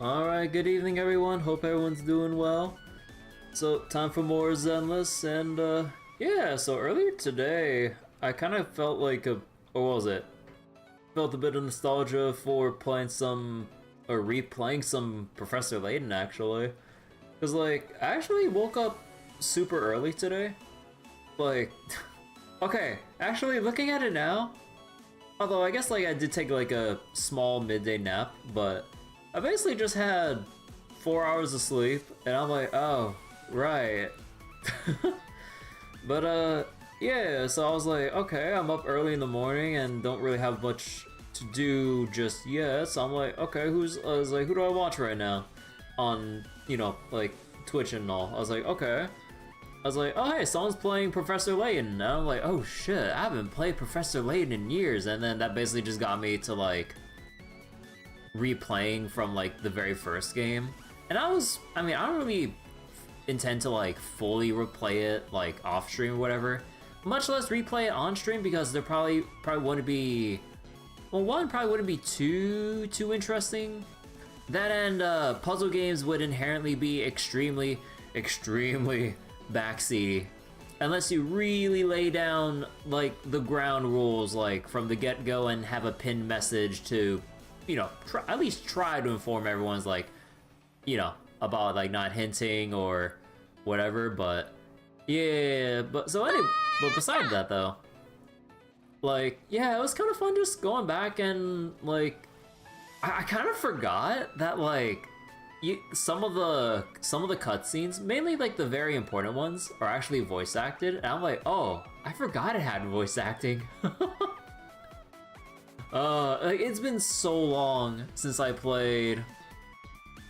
Alright, good evening everyone. Hope everyone's doing well. So, time for more Zenless, and yeah, so earlier today, I kind of felt like or what was it? Felt a bit of nostalgia for playing some, or replaying some Professor Layton actually. Cause like, I actually woke up super early today. Like, okay, actually looking at it now, although I guess like I did take like a small midday nap, but I basically just had 4 hours of sleep, and I'm like, oh, right. But yeah, so I was like, okay, I'm up early in the morning and don't really have much to do just yet, so I'm like, okay, I was like, who do I watch right now? On, you know, like, Twitch and all. I was like, okay. I was like, oh hey, someone's playing Professor Layton, and I'm like, oh shit, I haven't played Professor Layton in years, and then that basically just got me to like, replaying from like the very first game. And I mean, I don't really intend to like fully replay it like off stream or whatever, much less replay it on stream, because there probably wouldn't be, well, one, probably wouldn't be too interesting. That and puzzle games would inherently be extremely backseaty unless you really lay down like the ground rules like from the get-go and have a pinned message to, you know, at least try to inform everyone's like, you know, about like not hinting or whatever. But yeah, but besides that though, like, yeah, it was kind of fun just going back and like, I kind of forgot that like some of the cutscenes, mainly like the very important ones, are actually voice acted, and I'm like, oh, I forgot it had voice acting. Like, it's been so long since I played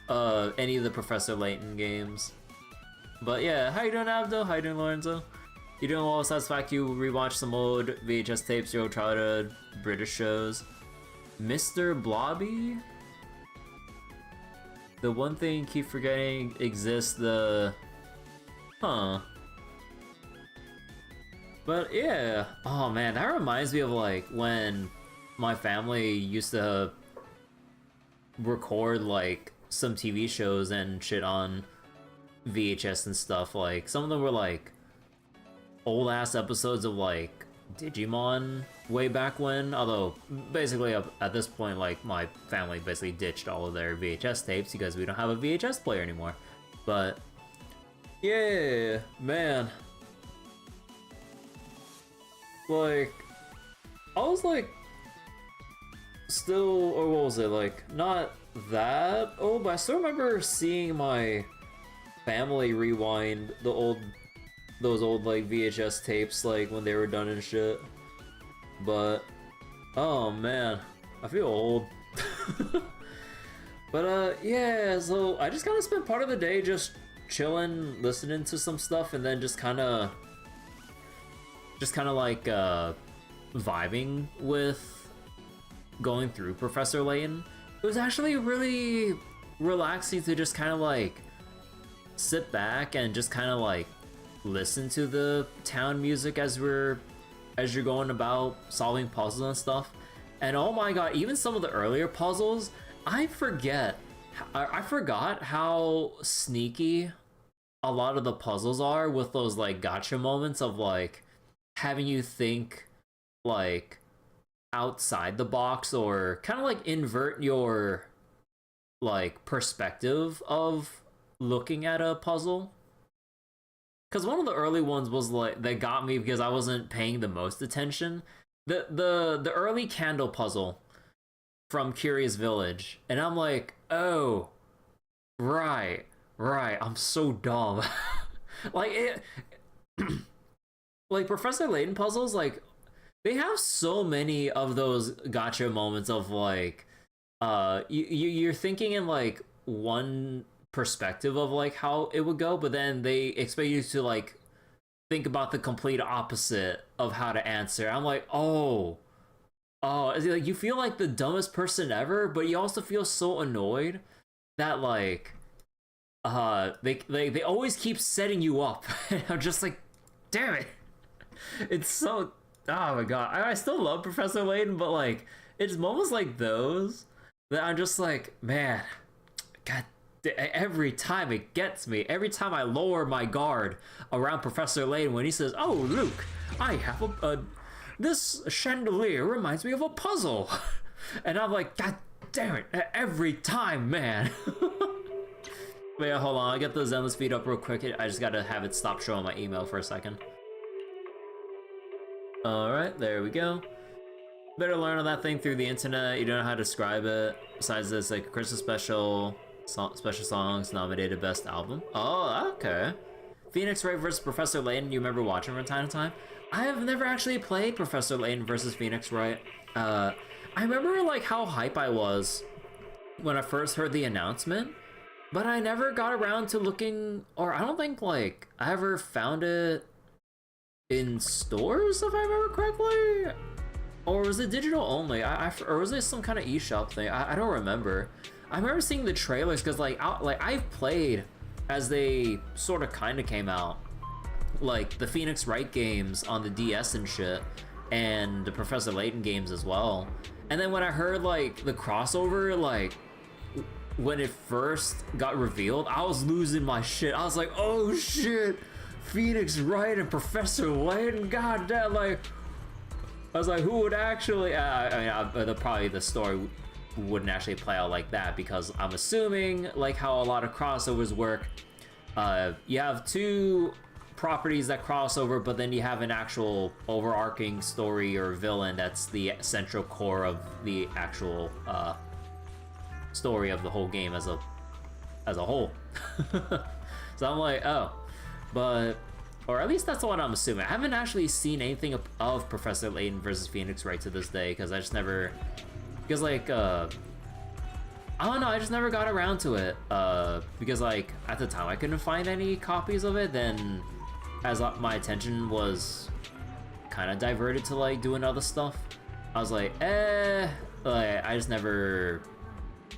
any of the Professor Layton games. But yeah, how you doing, Abdo? How you doing, Lorenzo? You doing well? Besides the fact you rewatched some old VHS tapes, your childhood British shows. Mr. Blobby? The one thing you keep forgetting exists, Huh. But yeah, oh man, that reminds me of like when my family used to record like some TV shows and shit on VHS and stuff. Like some of them were like old ass episodes of like Digimon way back when, although basically at this point like my family basically ditched all of their VHS tapes because we don't have a VHS player anymore. But yeah, man, like I was like still, or what was it, like not that old, but I still remember seeing my family rewind those old like VHS tapes like when they were done and shit. But oh man, I feel old. But yeah, so I just kind of spent part of the day just chilling, listening to some stuff, and then just kind of like vibing with going through Professor Layton. It was actually really relaxing to just kind of like sit back and just kind of like listen to the town music as you're going about solving puzzles and stuff. And oh my god, even some of the earlier puzzles, I forgot how sneaky a lot of the puzzles are, with those like gotcha moments of like having you think like outside the box, or kind of like invert your like perspective of looking at a puzzle. Because one of the early ones was like, that got me because I wasn't paying the most attention. The early candle puzzle from Curious Village, and I'm like, oh, right, I'm so dumb. Like it, like Professor Layton puzzles, like they have so many of those gotcha moments of like, you're thinking in like one perspective of like how it would go, but then they expect you to like think about the complete opposite of how to answer. I'm like, oh, is it like you feel like the dumbest person ever, but you also feel so annoyed that like they always keep setting you up. I'm just like, damn it. It's so, oh my god, I still love Professor Layton, but like it's moments like those that I'm just like, man, every time it gets me. Every time I lower my guard around Professor Layton when he says, "Oh, Luke, I have this chandelier reminds me of a puzzle," and I'm like, "God damn it!" Every time, man. But yeah, hold on. I'll get the Zenless feed up real quick. I just gotta have it stop showing my email for a second. Alright, there we go. Better learn on that thing through the internet. You don't know how to describe it. Besides this, like, Christmas special, special songs, nominated best album. Oh, okay. Phoenix Wright versus Professor Layton. You remember watching from time to time? I have never actually played Professor Layton versus Phoenix Wright. I remember, like, how hype I was when I first heard the announcement, but I never got around to looking, or I don't think, like, I ever found it in stores, if I remember correctly? Or was it digital only? Or was it some kind of eShop thing? I don't remember. I remember seeing the trailers, because, like, I've played as they sort of kind of came out. Like, the Phoenix Wright games on the DS and shit, and the Professor Layton games as well. And then when I heard, like, the crossover, like, when it first got revealed, I was losing my shit. I was like, oh shit, Phoenix Wright and Professor Layton, goddamn, like, I was like, who would actually, probably the story wouldn't actually play out like that, because I'm assuming, like how a lot of crossovers work, you have two properties that cross over, but then you have an actual overarching story or villain that's the central core of the actual, story of the whole game as a whole. So I'm like, oh, but, or at least that's what I'm assuming. I haven't actually seen anything of Professor Layton versus Phoenix Wright to this day, because I just never, because like, I don't know, I just never got around to it, because like, at the time I couldn't find any copies of it. Then as my attention was kind of diverted to like doing other stuff, I was like, like, I just never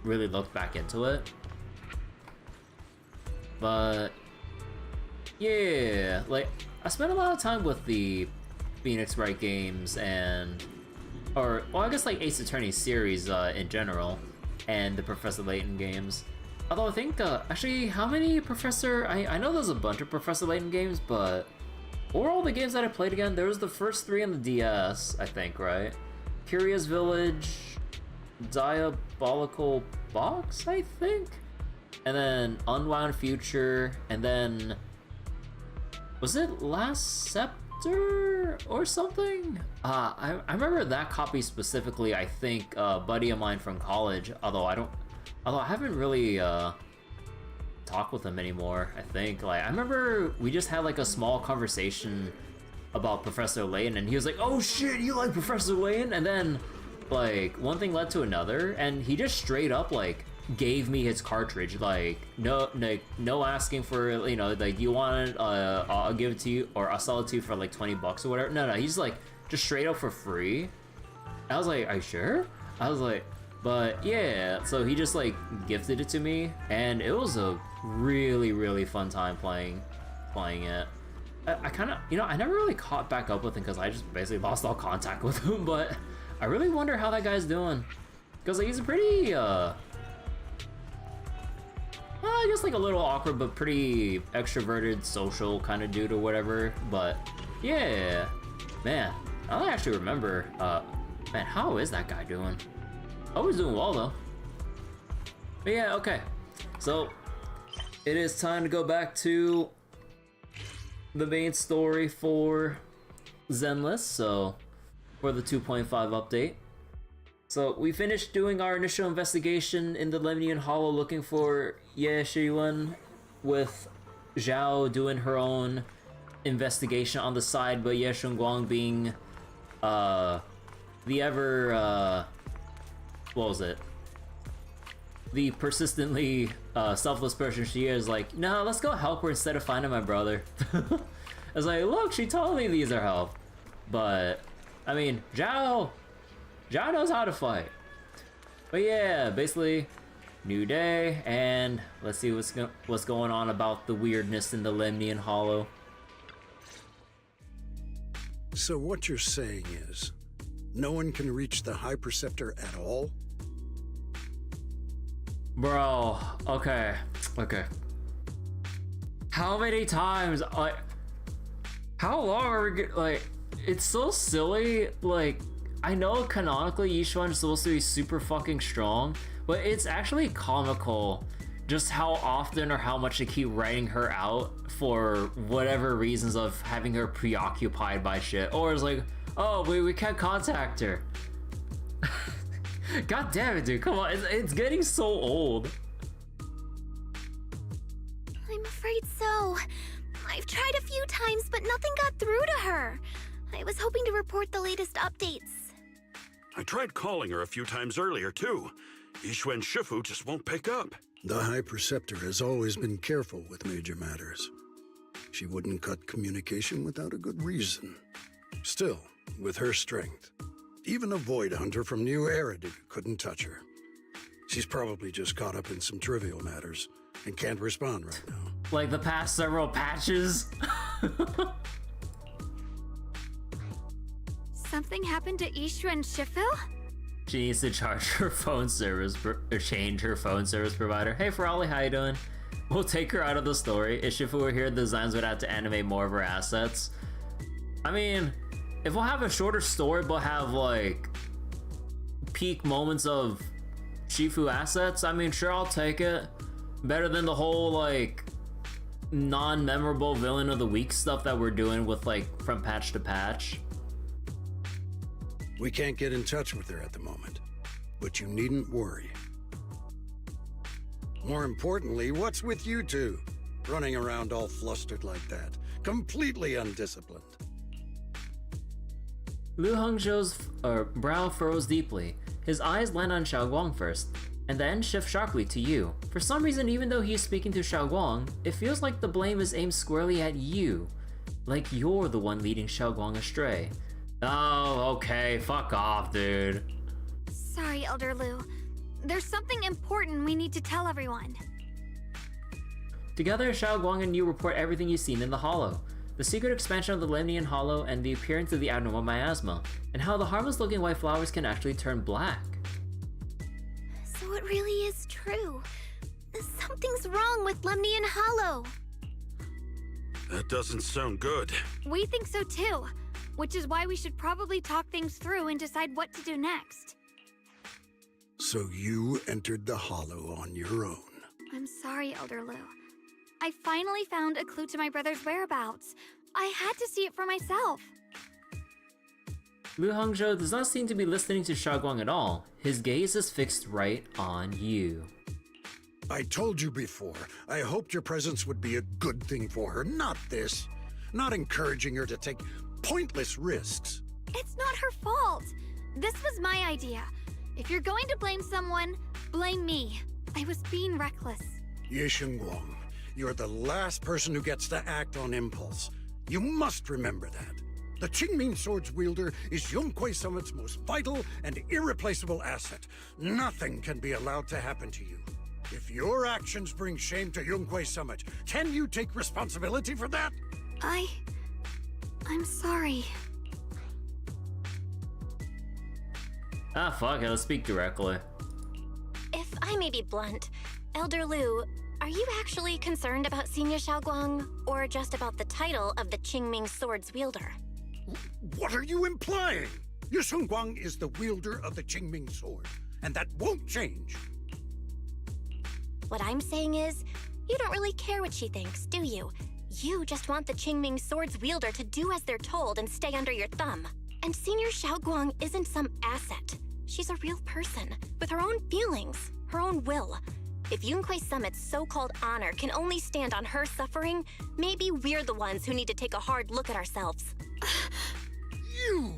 really looked back into it. But yeah, like, I spent a lot of time with the Phoenix Wright games, and, or, well, I guess like Ace Attorney series in general, and the Professor Layton games. Although I think, actually, how many Professor, I know there's a bunch of Professor Layton games, but what were all the games that I played again? There was the first three on the DS, I think, right? Curious Village, Diabolical Box, I think? And then Unwound Future, and then, was it Last Scepter or something? I remember that copy specifically. I think a buddy of mine from college, although I haven't really talked with him anymore. I think, like, I remember we just had like a small conversation about Professor Layton, and he was like, "Oh shit, you like Professor Layton?" And then, like, one thing led to another, and he just straight up like gave me his cartridge, like, no asking for, you know, like, you want it, I'll give it to you, or I'll sell it to you for like 20 bucks or whatever. No, he's like just straight up for free. I was like, are you sure? I was like, but yeah, so he just like gifted it to me, and it was a really fun time playing it. I kind of, you know, I never really caught back up with him because I just basically lost all contact with him, but I really wonder how that guy's doing, because like, he's a pretty well, I guess like a little awkward, but pretty extroverted, social kind of dude or whatever. But yeah, man, I don't actually remember, man, how is that guy doing? Oh, he's doing well though. But yeah, okay, so it is time to go back to the main story for Zenless, so for the 2.5 update. So we finished doing our initial investigation in the Lemnian Hollow looking for Ye Shiyuan, with Zhao doing her own investigation on the side, but Ye Shunguang being the ever what was it? The persistently selfless person she is, like, no, let's go help her instead of finding my brother. I was like, look, she told me these are help. But I mean, Zhao knows how to fight. But yeah, basically, new day, and let's see what's going on about the weirdness in the Lemnian Hollow. So what you're saying is, no one can reach the High Preceptor at all? Bro, okay. Okay. How many times, like, how long are we like, it's so silly, like, I know canonically Yishuan is supposed to be super fucking strong, but it's actually comical just how often or how much they keep writing her out for whatever reasons of having her preoccupied by shit. Or it's like, oh, we can't contact her. God damn it, dude, come on, it's getting so old. I'm afraid so. I've tried a few times, but nothing got through to her. I was hoping to report the latest updates. I tried calling her a few times earlier, too. Yishuan Shifu just won't pick up. The High Preceptor has always been careful with major matters. She wouldn't cut communication without a good reason. Still, with her strength, even a Void Hunter from New Eridu couldn't touch her. She's probably just caught up in some trivial matters and can't respond right now. Like the past several patches. Something happened to Ishu and Shifu? She needs to charge her phone service or change her phone service provider. Hey Ferali, how you doing? We'll take her out of the story. If Shifu were here, the designs would have to animate more of her assets. I mean, if we'll have a shorter story but have like peak moments of Shifu assets, I mean, sure, I'll take it. Better than the whole like non-memorable villain of the week stuff that we're doing with like from patch to patch. We can't get in touch with her at the moment, but you needn't worry. More importantly, what's with you two? Running around all flustered like that, completely undisciplined. Lu Hongzhou's brow furrows deeply. His eyes land on Xiaoguang first, and then shift sharply to you. For some reason, even though he's speaking to Xiaoguang, it feels like the blame is aimed squarely at you. Like you're the one leading Xiaoguang astray. Oh, okay, fuck off, dude. Sorry, Elder Lu. There's something important we need to tell everyone. Together, Xiaoguang and you report everything you've seen in the Hollow. The secret expansion of the Lemnian Hollow and the appearance of the abnormal miasma, and how the harmless-looking white flowers can actually turn black. So it really is true. Something's wrong with Lemnian Hollow. That doesn't sound good. We think so too, which is why we should probably talk things through and decide what to do next. So you entered the Hollow on your own. I'm sorry, Elder Lu. I finally found a clue to my brother's whereabouts. I had to see it for myself. Lu Hongzhou does not seem to be listening to Xiaoguang at all. His gaze is fixed right on you. I told you before, I hoped your presence would be a good thing for her, not this. Not encouraging her to take pointless risks. It's not her fault. This was my idea. If you're going to blame someone, blame me. I was being reckless. Ye Shengguang, you're the last person who gets to act on impulse. You must remember that. The Qingming Sword's wielder is Yunque Summit's most vital and irreplaceable asset. Nothing can be allowed to happen to you. If your actions bring shame to Yunque Summit, can you take responsibility for that? I'm sorry. Ah, fuck it, let's speak directly. If I may be blunt, Elder Lu, are you actually concerned about Senior Xiaoguang, or just about the title of the Qingming Sword's wielder? What are you implying? Ye Shengguang is the wielder of the Qingming Sword, and that won't change. What I'm saying is, you don't really care what she thinks, do you? You just want the Qingming Sword's wielder to do as they're told and stay under your thumb. And Senior Xiaoguang isn't some asset. She's a real person, with her own feelings, her own will. If Yunque Summit's so-called honor can only stand on her suffering, maybe we're the ones who need to take a hard look at ourselves. You!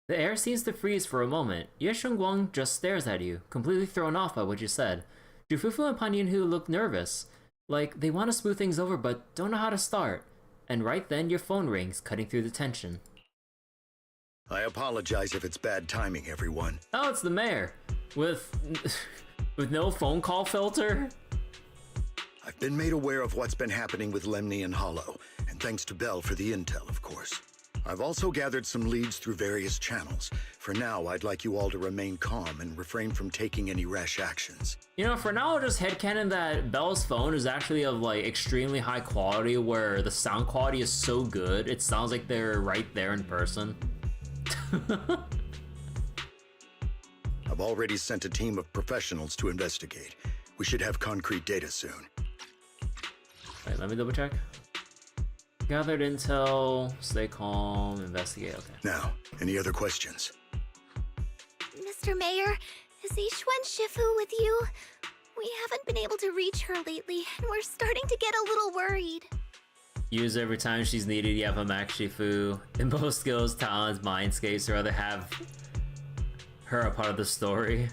The air seems to freeze for a moment. Ye Shengguang just stares at you, completely thrown off by what you said. Jufufu and Pan Yinhu look nervous, like they want to smooth things over but don't know how to start. And right then your phone rings, cutting through the tension. I apologize if it's bad timing, everyone. Oh, it's the mayor. With no phone call filter? I've been made aware of what's been happening with Lemnian Hollow, and thanks to Bell for the intel, of course. I've also gathered some leads through various channels. For now, I'd like you all to remain calm and refrain from taking any rash actions. You know, for now, I'll just headcanon that Belle's phone is actually of like extremely high quality, where the sound quality is so good, it sounds like they're right there in person. I've already sent a team of professionals to investigate. We should have concrete data soon. Wait, let me double check. Gathered intel, stay calm, investigate, okay. Now, any other questions? Mr. Mayor, is Ishwen Shifu with you? We haven't been able to reach her lately, and we're starting to get a little worried. Use every time she's needed, you have a Max Shifu. In both skills, talents, mindscapes, or rather have her a part of the story.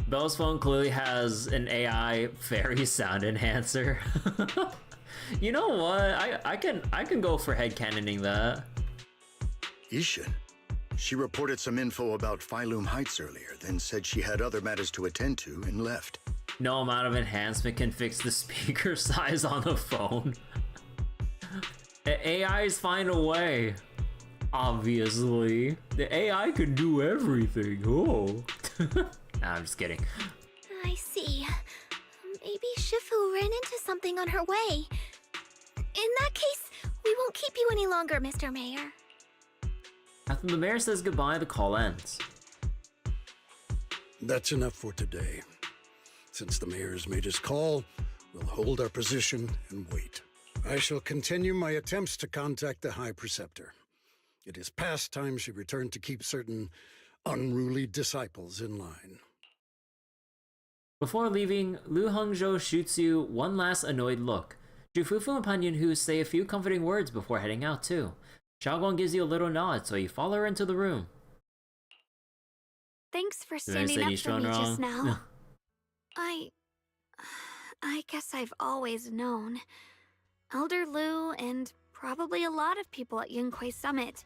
Belle's phone clearly has an AI fairy sound enhancer. You know what? I can go for headcanoning that. Ishin. She reported some info about Phylum Heights earlier, then said she had other matters to attend to and left. No amount of enhancement can fix the speaker size on the phone. AIs find a way. Obviously. The AI can do everything. Oh. Nah, I'm just kidding. I see. Maybe Shifu ran into something on her way. In that case, we won't keep you any longer, Mr. Mayor. After the mayor says goodbye, the call ends. That's enough for today. Since the mayor has made his call, we'll hold our position and wait. I shall continue my attempts to contact the High Preceptor. It is past time she returned to keep certain unruly disciples in line. Before leaving, Lu Hongzhou shoots you one last annoyed look. Jufufu and Pan Yunhu say a few comforting words before heading out too. Xiaoguang gives you a little nod, so you follow her into the room. Thanks for Did I say standing you up for me shown just wrong? now. I guess I've always known. Elder Lu and probably a lot of people at Yunquei Summit,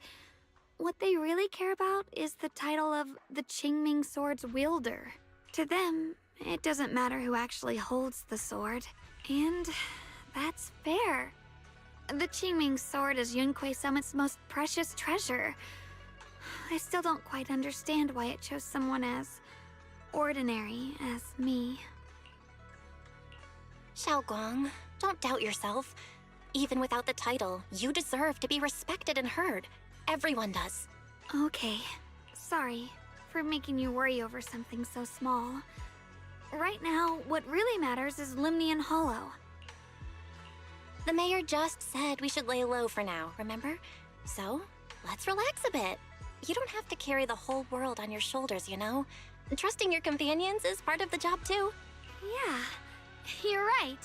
what they really care about is the title of the Qingming Sword's wielder. To them, it doesn't matter who actually holds the sword. And that's fair. The Qingming Sword is Yunquei Summit's most precious treasure. I still don't quite understand why it chose someone as ordinary as me. Xiaoguang, don't doubt yourself. Even without the title, you deserve to be respected and heard. Everyone does. Okay. Sorry for making you worry over something so small. Right now, what really matters is Limnian Hollow. The mayor just said we should lay low for now, remember? So, let's relax a bit. You don't have to carry the whole world on your shoulders, you know? Trusting your companions is part of the job too. Yeah, you're right.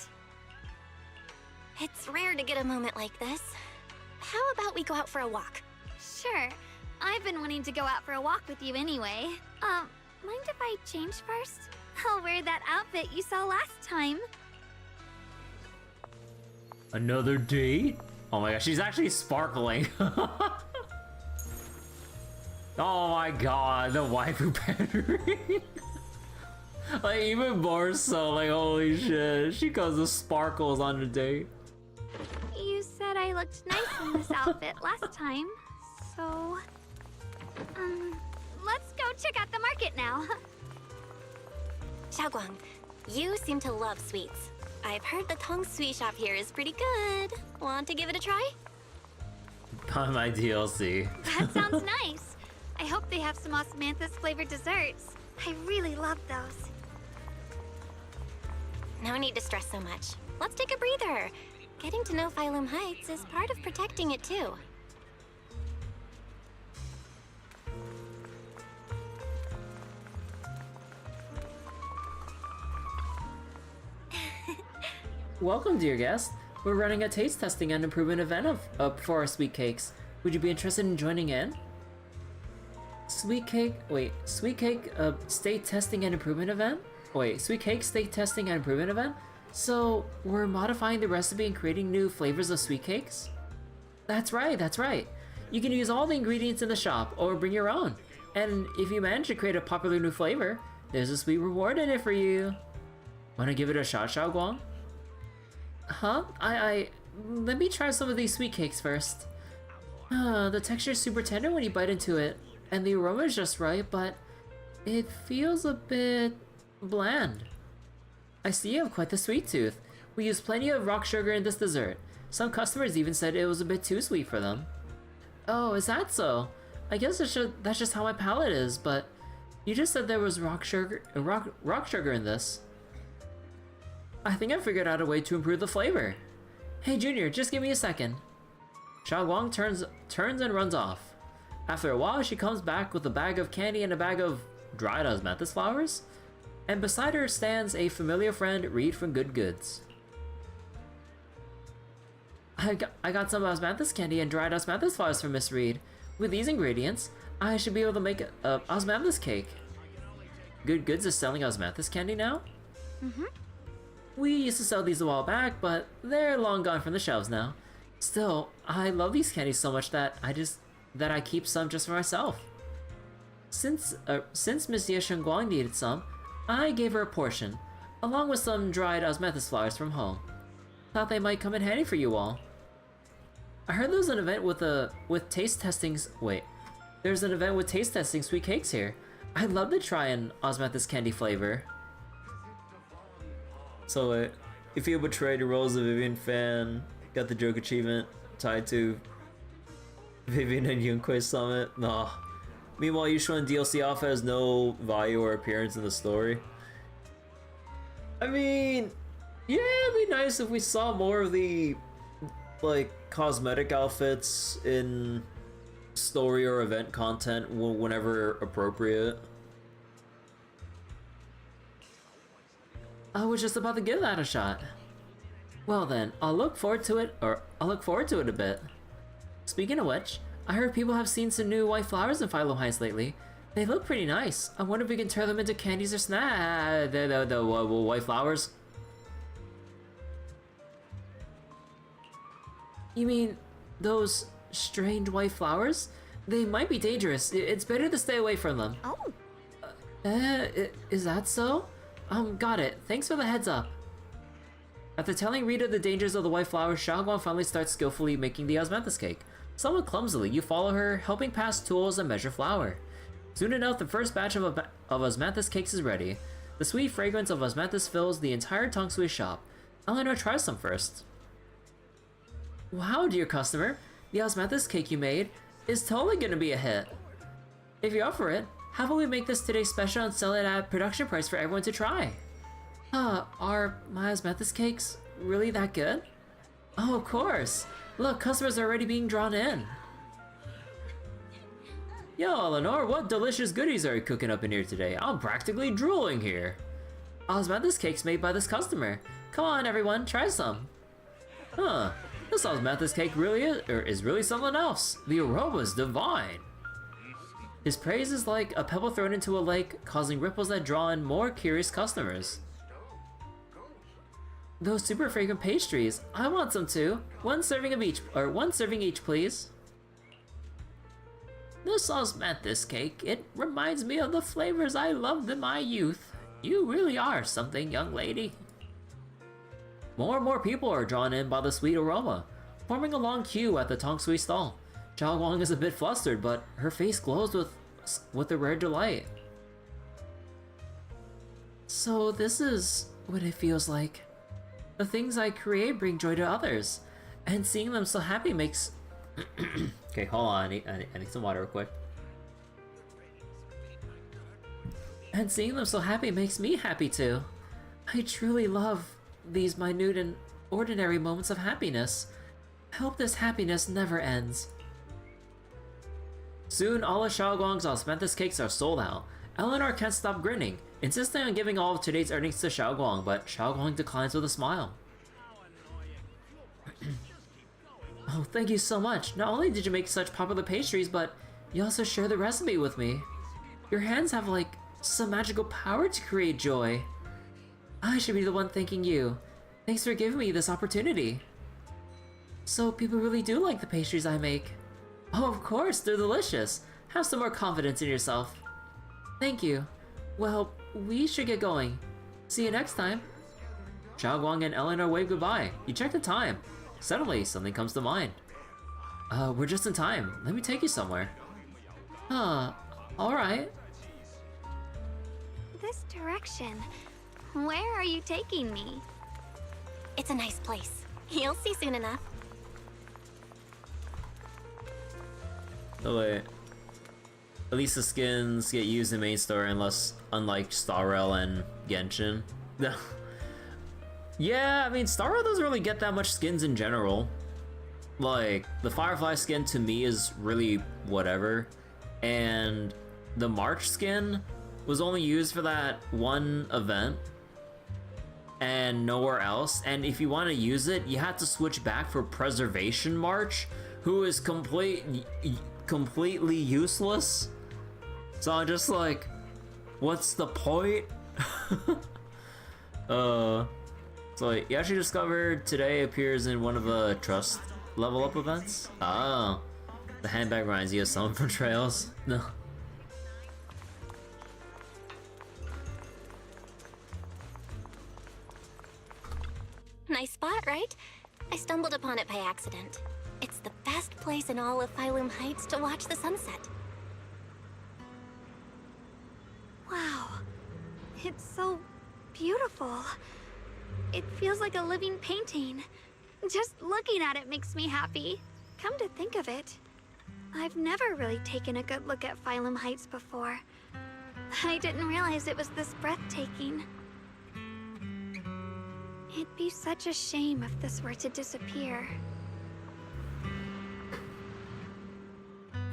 It's rare to get a moment like this. How about we go out for a walk? Sure. I've been wanting to go out for a walk with you anyway. Mind if I change first? I'll wear that outfit you saw last time. Another date? Oh my gosh, she's actually sparkling. Oh my god, the waifu pandering. Like, even more so, like, holy shit. She comes with sparkles on the date. You said I looked nice in this outfit last time, so... let's go check out the market now. Xiaoguang, you seem to love sweets. I've heard the Tong Sweet Shop here is pretty good. Want to give it a try? Buy my DLC. That sounds nice. I hope they have some osmanthus flavored desserts. I really love those. No need to stress so much. Let's take a breather. Getting to know Phylum Heights is part of protecting it too. Welcome, dear guest. We're running a taste testing and improvement event for our sweet cakes. Would you be interested in joining in? Sweet cake state testing and improvement event? Sweet cake state testing and improvement event? So, we're modifying the recipe and creating new flavors of sweet cakes? That's right. You can use all the ingredients in the shop or bring your own. And if you manage to create a popular new flavor, there's a sweet reward in it for you. Wanna give it a shot, Xiaoguang? Huh? let me try some of these sweet cakes first. The texture is super tender when you bite into it, and the aroma is just right, but it feels a bit bland. I see you have quite the sweet tooth. We use plenty of rock sugar in this dessert. Some customers even said it was a bit too sweet for them. Oh, is that so? I guess that's just how my palate is, but you just said there was rock sugar in this. I think I figured out a way to improve the flavor. Hey Junior, just give me a second. Xiaoguang turns and runs off. After a while, she comes back with a bag of candy and a bag of dried osmanthus flowers, and beside her stands a familiar friend, Reed from Good Goods. I got some osmanthus candy and dried osmanthus flowers from Miss Reed. With these ingredients, I should be able to make a osmanthus cake. Good Goods is selling osmanthus candy now? Mm-hmm. We used to sell these a while back, but they're long gone from the shelves now. Still, I love these candies so much that I keep some just for myself. Since Miss Ye Shengguang needed some, I gave her a portion, along with some dried osmanthus flowers from home. Thought they might come in handy for you all. I heard there's an event with taste testing. Wait, there's an event with taste testing sweet cakes here. I'd love to try an osmanthus candy flavor. So, if you betrayed your role as a Vivian fan, got the joke achievement tied to Vivian and Yunque's summit? Nah. Meanwhile, Yushuan DLC Alpha has no value or appearance in the story. I mean, yeah, it'd be nice if we saw more of the, like, cosmetic outfits in story or event content whenever appropriate. I was just about to give that a shot. Well then, I'll look forward to it a bit. Speaking of which, I heard people have seen some new white flowers in Philo Heights lately. They look pretty nice. I wonder if we can turn them into candies or snacks. The white flowers? You mean those strange white flowers? They might be dangerous. It's better to stay away from them. Oh. Is that so? Got it. Thanks for the heads up. After telling Rita the dangers of the white flowers, Xiaoguang finally starts skillfully making the osmanthus cake. Somewhat clumsily, you follow her, helping pass tools and measure flour. Soon enough, the first batch of osmanthus cakes is ready. The sweet fragrance of osmanthus fills the entire Tong Sui shop. Eleanor tries some first. Wow, dear customer, the osmanthus cake you made is totally gonna be a hit. If you're up for it, how about we make this today's special and sell it at production price for everyone to try? Are my osmanthus cakes really that good? Oh, of course. Look, customers are already being drawn in. Yo, Eleanor, what delicious goodies are you cooking up in here today? I'm practically drooling here. Osmanthus cakes made by this customer. Come on, everyone, try some. Huh, this osmanthus cake really is really something else. The aroma is divine. His praise is like a pebble thrown into a lake, causing ripples that draw in more curious customers. Those super fragrant pastries, I want some too. One serving each, please. This osmanthus cake, it reminds me of the flavors I loved in my youth. You really are something, young lady. More and more people are drawn in by the sweet aroma, forming a long queue at the Tong Sui stall. Zhao Guang is a bit flustered, but her face glows with a rare delight. So this is what it feels like. The things I create bring joy to others, and seeing them so happy makes... Okay, hold on, I need some water real quick. And seeing them so happy makes me happy too. I truly love these minute and ordinary moments of happiness. I hope this happiness never ends. Soon, all of Xiaoguang's osmanthus cakes are sold out. Eleanor can't stop grinning, insisting on giving all of today's earnings to Xiaoguang, but Xiaoguang declines with a smile. Oh, thank you so much. Not only did you make such popular pastries, but you also shared the recipe with me. Your hands have, like, some magical power to create joy. I should be the one thanking you. Thanks for giving me this opportunity. So people really do like the pastries I make. Oh, of course, they're delicious. Have some more confidence in yourself. Thank you. Well, we should get going. See you next time. Xiaoguang and Eleanor wave goodbye. You check the time. Suddenly, something comes to mind. We're just in time. Let me take you somewhere. Alright. This direction. Where are you taking me? It's a nice place. You'll see soon enough. Oh wait. At least the skins get used in main story unlike Star Rail and Genshin. No. Yeah, I mean, Star Rail doesn't really get that much skins in general. Like, the Firefly skin to me is really whatever. And the March skin was only used for that one event and nowhere else. And if you want to use it, you have to switch back for Preservation March, who is completely useless. So I'm just like, what's the point? So you actually discovered today appears in one of the trust level up events. Oh, the handbag reminds you of someone from Trails. No. Nice spot, right? I stumbled upon it by accident. It's the best place in all of Phylum Heights to watch the sunset. Wow. It's so beautiful. It feels like a living painting. Just looking at it makes me happy. Come to think of it, I've never really taken a good look at Phylum Heights before. I didn't realize it was this breathtaking. It'd be such a shame if this were to disappear.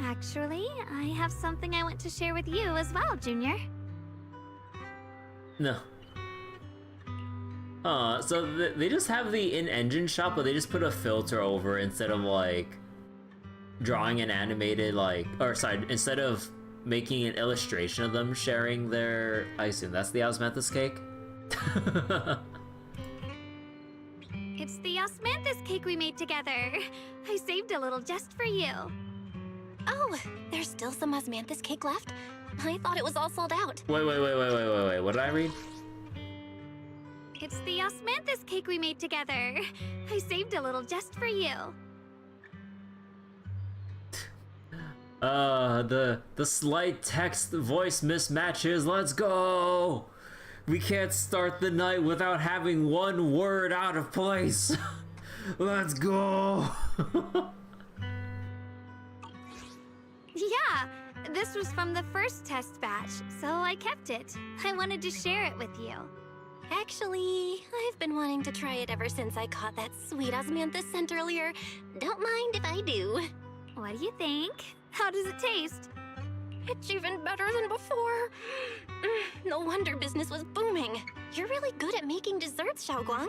Actually, I have something I want to share with you as well, Junior. No. So they just have the in-engine shot, but they just put a filter over instead of like drawing an animated instead of making an illustration of them sharing their, I assume that's the osmanthus cake? It's the osmanthus cake we made together. I saved a little just for you. Oh, there's still some osmanthus cake left? I thought it was all sold out. Wait, what did I read? It's the osmanthus cake we made together. I saved a little just for you. The slight text voice mismatches. Let's go! We can't start the night without having one word out of place. Let's go! Yeah, this was from the first test batch, so I kept it. I wanted to share it with you. Actually, I've been wanting to try it ever since I caught that sweet osmanthus scent earlier. Don't mind if I do. What do you think? How does it taste? It's even better than before. No wonder business was booming. You're really good at making desserts, Xiaoguang.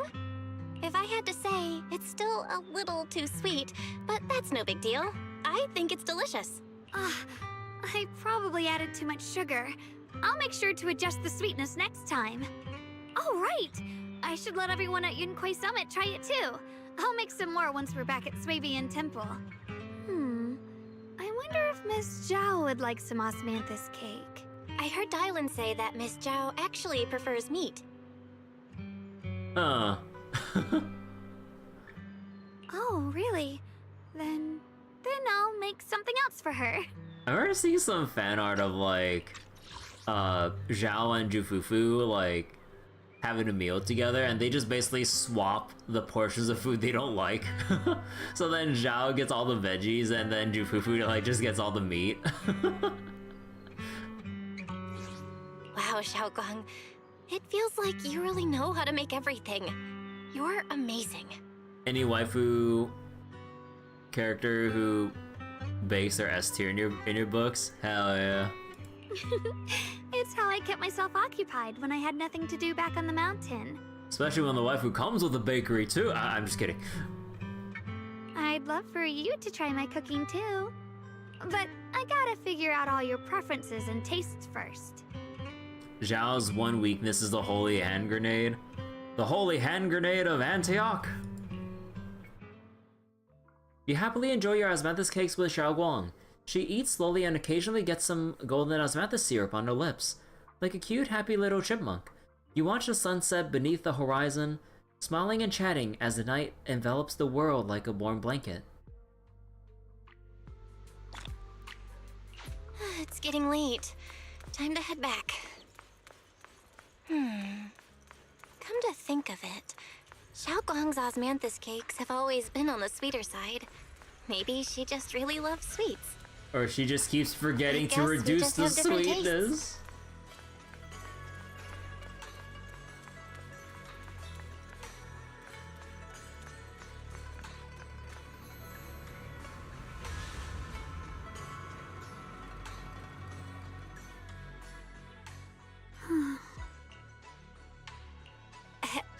If I had to say, it's still a little too sweet, but that's no big deal. I think it's delicious. I probably added too much sugar. I'll make sure to adjust the sweetness next time. Oh, right! I should let everyone at Yunquay Summit try it too. I'll make some more once we're back at Swabian Temple. I wonder if Miss Zhao would like some osmanthus cake. I heard Dylan say that Miss Zhao actually prefers meat. Oh, really? Then I'll make something else for her. I remember seeing some fan art of like Zhao and Jufufu like having a meal together, and they just basically swap the portions of food they don't like. So then Zhao gets all the veggies, and then Jufufu like just gets all the meat. Wow, Xiaoguang. It feels like you really know how to make everything. You're amazing. Any waifu character who bakes their S tier in your books? Hell yeah. It's how I kept myself occupied when I had nothing to do back on the mountain. Especially when the waifu comes with a bakery too. I'm just kidding. I'd love for you to try my cooking too. But I gotta figure out all your preferences and tastes first. Zhao's one weakness is the holy hand grenade. The holy hand grenade of Antioch! You happily enjoy your osmanthus cakes with Xiaoguang. She eats slowly and occasionally gets some golden osmanthus syrup on her lips, like a cute, happy little chipmunk. You watch the sunset beneath the horizon. smiling and chatting as the night envelops the world like a warm blanket. It's getting late. Time to head back. Come to think of it, Xiaoguang's osmanthus cakes have always been on the sweeter side. Maybe she just really loves sweets. Or she just keeps forgetting to reduce the sweetness.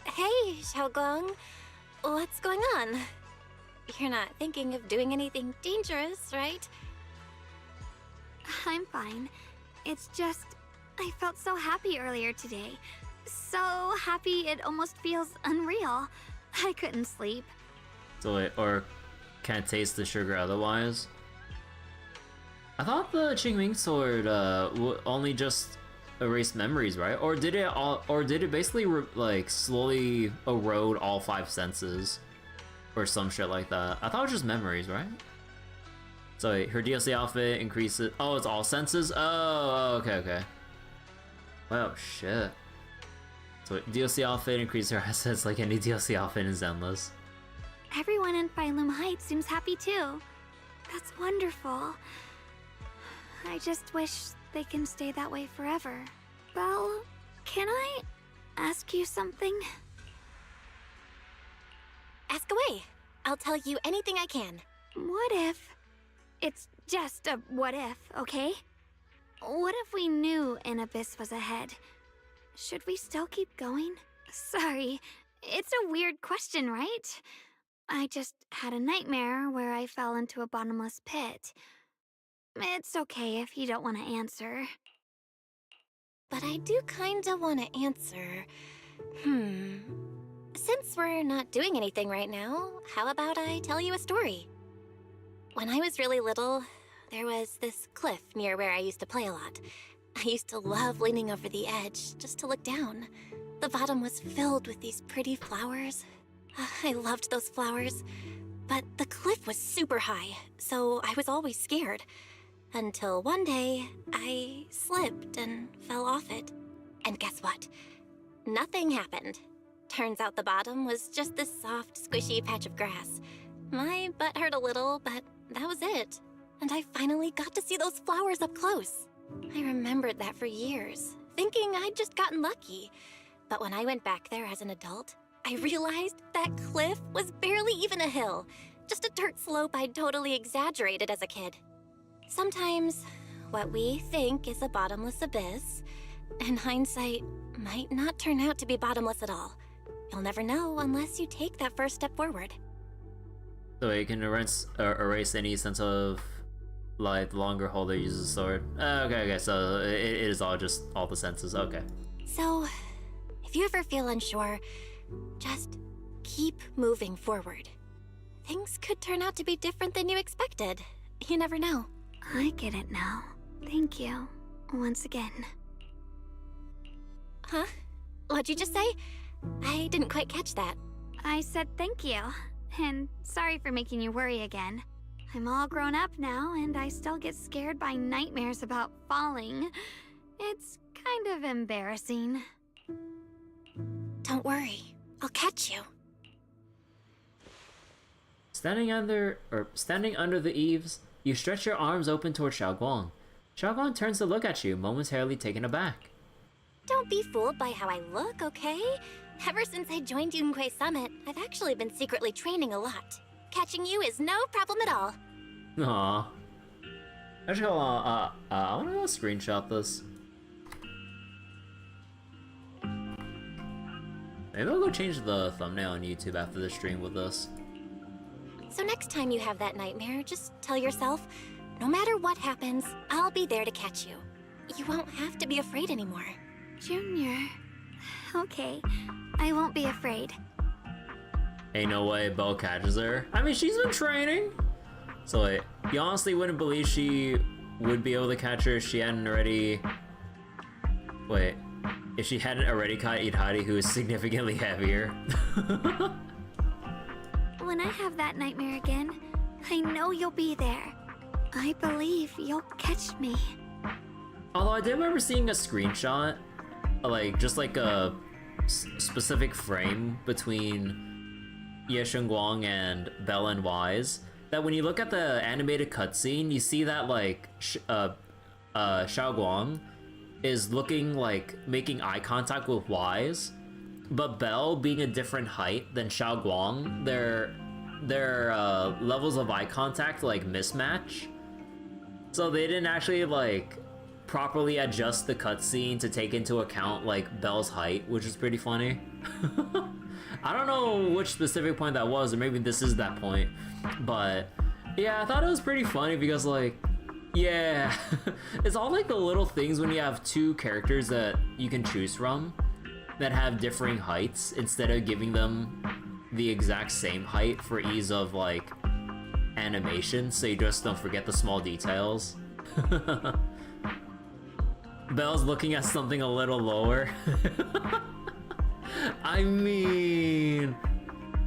Hey, Xiaoguang. What's going on? You're not thinking of doing anything dangerous, right? I'm fine. It's just, I felt so happy earlier today. So happy it almost feels unreal. I couldn't sleep. So it, or can't taste the sugar otherwise. I thought the Qingming sword only just erase memories, right? Or did it all? Or did it basically like slowly erode all 5 senses, or some shit like that? I thought it was just memories, right? So wait, her DLC outfit increases. Oh, it's all senses. Oh, okay, okay. Wow, shit. So wait, DLC outfit increases her assets like any DLC outfit in Zenless. Everyone in Phylum Heights seems happy too. That's wonderful. I just wish they can stay that way forever. Well, can I ask you something? Ask away. I'll tell you anything I can. What if... It's just a what if, okay? What if we knew an abyss was ahead? Should we still keep going? Sorry, it's a weird question, right? I just had a nightmare where I fell into a bottomless pit. It's okay if you don't want to answer. But I do kinda want to answer. Since we're not doing anything right now, how about I tell you a story? When I was really little, there was this cliff near where I used to play a lot. I used to love leaning over the edge just to look down. The bottom was filled with these pretty flowers. I loved those flowers. But the cliff was super high, so I was always scared. Until one day, I slipped and fell off it. And guess what? Nothing happened. Turns out the bottom was just this soft, squishy patch of grass. My butt hurt a little, but that was it. And I finally got to see those flowers up close. I remembered that for years, thinking I'd just gotten lucky. But when I went back there as an adult, I realized that cliff was barely even a hill, just a dirt slope I'd totally exaggerated as a kid. Sometimes, what we think is a bottomless abyss, in hindsight, might not turn out to be bottomless at all. You'll never know unless you take that first step forward. So it can erase any sense of like the longer holder uses a sword. Okay, so it is all just all the senses. Okay. So, if you ever feel unsure, just keep moving forward. Things could turn out to be different than you expected. You never know. I get it now. Thank you. Once again. Huh? What'd you just say? I didn't quite catch that. I said thank you. And sorry for making you worry again. I'm all grown up now, and I still get scared by nightmares about falling. It's kind of embarrassing. Don't worry. I'll catch you. Standing under the eaves, you stretch your arms open toward Xiaoguang. Xiaoguang turns to look at you, momentarily taken aback. Don't be fooled by how I look, okay? Ever since I joined Yunquei Summit, I've actually been secretly training a lot. Catching you is no problem at all. Aww. Actually, hold on. I wanna screenshot this. Maybe I'll go change the thumbnail on YouTube after the stream with this. So next time you have that nightmare, just tell yourself, no matter what happens, I'll be there to catch you. You won't have to be afraid anymore. Junior. Okay, I won't be afraid. Ain't no way Bo catches her. I mean, she's been training. So wait, you honestly wouldn't believe she would be able to catch her if she hadn't already... Wait. if she hadn't already caught Irari, who is significantly heavier. When I have that nightmare again, I know you'll be there. I believe you'll catch me. Although I did remember seeing a screenshot, like just like a specific frame between Ye Shengguang and Belle and Wise, that when you look at the animated cutscene, you see that like Xiaoguang is looking like making eye contact with Wise, but Belle being a different height than Xiaoguang, their levels of eye contact like mismatch. So they didn't actually like properly adjust the cutscene to take into account like Belle's height, which is pretty funny. I don't know which specific point that was, or maybe this is that point, but yeah, I thought it was pretty funny because like, yeah, it's all like the little things when you have two characters that you can choose from that have differing heights instead of giving them the exact same height for ease of like animation, so you just don't forget the small details. Belle's looking at something a little lower. I mean,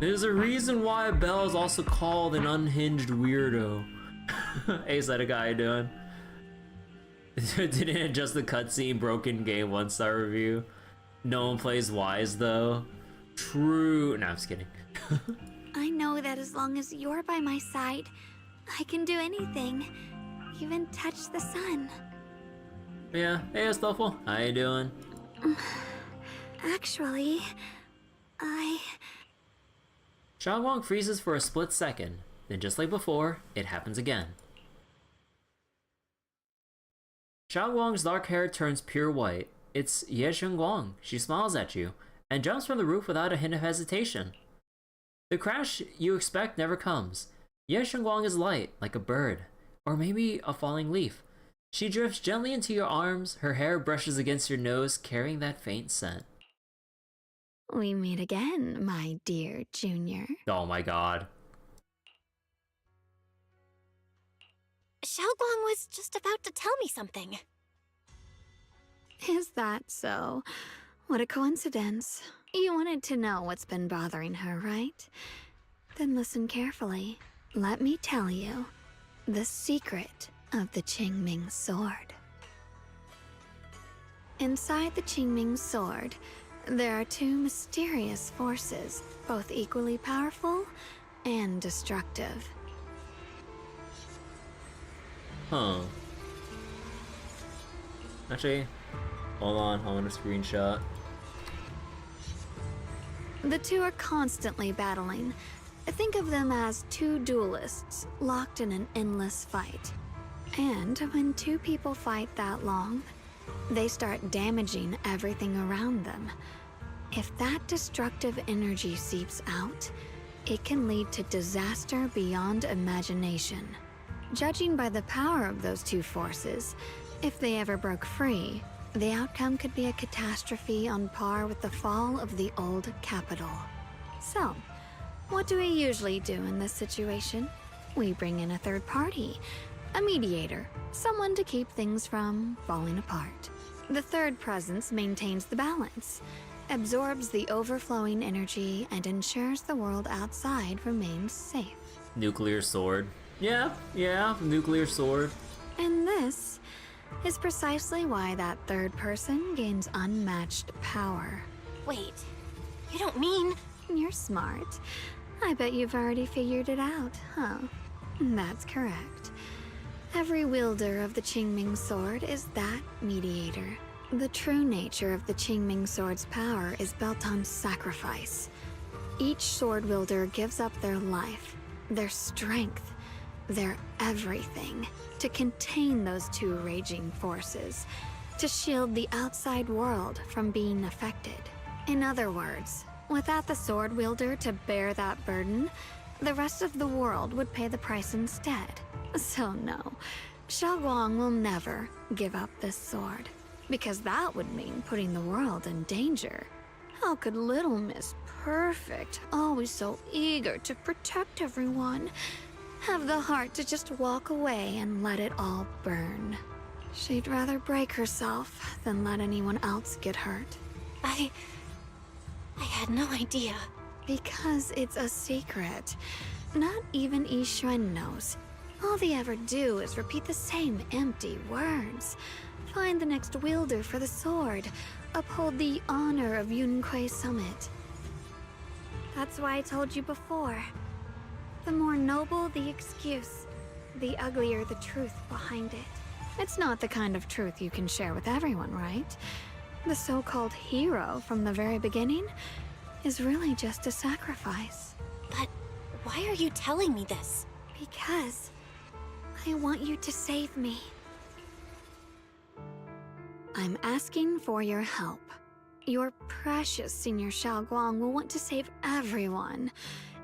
there's a reason why Belle is also called an unhinged weirdo. Hey, Zeta, how you doing? Didn't adjust the cutscene, broken game, 1-star review. No one plays Wise though. True. No, I'm just kidding. I know that as long as you're by my side, I can do anything, even touch the sun. Yeah, hey Astolfo, how you doing? Actually, Xiaoguang freezes for a split second, then just like before, it happens again. Xiaoguang's dark hair turns pure white. It's Ye Shengguang. She smiles at you, and jumps from the roof without a hint of hesitation. The crash you expect never comes. Ye Shengguang is light, like a bird, or maybe a falling leaf. She drifts gently into your arms, her hair brushes against your nose, carrying that faint scent. we meet again, my dear Junior. Oh my god. Xiaoguang was just about to tell me something. Is that so? What a coincidence. You wanted to know what's been bothering her, right? Then listen carefully. Let me tell you the secret of the Qingming sword. Inside the Qingming sword, there are two mysterious forces, both equally powerful and destructive. Huh. Actually, hold on, I want a screenshot. The two are constantly battling. Think of them as two duelists locked in an endless fight. And when two people fight that long, they start damaging everything around them. If that destructive energy seeps out, it can lead to disaster beyond imagination. Judging by the power of those two forces, if they ever broke free, the outcome could be a catastrophe on par with the fall of the old capital. So, what do we usually do in this situation? We bring in a third party, a mediator, someone to keep things from falling apart. The third presence maintains the balance, absorbs the overflowing energy, and ensures the world outside remains safe. Nuclear sword. Yeah, nuclear sword. And this is precisely why that third person gains unmatched power. Wait, you don't mean... You're smart. I bet you've already figured it out, huh? That's correct. Every wielder of the Qingming sword is that mediator. The true nature of the Qingming sword's power is built on sacrifice. Each sword wielder gives up their life, their strength, their everything to contain those two raging forces, to shield the outside world from being affected. In other words, without the sword wielder to bear that burden, the rest of the world would pay the price instead. So no, Xiaoguang will never give up this sword, because that would mean putting the world in danger. How could little Miss Perfect, always so eager to protect everyone, have the heart to just walk away and let it all burn? She'd rather break herself than let anyone else get hurt. I had no idea. Because it's a secret. Not even Yixuan knows. All they ever do is repeat the same empty words. Find the next wielder for the sword. Uphold the honor of Yunquei Summit. That's why I told you before. The more noble the excuse, the uglier the truth behind it. It's not the kind of truth you can share with everyone, right? The so-called hero from the very beginning is really just a sacrifice. But why are you telling me this? Because I want you to save me. I'm asking for your help. Your precious Senior Xiaoguang will want to save everyone.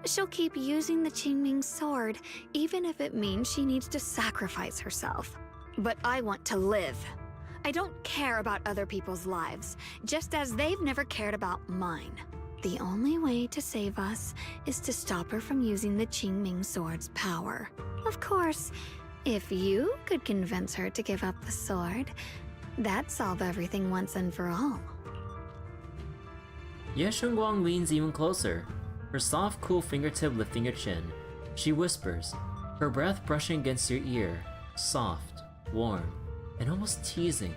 She'll keep using the Qingming sword, even if it means she needs to sacrifice herself. But I want to live. I don't care about other people's lives, just as they've never cared about mine. The only way to save us is to stop her from using the Qingming sword's power. Of course, if you could convince her to give up the sword, that'd solve everything once and for all. Ye Shengguang leans even closer, her soft, cool fingertip lifting her chin. She whispers, her breath brushing against your ear, soft, warm, and almost teasing.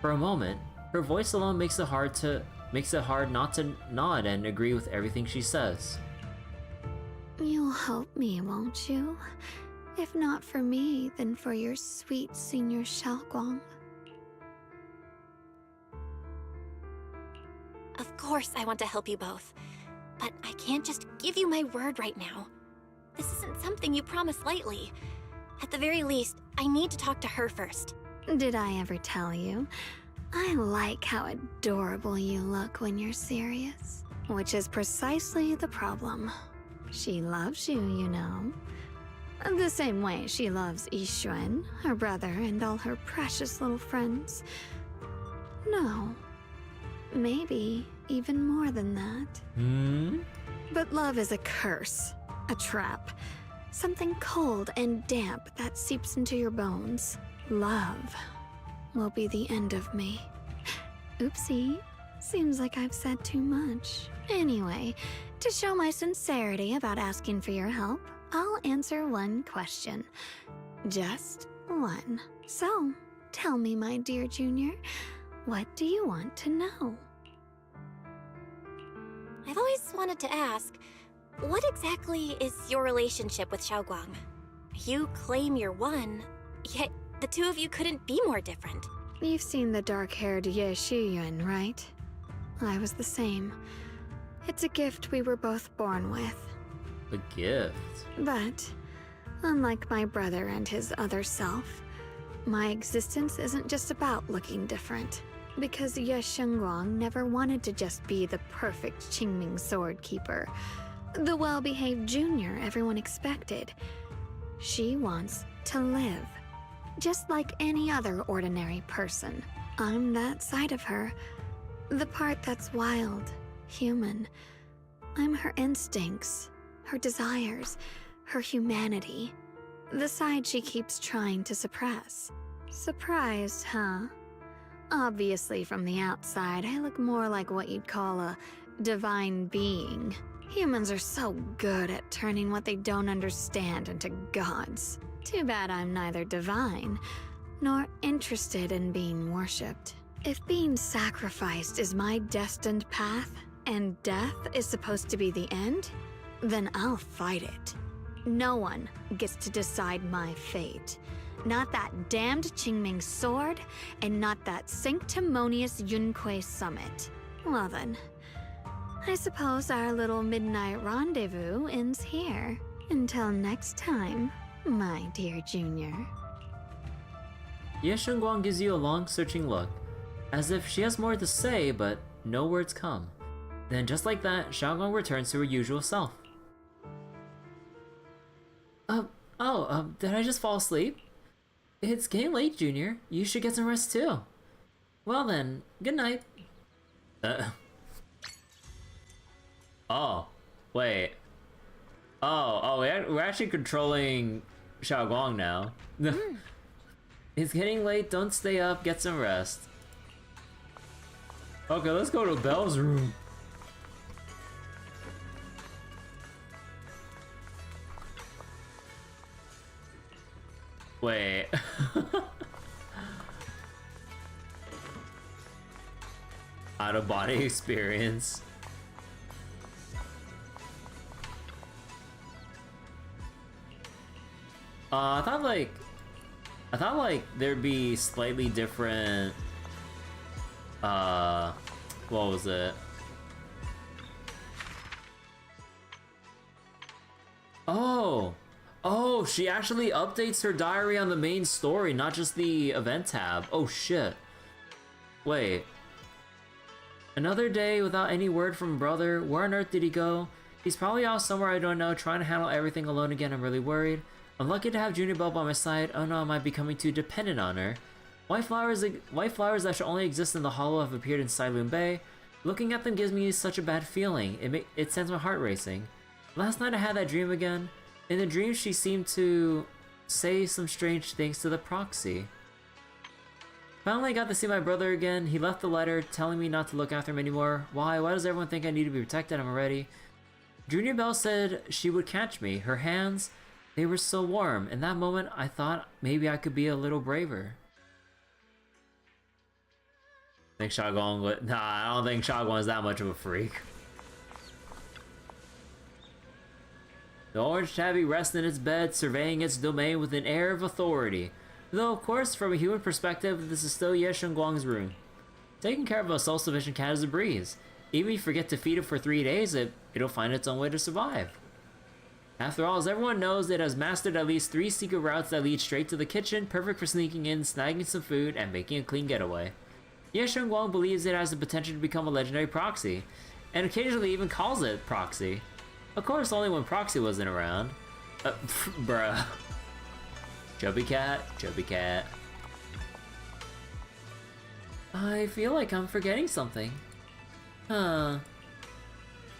For a moment, her voice alone makes it hard not to nod and agree with everything she says. You'll help me, won't you? If not for me, then for your sweet Senior Xiaoguang. Of course I want to help you both, but I can't just give you my word right now. This isn't something you promise lightly. At the very least, I need to talk to her first. Did I ever tell you? I like how adorable you look when you're serious. Which is precisely the problem. She loves you, you know. The same way she loves Yixuan, her brother, and all her precious little friends. No. Maybe even more than that. But love is a curse. A trap. Something cold and damp that seeps into your bones. Love will be the end of me. Oopsie. Seems like I've said too much. Anyway, to show my sincerity about asking for your help, I'll answer one question. Just one. So, tell me, my dear Junior, what do you want to know? I've always wanted to ask, what exactly is your relationship with Xiaoguang? You claim you're one, yet the two of you couldn't be more different. You've seen the dark-haired Ye Shiyuan, right? I was the same. It's a gift we were both born with. A gift? But, unlike my brother and his other self, my existence isn't just about looking different. Because Ye Shengguang never wanted to just be the perfect Qingming sword keeper, the well-behaved junior everyone expected. She wants to live, just like any other ordinary person. I'm that side of her, the part that's wild, human. I'm her instincts, her desires, her humanity, the side she keeps trying to suppress. Surprised, huh? Obviously, from the outside, I look more like what you'd call a divine being. Humans are so good at turning what they don't understand into gods. Too bad I'm neither divine, nor interested in being worshipped. If being sacrificed is my destined path, and death is supposed to be the end, then I'll fight it. No one gets to decide my fate. Not that damned Qingming sword, and not that sanctimonious Yunquei Summit. Well then, I suppose our little midnight rendezvous ends here. Until next time, my dear Junior. Ye Shengguang gives you a long, searching look, as if she has more to say, but no words come. Then just like that, Xiaoguang returns to her usual self. Did I just fall asleep? It's getting late, Junior. You should get some rest too. Well then, good night. Oh, wait. We're actually controlling Xiaoguang now. It's getting late, don't stay up, get some rest. Okay, let's go to Belle's room. Wait. Out of body experience. I thought like there'd be slightly different what was it? Oh, she actually updates her diary on the main story, not just the event tab. Oh shit. Wait. Another day without any word from brother. Where on earth did he go? He's probably out somewhere I don't know, trying to handle everything alone again. I'm really worried. I'm lucky to have Junior Belle by my side. Oh no, am I becoming too dependent on her? White flowers that should only exist in the hollow have appeared in Sailoon Bay. Looking at them gives me such a bad feeling. It sends my heart racing. Last night I had that dream again. In the dream she seemed to say some strange things to the proxy. Finally I got to see my brother again. He left the letter telling me not to look after him anymore. Why? Why does everyone think I need to be protected? I'm ready. Junior Belle said she would catch me. Her hands, they were so warm. In that moment I thought maybe I could be a little braver. I think Shagong would. Nah, I don't think Shagong is that much of a freak. The orange tabby rests in its bed, surveying its domain with an air of authority. Though, of course, from a human perspective, this is still Ye Shengguang's room. Taking care of a self-sufficient cat is a breeze. Even if you forget to feed it for 3 days, it'll find its own way to survive. After all, as everyone knows, it has mastered at least 3 secret routes that lead straight to the kitchen, perfect for sneaking in, snagging some food, and making a clean getaway. Ye Shengguang believes it has the potential to become a legendary proxy, and occasionally even calls it proxy. Of course, only when proxy wasn't around. Bruh. Chubby cat, chubby cat. I feel like I'm forgetting something. Huh.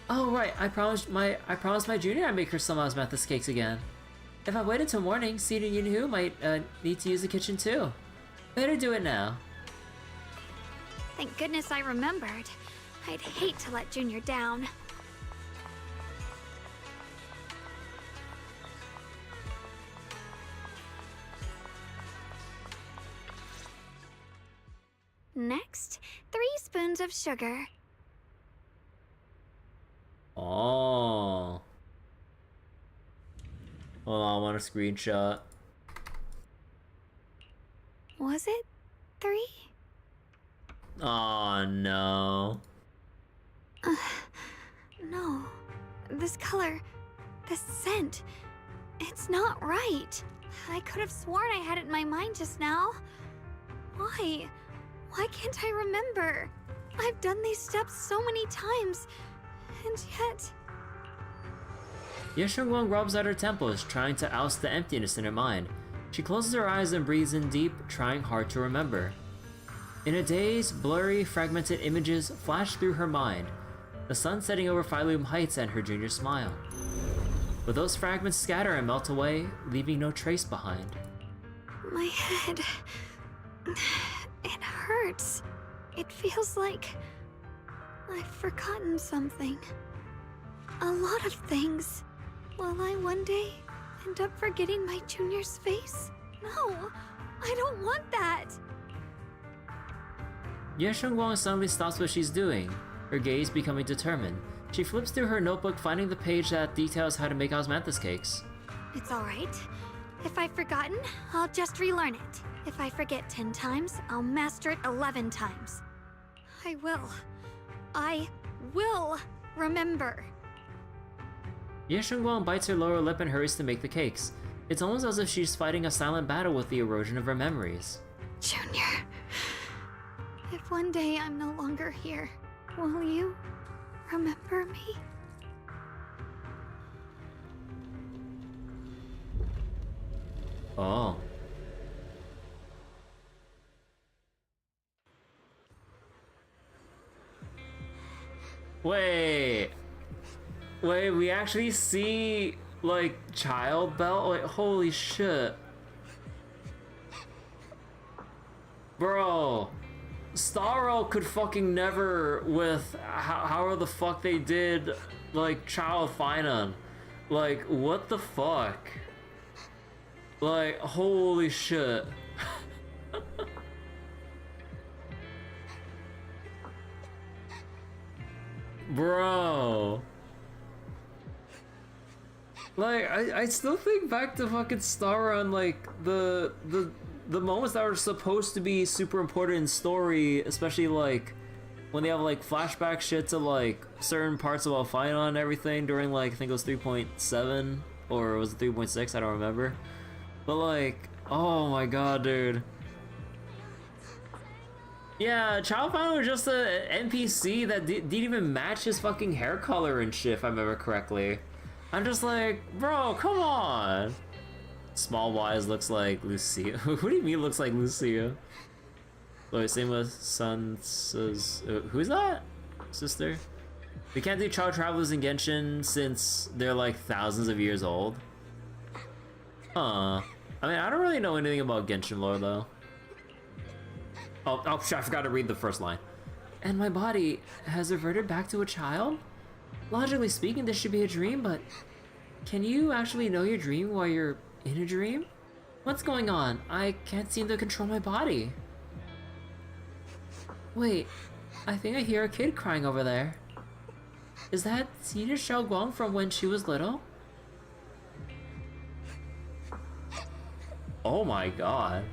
Oh right, I promised my junior I'd make her some osmanthus cakes again. If I waited till morning, Seed and Yunhu might need to use the kitchen too. Better do it now. Thank goodness I remembered. I'd hate to let Junior down. Next, 3 spoons of sugar. Oh. Hold on, I want a screenshot. Was it 3? Oh no. No. This color, this scent, it's not right. I could have sworn I had it in my mind just now. Why? Why can't I remember? I've done these steps so many times, and yet... Ye Shengguang rubs at her temples, trying to oust the emptiness in her mind. She closes her eyes and breathes in deep, trying hard to remember. In a daze, blurry, fragmented images flash through her mind. The sun setting over Phylum Heights and her junior smile. But those fragments scatter and melt away, leaving no trace behind. My head... it hurts. It feels like... I've forgotten something. A lot of things. Will I one day end up forgetting my junior's face? No, I don't want that. Ye Shengguang suddenly stops what she's doing, her gaze becoming determined. She flips through her notebook, finding the page that details how to make osmanthus cakes. It's alright. If I've forgotten, I'll just relearn it. If I forget 10 times, I'll master it 11 times. I will remember. Ye Shengguang bites her lower lip and hurries to make the cakes. It's almost as if she's fighting a silent battle with the erosion of her memories. Junior, if one day I'm no longer here, will you remember me? Oh. Wait, we actually see, like, Child Belle? Wait, holy shit. Bro, Starro could fucking never with how the fuck they did like Child Finon. Like, what the fuck? Like, holy shit. Bro. Like, I still think back to fucking Starro and like the moments that were supposed to be super important in story, especially like when they have like flashback shit to like certain parts of Alphina and everything during like I think it was 3.7 or was it 3.6, I don't remember. But like, oh my god, dude. Yeah, Child Finon was just a NPC that didn't even match his fucking hair color and shit, if I remember correctly. I'm just like, bro, come on. Small Wise looks like Lucia. Who do you mean looks like Lucia? Wait, same with Sansa's... who's that? Sister? We can't do child travelers in Genshin since they're like thousands of years old. Huh. I mean, I don't really know anything about Genshin lore though. Oh shit, I forgot to read the first line. And my body has reverted back to a child? Logically speaking, this should be a dream, but can you actually know your dream while you're in a dream? What's going on? I can't seem to control my body. Wait, I think I hear a kid crying over there. Is that Senior Xiaoguang from when she was little? Oh my god.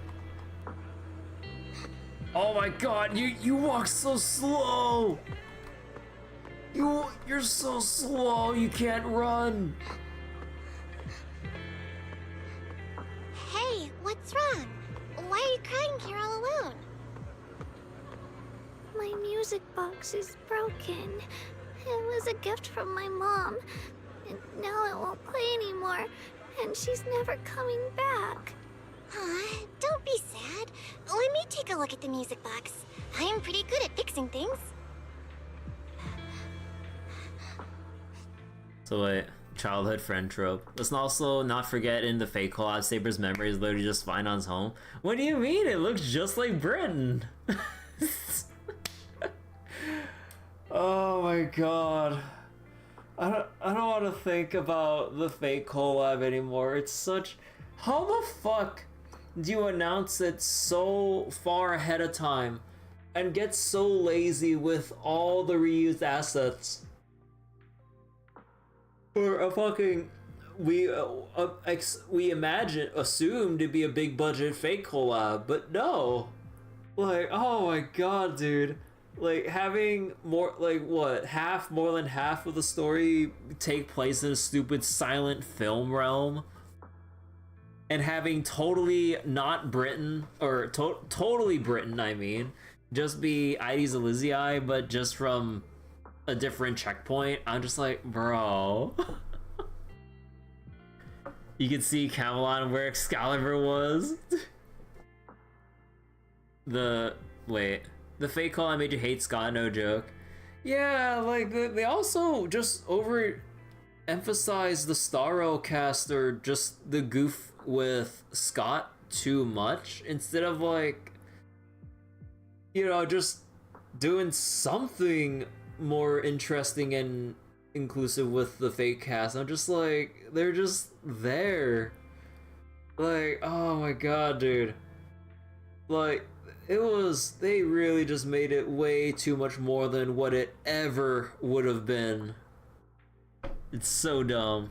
Oh my god, you walk so slow! You're so slow, you can't run! Hey, what's wrong? Why are you crying here all alone? My music box is broken. It was a gift from my mom, and now it won't play anymore, and she's never coming back. Aw, don't be sad. Let me take a look at the music box. I'm pretty good at fixing things. So wait, childhood friend trope. Let's also not forget in the fake collab, Saber's memory is literally just Finon's home. What do you mean? It looks just like Britain. Oh my god. I don't want to think about the fake collab anymore. It's such... How the fuck do you announce it so far ahead of time and get so lazy with all the reused assets? For a fucking... We assume to be a big budget fake collab, but no. Like, oh my god, dude. Like, having more, like, what, more than half of the story take place in a stupid silent film realm, and having totally not Britain, or totally Britain, I mean, just be Ides Elysiae, but just from a different checkpoint. I'm just like, bro. You can see Camelot where Excalibur was. The fake call I made you hate Scott, no joke. Yeah, like, they also just overemphasize the Starro cast or just the goof with Scott too much, instead of, like, you know, just doing something more interesting and inclusive with the fake cast. I'm just like, they're just there. Like, oh my god, dude. Like, they really just made it way too much more than what it ever would have been. It's so dumb.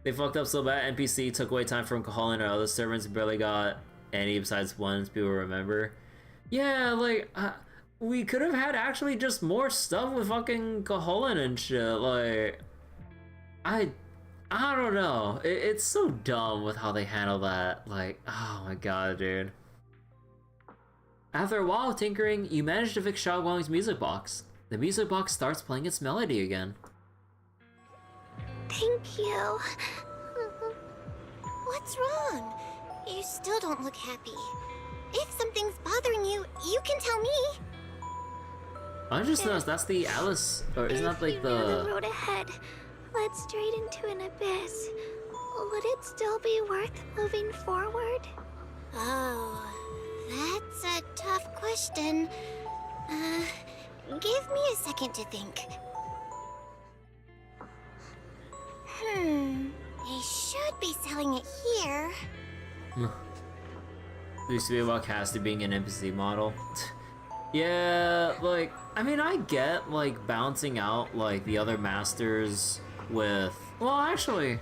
They fucked up so bad, NPC took away time from Kaholan, or other servants barely got any besides ones people remember. Yeah, like, we could have had actually just more stuff with fucking Kaholan and shit. Like, I don't know. It's so dumb with how they handle that. Like, oh my god, dude. After a while of tinkering, you manage to fix Xiaoguang's music box. The music box starts playing its melody again. Thank you. What's wrong? You still don't look happy. If something's bothering you, you can tell me. I just noticed that's the Alice, or isn't that like the road ahead led straight into an abyss, would it still be worth moving forward? Oh, That's a tough question. Give me a second to think. They should be selling it here. It used to be about Cassie being an NPC model. Yeah, like, I mean, I get, like, balancing out, like, the other masters with... Well, actually...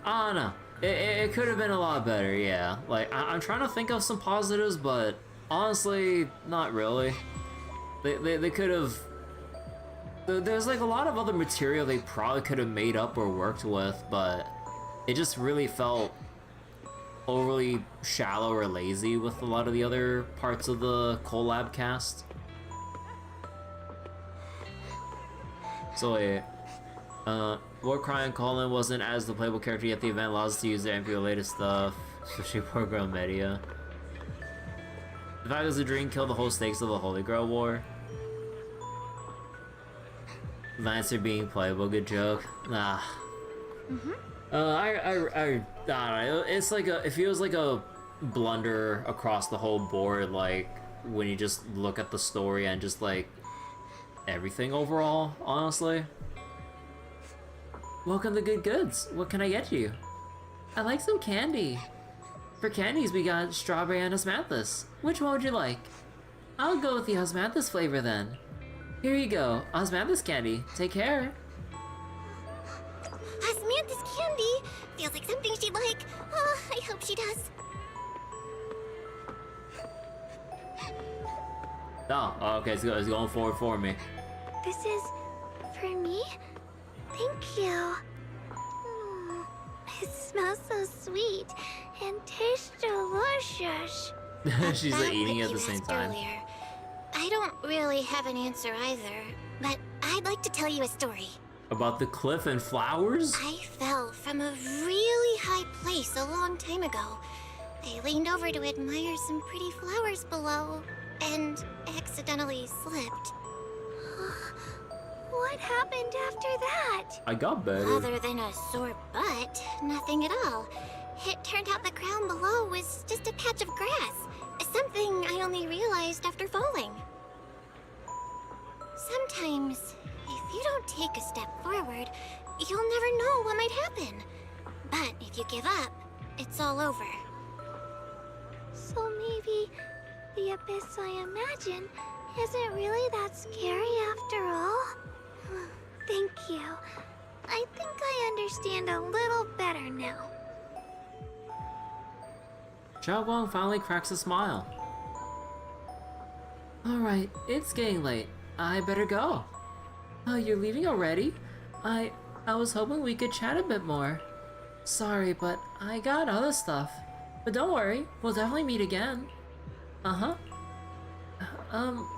I don't know. It could have been a lot better, yeah. Like, I'm trying to think of some positives, but honestly, not really. They could have... There's, like, a lot of other material they probably could have made up or worked with, but it just really felt overly shallow or lazy with a lot of the other parts of the collab cast. So wait, War Cry and Colin wasn't as the playable character yet. The event allows us to use their MP-related stuff, especially poor girl media. The fact is, the dream killed the whole stakes of the Holy Grail War. Lancer being playable, good joke. Nah. I don't know. It's like it feels like a blunder across the whole board. Like when you just look at the story and just like everything overall. Honestly. Welcome to Good Goods. What can I get you? I like some candy. For candies, we got strawberry and osmanthus. Which one would you like? I'll go with the osmanthus flavor then. Here you go, osmanthus candy. Take care. Osmanthus candy? Feels like something she'd like. Oh, I hope she does. Oh, okay, it's going forward for me. This is for me? Thank you. It smells so sweet and tastes delicious. She's like, eating it at the you same asked time. Earlier. I don't really have an answer either, but I'd like to tell you a story. About the cliff and flowers? I fell from a really high place a long time ago. I leaned over to admire some pretty flowers below, and accidentally slipped. What happened after that? I got better. Other than a sore butt, nothing at all. It turned out the ground below was just a patch of grass. Something I only realized after falling. Sometimes, if you don't take a step forward, you'll never know what might happen. But if you give up, it's all over. So maybe the abyss I imagine isn't really that scary after all? Thank you. I think I understand a little better now. Xiao Guang finally cracks a smile. Alright, it's getting late. I better go. Oh, you're leaving already? I was hoping we could chat a bit more. Sorry, but I got other stuff. But don't worry, we'll definitely meet again. Uh-huh.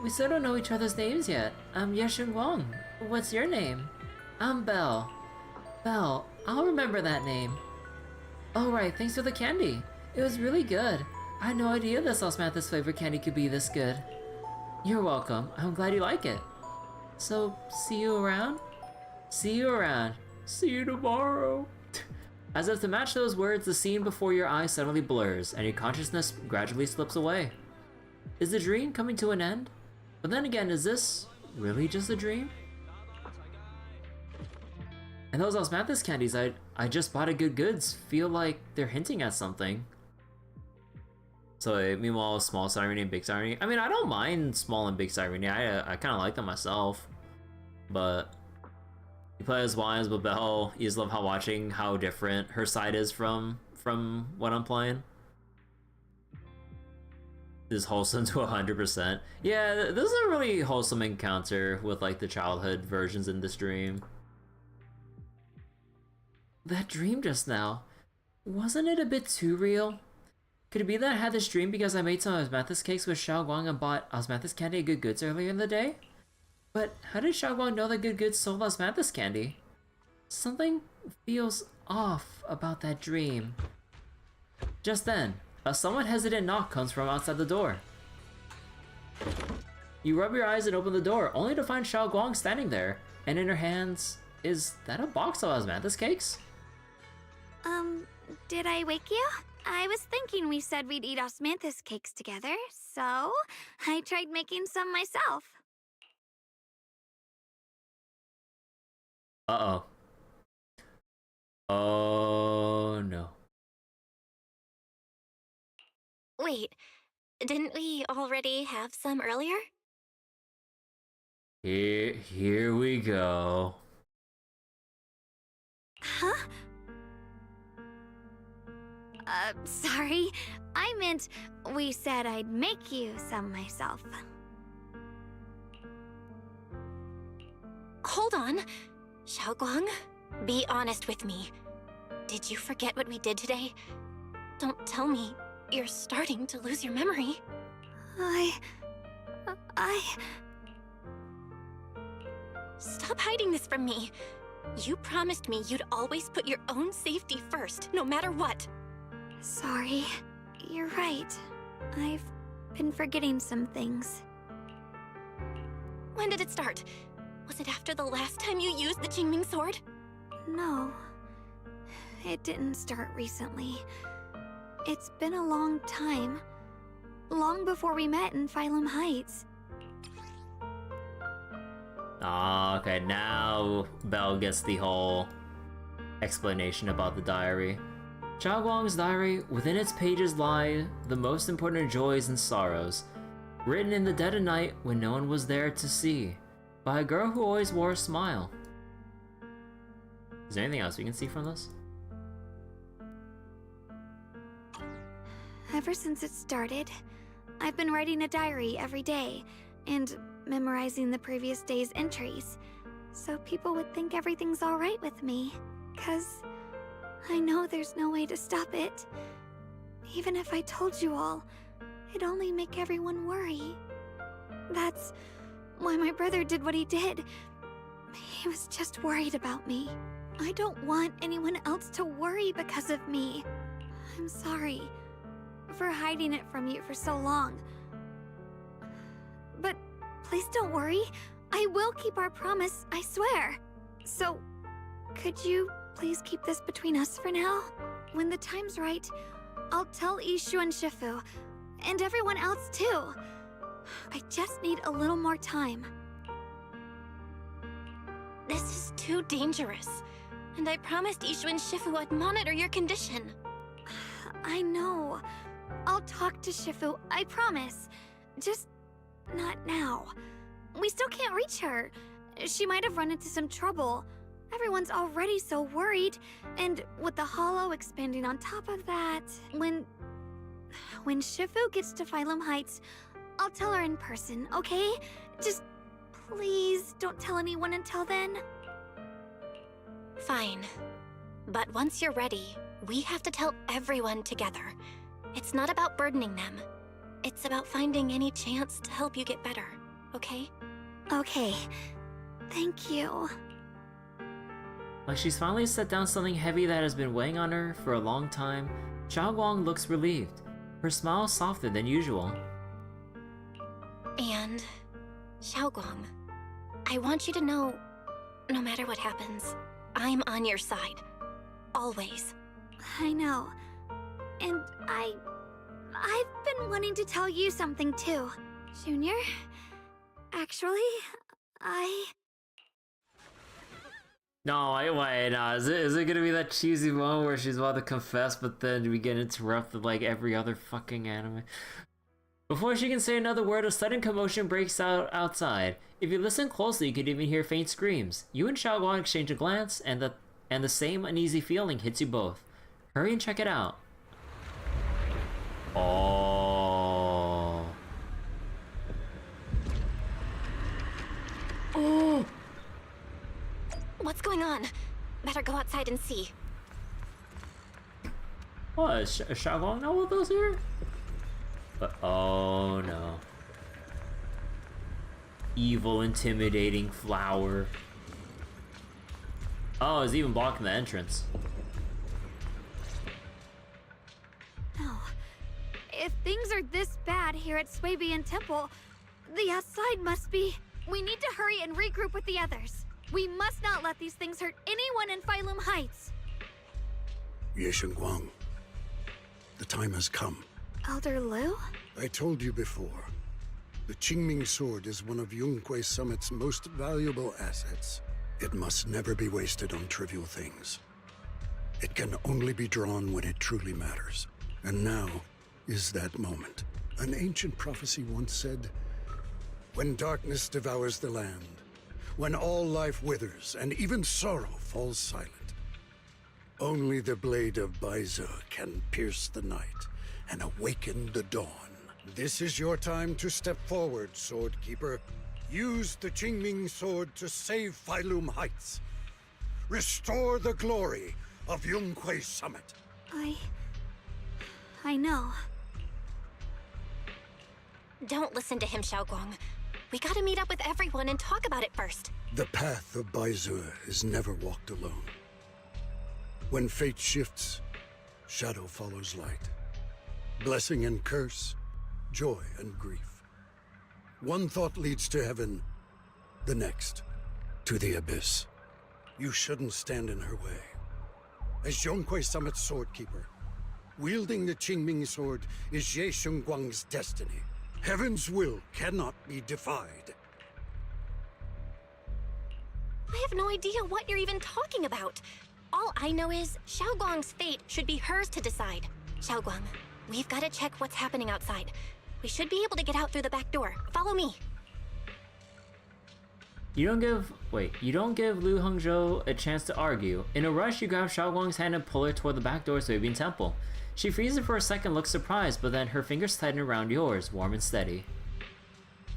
We still don't know each other's names yet. I'm Yeshun Guang. What's your name? I'm Belle. Belle, I'll remember that name. Alright, thanks for the candy. It was really good. I had no idea this osmanthus flavored candy could be this good. You're welcome. I'm glad you like it. So, see you around? See you around. See you tomorrow. As if to match those words, the scene before your eyes suddenly blurs, and your consciousness gradually slips away. Is the dream coming to an end? But then again, is this really just a dream? And those osmanthus candies I just bought at Good Goods feel like they're hinting at something. So meanwhile, small Siren and big Siren. I mean, I don't mind small and big Siren. I kind of like them myself. But you play as Wise, but Belle, you just love watching how different her side is from what I'm playing. This is wholesome to 100%. Yeah, this is a really wholesome encounter with like the childhood versions in this dream. That dream just now, wasn't it a bit too real? Could it be that I had this dream because I made some osmanthus cakes with Xiao Guang and bought osmanthus candy at Good Goods earlier in the day? But how did Xiao Guang know that Good Goods sold osmanthus candy? Something feels off about that dream. Just then, a somewhat hesitant knock comes from outside the door. You rub your eyes and open the door, only to find Xiao Guang standing there, and in her hands, is that a box of osmanthus cakes? Did I wake you? I was thinking we said we'd eat osmanthus cakes together, so I tried making some myself. Uh-oh. Oh, no. Wait, didn't we already have some earlier? Here we go. Huh? Sorry. I meant we said I'd make you some myself. Hold on. Xiaoguang, be honest with me. Did you forget what we did today? Don't tell me you're starting to lose your memory. Stop hiding this from me. You promised me you'd always put your own safety first, no matter what. Sorry. You're right. I've been forgetting some things. When did it start? Was it after the last time you used the Qingming sword? No. It didn't start recently. It's been a long time. Long before we met in Phylum Heights. Ah, okay, now Belle gets the whole explanation about the diary. Xiaoguang's diary, within its pages lie the most important joys and sorrows, written in the dead of night when no one was there to see, by a girl who always wore a smile. Is there anything else we can see from this? Ever since it started, I've been writing a diary every day, and memorizing the previous day's entries, so people would think everything's alright with me, 'cause I know there's no way to stop it. Even if I told you all, it'd only make everyone worry. That's why my brother did what he did. He was just worried about me. I don't want anyone else to worry because of me. I'm sorry for hiding it from you for so long. But please don't worry. I will keep our promise, I swear. So, could you please keep this between us for now? When the time's right, I'll tell Ishu and Shifu, and everyone else too. I just need a little more time. This is too dangerous. And I promised Ishu and Shifu I'd monitor your condition. I know. I'll talk to Shifu, I promise. Just not now. We still can't reach her. She might have run into some trouble. Everyone's already so worried, and with the hollow expanding on top of that, when Shifu gets to Phylum Heights, I'll tell her in person, okay? Just please don't tell anyone until then. Fine. But once you're ready, we have to tell everyone together. It's not about burdening them. It's about finding any chance to help you get better, okay? Okay. Thank you. Like she's finally set down something heavy that has been weighing on her for a long time, Xiaoguang looks relieved. Her smile is softer than usual. And Xiaoguang, I want you to know, no matter what happens, I'm on your side. Always. I know. And I've been wanting to tell you something too. Junior, actually, No, wait, no. Is it gonna be that cheesy moment where she's about to confess, but then we get interrupted like every other fucking anime? Before she can say another word, a sudden commotion breaks out outside. If you listen closely, you could even hear faint screams. You and Xiaoguang exchange a glance, and the same uneasy feeling hits you both. Hurry and check it out. Oh. Oh. What's going on? Better go outside and see. What? Is Xiaoguang know what those are? But oh no. Evil, intimidating flower. Oh, it's even blocking the entrance. no. If things are this bad here at Swabian Temple, the outside must be. We need to hurry and regroup with the others. We must not let these things hurt anyone in Phylum Heights. Yeshen Guang, The time has come. Elder Lu? I told you before. The Qingming sword is one of Yunque Summit's most valuable assets. It must never be wasted on trivial things. It can only be drawn when it truly matters. And now is that moment. An ancient prophecy once said, "When darkness devours the land, when all life withers and even sorrow falls silent, only the blade of Baize can pierce the night and awaken the dawn." This is your time to step forward, Sword Keeper. Use the Qingming sword to save Failum Heights. Restore the glory of Yunque Summit. I know. Don't listen to him, Xiaoguang. We gotta meet up with everyone and talk about it first. The path of Baize is never walked alone. When fate shifts, shadow follows light. Blessing and curse, joy and grief. One thought leads to heaven, the next to the abyss. You shouldn't stand in her way. As Yunque Summit's sword keeper, wielding the Qingming sword is Ye Shengguang's destiny. Heaven's will cannot be defied. I have no idea what you're even talking about. All I know is Xiaoguang's fate should be hers to decide. Xiaoguang, we've got to check what's happening outside. We should be able to get out through the back door. Follow me. You don't give Lu Hongzhou a chance to argue. In a rush, you grab Xiaoguang's hand and pull her toward the back door of Suibin Temple. She freezes for a second, looks surprised, but then her fingers tighten around yours, warm and steady.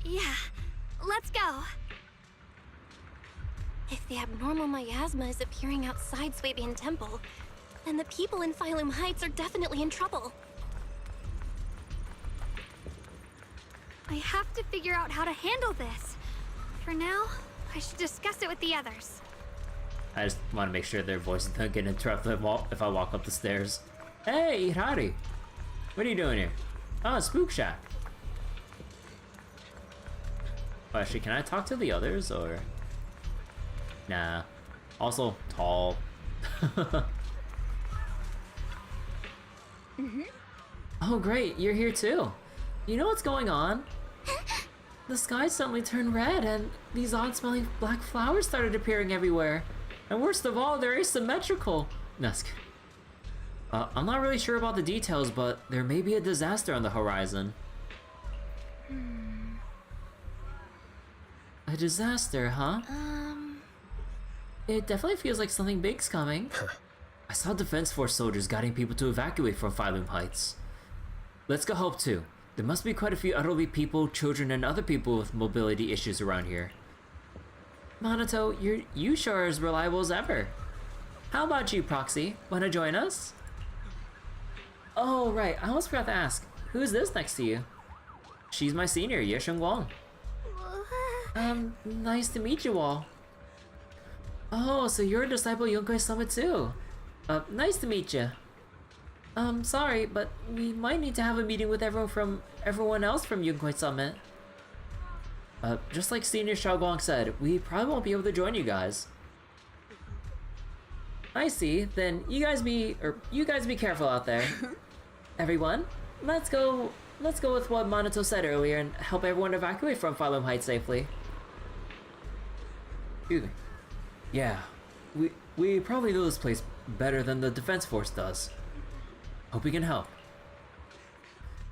Yeah, let's go. If the abnormal miasma is appearing outside Suibin Temple, then the people in Failum Heights are definitely in trouble. I have to figure out how to handle this. For now, I should discuss it with the others. I just want to make sure their voices don't get interrupted if I walk up the stairs. Hey, Irari! What are you doing here? Oh, Spook Shack. Oh, actually, can I talk to the others, or...? Nah. Also, tall. Oh, great, you're here too. You know what's going on? The sky suddenly turned red, and these odd-smelling black flowers started appearing everywhere. And worst of all, they're asymmetrical. Nusk. I'm not really sure about the details, but there may be a disaster on the horizon. A disaster, huh? It definitely feels like something big's coming. I saw Defense Force soldiers guiding people to evacuate from Failum Heights. Let's go help too. There must be quite a few elderly people, children, and other people with mobility issues around here. Monato, you sure are as reliable as ever. How about you, Proxy? Wanna join us? Oh, right, I almost forgot to ask. Who's this next to you? She's my senior, Ye Shengguang. Nice to meet you all. Oh, so you're a disciple of Yunque Summit too. Nice to meet you. Sorry, but we might need to have a meeting with everyone else from Yunque Summit. Just like Senior Xiaoguang said, we probably won't be able to join you guys. I see. Then you guys be careful out there. Everyone, let's go with what Monato said earlier and help everyone evacuate from Failum Heights safely. Excuse me. Yeah, we probably know this place better than the Defense Force does. Hope we can help.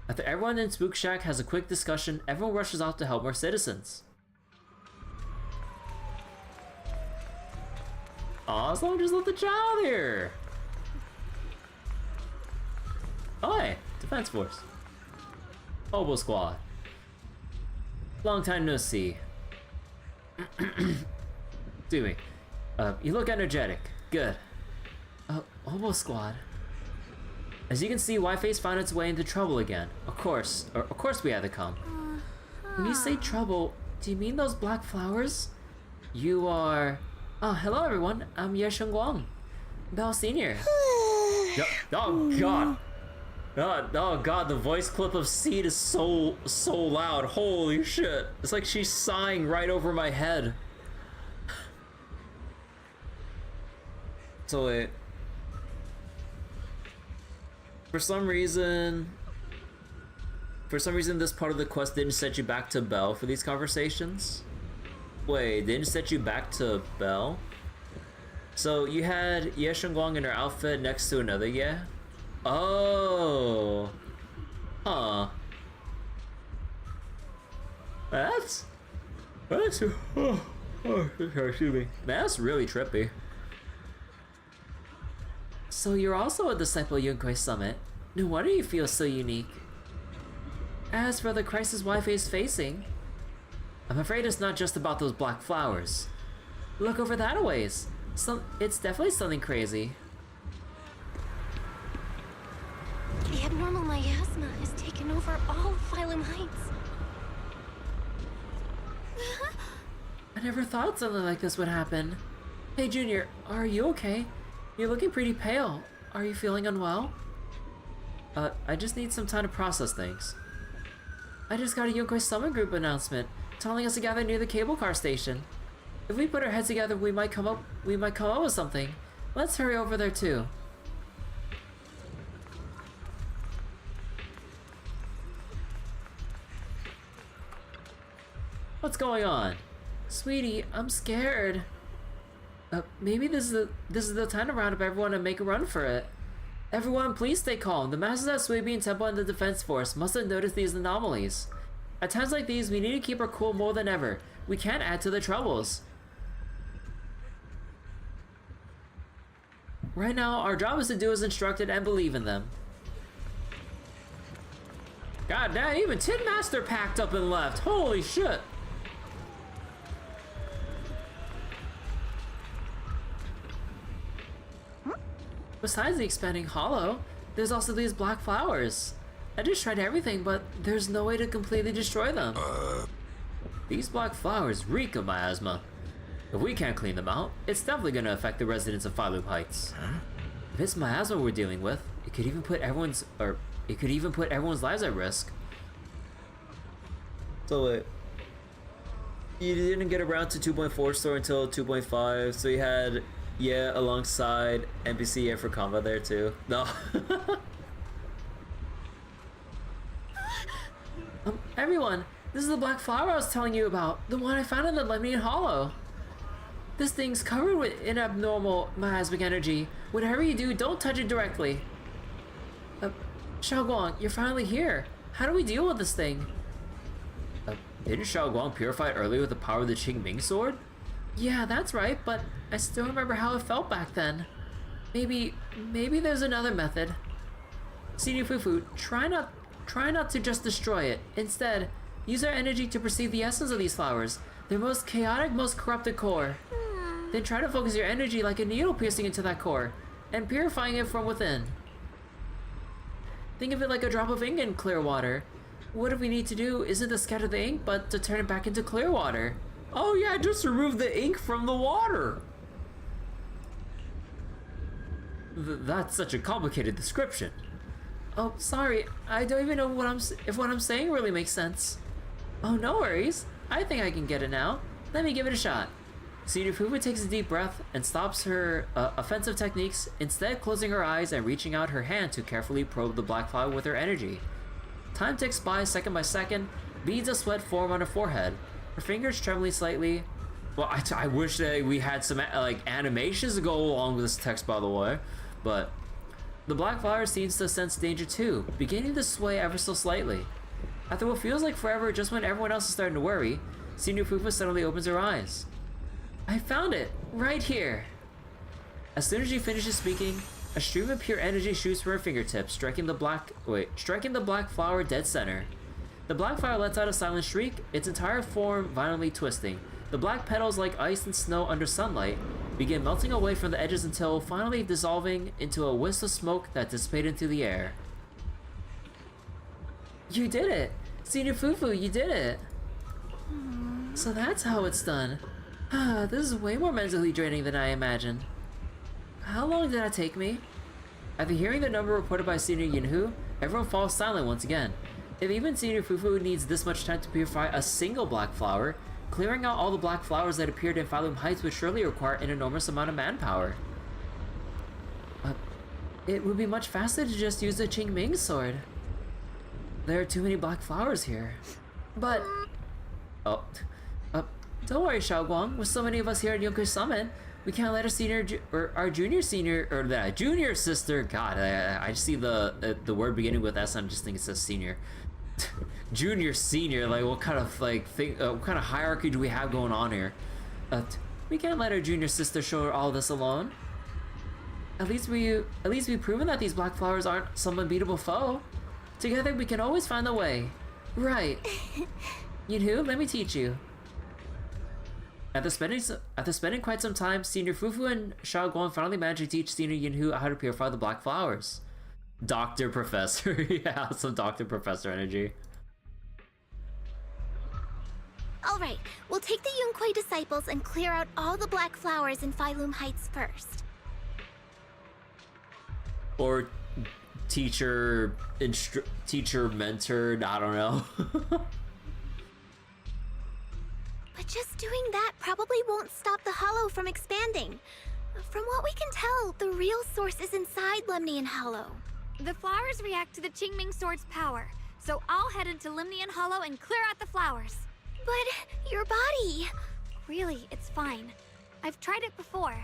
After everyone in Spook Shack has a quick discussion, everyone rushes out to help more citizens. Aw, someone just let the child here! Oh hey, Defense Force. Oboe Squad. Long time no see. Excuse me. You look energetic. Good. Oboe Squad. As you can see, Whiteface found its way into trouble again. Of course we had to come. When you say trouble, do you mean those black flowers? You are... Oh, hello everyone. I'm Ye Shengguang. Bell Senior. Oh god. Oh god, the voice clip of Seed is so loud. Holy shit. It's like she's sighing right over my head. So wait. For some reason, this part of the quest didn't set you back to Belle for these conversations. Wait, didn't set you back to Belle? So you had Ye Shengguang in her outfit next to another Ye? Oh. Huh. That's oh, excuse me. That's really trippy. So you're also a disciple of Yunquei Summit. No wonder you feel so unique. As for the crisis Wife is facing, I'm afraid it's not just about those black flowers. Look over that a ways. It's definitely something crazy. The abnormal miasma has taken over all of Phylum Heights. I never thought something like this would happen. Hey Junior, are you okay? You're looking pretty pale. Are you feeling unwell? I just need some time to process things. I just got a Yunquei Summit Group announcement telling us to gather near the cable car station. If we put our heads together, we might come up with something. Let's hurry over there too. What's going on? Sweetie, I'm scared. Maybe this is the time to round up everyone and make a run for it. Everyone, please stay calm. The masters at Suibi Temple and the Defense Force must have noticed these anomalies. At times like these, we need to keep our cool more than ever. We can't add to the troubles. Right now, our job is to do as instructed and believe in them. God damn, even Tin Master packed up and left. Holy shit. Besides the expanding hollow, there's also these black flowers. I just tried everything, but there's no way to completely destroy them. These black flowers reek of miasma. If we can't clean them out, it's definitely gonna affect the residents of Phylum Heights. If it's miasma we're dealing with, it could even put everyone's lives at risk. So wait, you didn't get around to 2.4 store until 2.5, so you had alongside NPC for combat there too. No. Everyone, this is the black flower I was telling you about, the one I found in the Lemnian Hollow. This thing's covered with abnormal miasmic energy. Whatever you do, don't touch it directly. Xiaoguang, you're finally here. How do we deal with this thing? Didn't Xiaoguang purify it earlier with the power of the Qingming sword? Yeah, that's right, but I still remember how it felt back then. Maybe there's another method. Senior Fufu, try not to just destroy it. Instead, use our energy to perceive the essence of these flowers, their most chaotic, most corrupted core. Then try to focus your energy like a needle piercing into that core, and purifying it from within. Think of it like a drop of ink in clear water. What we need to do isn't to scatter the ink, but to turn it back into clear water. Oh yeah, just remove the ink from the water! That's such a complicated description. Oh, sorry, I don't even know if what I'm saying really makes sense. Oh, no worries. I think I can get it now. Let me give it a shot. Senior Fufu takes a deep breath and stops her offensive techniques, instead closing her eyes and reaching out her hand to carefully probe the black flower with her energy. Time ticks by second by second, beads of sweat form on her forehead, her fingers trembling slightly. Well, I wish that we had some animations to go along with this text, by the way, but the black flower seems to sense danger too, beginning to sway ever so slightly. After what feels like forever, just when everyone else is starting to worry, Senior Fufu suddenly opens her eyes. I found it! Right here! As soon as she finishes speaking, a stream of pure energy shoots from her fingertips, striking the black flower dead center. The black flower lets out a silent shriek, its entire form violently twisting. The black petals, like ice and snow under sunlight, begin melting away from the edges until finally dissolving into a wisp of smoke that dissipates into the air. You did it! Senior Fufu, you did it! So that's how it's done. This is way more mentally draining than I imagined. How long did that take me? After hearing the number reported by Senior Yinhu, everyone falls silent once again. If even Senior Fufu needs this much time to purify a single black flower, clearing out all the black flowers that appeared in Phylum Heights would surely require an enormous amount of manpower. it would be much faster to just use the Qingming sword. There are too many black flowers here. But... Oh. Don't worry, Xiaoguang. With so many of us here at Yunkai Summit, we can't let our junior sister. God, I just see the word beginning with S. I just think it says senior. Junior, senior. Like, what kind of what kind of hierarchy do we have going on here? We can't let our junior sister show all this alone. At least we've proven that these black flowers aren't some unbeatable foe. Together, we can always find a way. Right. Yunhu, let me teach you. After spending quite some time, Senior Fufu and Xiaoguang finally managed to teach Senior Yunhu how to purify the black flowers. Doctor Professor. Yeah, some Doctor Professor energy. Alright, we'll take the Yunquei disciples and clear out all the black flowers in Phylum Heights first. Or teacher, mentored, I don't know. But just doing that probably won't stop the Hollow from expanding. From what we can tell, the real source is inside Lemnian Hollow. The flowers react to the Qingming sword's power, so I'll head into Lemnian Hollow and clear out the flowers. But your body... Really, it's fine. I've tried it before.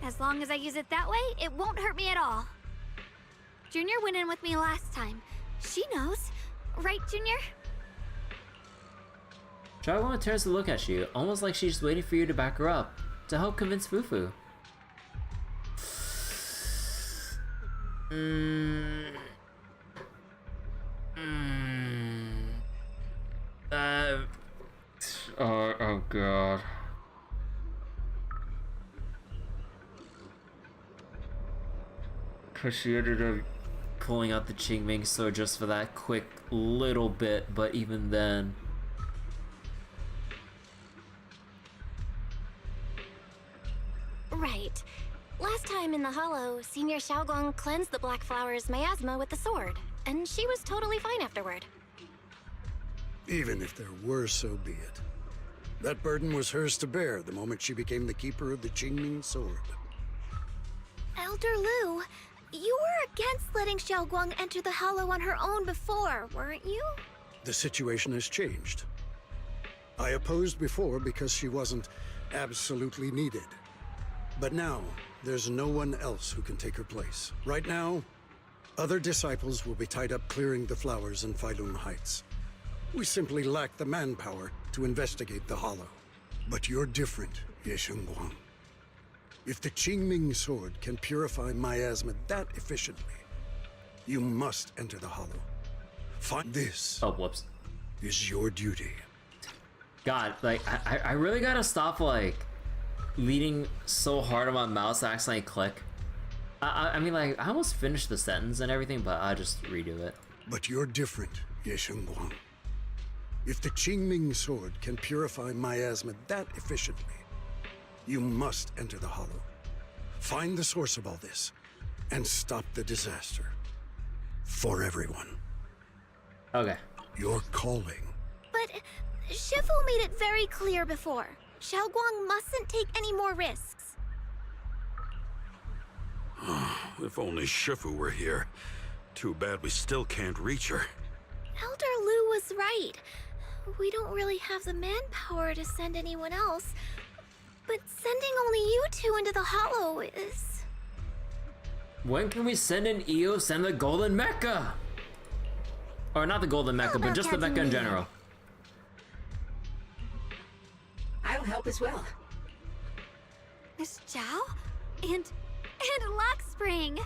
As long as I use it that way, it won't hurt me at all. Junior went in with me last time. She knows. Right, Junior? Xiaoguang turns to look at you, almost like she's waiting for you to back her up, to help convince Fufu. Oh god. Cause she ended up pulling out the Qingming sword just for that quick little bit, but even then... Right. Last time in the Hollow, Senior Xiaoguang cleansed the black flowers' miasma with the sword, and she was totally fine afterward. Even if there were, so be it. That burden was hers to bear the moment she became the keeper of the Qingming sword. Elder Lu, you were against letting Xiaoguang enter the Hollow on her own before, weren't you? The situation has changed. I opposed before because she wasn't absolutely needed. But now, there's no one else who can take her place. Right now, other disciples will be tied up clearing the flowers in Phylum Heights. We simply lack the manpower to investigate the Hollow. But you're different, Ye Shengguang. If the Qingming sword can purify miasma that efficiently, you must enter the Hollow. Find this. Oh, whoops. Is your duty. God, like, I really gotta stop, like, leaning so hard on my mouse I accidentally click. I mean, like, I almost finished the sentence and everything, but I'll just redo it. But you're different, Ye Shengguang. If the Qingming sword can purify miasma that efficiently, you must enter the Hollow. Find the source of all this, and stop the disaster. For everyone. Okay. Your calling. But Shifu made it very clear before. Xiaoguang mustn't take any more risks. If only Shifu were here. Too bad we still can't reach her. Elder Lu was right. We don't really have the manpower to send anyone else. But sending only you two into the Hollow is... When can we send an Eos and the Golden Mecha? Or not the Golden Mecha, but just the Mecha in general. I'll help as well. Miss Zhao? And Luxspring!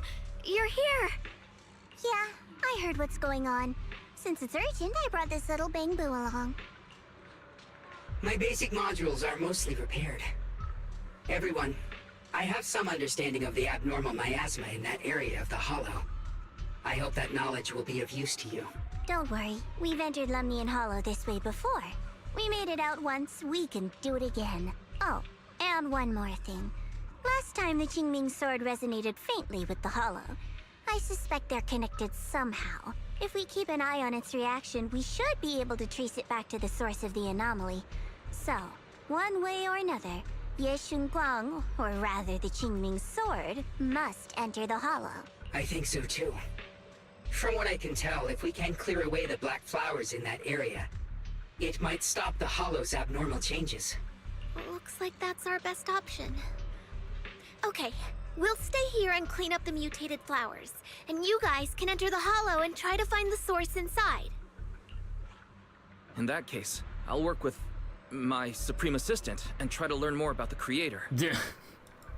You're here! Yeah, I heard what's going on. Since it's urgent, I brought this little bang-boo along. My basic modules are mostly prepared. Everyone, I have some understanding of the abnormal miasma in that area of the Hollow. I hope that knowledge will be of use to you. Don't worry, we've entered Lemnian Hollow this way before. We made it out once, we can do it again. Oh, and one more thing. Last time the Qingming sword resonated faintly with the Hollow. I suspect they're connected somehow. If we keep an eye on its reaction, we should be able to trace it back to the source of the anomaly. So, one way or another, Ye Shengguang, or rather the Qingming sword, must enter the Hollow. I think so too. From what I can tell, if we can clear away the black flowers in that area, it might stop the Hollow's abnormal changes. Looks like that's our best option. Okay, we'll stay here and clean up the mutated flowers, and you guys can enter the Hollow and try to find the source inside. In that case, I'll work with my Supreme Assistant and try to learn more about the Creator. Yeah.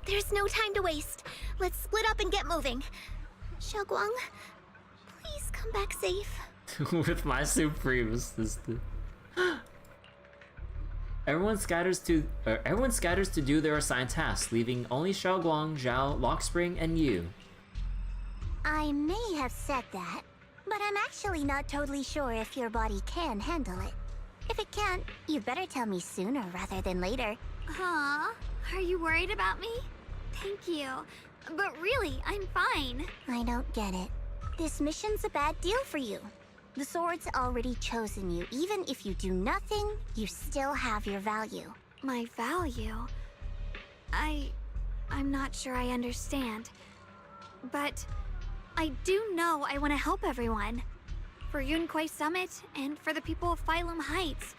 There's no time to waste. Let's split up and get moving. Xiaoguang, please come back safe. With my Supreme Assistant. Everyone scatters to do their assigned tasks, leaving only Xiaoguang, Zhao, Lockspring, and you. I may have said that, but I'm actually not totally sure if your body can handle it. If it can't, you better tell me sooner rather than later. Aw, are you worried about me? Thank you. But really, I'm fine. I don't get it. This mission's a bad deal for you. The sword's already chosen you. Even if you do nothing, you still have your value. My value? I'm not sure I understand. But I do know I want to help everyone. For Yunquay Summit and for the people of Phylum Heights.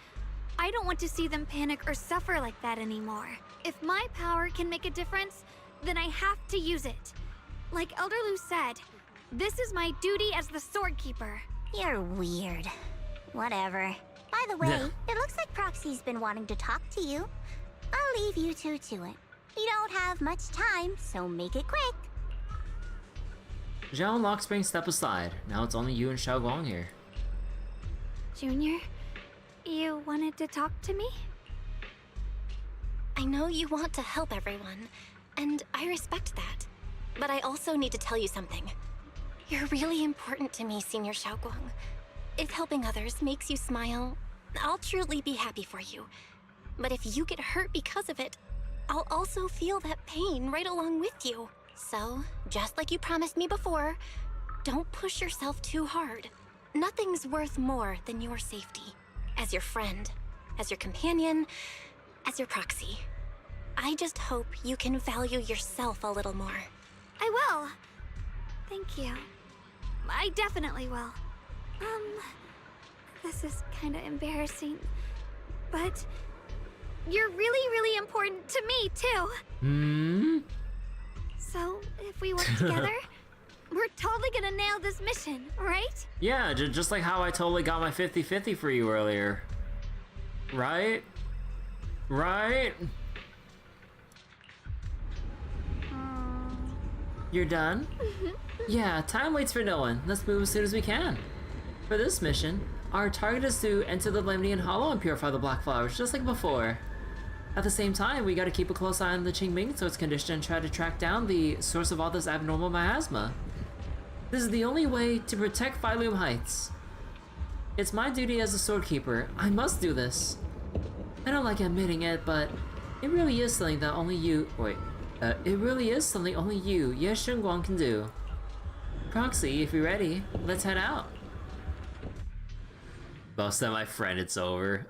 I don't want to see them panic or suffer like that anymore. If my power can make a difference, then I have to use it. Like Elder Lu said, this is my duty as the Sword Keeper. You're weird. Whatever. By the way, it looks like Proxy's been wanting to talk to you. I'll leave you two to it. You don't have much time, so make it quick. Zhao and Lockspring step aside. Now it's only you and Xiaoguang here. Junior, you wanted to talk to me? I know you want to help everyone, and I respect that. But I also need to tell you something. You're really important to me, Senior Xiaoguang. If helping others makes you smile, I'll truly be happy for you. But if you get hurt because of it, I'll also feel that pain right along with you. So, just like you promised me before, don't push yourself too hard. Nothing's worth more than your safety. As your friend, as your companion, as your proxy. I just hope you can value yourself a little more. I will. Thank you. I definitely will. This is kinda embarrassing, but you're really, really important to me, too. Hmm? So, if we work together, we're totally gonna nail this mission, right? Yeah, just like how I totally got my 50-50 for you earlier. Right? Right? You're done? Yeah, time waits for no one. Let's move as soon as we can. For this mission, our target is to enter the Lemnian Hollow and purify the black flowers, just like before. At the same time, we gotta keep a close eye on the Qingming Sword's condition and try to track down the source of all this abnormal miasma. This is the only way to protect Phylum Heights. It's my duty as a Sword Keeper. I must do this. I don't like admitting it, but it really is something that only you- it really is something only you, Ye Shengguang, can do. Proxy, if you're ready, let's head out. Well, said my friend, it's over.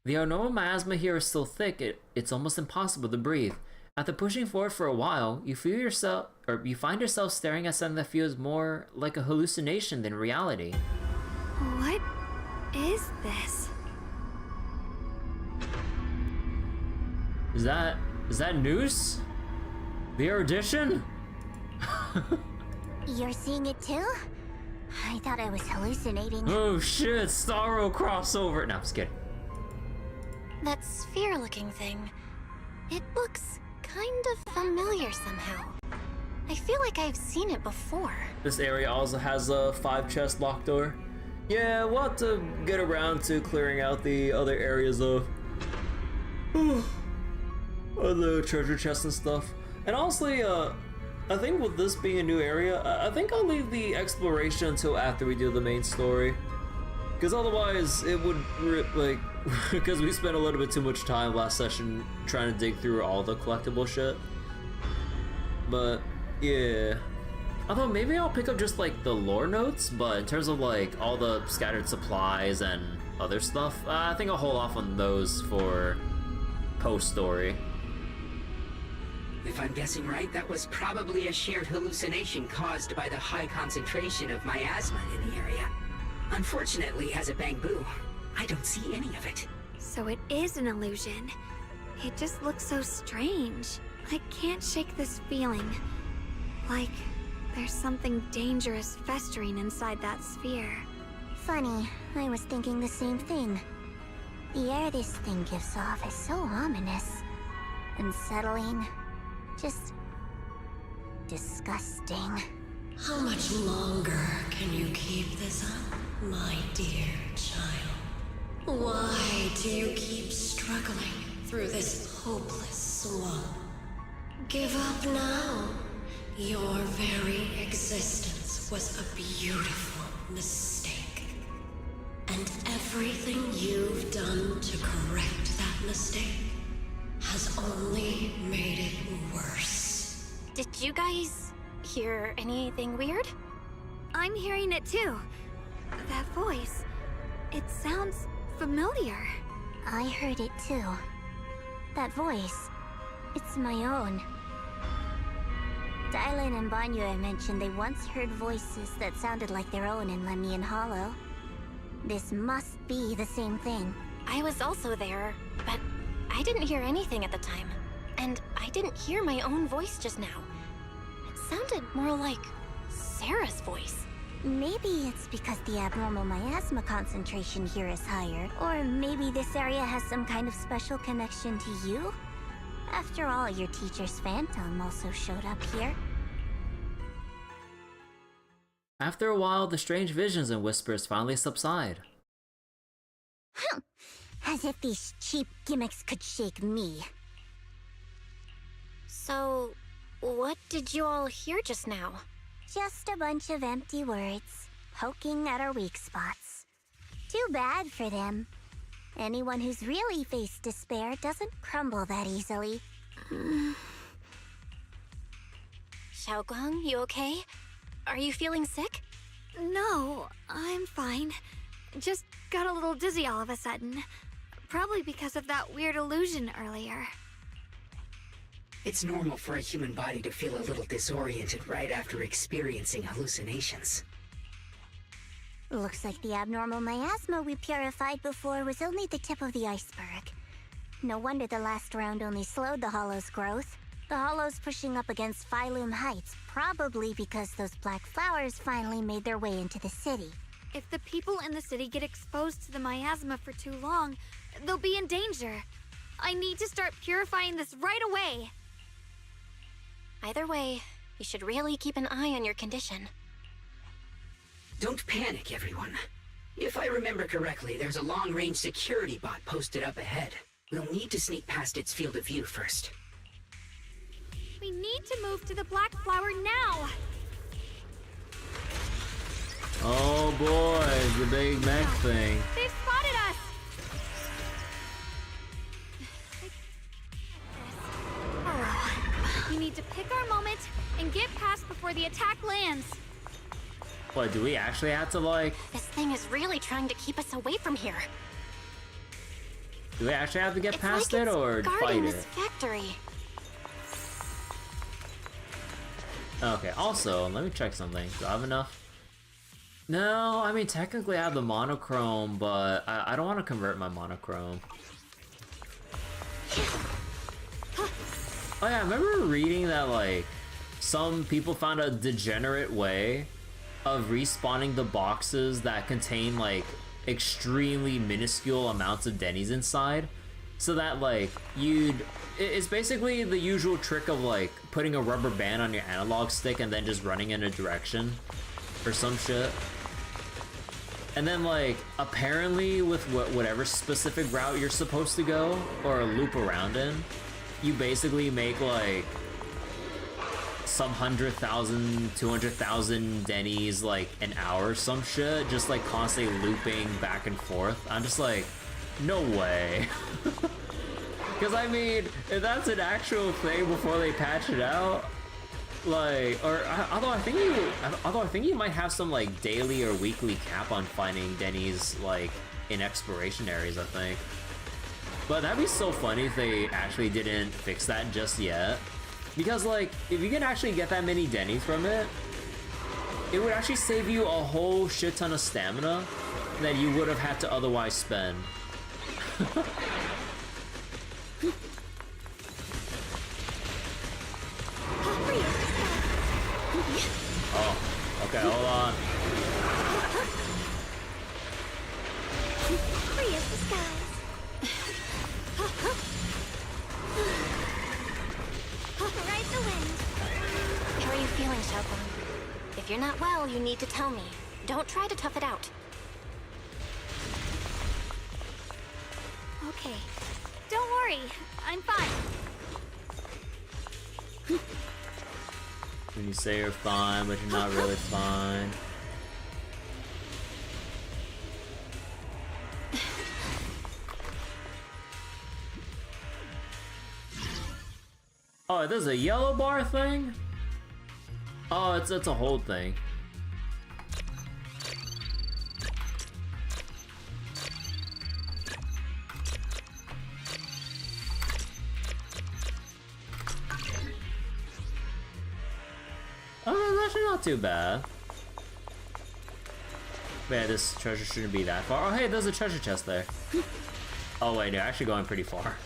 The abnormal miasma here is so thick, it's almost impossible to breathe. After pushing forward for a while, you find yourself staring at something that feels more like a hallucination than reality. What is this? Is that Noose? The Erudition? You're seeing it too? I thought I was hallucinating. Oh shit, Starro crossover! No, I'm just kidding. That sphere-looking thing. It looks kind of familiar somehow. I feel like I've seen it before. This area also has a 5-chest locked door. Yeah, we'll have to get around to clearing out the other areas of the treasure chests and stuff. And honestly, I think with this being a new area, I think I'll leave the exploration until after we do the main story. Because otherwise, it would, like, because we spent a little bit too much time last session trying to dig through all the collectible shit. But yeah, although maybe I'll pick up just like the lore notes, but in terms of like all the scattered supplies and other stuff, I think I'll hold off on those for post-story. If I'm guessing right, that was probably a shared hallucination caused by the high concentration of miasma in the area. Unfortunately, as a Bangbu, I don't see any of it. So it is an illusion. It just looks so strange. I can't shake this feeling. Like there's something dangerous festering inside that sphere. Funny, I was thinking the same thing. The air this thing gives off is so ominous. Unsettling. Just... disgusting. How much longer can you keep this up, my dear child? Why do you keep struggling through this hopeless swamp? Give up now. Your very existence was a beautiful mistake. And everything you've done to correct that mistake has only made it worse. Did you guys hear anything weird? I'm hearing it too. That voice. It sounds familiar. I heard it too. That voice. It's my own. Dylan and Banya mentioned they once heard voices that sounded like their own in Lemian Hollow. This must be the same thing. I was also there, but I didn't hear anything at the time. And I didn't hear my own voice just now. It sounded more like Sarah's voice. Maybe it's because the abnormal miasma concentration here is higher. Or maybe this area has some kind of special connection to you? After all, your teacher's phantom also showed up here. After a while, the strange visions and whispers finally subside. As if these cheap gimmicks could shake me. So, what did you all hear just now? Just a bunch of empty words, poking at our weak spots. Too bad for them. Anyone who's really faced despair doesn't crumble that easily. Xiaoguang, you okay? Are you feeling sick? No, I'm fine. Just got a little dizzy all of a sudden. Probably because of that weird illusion earlier. It's normal for a human body to feel a little disoriented right after experiencing hallucinations. Looks like the abnormal miasma we purified before was only the tip of the iceberg. No wonder the last round only slowed the Hollow's growth. The Hollow's pushing up against Phylum Heights, probably because those black flowers finally made their way into the city. If the people in the city get exposed to the miasma for too long, they'll be in danger. I need to start purifying this right away. Either way, you should really keep an eye on your condition. Don't panic, everyone. If I remember correctly, there's a long-range security bot posted up ahead. We'll need to sneak past its field of view first. We need to move to the black flower now! Oh boy, the big mech thing. They've spotted us! We need to pick our moment and get past before the attack lands. What, do we actually have to like... This thing is really trying to keep us away from here. Do we actually have to get past like it or fight guarding it? this factory. Okay, also, let me check something. Do I have enough? No, I mean, technically I have the monochrome, but I don't want to convert my monochrome. Oh yeah, I remember reading that, like, some people found a degenerate way of respawning the boxes that contain, like, extremely minuscule amounts of Denny's inside. So that, like, it's basically the usual trick of, like, putting a rubber band on your analog stick and then just running in a direction or some shit. And then, like, apparently with whatever specific route you're supposed to go or loop around in, you basically make, like, some 100,000, 200,000 Denny's, like, an hour or some shit, just, like, constantly looping back and forth. I'm just like, no way. Because, I mean, if that's an actual thing before they patch it out, Like, although I think you might have some like daily or weekly cap on finding Denny's like in exploration areas, I think. But that'd be so funny if they actually didn't fix that just yet. Because like, if you can actually get that many Denny's from it, it would actually save you a whole shit ton of stamina that you would have had to otherwise spend. Oh, okay, hold on. Free as the skies. Ride the wind. How are you feeling, Xiaoguang? If you're not well, you need to tell me. Don't try to tough it out. Okay. Don't worry. I'm fine. When you say you're fine, but you're not really fine. Oh, there's a yellow bar thing? Oh, it's a whole thing. Oh, that's actually not too bad. Man, this treasure shouldn't be that far. Oh, hey, there's a treasure chest there. Oh, wait, they're actually going pretty far.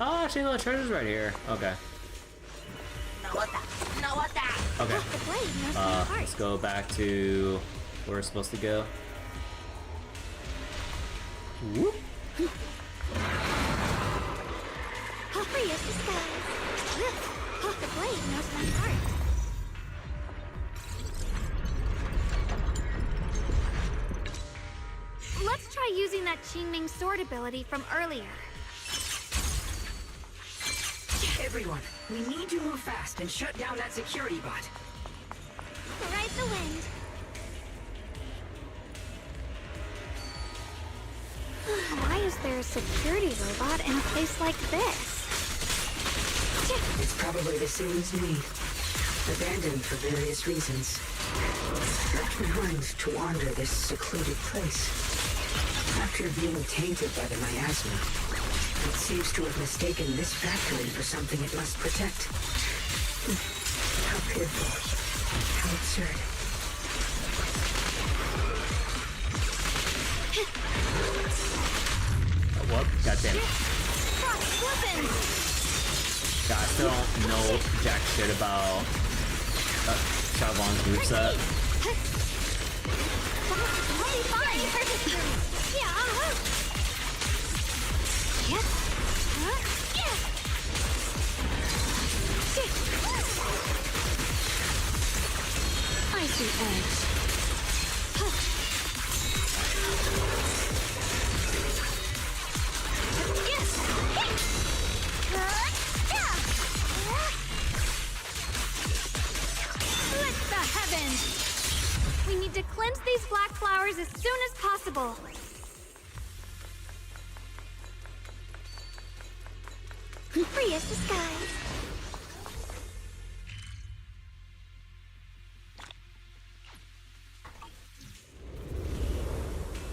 Oh, actually, no, the treasure's right here. Okay. Okay. Let's go back to where we're supposed to go. Whoop. Free as the skies. The blade knows my heart. Let's try using that Qingming sword ability from earlier. Everyone, we need to move fast and shut down that security bot. Ride the wind. Why is there a security robot in a place like this? It's probably the same as me. Abandoned for various reasons. Left behind to wander this secluded place. After being tainted by the miasma, it seems to have mistaken this factory for something it must protect. How pitiful. How absurd. What? Goddamn. God, I still don't know jack shit about Xiaoguang's moveset. Icy edge. Split the heavens! We need to cleanse these black flowers as soon as possible. Free as the skies.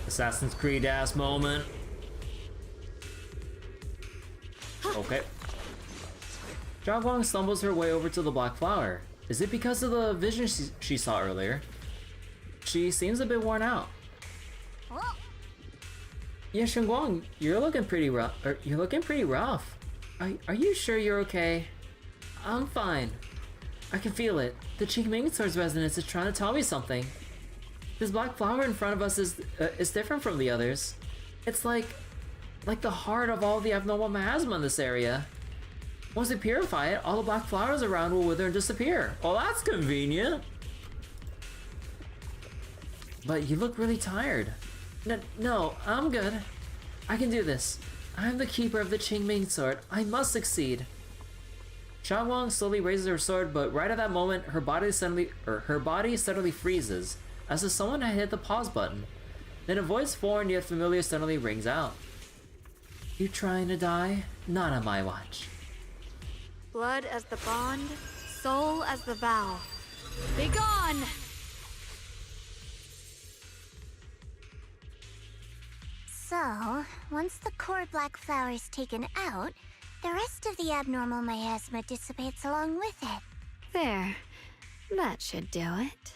Assassin's Creed ass moment. Okay. Xiaoguang stumbles her way over to the black flower. Is it because of the vision she saw earlier? She seems a bit worn out. Yeah, Shengguang, you're looking pretty rough. Are you sure you're okay? I'm fine. I can feel it. The Qingming sword's resonance is trying to tell me something. This black flower in front of us is different from the others. It's like the heart of all the abnormal miasma in this area. Once we purify it, all the black flowers around will wither and disappear. Well, that's convenient. But you look really tired. No, I'm good. I can do this. I'm the keeper of the Qingming sword. I must succeed. Xiaoguang slowly raises her sword, but right at that moment, her body suddenly freezes, as if someone had hit the pause button. Then a voice foreign yet familiar suddenly rings out. You trying to die? Not on my watch. Blood as the bond, soul as the vow. Be gone! So, once the core black flower is taken out, the rest of the abnormal miasma dissipates along with it. There. That should do it.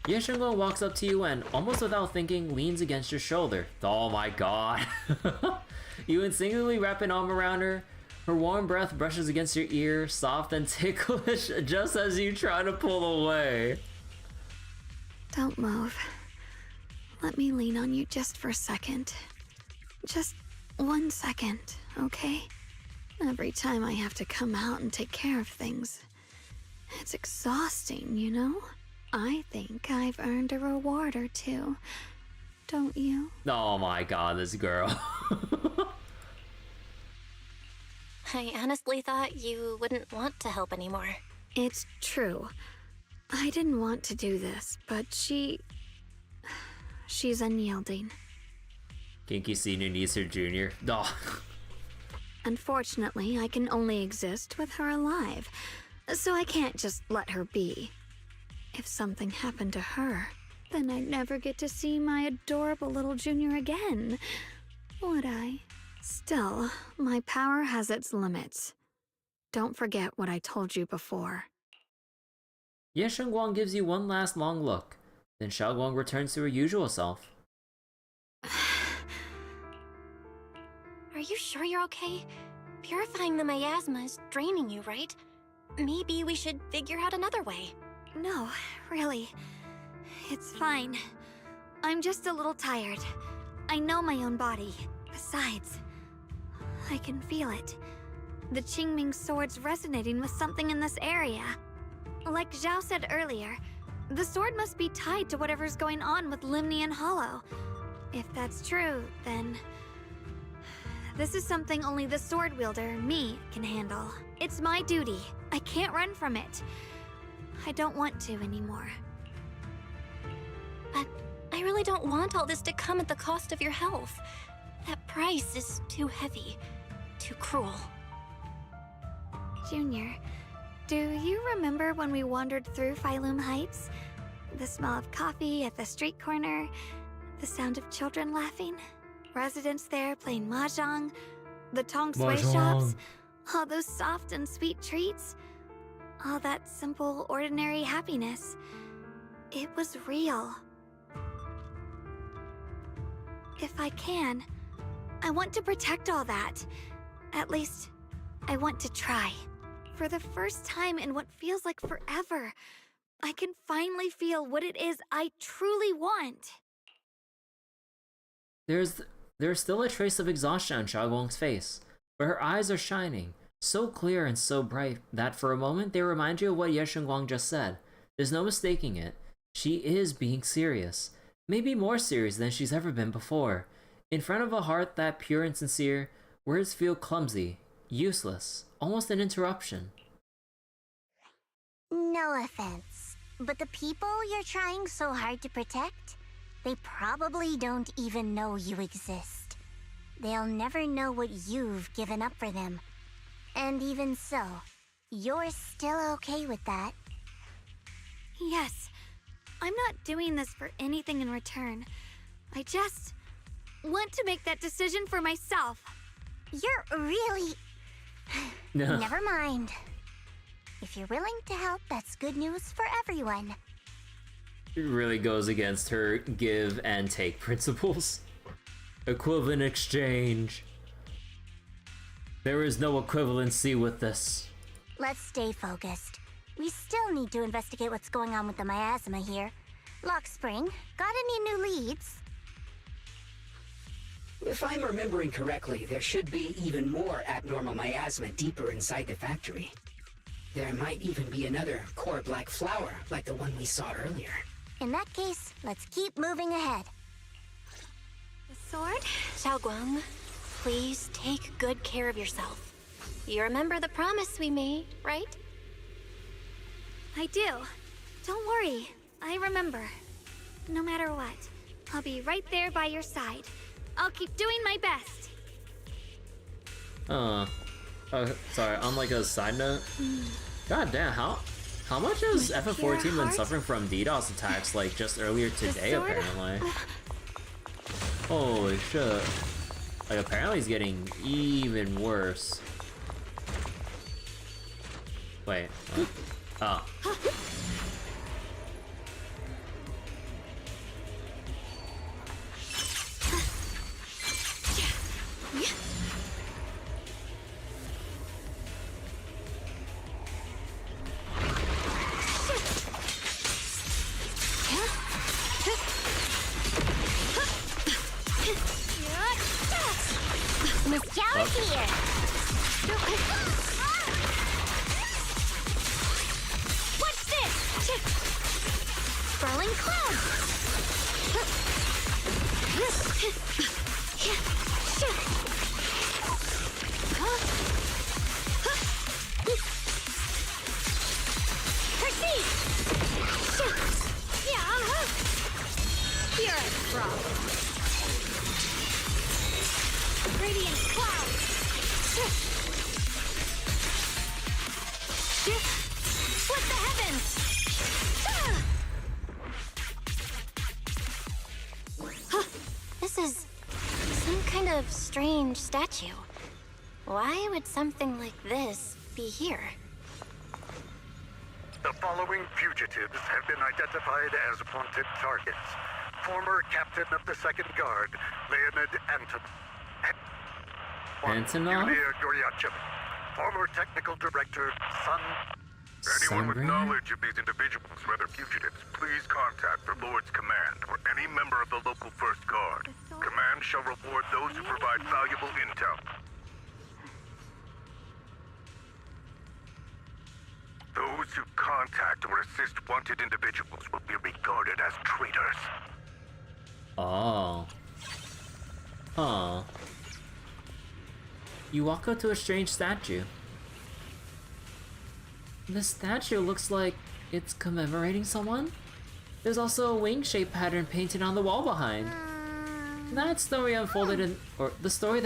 Ye Shenglong walks up to you and, almost without thinking, leans against your shoulder. Oh my god. You instinctively wrap an arm around her. Her warm breath brushes against your ear, soft and ticklish, just as you try to pull away. Don't move. Let me lean on you just for a second. Just 1 second, okay? Every time I have to come out and take care of things, it's exhausting, you know? I think I've earned a reward or two. Don't you? Oh my god, this girl. I honestly thought you wouldn't want to help anymore. It's true. I didn't want to do this, but she's unyielding. Kinky Senior needs her Junior. Oh. Unfortunately, I can only exist with her alive, so I can't just let her be. If something happened to her, then I'd never get to see my adorable little Junior again, would I? Still, my power has its limits. Don't forget what I told you before. Ye Shenguang gives you one last long look, then Xiaoguang returns to her usual self. Are you sure you're okay? Purifying the miasma is draining you, right? Maybe we should figure out another way. No, really. It's fine. I'm just a little tired. I know my own body. Besides, I can feel it. The Qingming sword's resonating with something in this area. Like Zhao said earlier, the sword must be tied to whatever's going on with Limnian Hollow. If that's true, then this is something only the sword wielder, me, can handle. It's my duty. I can't run from it. I don't want to anymore. But I really don't want all this to come at the cost of your health. That price is too heavy, too cruel. Junior, do you remember when we wandered through Phylum Heights? The smell of coffee at the street corner, the sound of children laughing, residents there playing mahjong, the tong sui shops, all those soft and sweet treats, all that simple, ordinary happiness. It was real. If I can, I want to protect all that. At least, I want to try. For the first time in what feels like forever, I can finally feel what it is I truly want. There's still a trace of exhaustion on Xiaoguang's face, but her eyes are shining, so clear and so bright that for a moment they remind you of what Ye Shenguang just said. There's no mistaking it. She is being serious. Maybe more serious than she's ever been before. In front of a heart that pure and sincere, words feel clumsy, useless, almost an interruption. No offense, but the people you're trying so hard to protect, they probably don't even know you exist. They'll never know what you've given up for them. And even so, you're still okay with that. Yes, I'm not doing this for anything in return. I just want to make that decision for myself. You're really... No. Never mind. If you're willing to help, that's good news for everyone. It really goes against her give and take principles. Equivalent exchange. There is no equivalency with this. Let's stay focused. We still need to investigate what's going on with the miasma here. Lockspring, got any new leads? If I'm remembering correctly, there should be even more abnormal miasma deeper inside the factory. There might even be another core black flower, like the one we saw earlier. In that case, let's keep moving ahead. The sword? Xiaoguang, please take good care of yourself. You remember the promise we made, right? I do. Don't worry. I remember. No matter what, I'll be right there by your side. I'll keep doing my best. Sorry, on like a side note, God damn, how much has FF14 been suffering from DDoS attacks like just earlier today apparently? Holy shit. Like apparently it's getting even worse. Wait, what? Oh. Miss Jow is here! What's this? Swirling cloud! Proceed! Yeah! You're a frog. Radiant cloud! Split the heavens! This is some kind of strange statue. Why would something like this be here? The following fugitives have been identified as wanted targets. Former captain of the 2nd Guard, Leonid Antonov? Yulia Goryachov. Former technical director, Sun. Anyone with knowledge of these individuals, whether fugitives, please contact the Lord's Command or any member of the local 1st Guard. Command shall reward those who provide valuable intel. Those who contact or assist wanted individuals will be regarded as traitors. Oh. Huh. You walk up to a strange statue. The statue looks like it's commemorating someone. There's also a wing-shaped pattern painted on the wall behind. The story that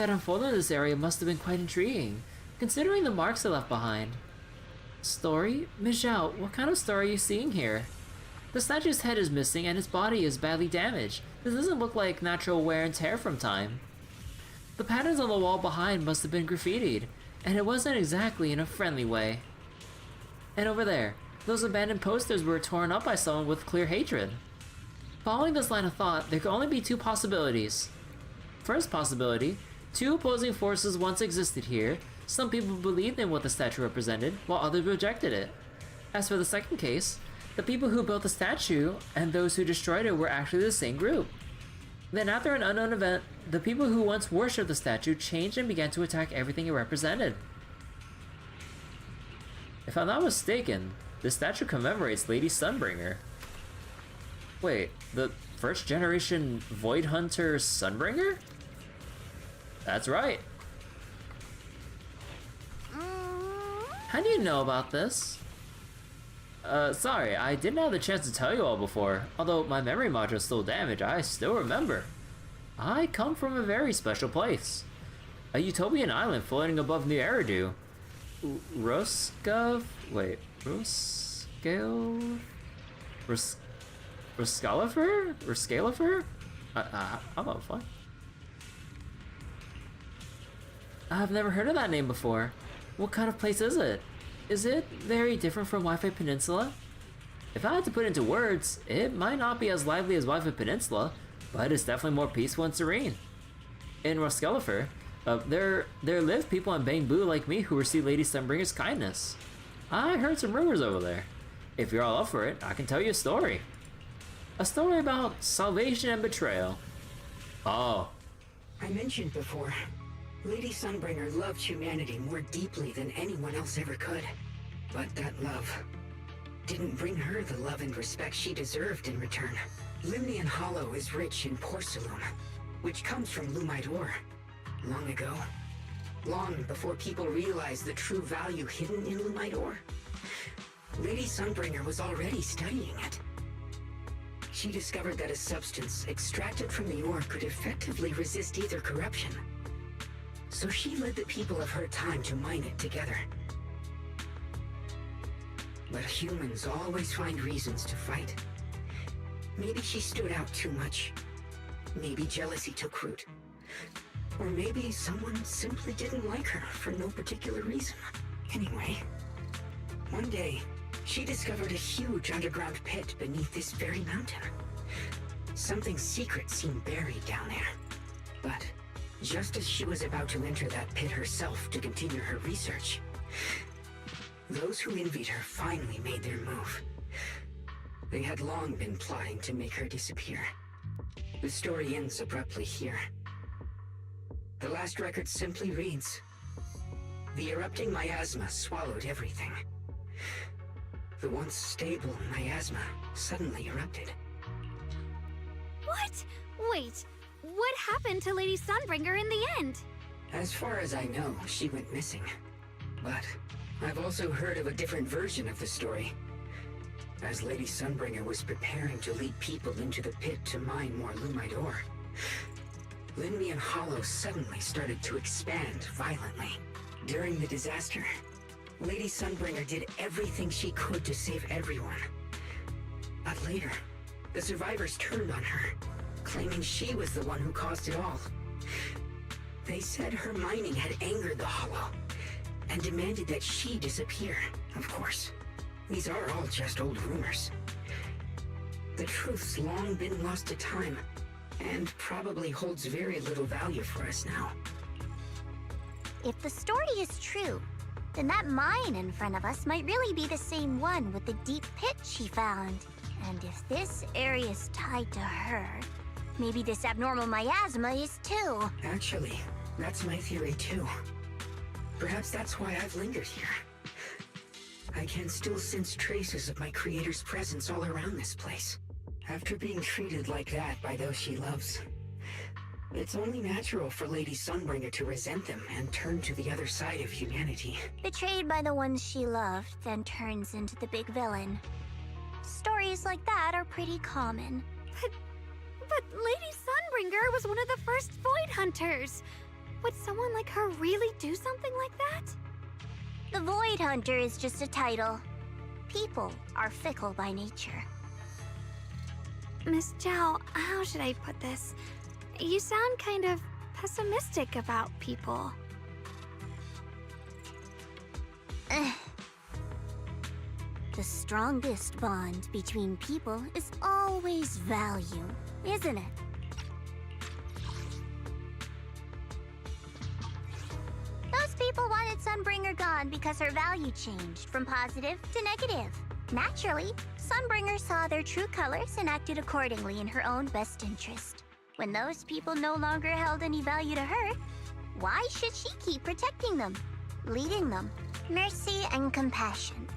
unfolded in this area must have been quite intriguing, considering the marks it left behind. Story? Ms. Zhao, what kind of story are you seeing here? The statue's head is missing and its body is badly damaged. This doesn't look like natural wear and tear from time. The patterns on the wall behind must have been graffitied, and it wasn't exactly in a friendly way. And over there, those abandoned posters were torn up by someone with clear hatred. Following this line of thought, there could only be two possibilities. First possibility, two opposing forces once existed here. Some people believed in what the statue represented, while others rejected it. As for the second case, the people who built the statue and those who destroyed it were actually the same group. Then after an unknown event, the people who once worshipped the statue changed and began to attack everything it represented. If I'm not mistaken, this statue commemorates Lady Sunbringer. Wait, the first generation Void Hunter Sunbringer? That's right. How do you know about this? Sorry, I didn't have the chance to tell you all before. Although my memory module is still damaged, I still remember. I come from a very special place. A utopian island floating above New Eridu. Roskov? Wait, Roskale? Roskalifer? Roskalifer? I'm not fun. I've never heard of that name before. What kind of place is it? Is it very different from Wi-Fi Peninsula? If I had to put it into words, it might not be as lively as Wi-Fi Peninsula, but it's definitely more peaceful and serene. In Roskalifer, there live people in Bangbu like me who receive Lady Sunbringer's kindness. I heard some rumors over there. If you're all up for it, I can tell you a story. A story about salvation and betrayal. Oh. I mentioned before, Lady Sunbringer loved humanity more deeply than anyone else ever could. But that love didn't bring her the love and respect she deserved in return. Limnian Hollow is rich in porcelain, which comes from Lumite ore. Long ago, long before people realized the true value hidden in Lumite ore, Lady Sunbringer was already studying it. She discovered that a substance extracted from the ore could effectively resist either corruption. So she led the people of her time to mine it together. But humans always find reasons to fight. Maybe she stood out too much. Maybe jealousy took root. Or maybe someone simply didn't like her for no particular reason. Anyway, one day, she discovered a huge underground pit beneath this very mountain. Something secret seemed buried down there. But just as she was about to enter that pit herself to continue her research, those who envied her finally made their move. They had long been plotting to make her disappear. The story ends abruptly here. The last record simply reads, "The erupting miasma swallowed everything." The once stable miasma suddenly erupted. What? Wait, what happened to Lady Sunbringer in the end? As far as I know, she went missing. But I've also heard of a different version of the story. As Lady Sunbringer was preparing to lead people into the pit to mine more Lumite ore, Linmian Hollow suddenly started to expand violently. During the disaster, Lady Sunbringer did everything she could to save everyone. But later, the survivors turned on her, claiming she was the one who caused it all. They said her mining had angered the Hollow, and demanded that she disappear. Of course, these are all just old rumors. The truth's long been lost to time, and probably holds very little value for us now. If the story is true, then that mine in front of us might really be the same one with the deep pit she found. And if this area is tied to her, maybe this abnormal miasma is too. Actually, that's my theory too. Perhaps that's why I've lingered here. I can still sense traces of my creator's presence all around this place. After being treated like that by those she loves, it's only natural for Lady Sunbringer to resent them and turn to the other side of humanity. Betrayed by the ones she loved, then turns into the big villain. Stories like that are pretty common. But Lady Sunbringer was one of the first Void Hunters. Would someone like her really do something like that? The Void Hunter is just a title. People are fickle by nature. Miss Zhao, how should I put this? You sound kind of pessimistic about people. The strongest bond between people is always value, isn't it? Those people wanted Sunbringer gone because her value changed from positive to negative. Naturally, Sunbringer saw their true colors and acted accordingly in her own best interest. When those people no longer held any value to her, why should she keep protecting them, leading them? Mercy and compassion.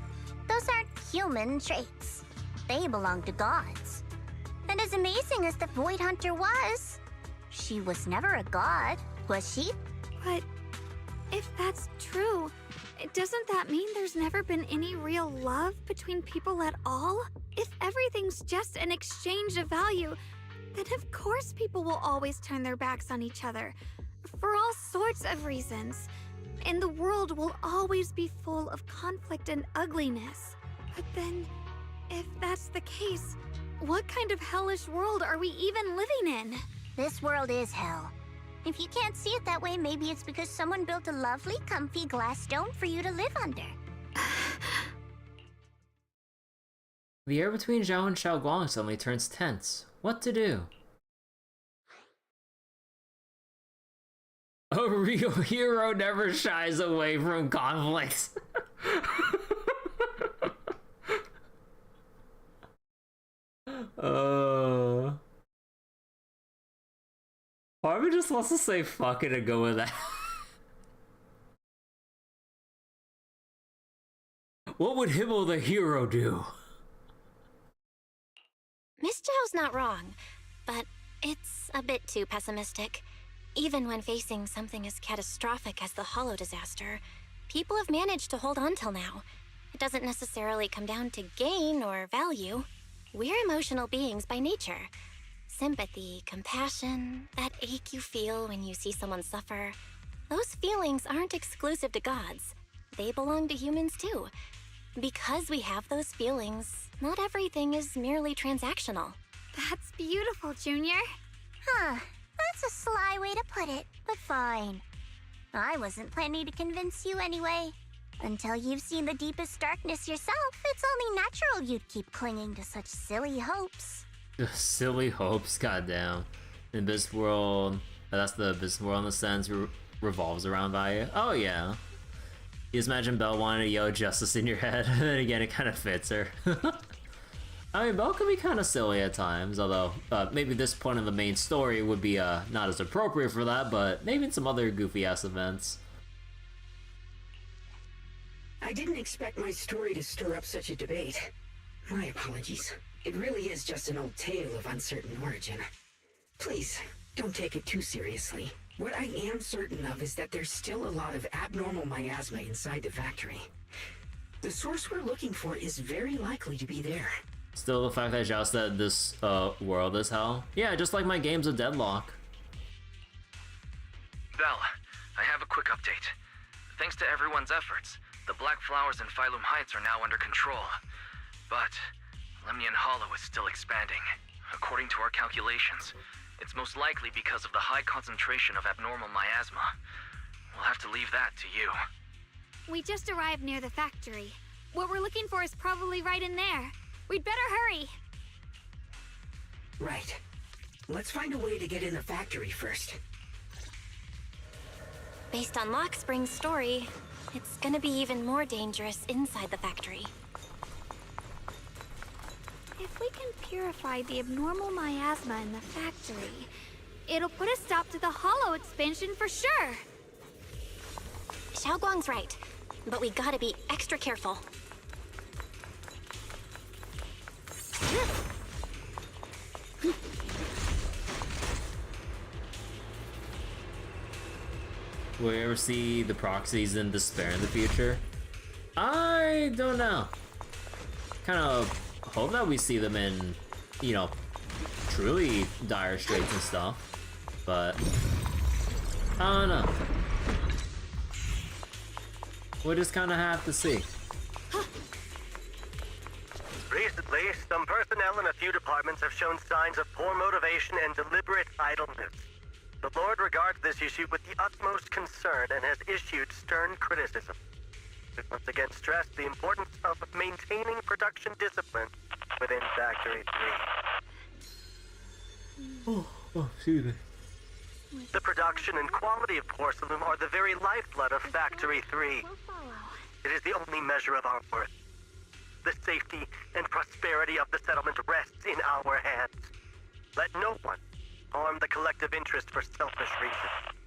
Those aren't human traits. They belong to gods. And as amazing as the Void Hunter was, she was never a god, was she? But if that's true, doesn't that mean there's never been any real love between people at all? If everything's just an exchange of value, then of course people will always turn their backs on each other, for all sorts of reasons. And the world will always be full of conflict and ugliness. But then, if that's the case, what kind of hellish world are we even living in? This world is hell. If you can't see it that way, maybe it's because someone built a lovely, comfy glass dome for you to live under. The air between Zhao and Xiaoguang suddenly turns tense. What to do? A real hero never shies away from conflict. Harvey just wants to say fuck it and go with that. What would Himmel the hero do? Miss Zhao's not wrong, but it's a bit too pessimistic. Even when facing something as catastrophic as the Hollow disaster, people have managed to hold on till now. It doesn't necessarily come down to gain or value. We're emotional beings by nature. Sympathy, compassion, that ache you feel when you see someone suffer, those feelings aren't exclusive to gods. They belong to humans too. Because we have those feelings, not everything is merely transactional. That's beautiful, Junior. Huh. That's a sly way to put it, but fine. I wasn't planning to convince you anyway. Until you've seen the deepest darkness yourself, it's only natural you'd keep clinging to such silly hopes. Silly hopes, goddamn. In this world, that's the business world in the sense revolves around value. Oh yeah. You just imagine Belle wanting to yell justice in your head, and then again it kind of fits her. I mean, Belle can be kind of silly at times, although maybe this point in the main story would be not as appropriate for that, but maybe in some other goofy-ass events. I didn't expect my story to stir up such a debate. My apologies. It really is just an old tale of uncertain origin. Please, don't take it too seriously. What I am certain of is that there's still a lot of abnormal miasma inside the factory. The source we're looking for is very likely to be there. Still, the fact that Zhao said this world is hell. Yeah, just like my games of Deadlock. Belle, I have a quick update. Thanks to everyone's efforts, the Black Flowers in Phylum Heights are now under control. But Lemnian Hollow is still expanding. According to our calculations, it's most likely because of the high concentration of abnormal miasma. We'll have to leave that to you. We just arrived near the factory. What we're looking for is probably right in there. We'd better hurry. Right. Let's find a way to get in the factory first. Based on Lockspring's story, it's gonna be even more dangerous inside the factory. If we can purify the abnormal miasma in the factory, it'll put a stop to the Hollow expansion for sure. Xiaoguang's right, but we gotta be extra careful. Will we ever see the proxies in despair in the future? I don't know. Kind of hope that we see them in, you know, truly dire straits and stuff. But I don't know. We'll just kind of have to see. Recently, some personnel in a few departments have shown signs of poor motivation and deliberate idleness. The Lord regards this issue with the utmost concern and has issued stern criticism. We once again stress the importance of maintaining production discipline within Factory 3. Excuse me. The production and quality of porcelain are the very lifeblood of Factory 3. It is the only measure of our worth. The safety and prosperity of the settlement rests in our hands. Let no one harm the collective interest for selfish reasons.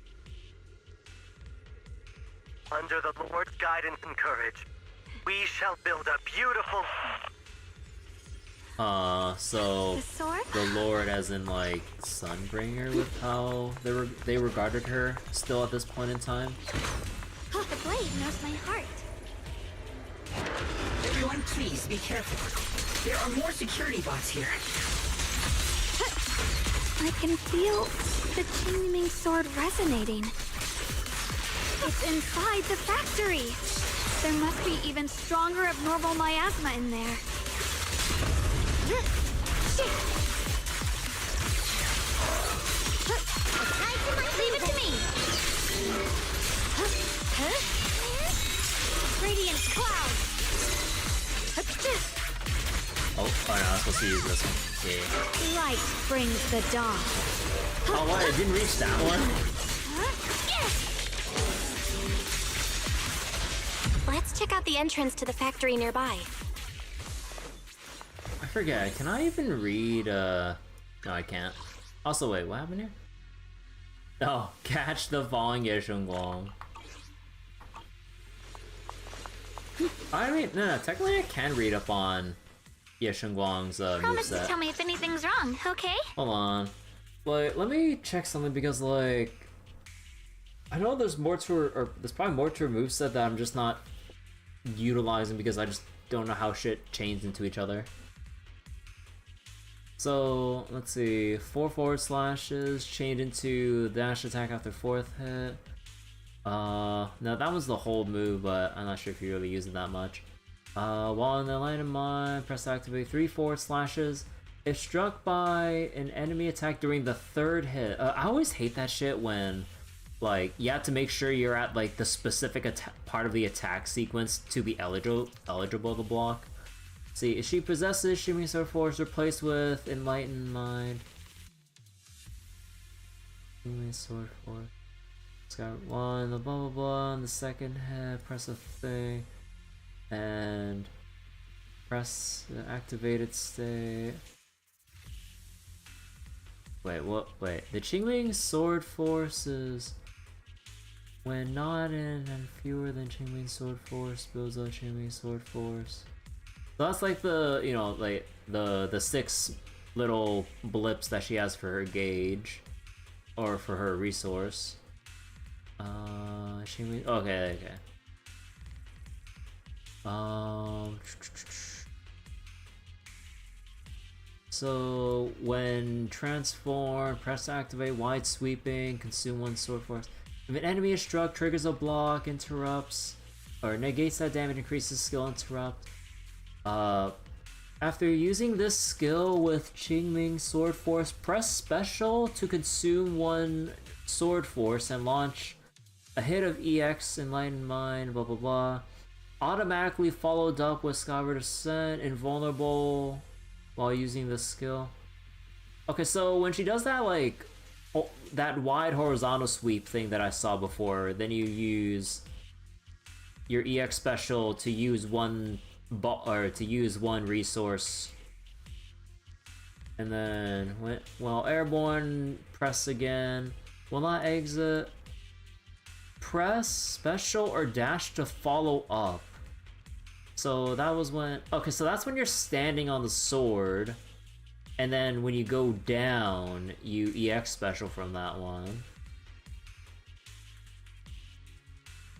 Under the Lord's guidance and courage, we shall build a beautiful... So the Lord as in like Sunbringer with how they regarded her still at this point in time? The blade knows my heart. Everyone, please be careful. There are more security bots here. I can feel the Qingming sword resonating. It's inside the factory. There must be even stronger abnormal miasma in there. Leave it to me! Radiant cloud! Oh, no, I'm supposed to use this one. Yeah. Light brings the dawn. Oh, what? I didn't reach that one. Let's check out the entrance to the factory nearby. I forget, can I even read, No, I can't. Also, wait, what happened here? Oh, catch the falling Yeshunguang. I mean, no, technically I can read up on Yeshunguang's Promise to moveset. tell me if anything's wrong, okay? Hold on. Like, let me check something because, like, I know there's more to her, or there's probably more to her moveset that I'm just not utilizing because I just don't know how shit chains into each other. So, let's see, 4 forward slashes, chained into dash attack after 4th hit. No, that was the whole move, but I'm not sure if you really use it that much. While in the line of mine, press to activate 3/4 if struck by an enemy attack during the third hit. I always hate that shit when, like, you have to make sure you're at, like, the specific part of the attack sequence to be eligible to block. See, if she possesses Shimmering Sword Force replaced with Enlightened Mind. Shimmering Sword Force. It's got one, the blah blah blah, and the second hit, press a thing, and press the activated state. Wait, what? Wait, the Qingling Sword Force is when not in and fewer than Qingling Sword Force builds up Qingling Sword Force. So that's like the, you know, like the 6 little blips that she has for her gauge or for her resource. Qingling, okay. So when transform, press to activate wide sweeping, consume 1 sword force. If an enemy is struck, triggers a block, interrupts, or negates that damage, increases skill interrupt. After using this skill with Qingming Sword Force, press special to consume 1 sword force and launch a hit of EX, Enlightened Mind, blah blah blah. Automatically followed up with Skyward Ascent, invulnerable while using this skill. Okay, so when she does that, like, that wide horizontal sweep thing that I saw before, then you use your EX special to use one resource, and then while airborne, press again. Will not exit. Press special or dash to follow up. So that was when, okay, so that's when you're standing on the sword, and then when you go down, you EX special from that one.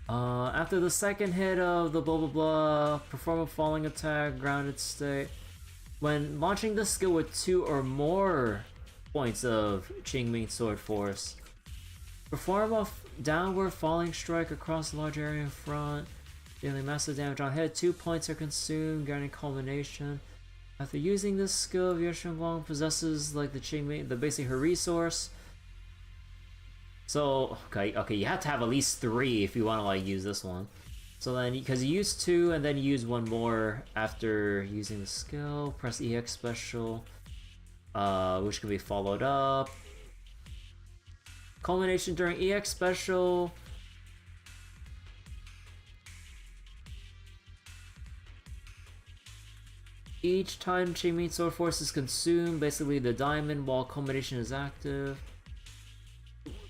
After the second hit of the blah blah blah, perform a falling attack, grounded state. When launching the skill with 2 or more points of Qingming Sword Force, perform a downward falling strike across a large area in front, dealing massive damage on hit. 2 points are consumed, granting culmination. After using this skill, if Yuesheng possesses like the Qingming, basically her resource. So okay, you have to have at least 3 if you want to like use this one. So then, because you use 2 and then you use 1 more after using the skill, press EX special, which can be followed up. Culmination during EX special. Each time Qingming Sword Force is consumed, basically the diamond, while culmination is active.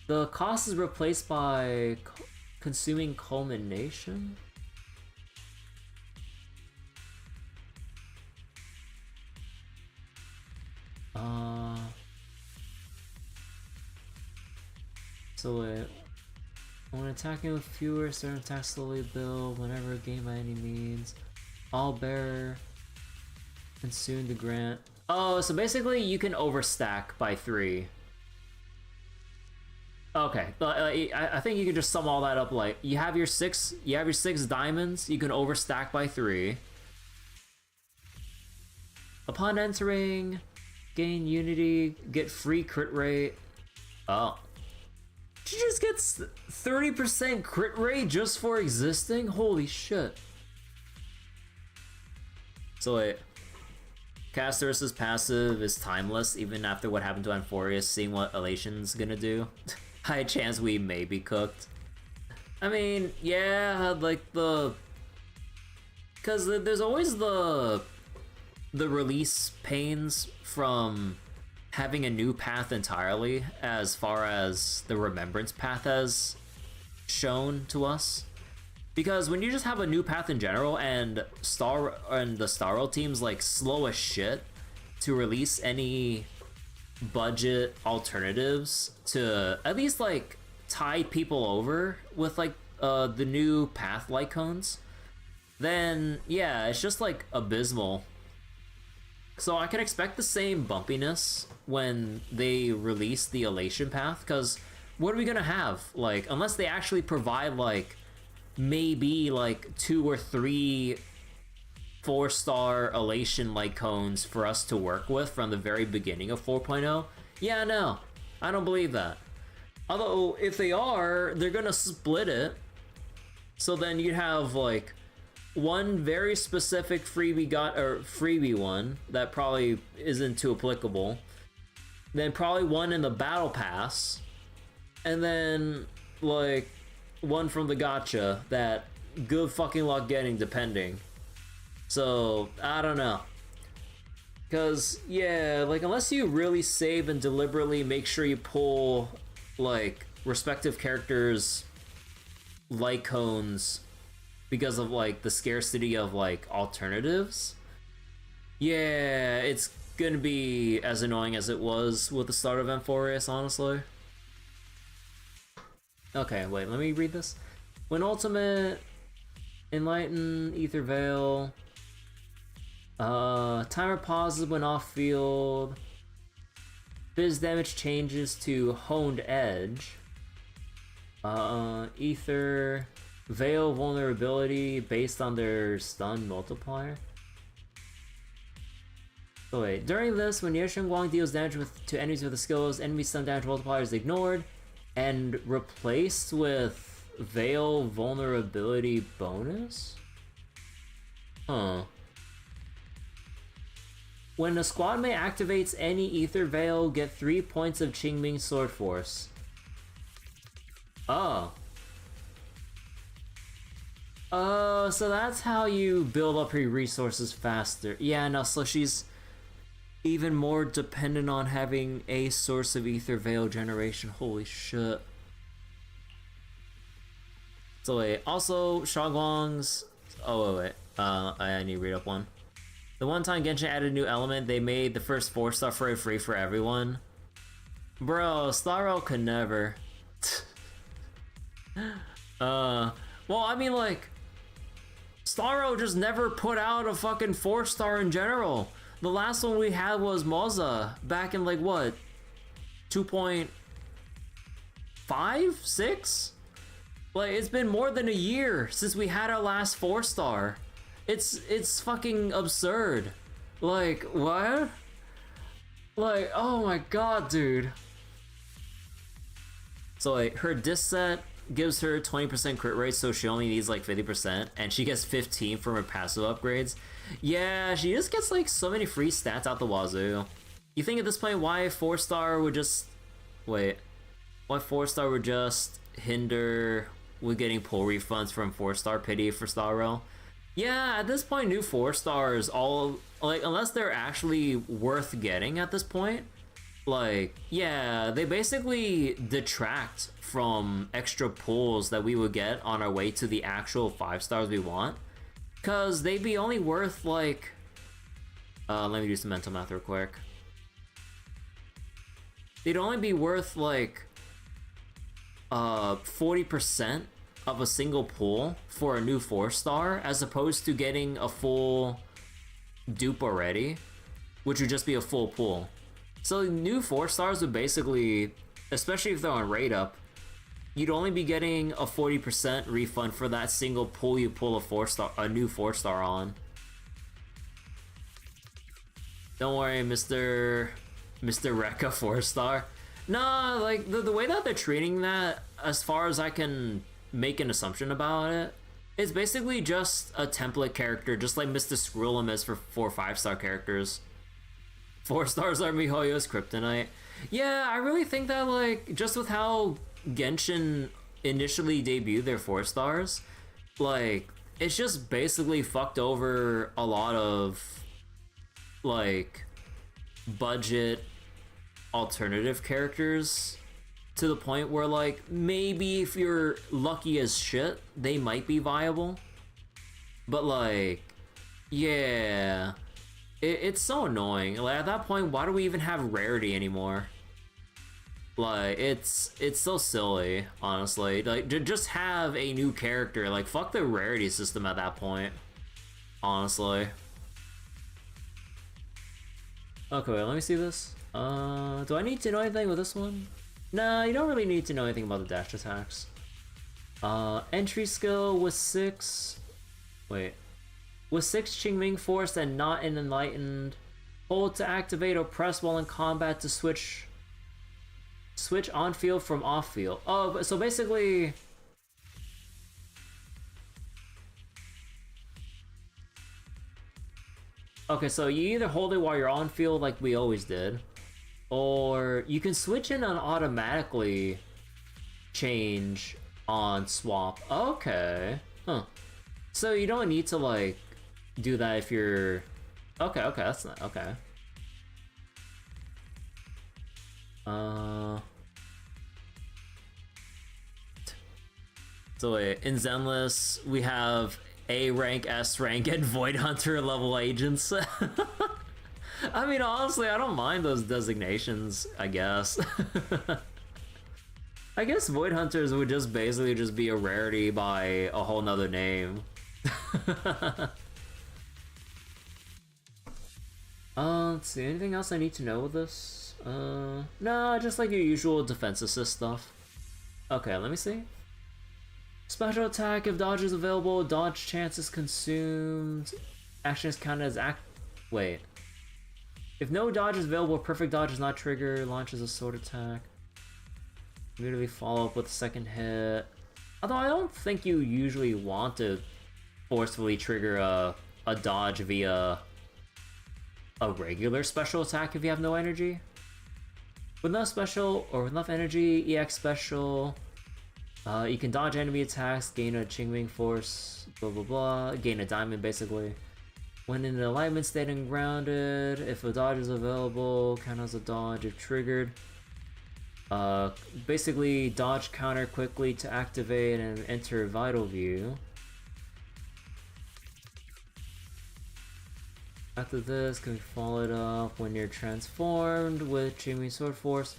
The cost is replaced by consuming culmination. So when attacking with fewer, certain attacks slowly build whenever gained by any means. All bearer consume the grant. Oh, so basically you can overstack by 3. Okay, I think you can just sum all that up. Like you have your 6 diamonds. You can overstack by 3. Upon entering, gain unity, get free crit rate. Oh, she just gets 30% crit rate just for existing. Holy shit! So wait, Caster's passive is timeless, even after what happened to Amphorius. Seeing what Elation's gonna do. High chance we may be cooked. I mean, yeah, like because there's always the release pains from having a new path entirely, as far as the Remembrance path has shown to us. Because when you just have a new path in general, and the Star World team's like slow as shit to release any budget alternatives to at least like tide people over with like the new path light cones, then yeah, it's just like abysmal. So I can expect the same bumpiness when they release the Elation path, because what are we gonna have? Like, unless they actually provide like maybe like 2 or 3 4-star elation light cones for us to work with from the very beginning of 4.0? Yeah, no, I don't believe that. Although, if they are, they're gonna split it. So then you'd have like one very specific freebie one that probably isn't too applicable. Then probably one in the battle pass, and then like one from the gacha that good fucking luck getting, depending. So I don't know, cause yeah, like unless you really save and deliberately make sure you pull like respective characters light cones because of like the scarcity of like alternatives, yeah, it's gonna be as annoying as it was with the start of M4S, honestly. Okay, wait, let me read this. When ultimate, enlighten, ether veil, timer pauses when off field, biz damage changes to honed edge, ether veil vulnerability based on their stun multiplier. So wait, during this, when Yesheng Guang deals damage to enemies with the skills, enemy stun damage multiplier is ignored and replaced with veil vulnerability bonus? Huh. When a squad mate activates any ether veil, get 3 points of Qingming sword force. Oh. So that's how you build up your resources faster. Yeah, no, so she's even more dependent on having a source of ether veil generation. Holy shit. So wait, also Shaguang's... Oh wait, I need to read up one. The one time Genshin added a new element, they made the first 4-star free for everyone. Bro, Starro could never. Well, I mean, like, Starro just never put out a fucking 4-star in general. The last one we had was Moza back in like what, 2.5, 6? Like, it's been more than a year since we had our last 4-star. It's fucking absurd. Like, what? Like, oh my god, dude. So like, her disc set gives her 20% crit rate, so she only needs like 50%, and she gets 15 from her passive upgrades. Yeah, she just gets like so many free stats out the wazoo. You think at this point why 4-star would just... Wait. Why 4-star would just hinder with getting pull refunds from 4-star pity for Starro? Yeah, at this point, new 4-stars, all, like, unless they're actually worth getting at this point, like, yeah, they basically detract from extra pulls that we would get on our way to the actual 5-stars we want, because they'd be only worth, like, let me do some mental math real quick. They'd only be worth, like, 40% of a single pull for a new 4-star, as opposed to getting a full dupe already, which would just be a full pull. So new 4-stars would basically, especially if they're on rate up, you'd only be getting a 40% refund for that single pull you pull a new 4-star on. Don't worry, Mr. Rekka 4-star. Nah, like the way that they're treating that, as far as I can make an assumption about it, it's basically just a template character, just like Mr. Scrollum is for 4 5-star characters. 4 stars are MiHoYo's kryptonite. Yeah, I really think that, like, just with how Genshin initially debuted their 4 stars, like, it's just basically fucked over a lot of, like, budget alternative characters, to the point where, like, maybe if you're lucky as shit, they might be viable. But, like, yeah, it's so annoying. Like, at that point, why do we even have rarity anymore? Like, it's so silly, honestly. Like, just have a new character. Like, fuck the rarity system at that point, honestly. Okay, wait, let me see this. Do I need to know anything with this one? Nah, you don't really need to know anything about the dash attacks. Entry skill was 6. Wait. With 6 Qingming Force and not an Enlightened, hold to activate or press while in combat to switch on field from off field. Oh, so basically... Okay, so you either hold it while you're on field like we always did, or you can switch in and automatically change on swap. Okay. Huh. So you don't need to like do that if you're... Okay, that's not... Okay. So wait, in Zenless, we have A rank, S rank, and Void Hunter level agents. I mean, honestly, I don't mind those designations, I guess. I guess Void Hunters would just basically just be a rarity by a whole nother name. Let's see, anything else I need to know with this? No, just like your usual defense assist stuff. Okay, let me see. Special attack, if dodge is available, dodge chance is consumed. Action is counted as wait. If no dodge is available, perfect dodge is not triggered, launches a sword attack. Immediately follow up with a second hit. Although I don't think you usually want to forcefully trigger a dodge via a regular special attack if you have no energy. With no special or with enough energy, EX special, you can dodge enemy attacks, gain a Qingming Force, blah blah blah, gain a diamond basically. When in the alignment state and grounded, if a dodge is available, count as a dodge if triggered. Basically dodge counter quickly to activate and enter vital view. After this, can be followed up when you're transformed with Qingming Sword Force.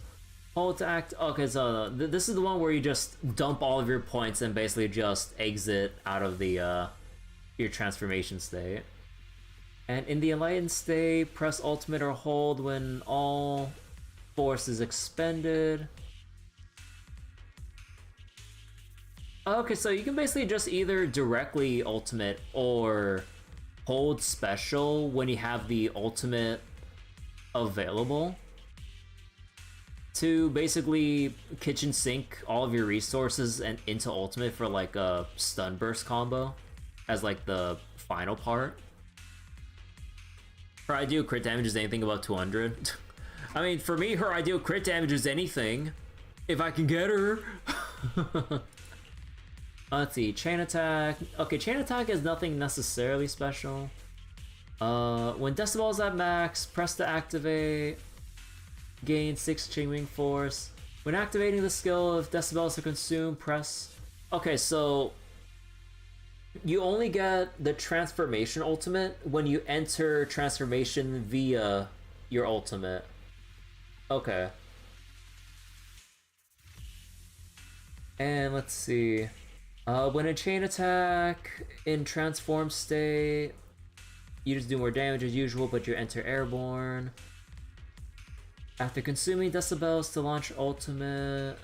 Hold to act. Okay, so this is the one where you just dump all of your points and basically just exit out of the your transformation state. And in the enlightened state, press ultimate or hold when all force is expended. Okay, so you can basically just either directly ultimate or hold special when you have the ultimate available to basically kitchen sink all of your resources and into ultimate for like a stun burst combo as like the final part. Her ideal crit damage is anything above 200. I mean, for me, her ideal crit damage is anything if I can get her. Let's see, chain attack. Okay, chain attack is nothing necessarily special. When Decibel is at max, press to activate. Gain 6 Qingming Force. When activating the skill, if Decibels are consumed, press. Okay, so you only get the transformation ultimate when you enter transformation via your ultimate. Okay. And let's see. When a chain attack in transform state, you just do more damage as usual, but you enter airborne. After consuming decibels to launch ultimate,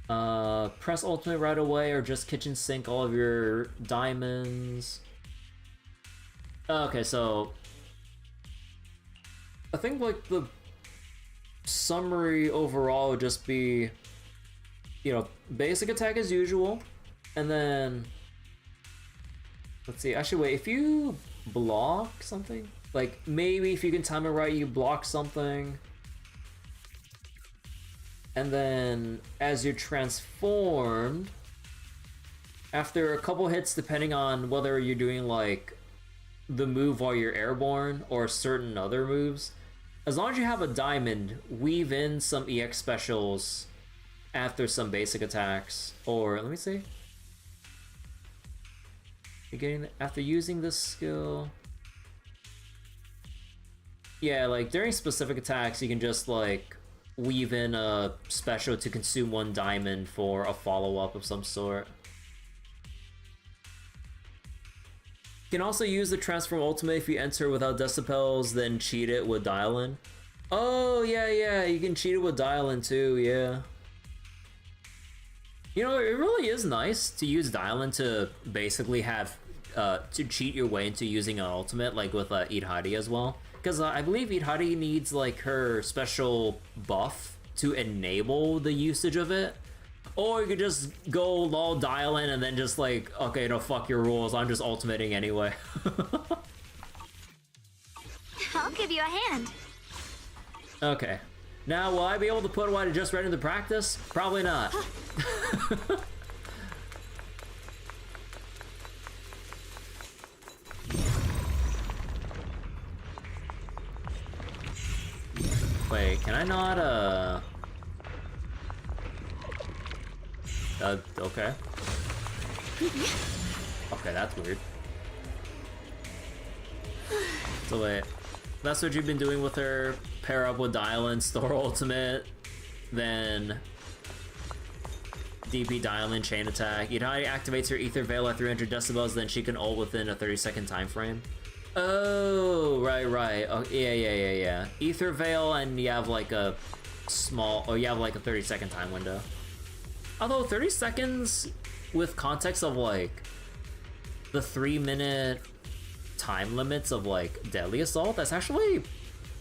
press ultimate right away or just kitchen sink all of your diamonds. Okay, so I think like the summary overall would just be, you know, basic attack as usual, and then let's see, actually wait, if you block something, like maybe if you can time it right, you block something, and then as you're transformed, after a couple hits, depending on whether you're doing like the move while you're airborne or certain other moves, as long as you have a diamond, weave in some EX specials after some basic attacks. Or let me see, you're getting after using this skill. Yeah, like during specific attacks, you can just like weave in a special to consume 1 diamond for a follow-up of some sort. You can also use the transform ultimate if you enter without decibels, then cheat it with dial-in. Oh yeah, you can cheat it with dial-in too, yeah. You know, it really is nice to use dial-in to basically have to cheat your way into using an ultimate, like with Idhari as well. Because I believe Idhari needs like her special buff to enable the usage of it. Or you could just go lol dial in and then just like, okay, no, fuck your rules, I'm just ultimating anyway. I'll give you a hand. Okay. Now, will I be able to put what I just read into practice? Probably not. Wait, can I not, okay. Okay, that's weird. So wait, that's what you've been doing with her? Pair up with Dial-In, store ultimate, then DP Dial-In chain attack. Idhari activates her Ether Veil at 300 decibels, then she can ult within a 30-second time frame. Oh, right. Oh, yeah. Ether Veil, and you have like a small, you have like a 30-second time window. Although 30 seconds with context of like the 3-minute time limits of like Deadly Assault, that's actually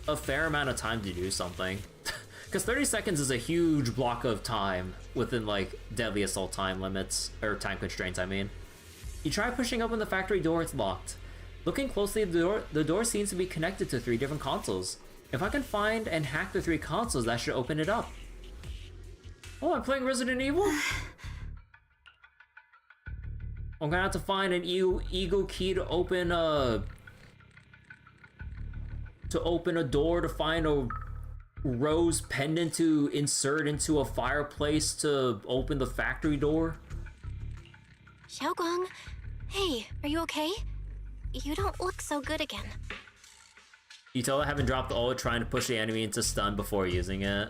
a fair amount of time to do something. Because 30 seconds is a huge block of time within like Deadly Assault time limits, or time constraints, I mean. You try pushing open the factory door, it's locked. Looking closely at the door seems to be connected to 3 different consoles. If I can find and hack the 3 consoles, that should open it up. Oh, I'm playing Resident Evil? I'm gonna have to find an Eagle key to open a door, to find a rose pendant to insert into a fireplace to open the factory door. Xiaoguang, hey, are you okay? You don't look so good again. You tell I haven't dropped the ult trying to push the enemy into stun before using it.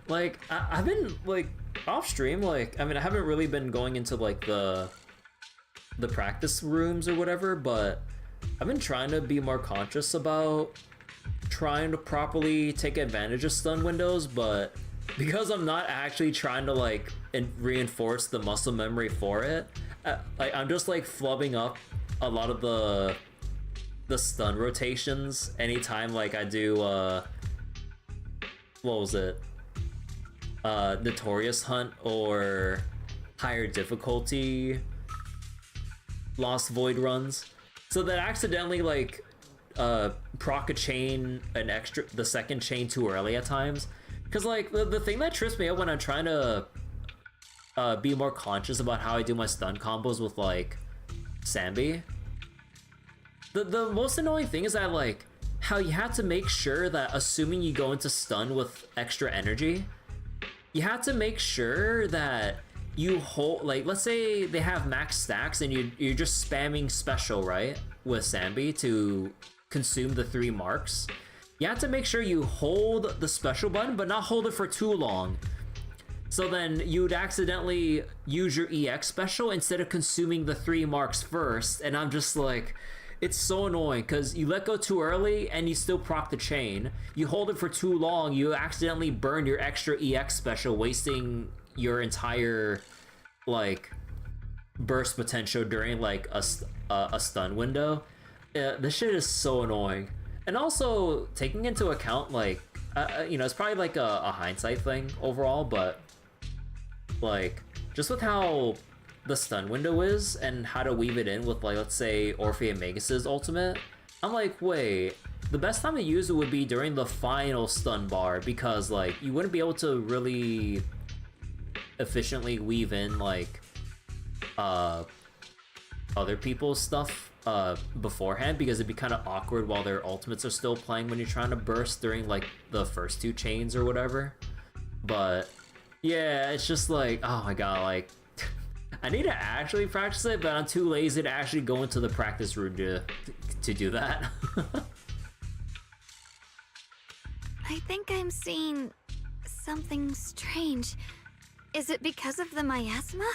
Like, I've been, like, off stream, like, I mean, I haven't really been going into, like, the practice rooms or whatever, but I've been trying to be more conscious about trying to properly take advantage of stun windows, but because I'm not actually trying to, like, reinforce the muscle memory for it, like, I'm just, like, flubbing up a lot of the stun rotations anytime, like, I do, what was it? Notorious Hunt or higher difficulty Lost Void runs, so that accidentally like proc a chain the second chain too early at times, because like the thing that trips me up when I'm trying to be more conscious about how I do my stun combos with like Sambi, the most annoying thing is that like how you have to make sure that, assuming you go into stun with extra energy, you have to make sure that you hold, like, let's say they have max stacks and you're just spamming special, right, with Sambi to consume the 3 marks. You have to make sure you hold the special button, but not hold it for too long. So then you'd accidentally use your EX special instead of consuming the 3 marks first, and I'm just like, it's so annoying, because you let go too early and you still proc the chain. You hold it for too long, you accidentally burn your extra EX special, wasting your entire, like, burst potential during, like, a stun window. This shit is so annoying. And also, taking into account, like, you know, it's probably, like, a hindsight thing overall, but, like, just with how the stun window is and how to weave it in with, like, let's say Orphe and Magus's ultimate, I'm like, wait, the best time to use it would be during the final stun bar, because like you wouldn't be able to really efficiently weave in like other people's stuff beforehand, because it'd be kind of awkward while their ultimates are still playing when you're trying to burst during like the first 2 chains or whatever. But yeah, it's just like, oh my god, like I need to actually practice it, but I'm too lazy to actually go into the practice room to do that. I think I'm seeing something strange. Is it because of the miasma?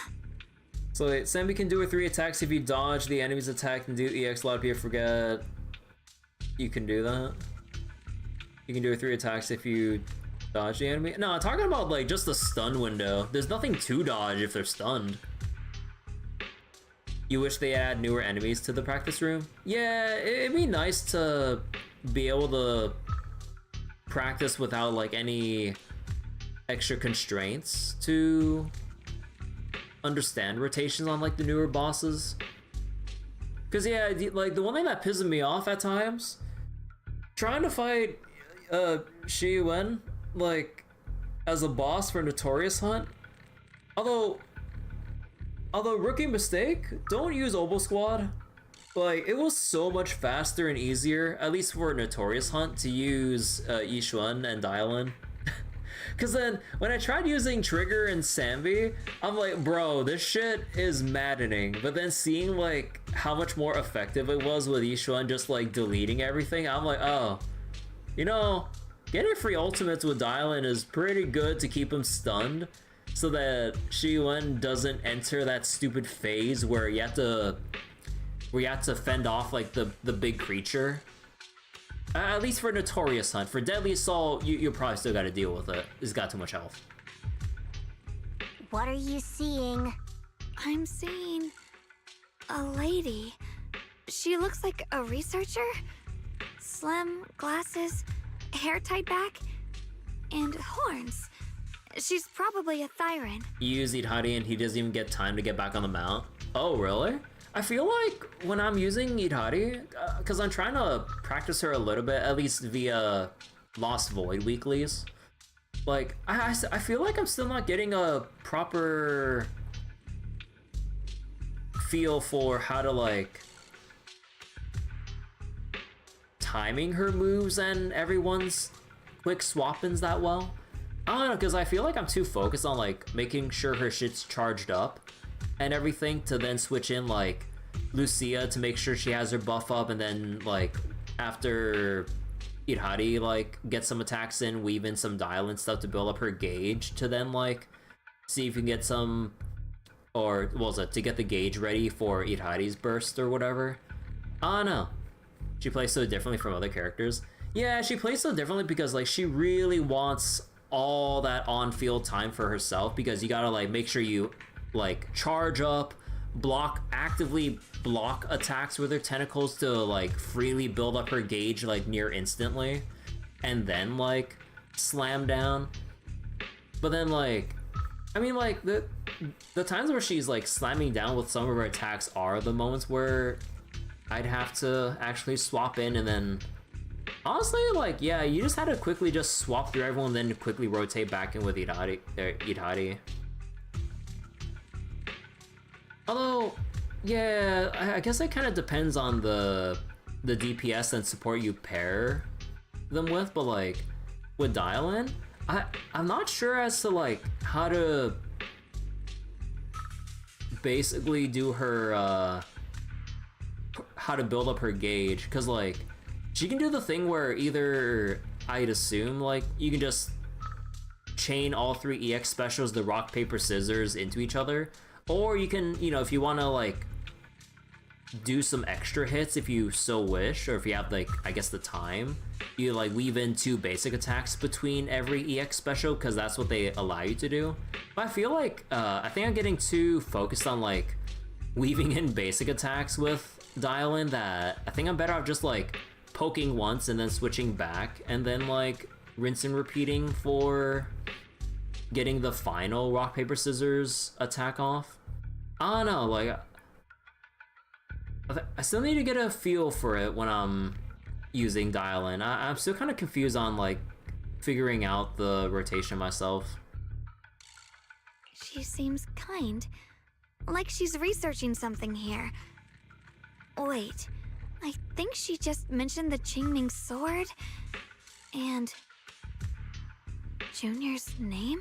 So wait, Sambi can do her 3 attacks if you dodge the enemy's attack and do EX. A lot of people forget you can do that. You can do her 3 attacks if you dodge the enemy. No, I'm talking about like just the stun window. There's nothing to dodge if they're stunned. you wish they add newer enemies to the practice room? Yeah, it'd be nice to be able to practice without like any extra constraints to understand rotations on like the newer bosses. Cause yeah, like the one thing that pisses me off at times, trying to fight Shi Yuan like as a boss for Notorious Hunt. Although rookie mistake, don't use Oboe Squad. Like, it was so much faster and easier, at least for Notorious Hunt, to use Yishuan and Dial-In. Cause then, when I tried using Trigger and Sambi, I'm like, bro, this shit is maddening. But then seeing, like, how much more effective it was with Yishuan just, like, deleting everything, I'm like, oh, you know, getting free ultimates with Dial-In is pretty good to keep him stunned, so that Shi Yuan doesn't enter that stupid phase where you have to fend off like the big creature. At least for Notorious Hunt. For Deadly Assault, you probably still got to deal with it. It's got too much health. What are you seeing? I'm seeing a lady. She looks like a researcher. Slim, glasses, hair tied back, and horns. She's probably a Thyran. You use Idhari and he doesn't even get time to get back on the mount. Oh, really? I feel like when I'm using Idhari, because I'm trying to practice her a little bit, at least via Lost Void weeklies, like, I feel like I'm still not getting a proper feel for how to, like, timing her moves and everyone's quick swap-ins that well. I don't know, because I feel like I'm too focused on, like, making sure her shit's charged up and everything to then switch in, like, Lucia to make sure she has her buff up, and then, like, after Idhari, like, get some attacks in, weave in some Dial-In stuff to build up her gauge to then, like, see if you can get some, or, what was it, to get the gauge ready for Idhari's burst or whatever. I don't know. She plays so differently from other characters. Yeah, she plays so differently because, like, she really wants all that on-field time for herself, because you gotta, like, make sure you, like, charge up, actively block attacks with her tentacles to, like, freely build up her gauge, like, near instantly, and then, like, slam down. But then, like, I mean, like, the times where she's, like, slamming down with some of her attacks are the moments where I'd have to actually swap in, and then honestly, like, yeah, you just had to quickly just swap through everyone, then quickly rotate back in with Idhari. Although, yeah, I guess it kind of depends on the DPS and support you pair them with, but, like, with Dial-In, I'm not sure as to, like, how to basically do her, how to build up her gauge, because, like, she can do the thing where either, I'd assume, like, you can just chain all 3 EX specials, the rock, paper, scissors, into each other, or you can, you know, if you want to, like, do some extra hits if you so wish, or if you have, like, I guess the time, you, like, weave in 2 basic attacks between every EX special, because that's what they allow you to do. But I feel like, I think I'm getting too focused on, like, weaving in basic attacks with Dial-In that I think I'm better off just, like, poking once and then switching back, and then, like, rinse and repeating for getting the final rock, paper, scissors attack off. I don't know, like, I still need to get a feel for it when I'm using Dial-In. I'm still kind of confused on, like, figuring out the rotation myself. She seems kind. Like she's researching something here. Wait, I think she just mentioned the Qingming sword and Junior's name?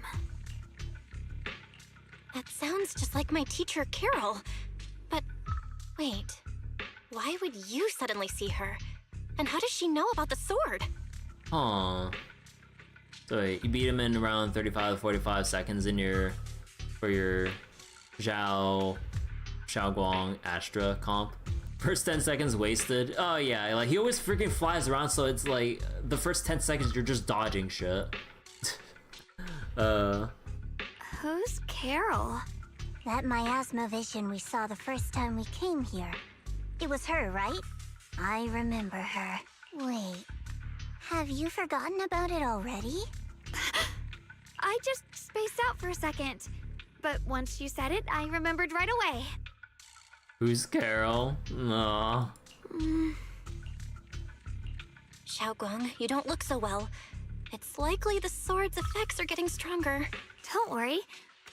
That sounds just like my teacher, Carol. But wait, why would you suddenly see her? And how does she know about the sword? Aw. So you beat him in around 35 to 45 seconds for your Xiao Guang Astra comp. First 10 seconds wasted. Oh yeah, like he always freaking flies around, so it's like the first 10 seconds you're just dodging shit. Who's Carol? That miasma vision we saw the first time we came here. It was her, right? I remember her. Wait, have you forgotten about it already? I just spaced out for a second. But once you said it, I remembered right away. Who's Carol? Aw. Xiaoguang, you don't look so well. It's likely the sword's effects are getting stronger. Don't worry.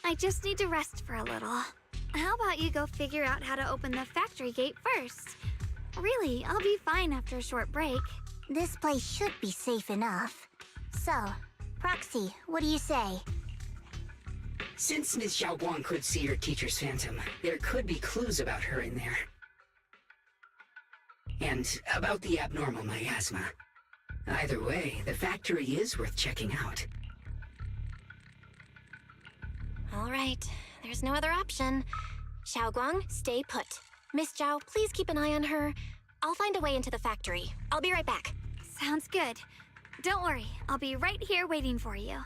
I just need to rest for a little. How about you go figure out how to open the factory gate first? Really, I'll be fine after a short break. This place should be safe enough. So, Proxy, what do you say? Since Ms. Xiaoguang could see her teacher's phantom, there could be clues about her in there. And about the abnormal miasma. Either way, the factory is worth checking out. All right, there's no other option. Xiaoguang, stay put. Miss Zhao, please keep an eye on her. I'll find a way into the factory. I'll be right back. Sounds good. Don't worry, I'll be right here waiting for you.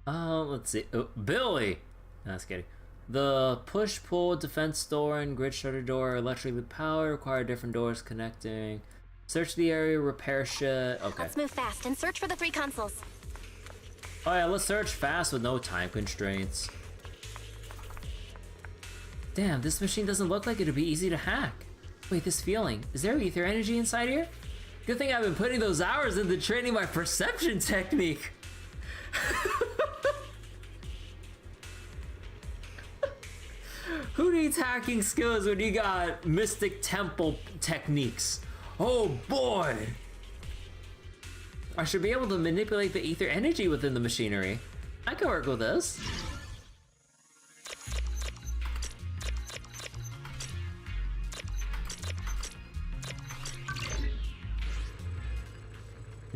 Let's see. Oh, Billy! No, that's kidding. The push-pull defense door and grid shutter door are electrically powered, require different doors connecting. Search the area, repair shit. Okay. Let's move fast and search for the 3 consoles. Oh yeah, let's search fast with no time constraints. Damn, this machine doesn't look like it'd be easy to hack. Wait, this feeling. Is there ether energy inside here? Good thing I've been putting those hours into training my perception technique. Who needs hacking skills when you got Mystic Temple techniques? Oh boy! I should be able to manipulate the ether energy within the machinery. I can work with this.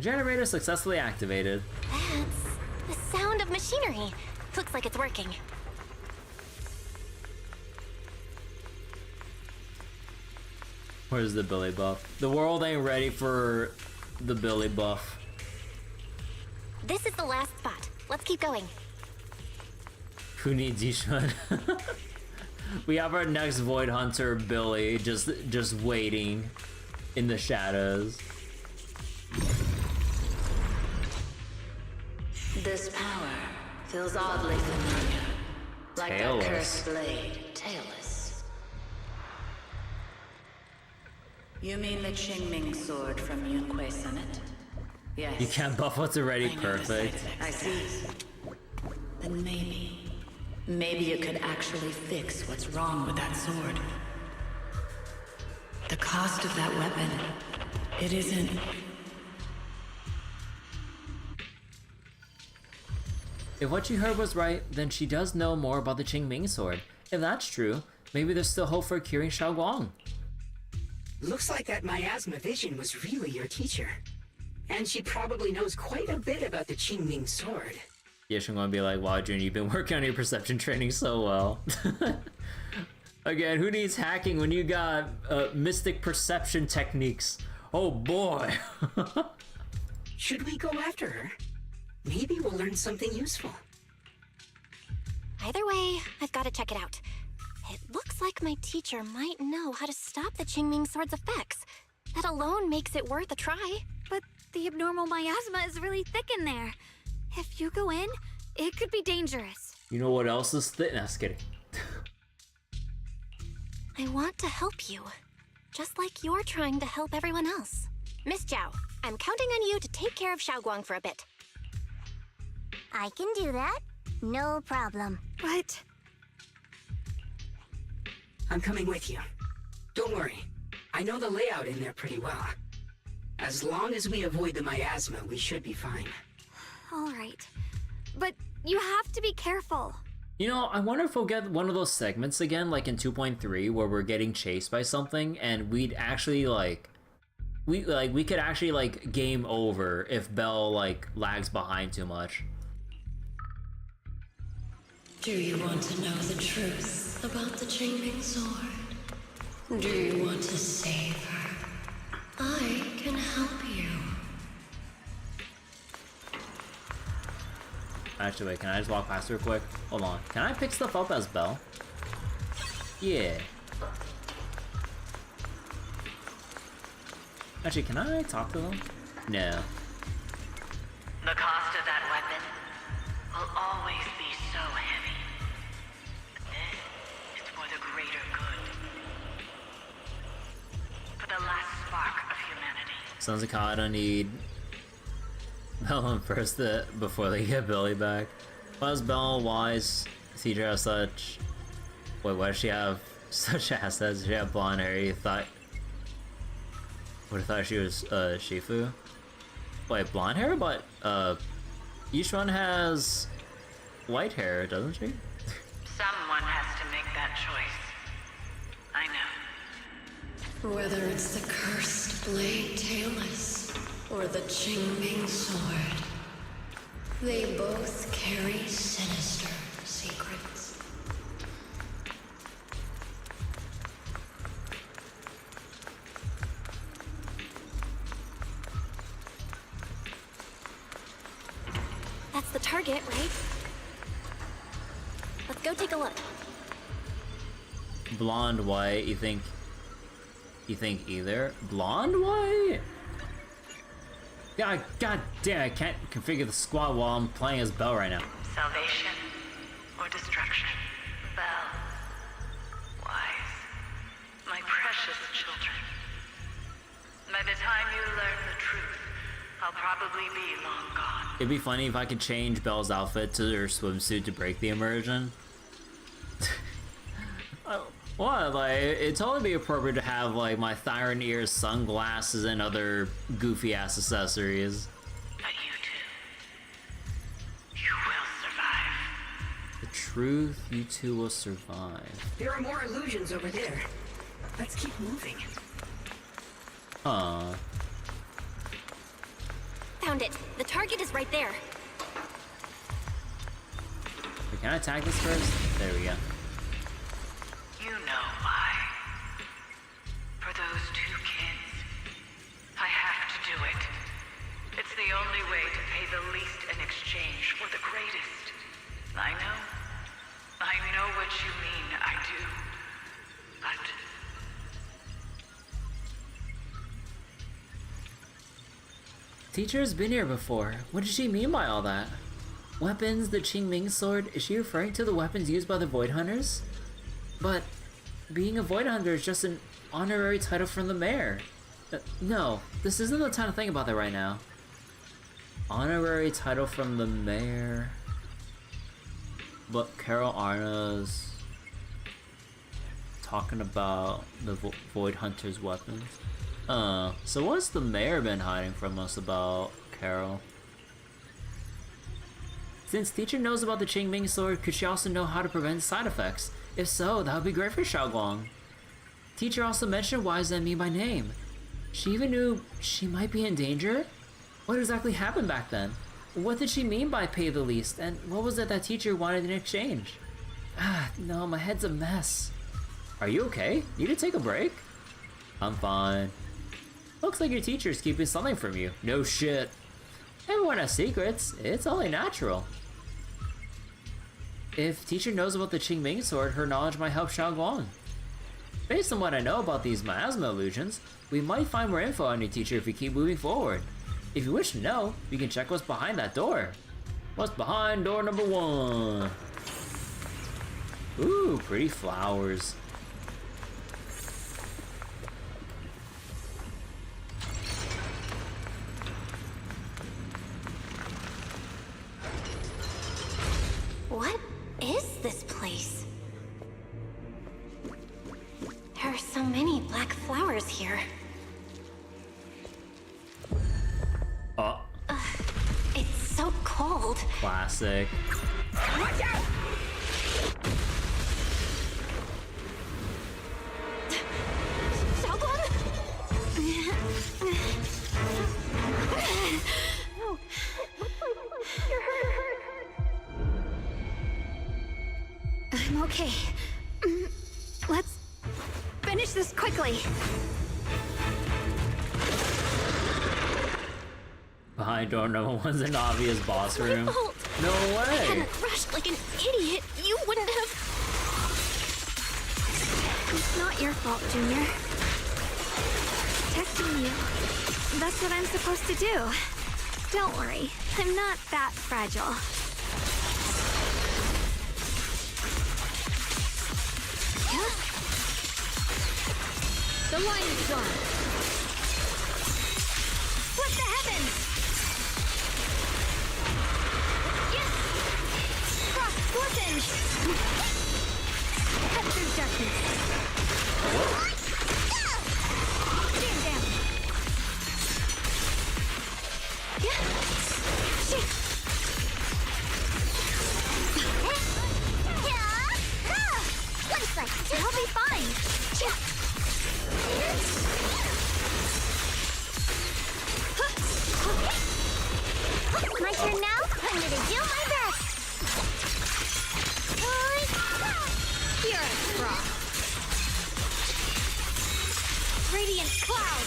Generator successfully activated. That's the sound of machinery. Looks like it's working. Where's the Billy buff? The world ain't ready for the Billy buff. This is the last spot. Let's keep going. Who needs Yishun? We have our next Void Hunter, Billy, just waiting in the shadows. This power feels oddly familiar. Like Tailless. that cursed blade, tailless. You mean the Qingming sword from Yunque Summit? Yes. You can't buff what's already perfect. I see. Then maybe you could actually fix what's wrong with that sword. The cost of that weapon, it isn't... If what you heard was right, then she does know more about the Qingming sword. If that's true, maybe there's still hope for curing Xiaoguang. Looks like that miasma vision was really your teacher. And she probably knows quite a bit about the Qingming sword. Yeah, she's gonna be like, wow, Jun, you've been working on your perception training so well. Again, who needs hacking when you got mystic perception techniques? Oh boy! Should we go after her? Maybe we'll learn something useful. Either way, I've got to check it out. It looks like my teacher might know how to stop the Qingming sword's effects. That alone makes it worth a try. But the abnormal miasma is really thick in there. If you go in, it could be dangerous. You know what else is thick? Nah, just kidding. I want to help you, just like you're trying to help everyone else. Miss Zhao, I'm counting on you to take care of Xiaoguang for a bit. I can do that. No problem. But... I'm coming with you. Don't worry. I know the layout in there pretty well. As long as we avoid the miasma, we should be fine. All right. But you have to be careful. You know, I wonder if we'll get one of those segments again, like in 2.3, where we're getting chased by something, and we'd actually we could actually game over if Belle lags behind too much. Do you want to know the truth about the Qingming sword? Do you want to save her? I can help you. Actually, wait, can I just walk past real quick? Hold on. Can I pick stuff up as Belle? Yeah. Actually, can I talk to them? No. The cost of that weapon will always be so heavy. But this is for the greater good. For the last spark of humanity. Sounds like I don't need Belle first before they get Billy back. Why is Belle wise? Teacher has such... Wait, why does she have such assets? She have blonde hair. You thought... Would have thought she was Shifu. Wait, blonde hair? But each one has white hair, doesn't she? Someone has to make that choice. I know. Whether it's the cursed blade tailless or the Qingming sword, they both carry sinister secrets. That's the target, right? Let's go take a look. Blonde white, you think either? Blonde white? God damn, I can't configure the squad while I'm playing as Belle right now. Salvation or destruction? Belle. Wise. My precious children. By the time you learn the truth, I'll probably be long gone. It'd be funny if I could change Belle's outfit to her swimsuit to break the immersion. What? Like, it'd totally be appropriate to have, like, my Thyron ears, sunglasses, and other goofy-ass accessories. But you two, you will survive. The truth, you two will survive. There are more illusions over there. Let's keep moving. Huh. Found it. The target is right there. Wait, can I attack this first? There we go. You know why. For those two kids, I have to do it. It's the only way to pay the least in exchange for the greatest. I know what you mean, I do. But... Teacher's been here before. What does she mean by all that? Weapons, the Qingming sword, is she referring to the weapons used by the Void Hunters? But being a Void Hunter is just an honorary title from the mayor. No, this isn't the time to think about that right now. Honorary title from the mayor. But Carol Arna's talking about the Void Hunter's weapons. So what's the mayor been hiding from us about Carol? Since teacher knows about the Qingming sword, could she also know how to prevent side effects? If so, that would be great for Xiaoguang. Teacher also mentioned why does that mean by name? She even knew she might be in danger? What exactly happened back then? What did she mean by pay the least? And what was it that teacher wanted in exchange? No, my head's a mess. Are you okay? Need to take a break? I'm fine. Looks like your teacher's keeping something from you. No shit. Everyone has secrets. It's only natural. If teacher knows about the Qingming sword, her knowledge might help Xiaoguang. Based on what I know about these miasma illusions, we might find more info on your teacher if we keep moving forward. If you wish to know, we can check what's behind that door. What's behind door number 1? Ooh, pretty flowers. What is this place? There are so many black flowers here. Oh. It's so cold. Classic. Watch out! No. You're hurt. I'm okay. Let's finish this quickly. Behind door number 1's an obvious boss room. Halt. No If I way! hadn't rushed like an idiot, you wouldn't have... It's not your fault, Junior. Testing you. That's what I'm supposed to do. Don't worry, I'm not that fragile. The line is gone. Split the heavens! Yes! Cross glistens! Cut through darkness. Stand down. Yeah. Shit. One slice. I'll be fine. My turn now? I'm gonna do my best. Pure frost. Radiant cloud.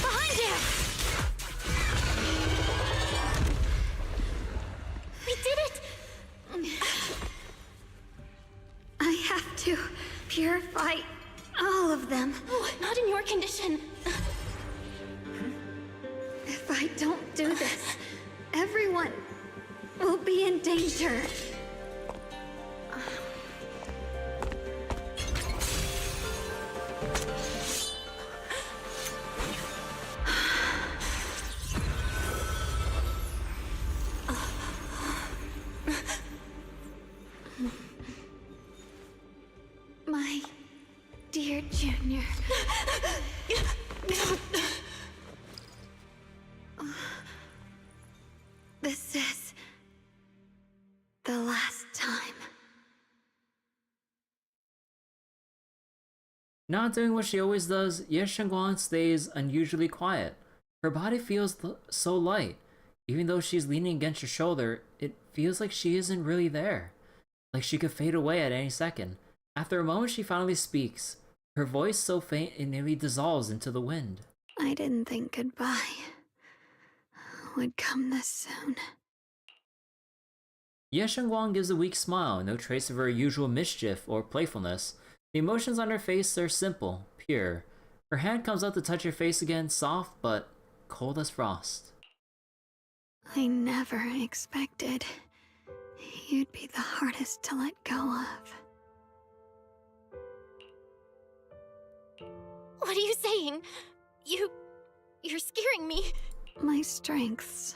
Behind you. We did it! I have to purify all of them. Oh, not in your condition. If I don't do this, everyone will be in danger. My dear Junior. This is the last time. Not doing what she always does, Ye Shengguang stays unusually quiet. Her body feels so light. Even though she's leaning against your shoulder, it feels like she isn't really there. Like she could fade away at any second. After a moment, she finally speaks. Her voice so faint it nearly dissolves into the wind. I didn't think goodbye would come this soon. Ye Shengguang gives a weak smile, no trace of her usual mischief or playfulness. The emotions on her face are simple, pure. Her hand comes out to touch your face again, soft but cold as frost. I never expected you'd be the hardest to let go of. What are you saying? You're scaring me. My strength's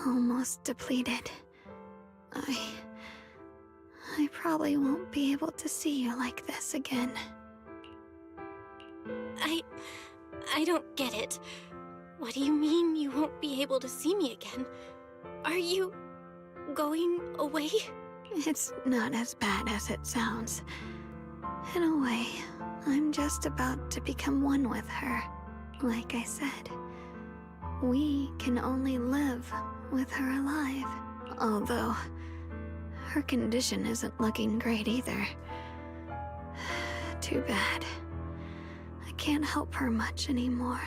almost depleted. I probably won't be able to see you like this again. I don't get it. What do you mean you won't be able to see me again? Are you going away? It's not as bad as it sounds. In a way, I'm just about to become one with her. Like I said, we can only live with her alive. Although, her condition isn't looking great either. Too bad. I can't help her much anymore.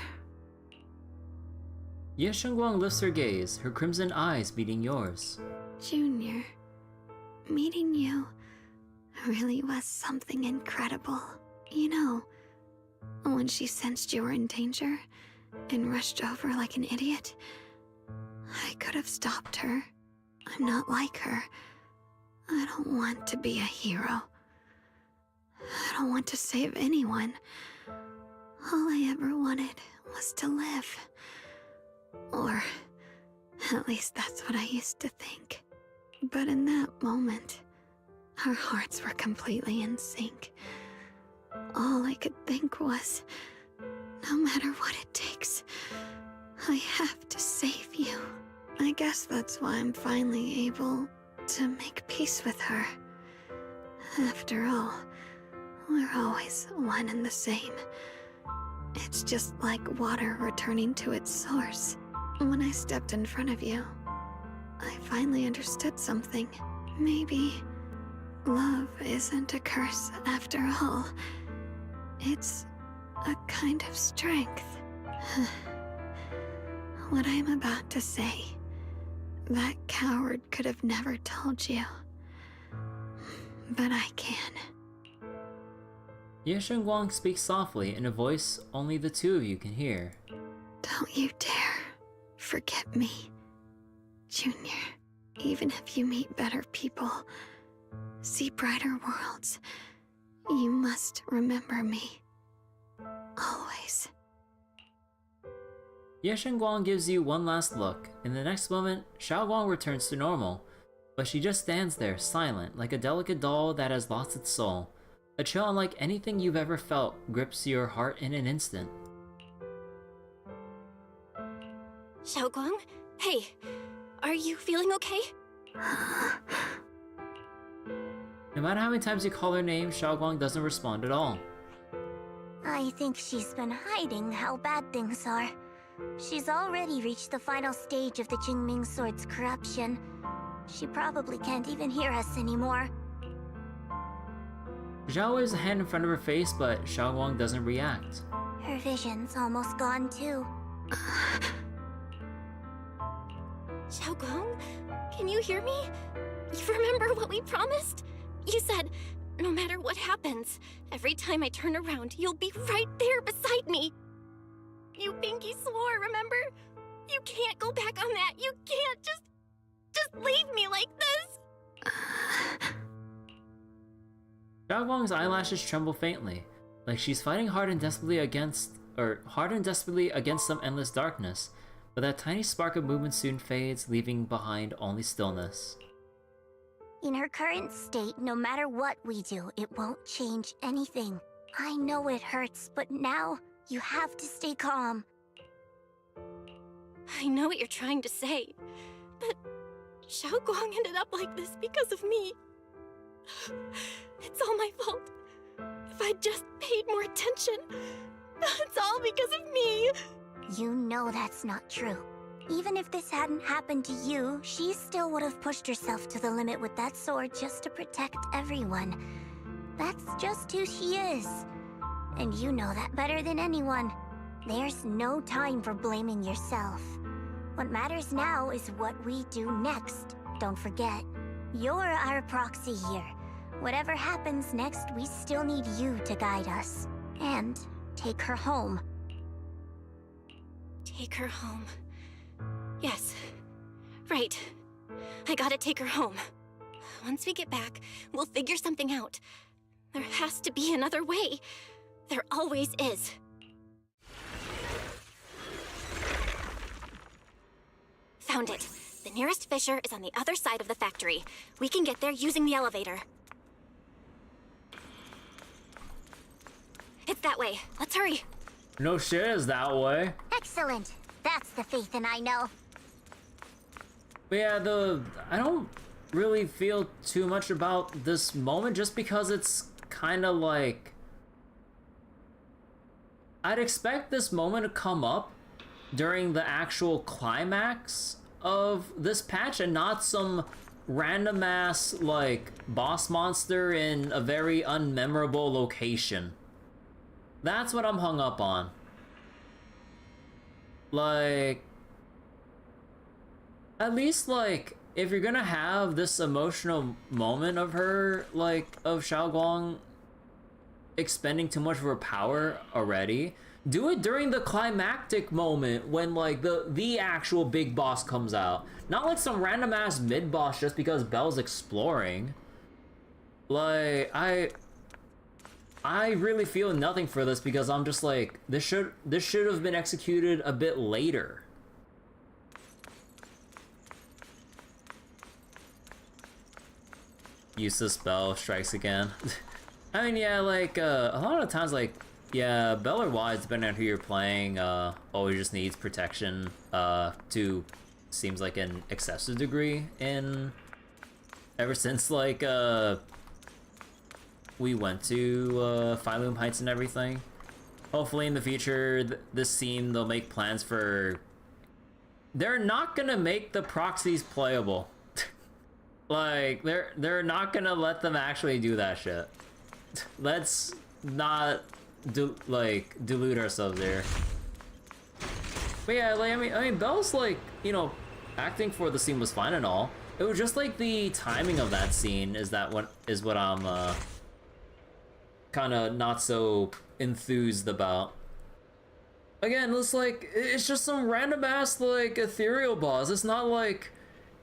Ye Shengguang lifts her gaze, her crimson eyes meeting yours. Junior, meeting you really was something incredible. You know, when she sensed you were in danger and rushed over like an idiot, I could have stopped her. I'm not like her. I don't want to be a hero. I don't want to save anyone. All I ever wanted was to live. Or, at least that's what I used to think. But in that moment, our hearts were completely in sync. All I could think was, no matter what it takes, I have to save you. I guess that's why I'm finally able to make peace with her. After all, we're always one and the same. It's just like water returning to its source. When I stepped in front of you, I finally understood something. Maybe love isn't a curse after all. It's a kind of strength. What I'm about to say, that coward could have never told you. But I can. Ye Guang speaks softly in a voice only the two of you can hear. Don't you dare forget me, Junior. Even if you meet better people, see brighter worlds, you must remember me. Always. Ye Guang gives you one last look. In the next moment, Xiao Guang returns to normal. But she just stands there, silent, like a delicate doll that has lost its soul. A chill unlike anything you've ever felt grips your heart in an instant. Xiao Guang? Hey, are you feeling okay? No matter how many times you call her name, Xiao Guang doesn't respond at all. I think she's been hiding how bad things are. She's already reached the final stage of the Jingming Sword's corruption. She probably can't even hear us anymore. Zhao waves a hand in front of her face, but Xiao Guang doesn't react. Her vision's almost gone too. Xiao Guang, can you hear me? You remember what we promised? You said, no matter what happens, every time I turn around, you'll be right there beside me. You pinky swore, remember? You can't go back on that. You can't just leave me like this. Xiao Guang's eyelashes tremble faintly, like she's fighting hard and desperately against some endless darkness. But that tiny spark of movement soon fades, leaving behind only stillness. In her current state, no matter what we do, it won't change anything. I know it hurts, but now you have to stay calm. I know what you're trying to say, but Xiao Guang ended up like this because of me. It's all my fault. If I just paid more attention, it's all because of me. You know that's not true. Even if this hadn't happened to you, she still would have pushed herself to the limit with that sword just to protect everyone. That's just who she is. And you know that better than anyone. There's no time for blaming yourself. What matters now is what we do next. Don't forget, you're our proxy here. Whatever happens next, we still need you to guide us. And take her home. Take her home. Yes. Right. I gotta take her home. Once we get back, we'll figure something out. There has to be another way. There always is. Found it. The nearest fissure is on the other side of the factory. We can get there using the elevator. It's that way. Let's hurry. No shit, is that way. Excellent. That's the Phaethon I know. But yeah, I don't really feel too much about this moment just because it's kind of like... I'd expect this moment to come up during the actual climax of this patch and not some random ass, like, boss monster in a very unmemorable location. That's what I'm hung up on. Like, at least, like, if you're gonna have this emotional moment of her, like, of Xiao Guang expending too much of her power already, do it during the climactic moment when, like, the actual big boss comes out. Not like some random ass mid boss just because Belle's exploring. Like, I really feel nothing for this because I'm just like, this should have been executed a bit later. Useless spell strikes again. I mean, yeah, like, a lot of times, like, yeah, Belle or Wise, depending on who you're playing, always just needs protection, to, seems like an excessive degree ever since, like, we went to, Phylum Heights and everything. Hopefully in the future, this team, they'll make plans for... They're not gonna make the proxies playable. Like, they're not gonna let them actually do that shit. Let's not delude ourselves there. But yeah, like, I mean, Belle's like, you know, acting for the scene was fine and all. It was just like the timing of that scene is what I'm kind of not so enthused about. Again, it's just some random ass like ethereal boss. It's not like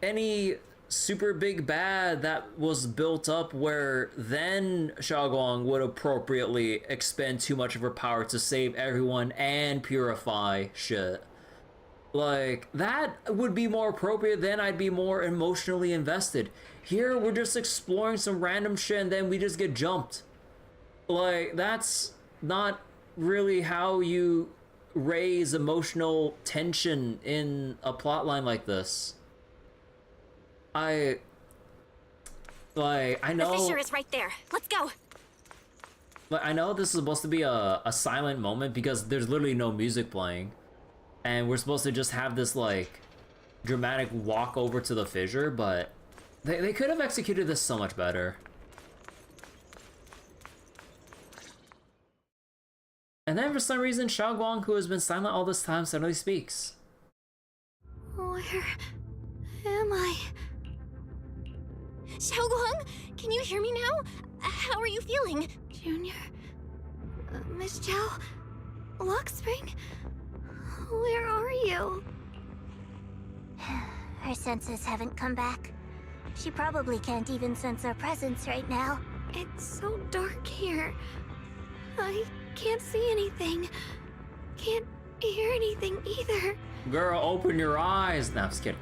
any super big bad that was built up where then Xiaoguang would appropriately expend too much of her power to save everyone and purify shit. Like, that would be more appropriate, then I'd be more emotionally invested. Here, we're just exploring some random shit and then we just get jumped. Like, that's not really how you raise emotional tension in a plotline like this. I know... The fissure is right there. Let's go! Like, I know this is supposed to be a silent moment because there's literally no music playing. And we're supposed to just have this, like, dramatic walk over to the fissure, but they could have executed this so much better. And then for some reason, Xiaoguang, who has been silent all this time, suddenly speaks. Where am I? Xiaoguang, can you hear me now? How are you feeling? Junior? Miss Zhao? Luxspring? Where are you? Her senses haven't come back. She probably can't even sense our presence right now. It's so dark here. I can't see anything. Can't hear anything either. Girl, open your eyes. No, I'm just kidding.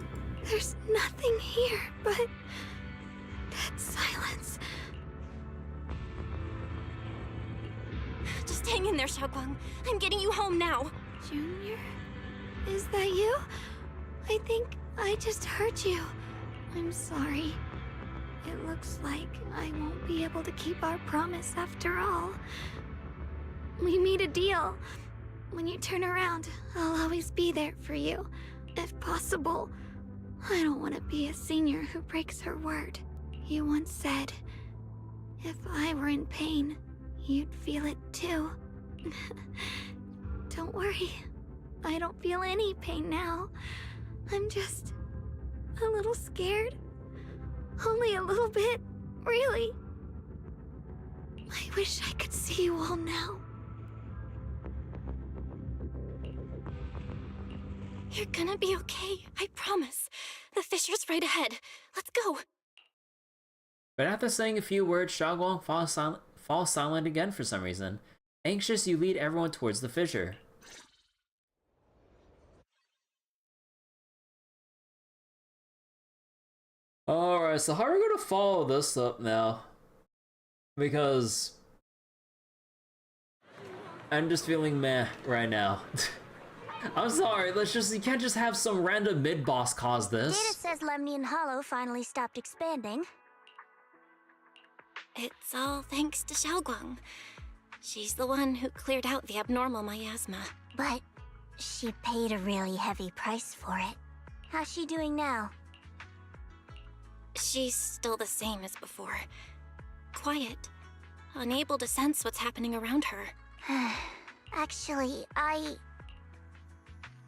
There's nothing here but that silence. Just hang in there, Xiaoguang. I'm getting you home now. Junior? Is that you? I think I just heard you. I'm sorry. It looks like I won't be able to keep our promise after all. We made a deal. When you turn around, I'll always be there for you, if possible. I don't want to be a senior who breaks her word. You once said, if I were in pain, you'd feel it too. Don't worry. I don't feel any pain now. I'm just a little scared. Only a little bit, really. I wish I could see you all now. You're gonna be okay, I promise. The fissure's right ahead. Let's go. But after saying a few words, Xiaoguang falls silent again for some reason. Anxious, you lead everyone towards the fissure. Alright, so how are we gonna follow this up now? Because I'm just feeling meh right now. I'm sorry, you can't just have some random mid-boss cause this. Data says Lemnian Hollow finally stopped expanding. It's all thanks to Xiaoguang. She's the one who cleared out the abnormal miasma. But she paid a really heavy price for it. How's she doing now? She's still the same as before. Quiet. Unable to sense what's happening around her. Actually,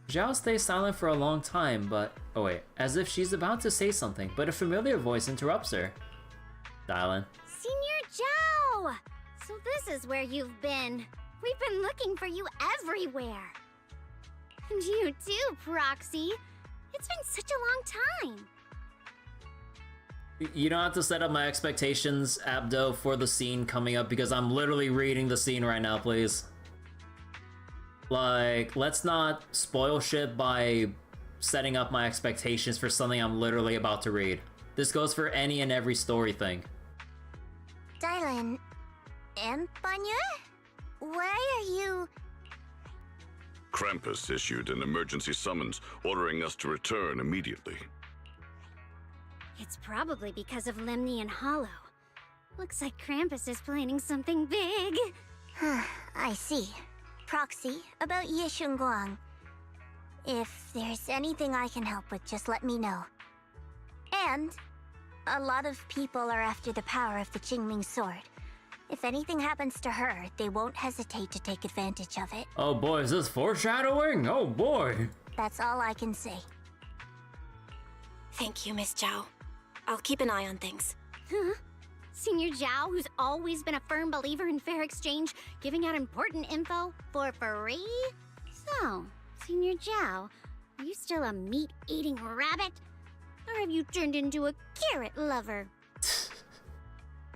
Zhao stays silent for a long time, but... Oh wait, as if she's about to say something, but a familiar voice interrupts her. Dylan. Senior Zhao! So this is where you've been. We've been looking for you everywhere. And you too, Proxy. It's been such a long time. You don't have to set up my expectations, Abdo, for the scene coming up because I'm literally reading the scene right now, please. Like, let's not spoil shit by setting up my expectations for something I'm literally about to read. This goes for any and every story thing. Dylan... Empanya? Why are you... Krampus issued an emergency summons ordering us to return immediately. It's probably because of Lemnian Hollow. Looks like Krampus is planning something big. I see. Proxy, about Yishunguang. If there's anything I can help with, just let me know. And a lot of people are after the power of the Qingming sword. If anything happens to her, they won't hesitate to take advantage of it. Oh boy, is this foreshadowing? Oh boy! That's all I can say. Thank you, Miss Zhao. I'll keep an eye on things. Huh? Senior Zhao, who's always been a firm believer in fair exchange, giving out important info for free? So, Senior Zhao, are you still a meat-eating rabbit? Or have you turned into a carrot lover?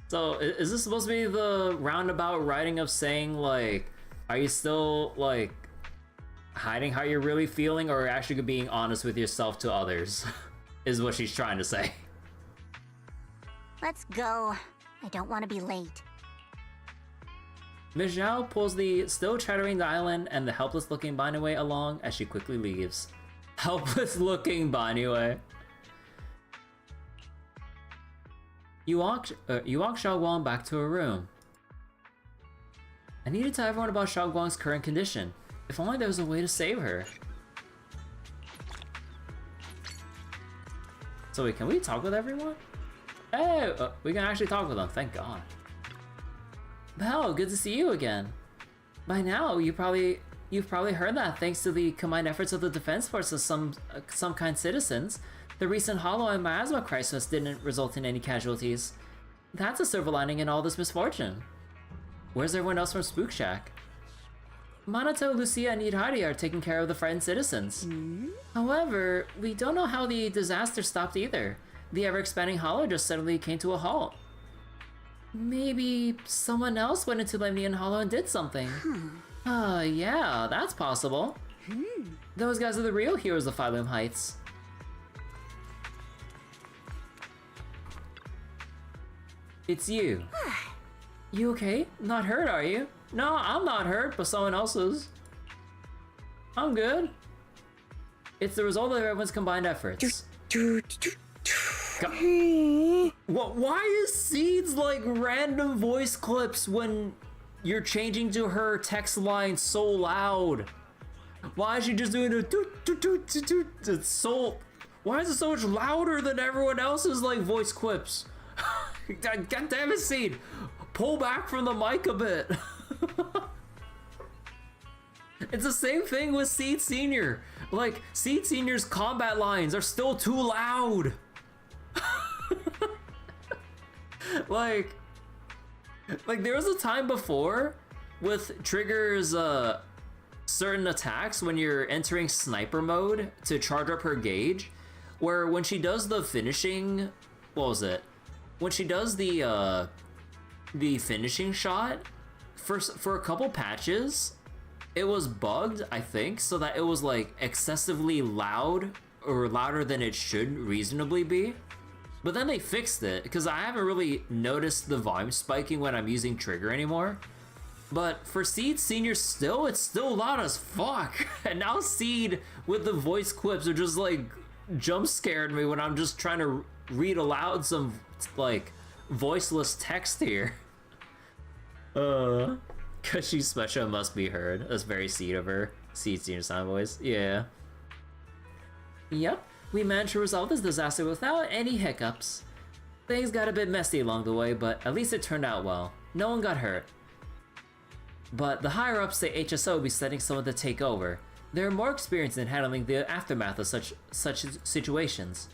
So, is this supposed to be the roundabout writing of saying, like, are you still, like, hiding how you're really feeling, or actually being honest with yourself to others? Is what she's trying to say. Let's go. I don't want to be late. Ms. Zhao pulls the still chattering Dylan and the helpless-looking Baniwei along as she quickly leaves. Helpless-looking Baniwei. You walk Xiaoguang back to her room. I need to tell everyone about Xiaoguang's current condition. If only there was a way to save her. So wait, can we talk with everyone? Hey, we can actually talk with them, thank God. Belle, good to see you again. By now, you've probably heard that thanks to the combined efforts of the defense force of some kind citizens, the recent Hollow and Miasma crisis didn't result in any casualties. That's a silver lining in all this misfortune. Where's everyone else from Spook Shack? Minato, Lucia, and Idari are taking care of the frightened citizens. However, we don't know how the disaster stopped either. The ever-expanding Hollow just suddenly came to a halt. Maybe someone else went into Lemnian Hollow and did something. Yeah, that's possible. Those guys are the real heroes of Phylum Heights. It's you. You okay? Not hurt, are you? No, I'm not hurt, but someone else is. I'm good. It's the result of everyone's combined efforts. What? Why is Seeds like random voice clips when you're changing to her text line so loud? Why is she just doing a It's so. Why is it so much louder than everyone else's like voice clips? God damn it, Seed! Pull back from the mic a bit. It's the same thing with Seed Senior. Like, Seed Senior's combat lines are still too loud. like there was a time before with Trigger's certain attacks when you're entering sniper mode to charge up her gauge, where when she does the finishing, what was it? When she does the finishing shot, for a couple patches, it was bugged, I think, so that it was like excessively loud or louder than it should reasonably be. But then they fixed it, because I haven't really noticed the volume spiking when I'm using Trigger anymore. But for Seed Senior still, it's still loud as fuck. And now Seed with the voice clips are just like jump scared me when I'm just trying to read aloud some like voiceless text here. Cause she's special and must be heard. That's very Seed of her. Seed Senior sound voice. Yeah. Yep. We managed to resolve this disaster without any hiccups. Things got a bit messy along the way, but at least it turned out well. No one got hurt. But the higher-ups say HSO will be sending someone to take over. They're more experienced in handling the aftermath of such situations.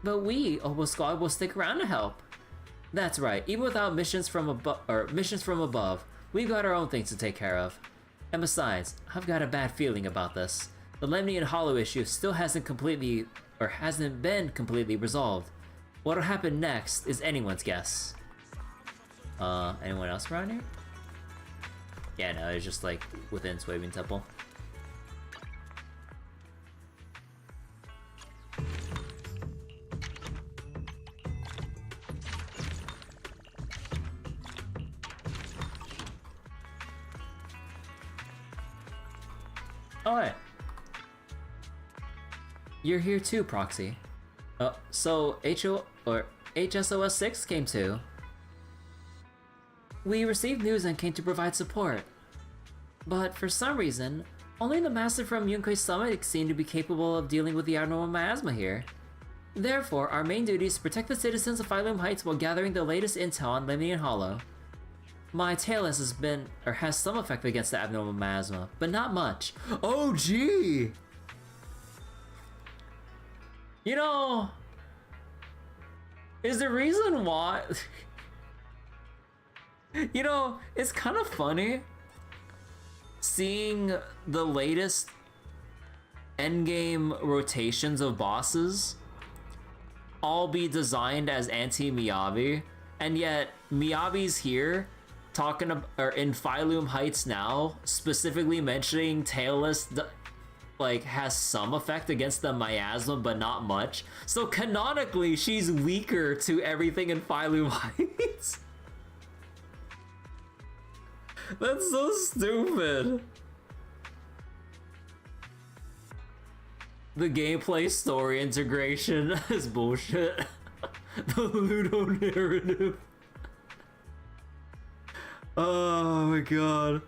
But we, Obo Squad, will stick around to help. That's right, even without missions from above, we've got our own things to take care of. And besides, I've got a bad feeling about this. The Lemnian Hollow issue still hasn't been completely resolved. What'll happen next is anyone's guess. Anyone else around here? Yeah, no, it's just like within Swabian Temple. Alright. You're here too, Proxy. So HSOS 6 came too. We received news and came to provide support. But for some reason, only the master from Yunkwei's summit seemed to be capable of dealing with the abnormal miasma here. Therefore, our main duty is to protect the citizens of Phylum Heights while gathering the latest intel on Lemnian Hollow. My Tailus has some effect against the abnormal miasma, but not much. Oh gee! You know, is the reason why... You know, it's kind of funny seeing the latest endgame rotations of bosses all be designed as anti-Miyabi, and yet Miyabi's here talking or in Phylum Heights now, specifically mentioning Tailless like has some effect against the miasma, but not much. So canonically, she's weaker to everything in Phylum Heights. That's so stupid. The gameplay story integration is bullshit. The Ludo narrative. Oh my god.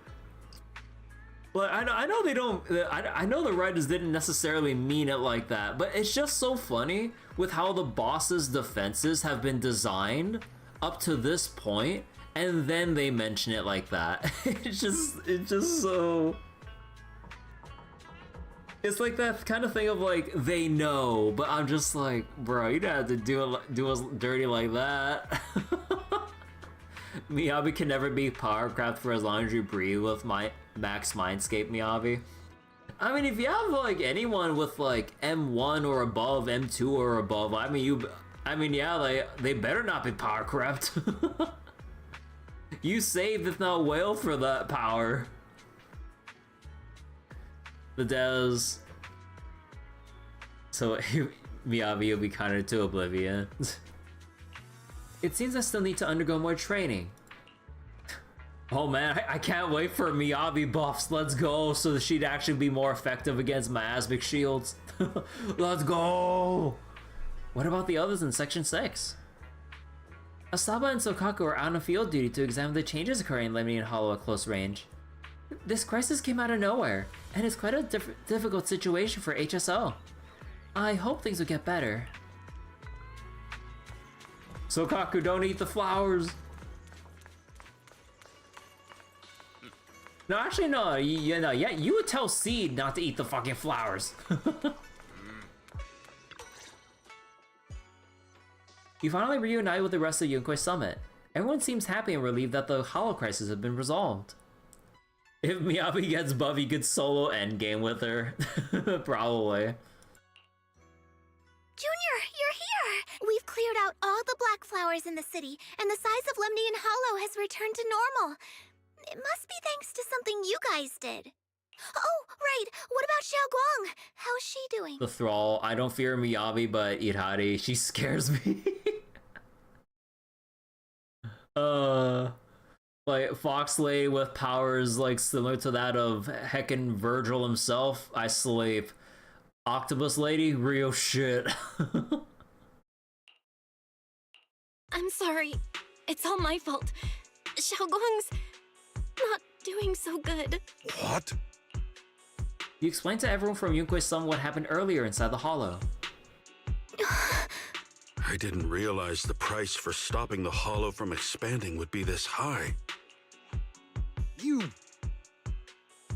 But I know they don't. I know the writers didn't necessarily mean it like that, but it's just so funny with how the boss's defenses have been designed up to this point, and then they mention it like that. It's just so. It's like that kind of thing of like they know, but I'm just like, bro, you don't have to do us dirty like that. Miyabi can never be powercraft for as long as you breathe with my max mindscape Miyabi. I mean, if you have like anyone with like M1 or above, M2 or above, I mean yeah, they better not be powercraft. You saved if not whale for that power. The Dez. So Miyabi will be kind to oblivion. It seems I still need to undergo more training. Oh man, I can't wait for Miyabi buffs. Let's go, so that she'd actually be more effective against miasmic shields. Let's go! What about the others in Section 6? Asaba and Sokaku are out on field duty to examine the changes occurring in Lemony and Hollow at close range. This crisis came out of nowhere, and it's quite a difficult situation for HSO. I hope things will get better. Sokaku, don't eat the flowers! No, actually, no. You would tell Seed not to eat the fucking flowers. You finally reunite with the rest of Yunkwei Summit. Everyone seems happy and relieved that the Hollow crisis has been resolved. If Miyabi gets buff, he could solo endgame with her. Probably. Junior, you're here! We've cleared out all the black flowers in the city, and the size of Lemony and Hollow has returned to normal. It must be thanks to something you guys did. Oh, right. What about Xiao Guang? How's she doing? The Thrall. I don't fear Miyabi, but Irari, she scares me. Like Fox Lady with powers like similar to that of heckin' Virgil himself. I sleep. Octopus Lady, real shit. I'm sorry. It's all my fault. Xiao Guang's not doing so good. What? You explained to everyone from Yunkwei Summit what happened earlier inside the Hollow. I didn't realize the price for stopping the Hollow from expanding would be this high.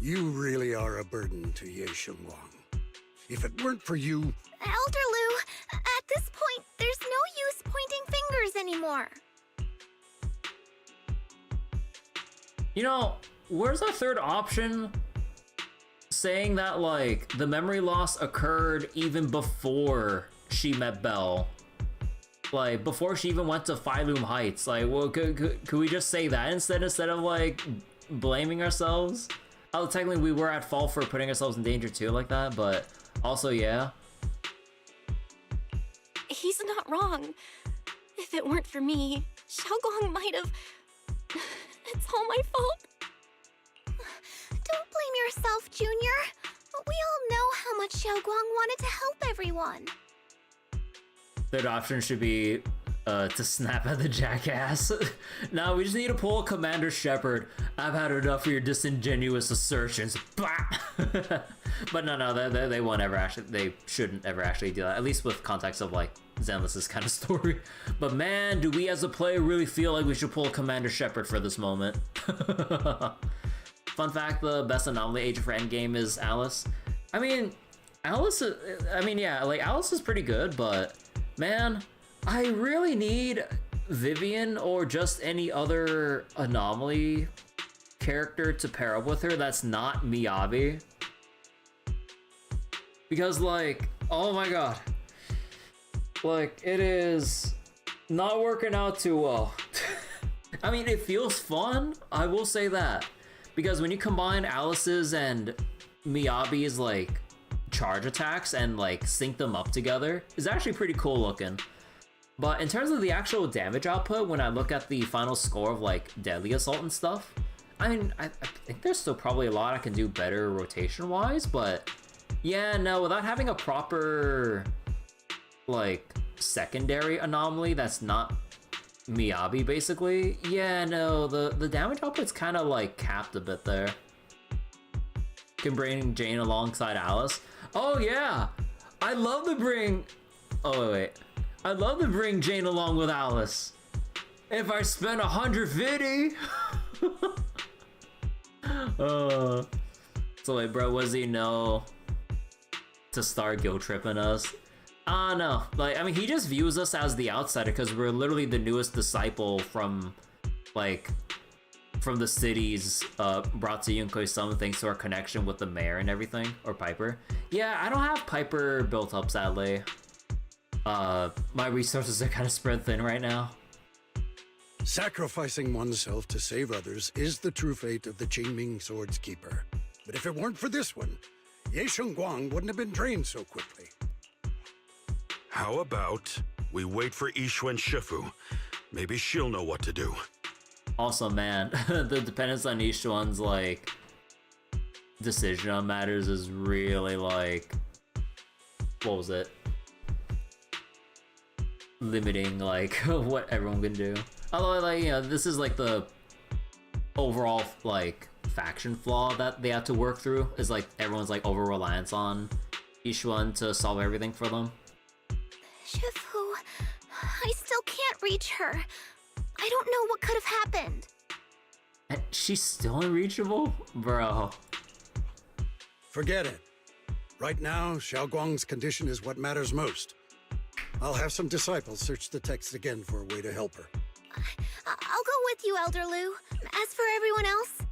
You really are a burden to Ye Xiongguang. If it weren't for you... Elder Lu, at this point, there's no use pointing fingers anymore. You know, where's our third option? Saying that, like, the memory loss occurred even before she met Belle. Like, before she even went to Phylum Heights. Like, well, could we just say that instead of, like, blaming ourselves? Oh, technically we were at fault for putting ourselves in danger too, like that, but also, yeah. He's not wrong. If it weren't for me, Xiao Guang might have... It's all my fault. Don't blame yourself, Junior. We all know how much Xiao Guang wanted to help everyone. Third option should be to snap at the jackass. No, we just need to pull a Commander Shepard. I've had enough of your disingenuous assertions. But no, they won't ever actually, they shouldn't ever actually do that. At least with context of like Zenless' kind of story. But man, do we as a player really feel like we should pull Commander Shepard for this moment. Fun fact, the best anomaly agent for endgame is Alice. I mean, Alice is, I mean, yeah, like Alice is pretty good, but man, I really need Vivian or just any other anomaly character to pair up with her that's not Miyabi. Because like, oh my god. Like, it is not working out too well. I mean, it feels fun, I will say that. Because when you combine Alice's and Miyabi's like charge attacks and like sync them up together, it's actually pretty cool looking. But in terms of the actual damage output, when I look at the final score of like Deadly Assault and stuff, I mean, I think there's still probably a lot I can do better rotation-wise, but yeah, no, without having a proper like secondary anomaly that's not Miyabi, basically, yeah, no, the damage output's kind of like capped a bit there. Can bring Jane alongside Alice. Oh yeah, I'd love to bring. Oh wait, I'd love to bring Jane along with Alice. If I spent 150. So wait, bro, was he no to start guilt tripping us? No, like, I mean, he just views us as the outsider because we're literally the newest disciple from, like, from the cities brought to Yunkoi Summon thanks to our connection with the mayor and everything, or Piper. Yeah, I don't have Piper built up, sadly. My resources are kind of spread thin right now. Sacrificing oneself to save others is the true fate of the Qingming Sword's Keeper. But if it weren't for this one, Ye Shengguang wouldn't have been drained so quickly. How about we wait for Yixuan Shifu? Maybe she'll know what to do. Also, man, the dependence on Yixuan's, like, decision on matters is really, like, what was it? Limiting, like, what everyone can do. Although, like, you know, this is, like, the overall, like, faction flaw that they have to work through, is, like, everyone's, like, over-reliance on Yixuan to solve everything for them. Shifu, I still can't reach her. I don't know what could have happened. And she's still unreachable? Bro. Forget it. Right now, Xiaoguang's condition is what matters most. I'll have some disciples search the text again for a way to help her. I'll go with you, Elder Lu. As for everyone else,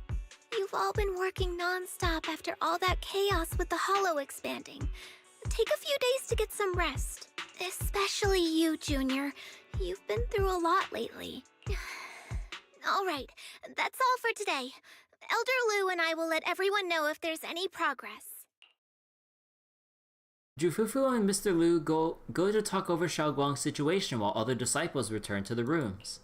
you've all been working non-stop after all that chaos with the Hollow expanding. Take a few days to get some rest. Especially you, Junior. You've been through a lot lately. All right, that's all for today. Elder Lu and I will let everyone know if there's any progress. Jufufu and Mr. Lu go to talk over Xiaoguang's situation while other disciples return to the rooms.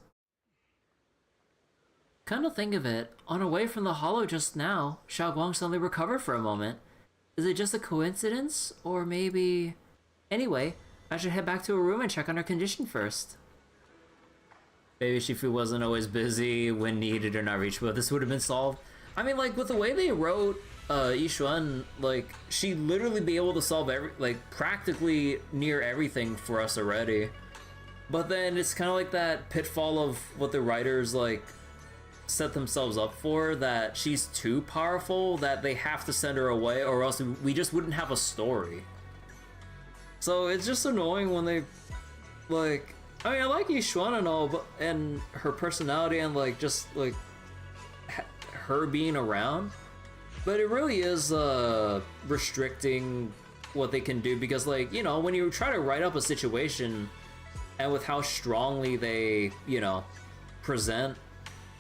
Come to think of it, on our way from the Hollow just now, Xiaoguang suddenly recovered for a moment. Is it just a coincidence, or maybe... Anyway, I should head back to her room and check on her condition first. Maybe Shifu wasn't always busy when needed or not reachable. This would have been solved. I mean, like, with the way they wrote Yixuan, like, she'd literally be able to solve practically near everything for us already. But then it's kind of like that pitfall of what the writers, like, set themselves up for, that she's too powerful, that they have to send her away, or else we just wouldn't have a story. So it's just annoying when they, like, I mean, I like Yixuan and all, but, and her personality and, like, just, like, her being around, but it really is, restricting what they can do, because, like, you know, when you try to write up a situation, and with how strongly they, you know, present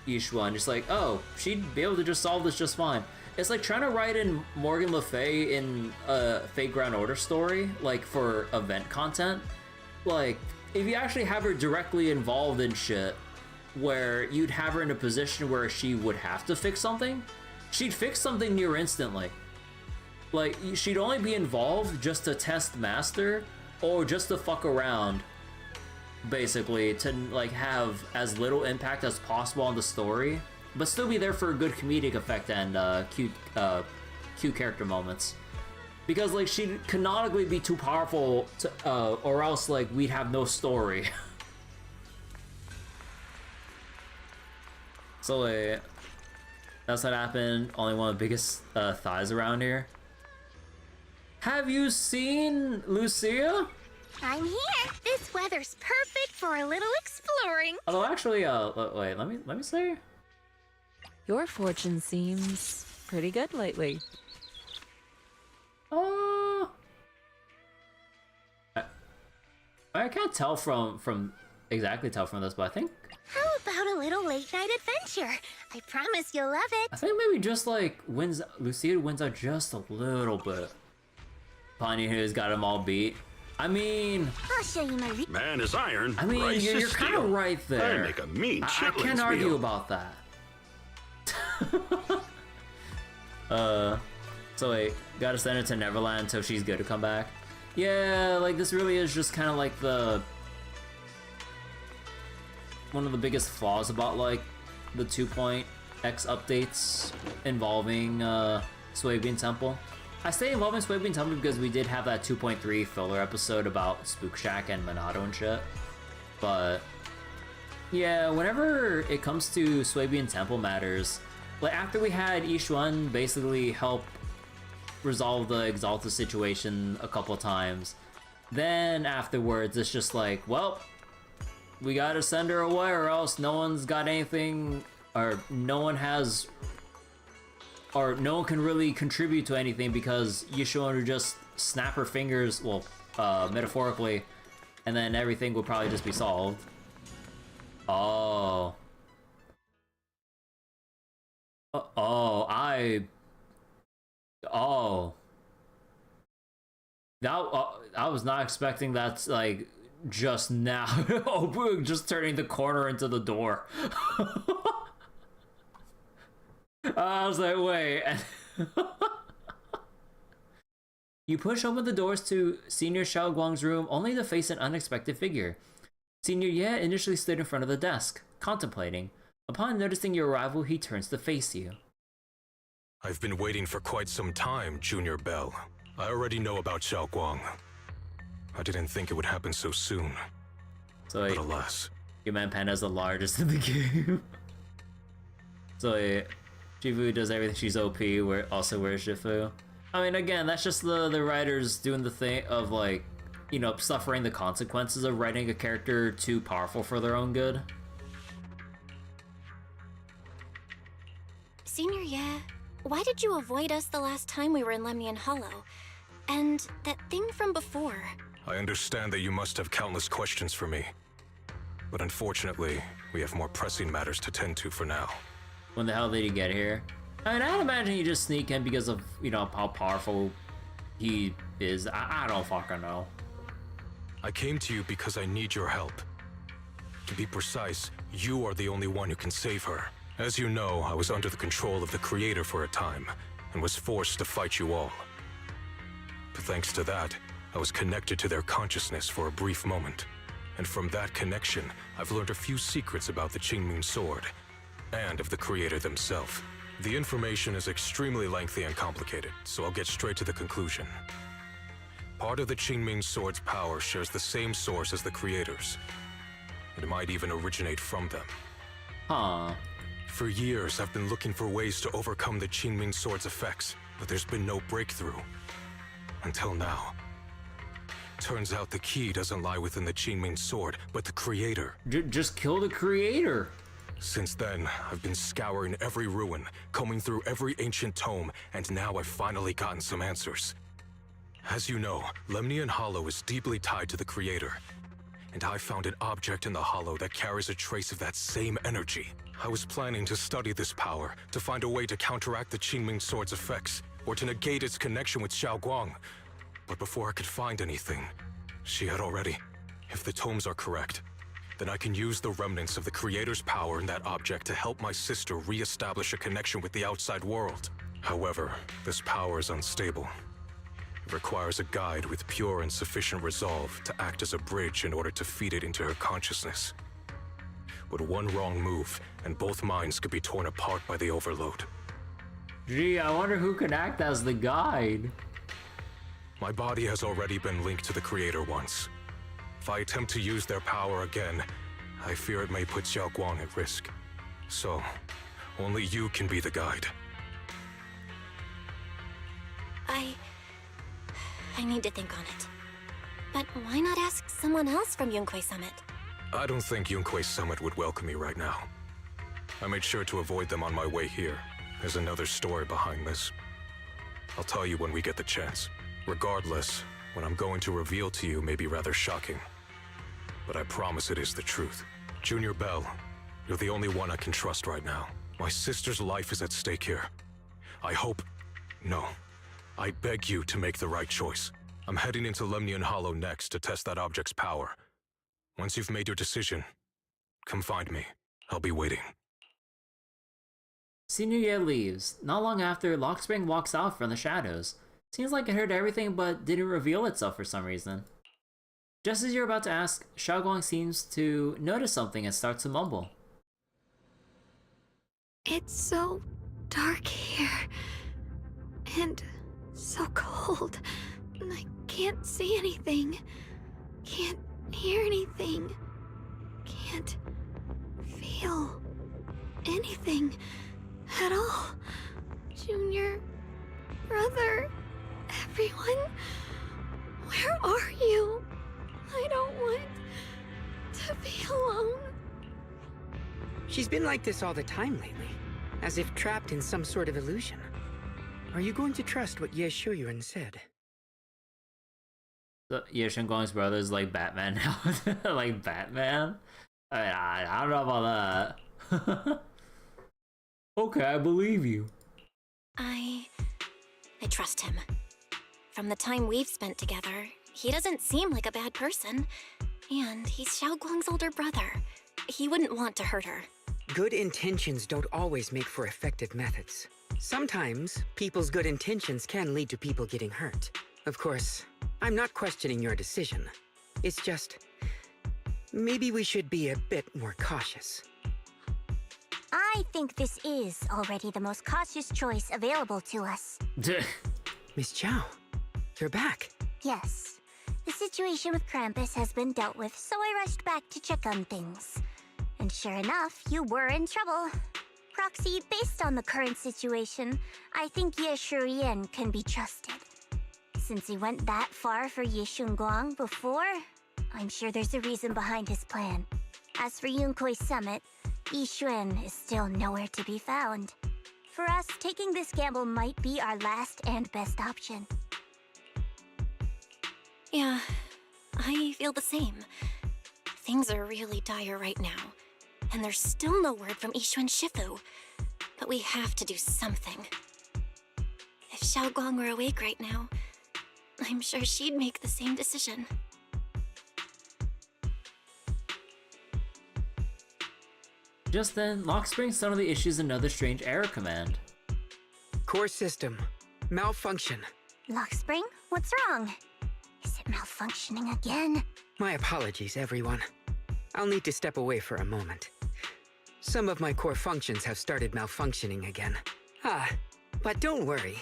Yixuan, just like, oh, she'd be able to just solve this just fine. It's like trying to write in Morgan Le Fay in a Fate Grand Order story, like, for event content. Like, if you actually have her directly involved in shit, where you'd have her in a position where she would have to fix something, she'd fix something near instantly. Like, she'd only be involved just to test Master, or just to fuck around, basically, to, like, have as little impact as possible on the story, but still be there for a good comedic effect and cute character moments. Because, like, she'd canonically be too powerful to, or else, like, we'd have no story. So, wait, that's what happened. Only one of the biggest thighs around here. Have you seen Lucia? I'm here. This weather's perfect for a little exploring. Although actually, wait, let me see. Your fortune seems pretty good lately. I can't tell from exactly tell from this, but I think How about a little late night adventure? I promise you'll love it. I think maybe just like Lucia wins out just a little bit. Ponyo Who's got him all beat. I mean, I'll show you my Man is iron. I mean, rice you're is kind of steel. right there. I make a mean I chitlins can't argue meal. about that. So wait, gotta send her to Neverland so she's good to come back. Yeah, like this really is just kind of like one of the biggest flaws about like the 2.x updates involving Swabian Temple. I say involving Swabian Temple because we did have that 2.3 filler episode about Spook Shack and Monado and shit. But yeah, whenever it comes to Swabian Temple matters, like after we had Ishuan basically help resolve the Exalta situation a couple times, then afterwards it's just like, well, we gotta send her away or else no one's got anything, or no one can really contribute to anything because Yishuan would just snap her fingers, well, metaphorically, and then everything would probably just be solved. Oh. I was not expecting that, like, just now. Oh, just turning the corner into the door. I was like, wait. You push open the doors to Senior Xiao Guang's room only to face an unexpected figure. Senior Ye initially stood in front of the desk, contemplating. Upon noticing your arrival, he turns to face you. I've been waiting for quite some time, Junior Bell. I already know about Xiao Guang. I didn't think it would happen so soon. So but alas. Your man Panda's the largest in the game. So Shifu does everything, she's OP, where also where's Shifu? I mean, again, that's just the writers doing the thing of, like, you know, suffering the consequences of writing a character too powerful for their own good. Senior Ye, why did you avoid us the last time we were in Lemnian Hollow? And that thing from before? I understand that you must have countless questions for me. But unfortunately, we have more pressing matters to tend to for now. When the hell did he get here? I mean, I'd imagine he just sneak in because of, you know, how powerful he is. I don't fucking know. I came to you because I need your help. To be precise, you are the only one who can save her. As you know, I was under the control of the Creator for a time, and was forced to fight you all. But thanks to that, I was connected to their consciousness for a brief moment. And from that connection, I've learned a few secrets about the Qingming Sword, and of the Creator themselves. The information is extremely lengthy and complicated, so I'll get straight to the conclusion. Part of the Qingming Sword's power shares the same source as the Creator's. It might even originate from them. Huh. For years, I've been looking for ways to overcome the Qingming Sword's effects, but there's been no breakthrough. Until now. Turns out the key doesn't lie within the Qingming Sword, but the Creator. Just kill the Creator. Since then, I've been scouring every ruin, combing through every ancient tome, and now I've finally gotten some answers. As you know, Lemnian Hollow is deeply tied to the Creator. And I found an object in the Hollow that carries a trace of that same energy. I was planning to study this power, to find a way to counteract the Qingming Sword's effects, or to negate its connection with Xiao Guang. But before I could find anything, she had already. If the tomes are correct, then I can use the remnants of the Creator's power in that object to help my sister re-establish a connection with the outside world. However, this power is unstable. It requires a guide with pure and sufficient resolve to act as a bridge in order to feed it into her consciousness. But one wrong move, and both minds could be torn apart by the overload. Gee, I wonder who can act as the guide. My body has already been linked to the Creator once. If I attempt to use their power again, I fear it may put Xiao Guang at risk. So, only you can be the guide. I need to think on it. But why not ask someone else from Yunquei Summit? I don't think Yunquei Summit would welcome me right now. I made sure to avoid them on my way here. There's another story behind this. I'll tell you when we get the chance. Regardless, what I'm going to reveal to you may be rather shocking. But I promise it is the truth. Junior Bell, you're the only one I can trust right now. My sister's life is at stake here. I hope... No. I beg you to make the right choice. I'm heading into Lemnian Hollow next to test that object's power. Once you've made your decision, come find me. I'll be waiting. Senior year leaves. Not long after, Lockspring walks out from the shadows. Seems like it heard everything but didn't reveal itself for some reason. Just as you're about to ask, Xiaoguang seems to notice something and starts to mumble. It's so dark here. And so cold. And I can't see anything. Can't hear anything. Can't feel anything at all. Junior, brother, everyone, where are you? I don't want to be alone. She's been like this all the time lately, as if trapped in some sort of illusion. Are you going to trust what Ye Shuyuan said? Ye Shenguang's brother is like Batman now. Like Batman? I don't know about that. Okay, I believe you. I trust him. From the time we've spent together, he doesn't seem like a bad person. And he's Xiaoguang's older brother. He wouldn't want to hurt her. Good intentions don't always make for effective methods. Sometimes, people's good intentions can lead to people getting hurt. Of course, I'm not questioning your decision. It's just... maybe we should be a bit more cautious. I think this is already the most cautious choice available to us. Miss Chow, you're back. Yes. The situation with Krampus has been dealt with, so I rushed back to check on things. And sure enough, you were in trouble. Proxy, based on the current situation, I think Ye Shurian can be trusted. Since he went that far for Ye Shunguang before, I'm sure there's a reason behind his plan. As for Yunquei Summit, Yi Xuan is still nowhere to be found. For us, taking this gamble might be our last and best option. Yeah, I feel the same. Things are really dire right now, and there's still no word from Yishuan Shifu. But we have to do something. If Xiaoguang were awake right now, I'm sure she'd make the same decision. Just then, Lockspring suddenly issues another strange error command. Core system. Malfunction. Lockspring, what's wrong? Is it malfunctioning again? My apologies, everyone. I'll need to step away for a moment. Some of my core functions have started malfunctioning again. But don't worry.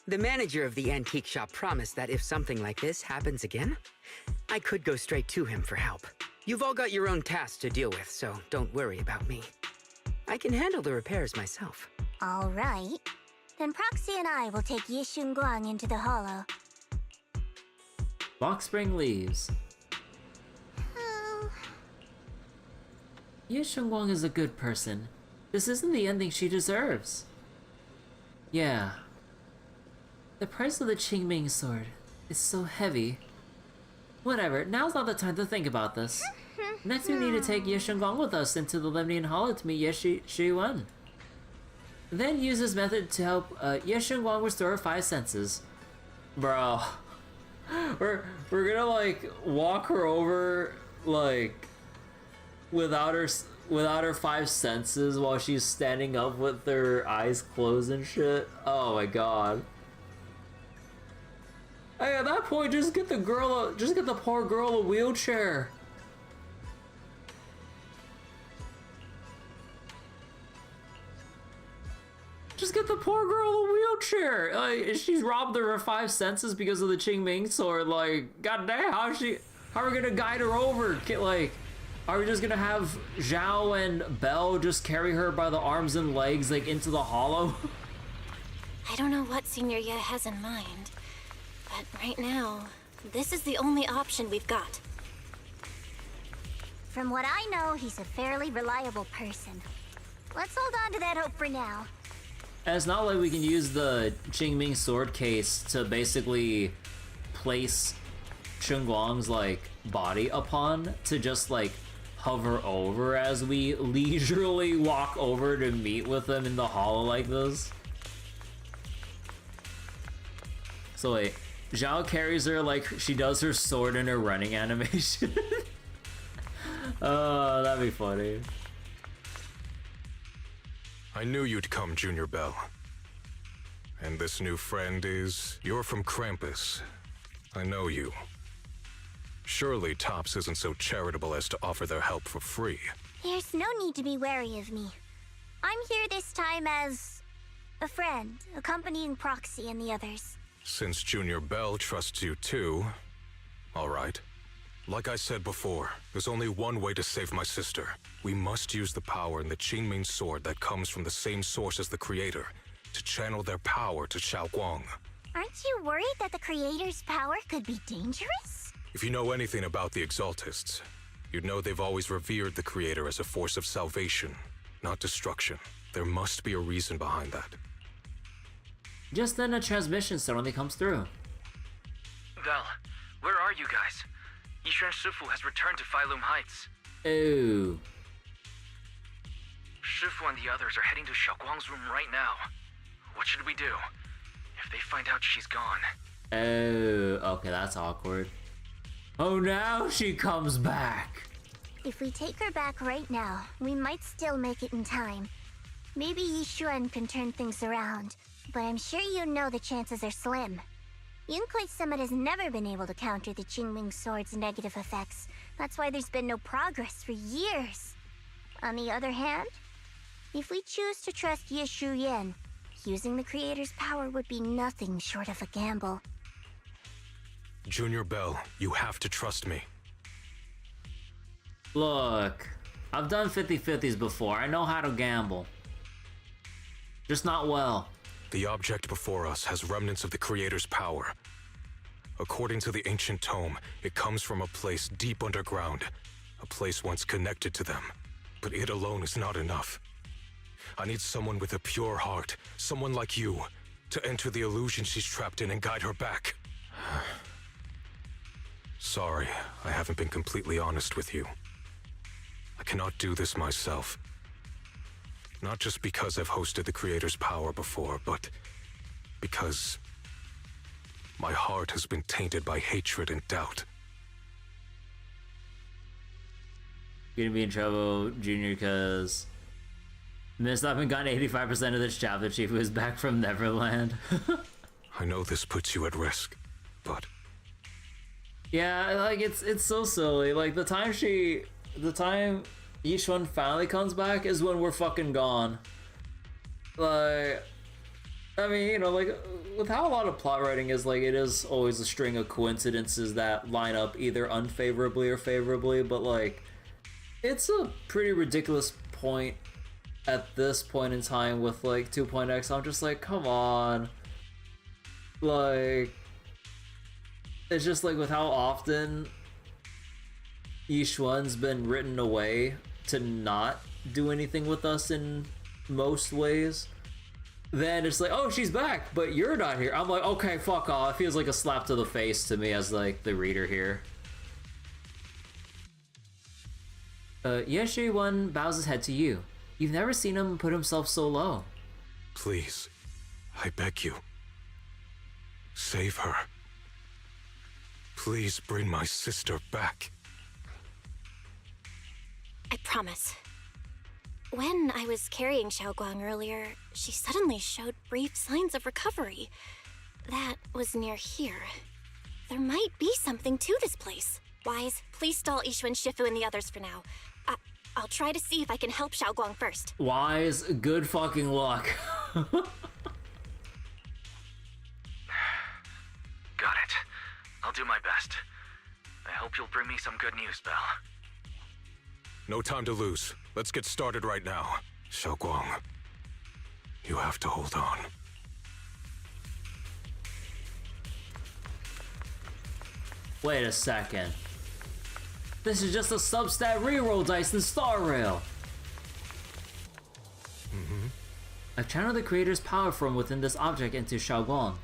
The manager of the antique shop promised that if something like this happens again, I could go straight to him for help. You've all got your own tasks to deal with, so don't worry about me. I can handle the repairs myself. All right. Then Proxy and I will take Ye Shunguang into the hollow. Lockspring leaves. Ye Shunguang is a good person. This isn't the ending she deserves. Yeah. The price of the Qingming sword is so heavy. Whatever, now's not the time to think about this. Next we need to take Ye Shunguang with us into the Lemnian Hollow to meet Ye Shiyuan. Then use this method to help Ye Shunguang restore her 5 senses. Bro. We're gonna like walk her over like without her 5 senses while she's standing up with her eyes closed and shit. Oh my god. Hey, at that point, just get the poor girl a wheelchair. Just get the poor girl a wheelchair. Like, she's robbed of her 5 senses because of the Qingming sword. Like, goddamn, how are we gonna guide her over? Are we just gonna have Zhao and Belle just carry her by the arms and legs, like, into the hollow? I don't know what Senior Ye has in mind, But right now, this is the only option we've got. From what I know, he's a fairly reliable person. Let's hold on to that hope for now. And it's not like we can use the Qingming sword case to basically place Chunguang's like body upon to just like hover over as we leisurely walk over to meet with him in the hollow like this. So wait, Zhao carries her like she does her sword in her running animation. Oh, that'd be funny. I knew you'd come, Junior Bell. And this new friend is... You're from Krampus. I know you. Surely Tops isn't so charitable as to offer their help for free. There's no need to be wary of me. I'm here this time as... a friend, accompanying Proxy and the others. Since Junior Bell trusts you too... all right. Like I said before, there's only one way to save my sister. We must use the power in the Qingming sword that comes from the same source as the Creator, to channel their power to Xiaoguang. Aren't you worried that the Creator's power could be dangerous? If you know anything about the Exaltists, you'd know they've always revered the Creator as a force of salvation, not destruction. There must be a reason behind that. Just then a transmission suddenly comes through. Val, where are you guys? Yishuan Shifu has returned to Failum Heights. Oh. Shifu and the others are heading to Xiaoguang's room right now. What should we do? If they find out she's gone. Oh, okay, that's awkward. Oh, now she comes back. If we take her back right now, we might still make it in time. Maybe Yishuan can turn things around, but I'm sure you know the chances are slim. Yunkuei Summit has never been able to counter the Qingming sword's negative effects. That's why there's been no progress for years. On the other hand, if we choose to trust Yishu Yen, using the Creator's power would be nothing short of a gamble. Junior Bell, you have to trust me. Look, I've done 50-50s before. I know how to gamble. Just not well. The object before us has remnants of the Creator's power. According to the ancient tome, it comes from a place deep underground, a place once connected to them. But it alone is not enough. I need someone with a pure heart, someone like you, to enter the illusion she's trapped in and guide her back. Sorry, I haven't been completely honest with you. I cannot do this myself. Not just because I've hosted the Creator's power before, but because my heart has been tainted by hatred and doubt. You're gonna be in trouble, Junior, because Miss I've gotten 85% of this chapter chief who is back from Neverland. I know this puts you at risk, but... Yeah, like, it's so silly. Like, the time Yishuan finally comes back is when we're fucking gone. Like, I mean, you know, like, with how a lot of plot writing is, like, it is always a string of coincidences that line up either unfavorably or favorably, but, like, it's a pretty ridiculous point at this point in time with, like, 2.x. I'm just like, come on. Like, it's just, like, with how often Yishuan's been written away to not do anything with us in most ways, then it's like, oh, she's back, but you're not here. I'm like, okay, fuck off. It feels like a slap to the face to me as, like, the reader here. Yeshe One bows his head to you. You've never seen him put himself so low. Please, I beg you. Save her. Please bring my sister back. I promise. When I was carrying Xiaoguang earlier, she suddenly showed brief signs of recovery. That was near here. There might be something to this place. Wise, please stall Yishuan Shifu and the others for now. I'll try to see if I can help Xiaoguang first. Wise, good fucking luck. Got it. I'll do my best. I hope you'll bring me some good news, Belle. No time to lose. Let's get started right now. Xiaoguang, you have to hold on. Wait a second. This is just a substat reroll dice in Star Rail. I've channeled the creator's power from within this object into Xiaoguang.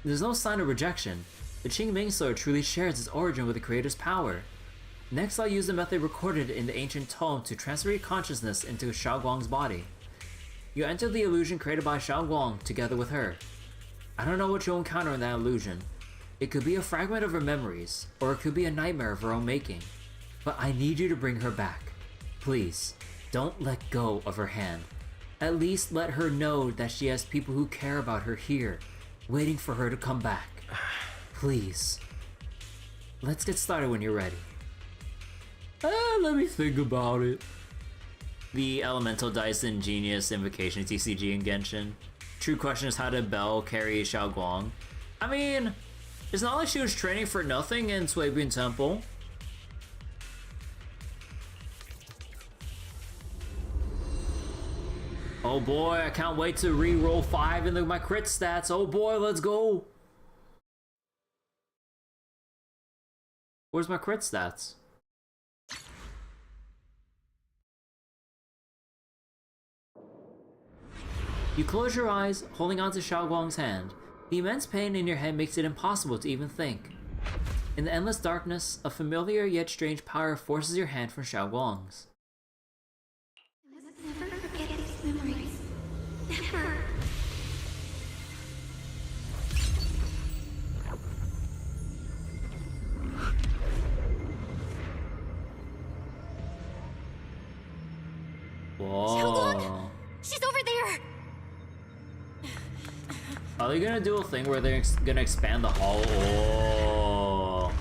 There's no sign of rejection. The Qingming sword truly shares its origin with the creator's power. Next, I'll use the method recorded in the ancient tome to transfer your consciousness into Xiaoguang's body. You enter the illusion created by Xiaoguang together with her. I don't know what you'll encounter in that illusion. It could be a fragment of her memories, or it could be a nightmare of her own making. But I need you to bring her back. Please, don't let go of her hand. At least let her know that she has people who care about her here, waiting for her to come back. Please. Let's get started when you're ready. Let me think about it. The elemental dice in Genius, Invocation, TCG, and Genshin. True question is, how did Belle carry Xiaoguang? I mean, it's not like she was training for nothing in Swabian Temple. Oh boy, I can't wait to re-roll 5 into my crit stats. Oh boy, let's go. Where's my crit stats? You close your eyes, holding onto Xiaoguang's hand. The immense pain in your head makes it impossible to even think. In the endless darkness, a familiar yet strange power forces your hand from Xiaoguang's. Never forget these memories. Never. Whoa. She's over there! Are they gonna do a thing where they're gonna expand the hall? Oh.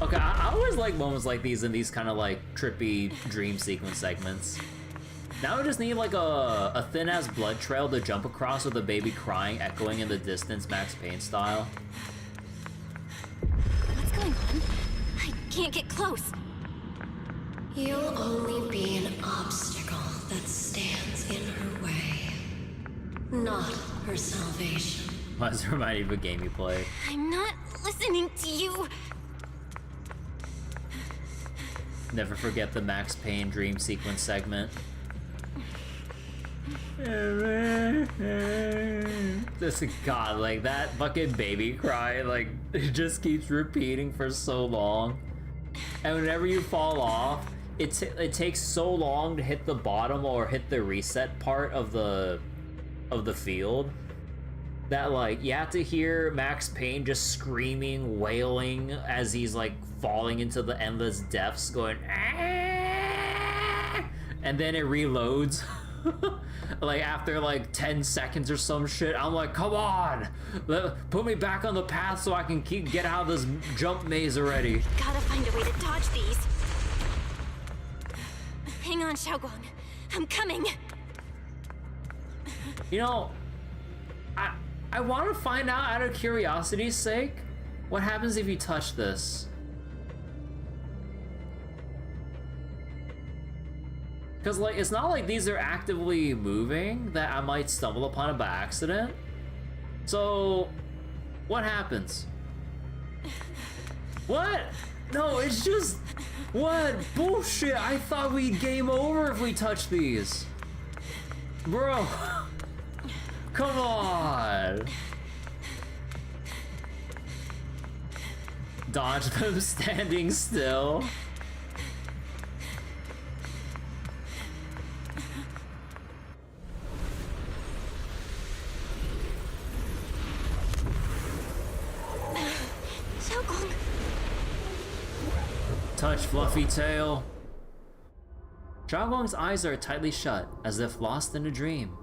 Okay, I always like moments like these in these kind of like trippy dream sequence segments. Now we just need like a thin-ass blood trail to jump across with a baby crying echoing in the distance, Max Payne style. What's going on? I can't get close. You'll only be an obstacle that stands in her way, not her salvation. Why does it remind you of a game you play? I'm not listening to you. Never forget the Max Payne dream sequence segment. This god, like that fucking baby cry, like it just keeps repeating for so long. And whenever you fall off, it takes so long to hit the bottom or hit the reset part of the field that like you have to hear Max Payne just screaming, wailing as he's like falling into the endless depths, going "Aah!" And then it reloads. Like after like 10 seconds or some shit. I'm like, come on, put me back on the path so I can get out of this jump maze already. Gotta find a way to dodge these. Hang on, Xiaoguang. I'm coming. You know, I want to find out of curiosity's sake, what happens if you touch this? Because, like, it's not like these are actively moving that I might stumble upon it by accident. So, what happens? What? No, it's just... What? Bullshit! I thought we'd game over if we touched these. Bro. Come on. Dodge them standing still. Touch fluffy tail. Xiaoguang's eyes are tightly shut, as if lost in a dream.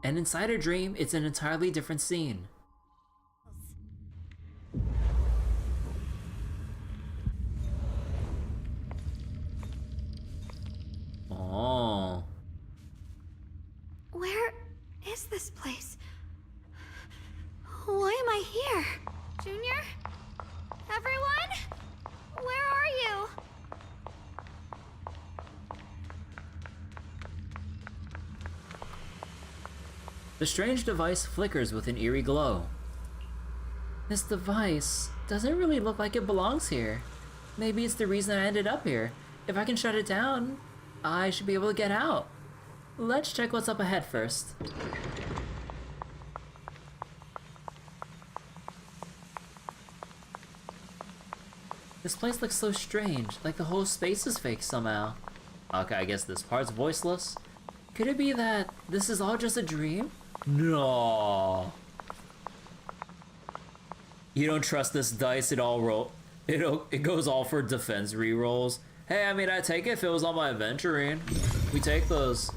And inside her dream, it's an entirely different scene. Oh. Where is this place? Why am I here? Junior? Everyone? Where are you? The strange device flickers with an eerie glow. This device doesn't really look like it belongs here. Maybe it's the reason I ended up here. If I can shut it down, I should be able to get out. Let's check what's up ahead first. This place looks so strange, like the whole space is fake somehow. Okay, I guess this part's voiceless. Could it be that this is all just a dream? No. You don't trust this dice, it goes all for defense rerolls. Hey, I mean, I take it if it was on my adventuring. We take those.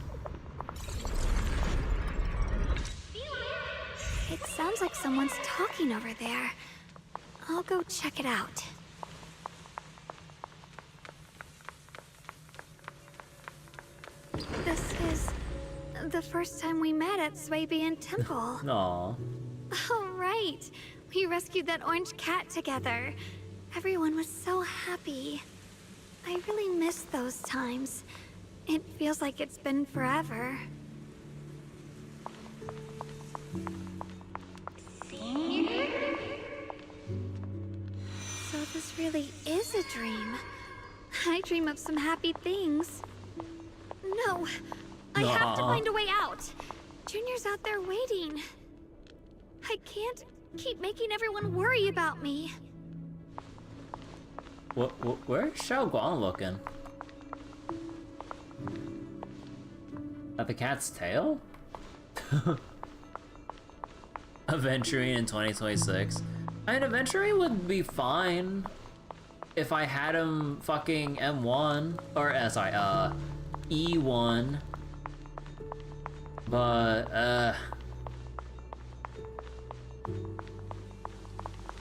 It sounds like someone's talking over there. I'll go check it out. This is the first time we met at Swabian Temple. Aw. Oh, right. We rescued that orange cat together. Everyone was so happy. I really miss those times. It feels like it's been forever. So this really is a dream. I dream of some happy things. No, I have to find a way out. Junior's out there waiting. I can't keep making everyone worry about me. Where's Xiao Guang looking? At the cat's tail? Aventuring in 2026. I mean, Aventuring would be fine if I had him fucking M1 or sorry, E1. But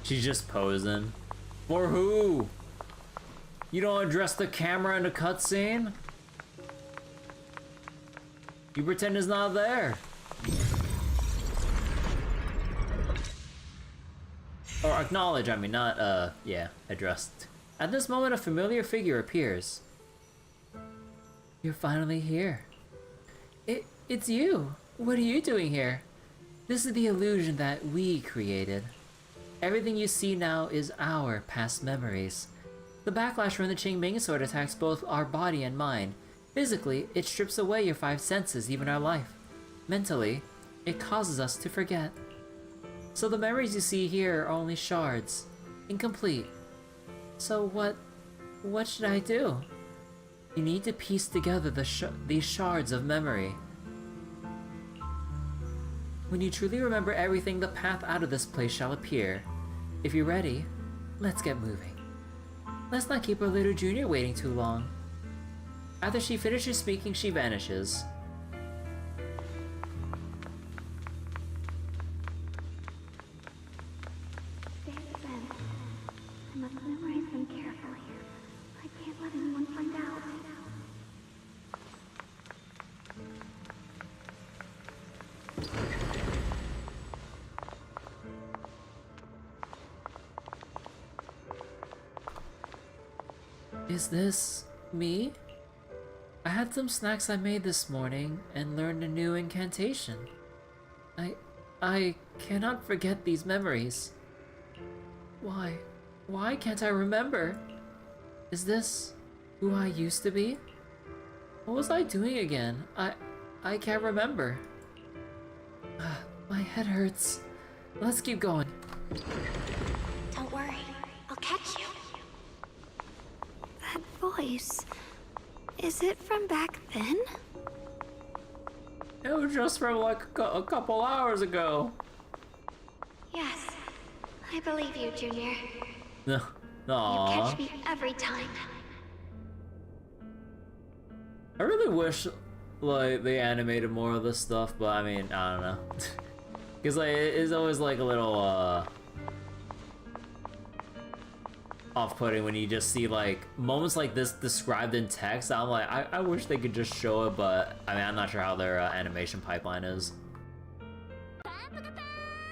she's just posing. For who? You don't address the camera in a cutscene? You pretend it's not there. Or acknowledge, I mean, not, yeah, addressed. At this moment, a familiar figure appears. You're finally here. It's you. What are you doing here? This is the illusion that we created. Everything you see now is our past memories. The backlash from the Qingming sword attacks both our body and mind. Physically, it strips away your 5 senses, even our life. Mentally, it causes us to forget. So the memories you see here are only shards, incomplete. So what should I do? You need to piece together these shards of memory. When you truly remember everything, the path out of this place shall appear. If you're ready, let's get moving. Let's not keep our little junior waiting too long. After she finishes speaking, she vanishes. I must memorize them carefully. I can't let anyone find out. Is this me? I had some snacks I made this morning and learned a new incantation. I cannot forget these memories. Why can't I remember? Is this who I used to be? What was I doing again? I can't remember. My head hurts. Let's keep going. Don't worry, I'll catch you. That voice. Is it from back then? It was just from like a couple hours ago. Yes. I believe you, Junior. No. Aww. You catch me every time. I really wish like they animated more of this stuff, but I mean, I don't know. Cause like it's always like a little off-putting when you just see like moments like this described in text. I'm like, I wish they could just show it, but I mean, I'm not sure how their animation pipeline is.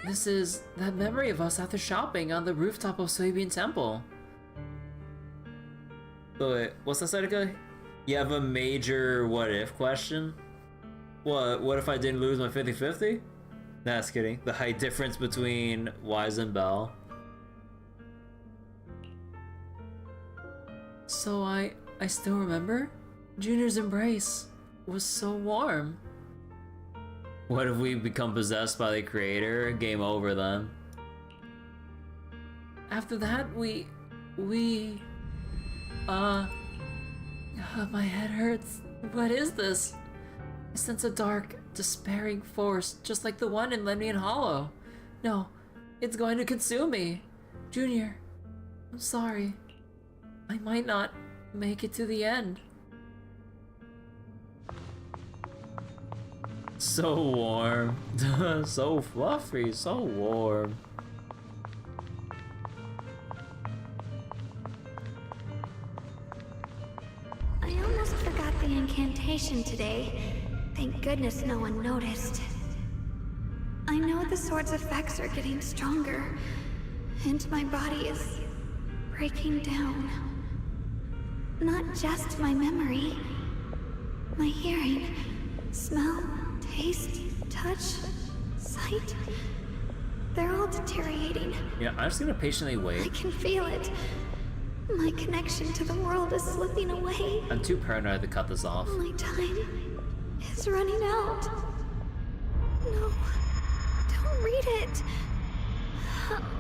This is that memory of us after shopping on the rooftop of Swabian Temple. So wait, what's that said again? You have a major what if question? What if I didn't lose my 50-50? Nah, just kidding. The height difference between Wise and Bell. So I still remember? Junior's embrace was so warm. What if we become possessed by the creator? Game over then. After that, my head hurts. What is this? I sense a dark, despairing force, just like the one in Lemnian Hollow. No, it's going to consume me. Junior, I'm sorry. I might not make it to the end. So warm. So fluffy, so warm. I almost forgot the incantation today. Thank goodness no one noticed. I know the sword's effects are getting stronger, and my body is breaking down. Not just my memory. My hearing, smell, taste, touch, sight. They're all deteriorating. Yeah, I'm just gonna patiently I wait. can feel it. My connection to the world is slipping away. I'm too paranoid to cut this off. My time is running out. No, don't read it.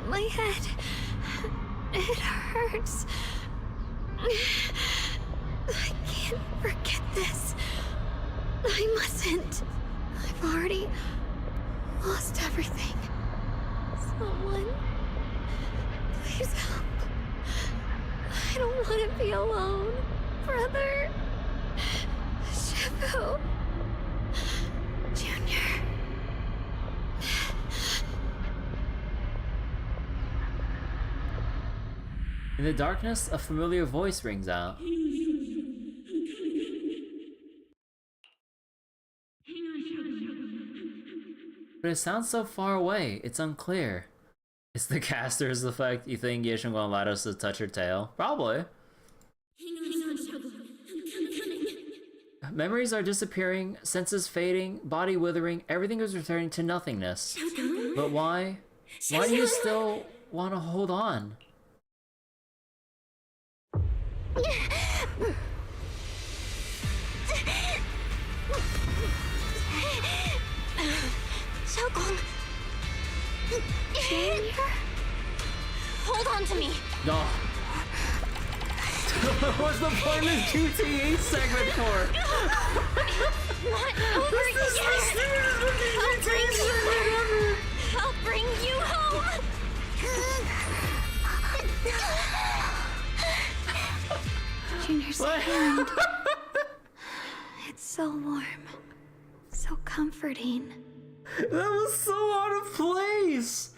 My head, it hurts. I can't forget this. I mustn't. I've already lost everything. Someone, please help. I don't want to be alone, brother. Shifu. Junior. In the darkness, a familiar voice rings out. But it sounds so far away, it's unclear. It's the caster's effect. You think Yishin gonna let us to touch her tail? Probably. Memories are disappearing, senses fading, body withering, everything is returning to nothingness. But why? Why do you still want to hold on? Xiaogong! Hold on to me! No. What's the point of this QTE segment for? Not over yet! I'll bring you home! Junior's hand. It's so warm. So comforting. That was so out of place!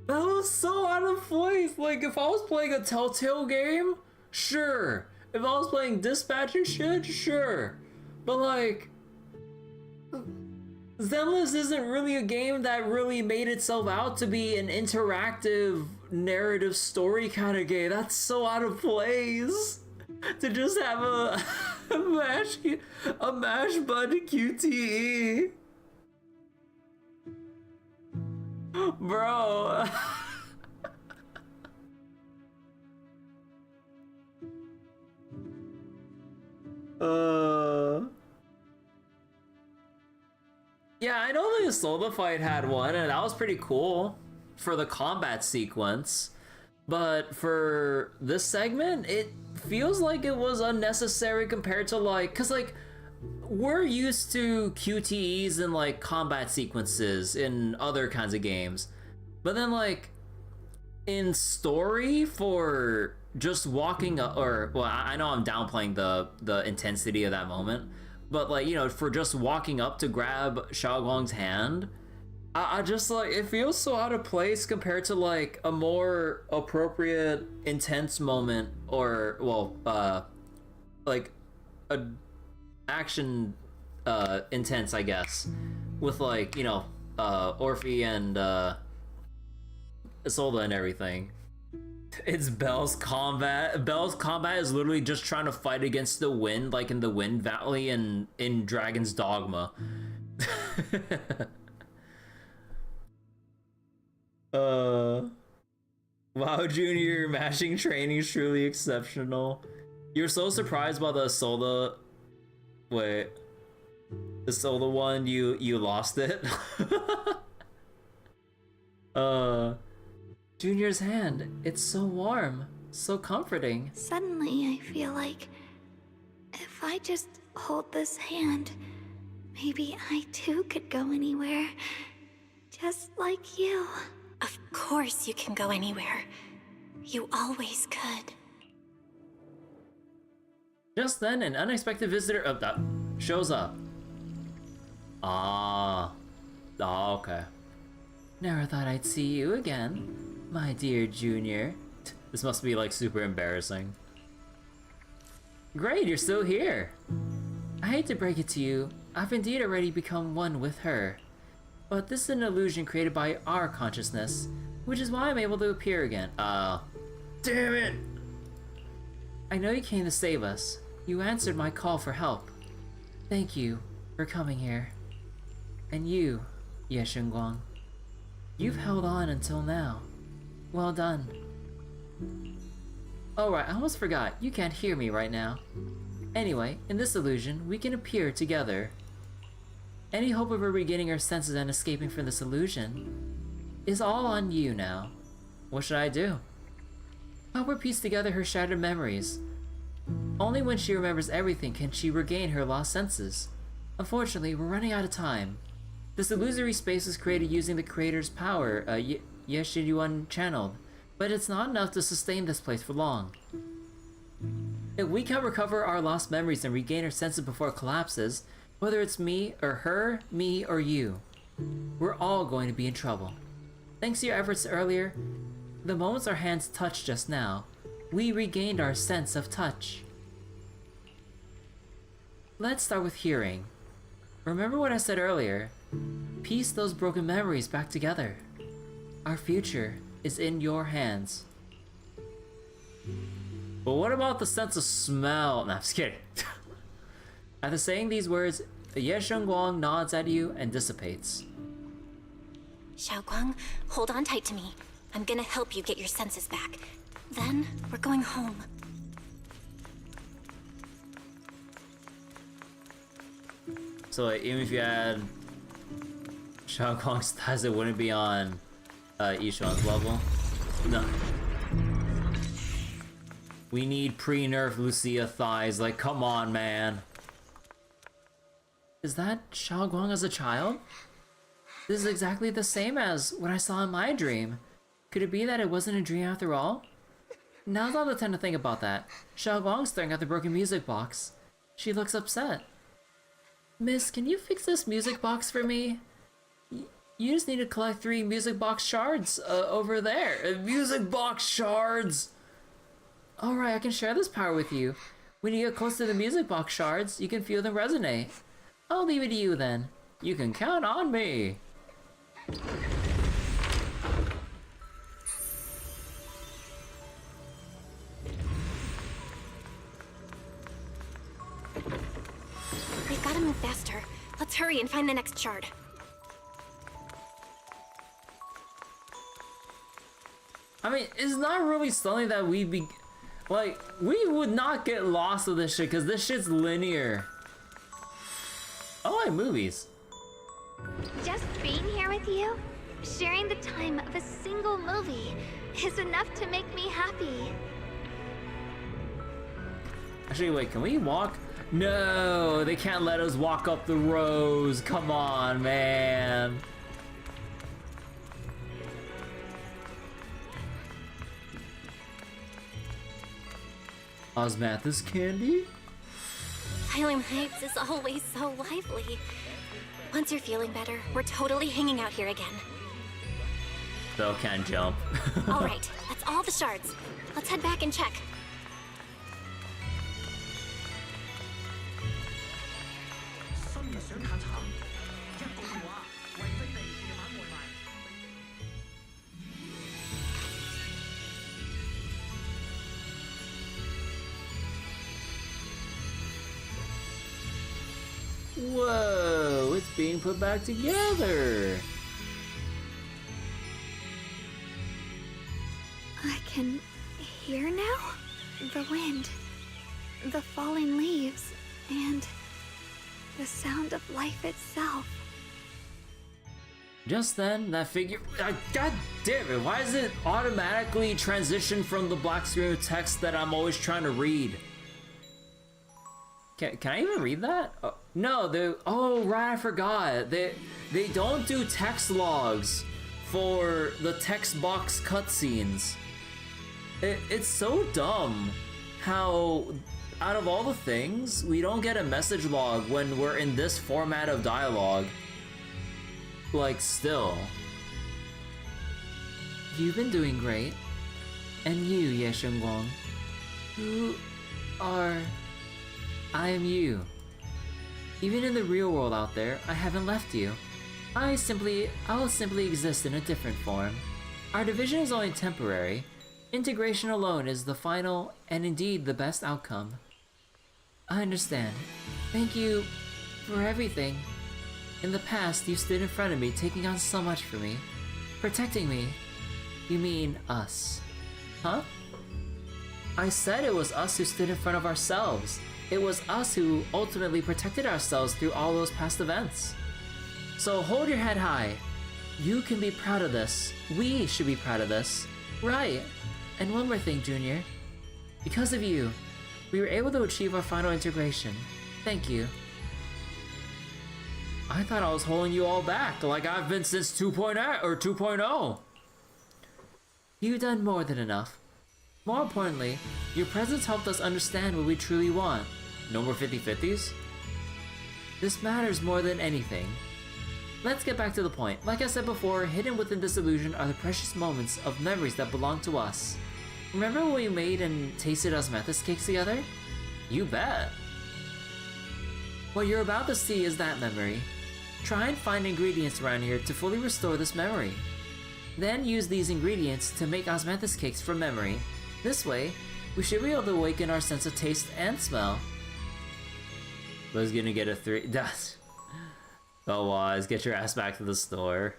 That was so out of place! Like, if I was playing a Telltale game, sure. If I was playing Dispatch and shit, sure. But like... Zenless isn't really a game that really made itself out to be an interactive narrative story kind of game. That's so out of place. To just have a mash button QTE. Bro. Yeah, I know the Isolde fight had one, and that was pretty cool for the combat sequence. But for this segment, it feels like it was unnecessary compared to like, cause like, we're used to QTEs and like combat sequences in other kinds of games. But then like, in story for just walking up, or, well, I know I'm downplaying the intensity of that moment, but like, you know, for just walking up to grab Xiaogong's hand, I just like, it feels so out of place compared to like a more appropriate intense moment, or well, like a action intense, I guess, with like, you know, Orphe and Isolde and everything. It's Belle's combat. Belle's combat is literally just trying to fight against the wind, like in the Wind Valley and in Dragon's Dogma. Wow, Junior, mashing training is truly exceptional. You're so surprised by the Soda. Wait. The Soda one, you lost it? Junior's hand. It's so warm. So comforting. Suddenly, I feel like if I just hold this hand, maybe I too could go anywhere. Just like you. Of course you can go anywhere. You always could. Just then, an unexpected visitor shows up. Okay. Never thought I'd see you again, my dear Junior. This must be like super embarrassing. Great, you're still here. I hate to break it to you, I've indeed already become one with her. But this is an illusion created by our consciousness, which is why I'm able to appear again. Damn it! I know you came to save us. You answered my call for help. Thank you for coming here. And you, Ye Shengguang. You've held on until now. Well done. Oh right, I almost forgot. You can't hear me right now. Anyway, in this illusion, we can appear together. Any hope of her regaining her senses and escaping from this illusion is all on you now. What should I do? Help her piece together her shattered memories. Only when she remembers everything can she regain her lost senses. Unfortunately, we're running out of time. This illusory space was created using the creator's power, Ye Shinyuan channeled, but it's not enough to sustain this place for long. If we can't recover our lost memories and regain our senses before it collapses, whether it's me or her, me or you, we're all going to be in trouble. Thanks to your efforts earlier, the moments our hands touched just now, we regained our sense of touch. Let's start with hearing. Remember what I said earlier? Piece those broken memories back together. Our future is in your hands. But what about the sense of smell? No, I'm just kidding. After saying these words, Ye Shengguang nods at you and dissipates. Xiaoguang, hold on tight to me. I'm gonna help you get your senses back. Then, we're going home. So like, even if you had Shao Guang's stats, it wouldn't be on Yishuan's level? No. We need pre-nerf Lucia thighs, like come on, man. Is that Shao Guang as a child? This is exactly the same as what I saw in my dream. Could it be that it wasn't a dream after all? Now's not the time to think about that. Shao Guang's staring at the broken music box. She looks upset. Miss, can you fix this music box for me? You just need to collect 3 music box shards over there. Music box shards! Alright, I can share this power with you. When you get close to the music box shards, you can feel them resonate. I'll leave it to you then. You can count on me. We've gotta move faster. Let's hurry and find the next shard. I mean, it's not really something that we would not get lost with this shit, because this shit's linear. I like movies. Just being here with you, sharing the time of a single movie, is enough to make me happy. Actually, wait, can we walk? No, they can't let us walk up the rows. Come on, man. Osmanthus candy? Phylum Heights is always so lively. Once you're feeling better, we're totally hanging out here again. Belle can't jump. Alright, that's all the shards. Let's head back and check. Whoa, it's being put back together. I can hear now? The wind, the falling leaves, and the sound of life itself. Just then, that figure. God damn it, why is it automatically transition from the black screen of text that I'm always trying to read? Can I even read that? No, oh right, I forgot. They don't do text logs for the text box cutscenes. It's so dumb how out of all the things, we don't get a message log when we're in this format of dialogue. Like, still. You've been doing great. And you, Ye Shengguang. Who are... I am you. Even in the real world out there, I haven't left you. I will simply exist in a different form. Our division is only temporary. Integration alone is the final and indeed the best outcome. I understand. Thank you for everything. In the past, you stood in front of me, taking on so much for me. Protecting me. You mean us. Huh? I said it was us who stood in front of ourselves. It was us who ultimately protected ourselves through all those past events. So hold your head high. You can be proud of this. We should be proud of this. Right. And one more thing, Junior. Because of you, we were able to achieve our final integration. Thank you. I thought I was holding you all back, like I've been since 2.0 or 2.0. You've done more than enough. More importantly, your presence helped us understand what we truly want. No more 50-50s? This matters more than anything. Let's get back to the point. Like I said before, hidden within this illusion are the precious moments of memories that belong to us. Remember when we made and tasted osmanthus cakes together? You bet. What you're about to see is that memory. Try and find ingredients around here to fully restore this memory. Then use these ingredients to make osmanthus cakes from memory. This way, we should be able to awaken our sense of taste and smell. Was gonna get a 3. Oh, Waz, get your ass back to the store.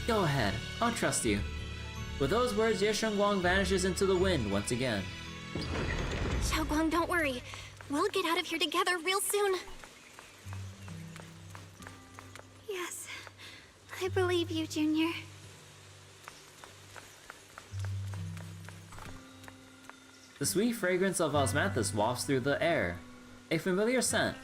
Go ahead, I'll trust you. With those words, Ye Shengguang vanishes into the wind once again. Xiaoguang, don't worry. We'll get out of here together real soon. Yes, I believe you, Junior. The sweet fragrance of osmanthus wafts through the air. A familiar scent.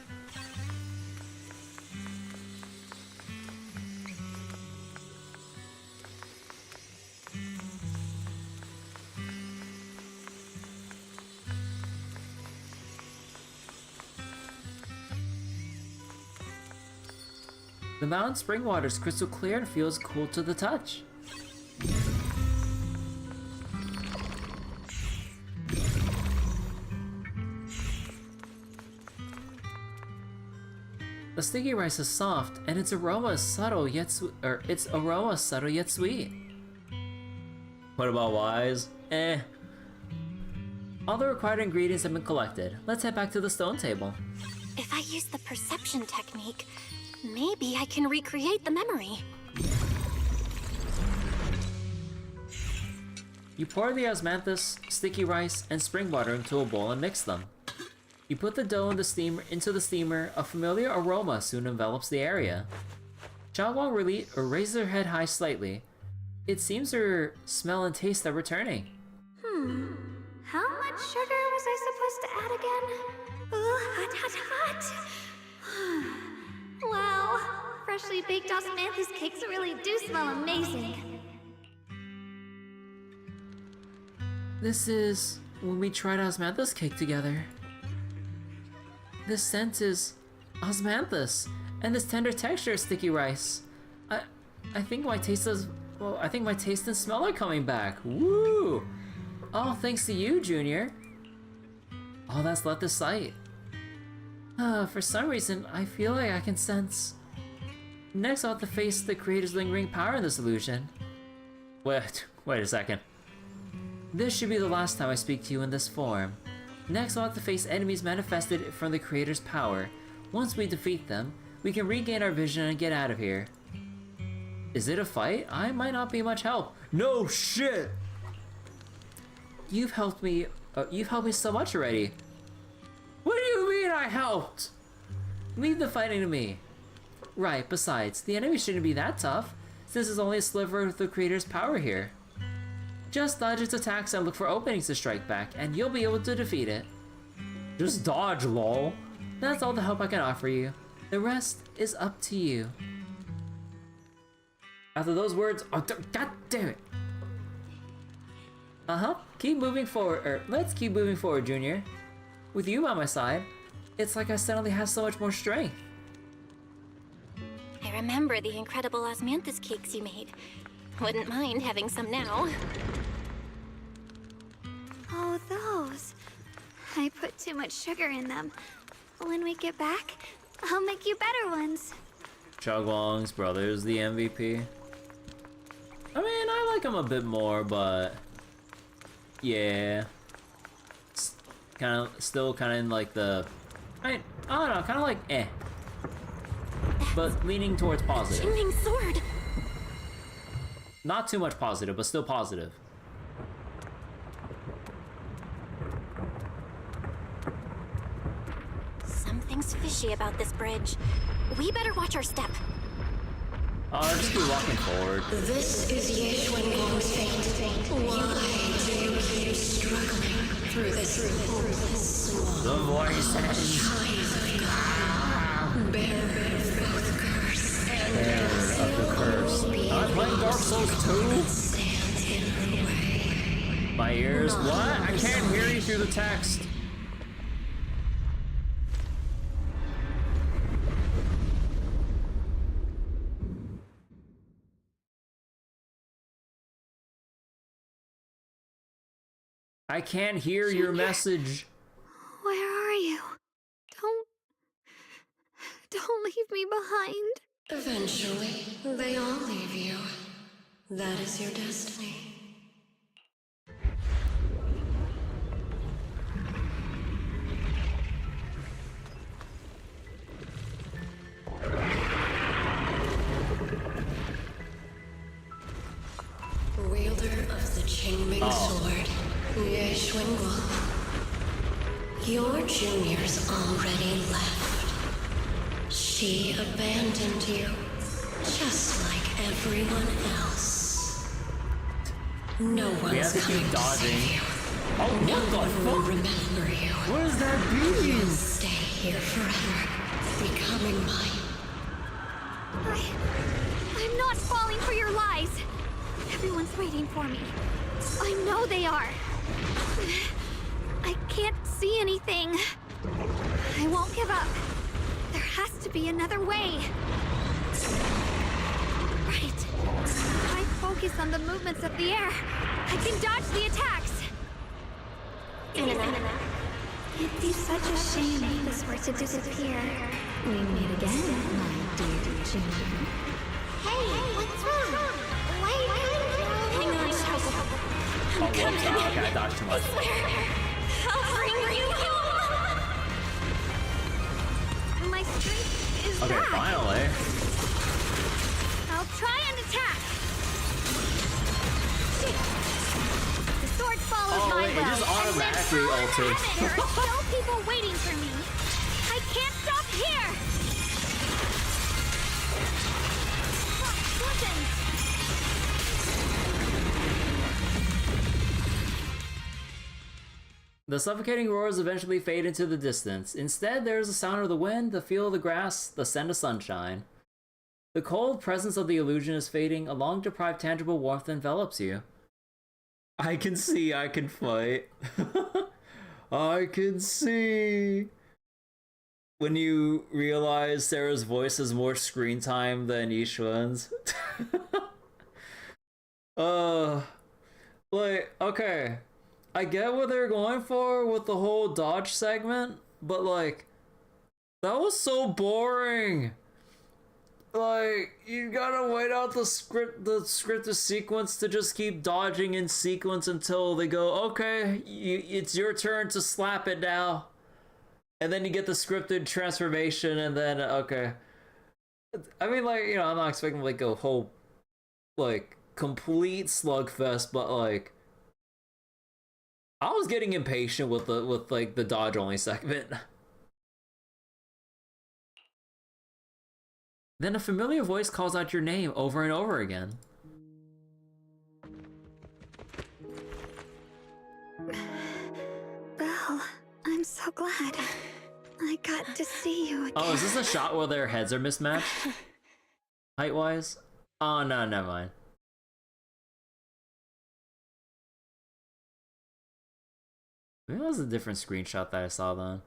The mountain spring water is crystal clear and feels cool to the touch. The sticky rice is soft, and its aroma is subtle yet sweet. What about Wise? All the required ingredients have been collected. Let's head back to the stone table. If I use the perception technique, maybe I can recreate the memory. You pour the osmanthus, sticky rice, and spring water into a bowl and mix them. You put the dough into the steamer. A familiar aroma soon envelops the area. Xiaoguang raises her head high slightly. It seems her smell and taste are returning. How much sugar was I supposed to add again? Ooh, hot, hot, hot. Wow, freshly baked osmanthus cakes really do smell amazing. This is when we tried osmanthus cake together. This scent is osmanthus, and this tender texture is sticky rice. I think my taste and smell are coming back. Woo! All thanks to you, Junior. All that's left is sight. For some reason, I feel like I can sense. Next, I'll have to face the creator's lingering power in this illusion. Wait a second. This should be the last time I speak to you in this form. Next, I'll have to face enemies manifested from the creator's power. Once we defeat them, we can regain our vision and get out of here. Is it a fight? I might not be much help. No shit! You've helped me so much already. What do you mean I helped? Leave the fighting to me. Right, besides, the enemy shouldn't be that tough, since it's only a sliver of the creator's power here. Just dodge its attacks and look for openings to strike back, and you'll be able to defeat it. Just dodge, lol. That's all the help I can offer you. The rest is up to you. After those words, oh, god damn it. Keep moving forward, let's keep moving forward, Junior. With you by my side, it's like I suddenly have so much more strength. I remember the incredible osmanthus cakes you made. Wouldn't mind having some now. Oh, those. I put too much sugar in them. When we get back, I'll make you better ones. Chugwong's brother's the MVP. I mean, I like him a bit more, but yeah, still kind of in like the, I don't know, kind of like but leaning towards positive. Chingming sword. Not too much positive, but still positive. Something's fishy about this bridge. We better watch our step. Just keep walking forward. This is Yeshwang's fate. Why do you keep struggling through this hopeless swamp? The voices. Bearer of the curse. Bearer of the curse. I'm playing Dark Souls 2. My ears. What? I can't hear you through the text. I can't hear your message. Where are you? Don't leave me behind. Eventually, they all leave you. That is your destiny. Wielder of the Qingming sword, Yeshwangwa. Your junior's already left. She abandoned you, just like everyone else. No one's coming to save you. Oh, no what the one will fuck? remember you. What does that mean? You'll stay here forever, becoming mine. I'm not falling for your lies. Everyone's waiting for me. I know they are. I can't see anything. I won't give up. There has to be another way. Right. If I focus on the movements of the air, I can dodge the attacks. It'd be such a shame if this were to disappear. We meet again, my dear Junior. Hey, what's wrong? Why are you Hang on, Oh, whoops. Okay, I dodged too much. I'll bring you home. My strength is Okay, back. finally. I'll try and attack. The sword follows my wait, will. it just automatically ulted. There are still people waiting for me. I can't stop here. Listen. The suffocating roars eventually fade into the distance. Instead, there is the sound of the wind, the feel of the grass, the scent of sunshine. The cold presence of the illusion is fading, a long-deprived tangible warmth envelops you. I can see, I can fight. I can see. When you realize Sarah's voice has more screen time than Yishuan's. Like, okay. I get what they're going for with the whole dodge segment, but like, that was so boring. Like, you gotta wait out the scripted sequence to just keep dodging in sequence until they go, okay, it's your turn to slap it now. And then you get the scripted transformation, and then, okay. I mean, like, you know, I'm not expecting like a whole like complete slugfest, but like I was getting impatient with the dodge only segment. Then a familiar voice calls out your name over and over again. Belle, I'm so glad. I got to see you again. Oh, is this a shot where their heads are mismatched? Height-wise? Oh, no, never mind. Maybe that was a different screenshot that I saw then.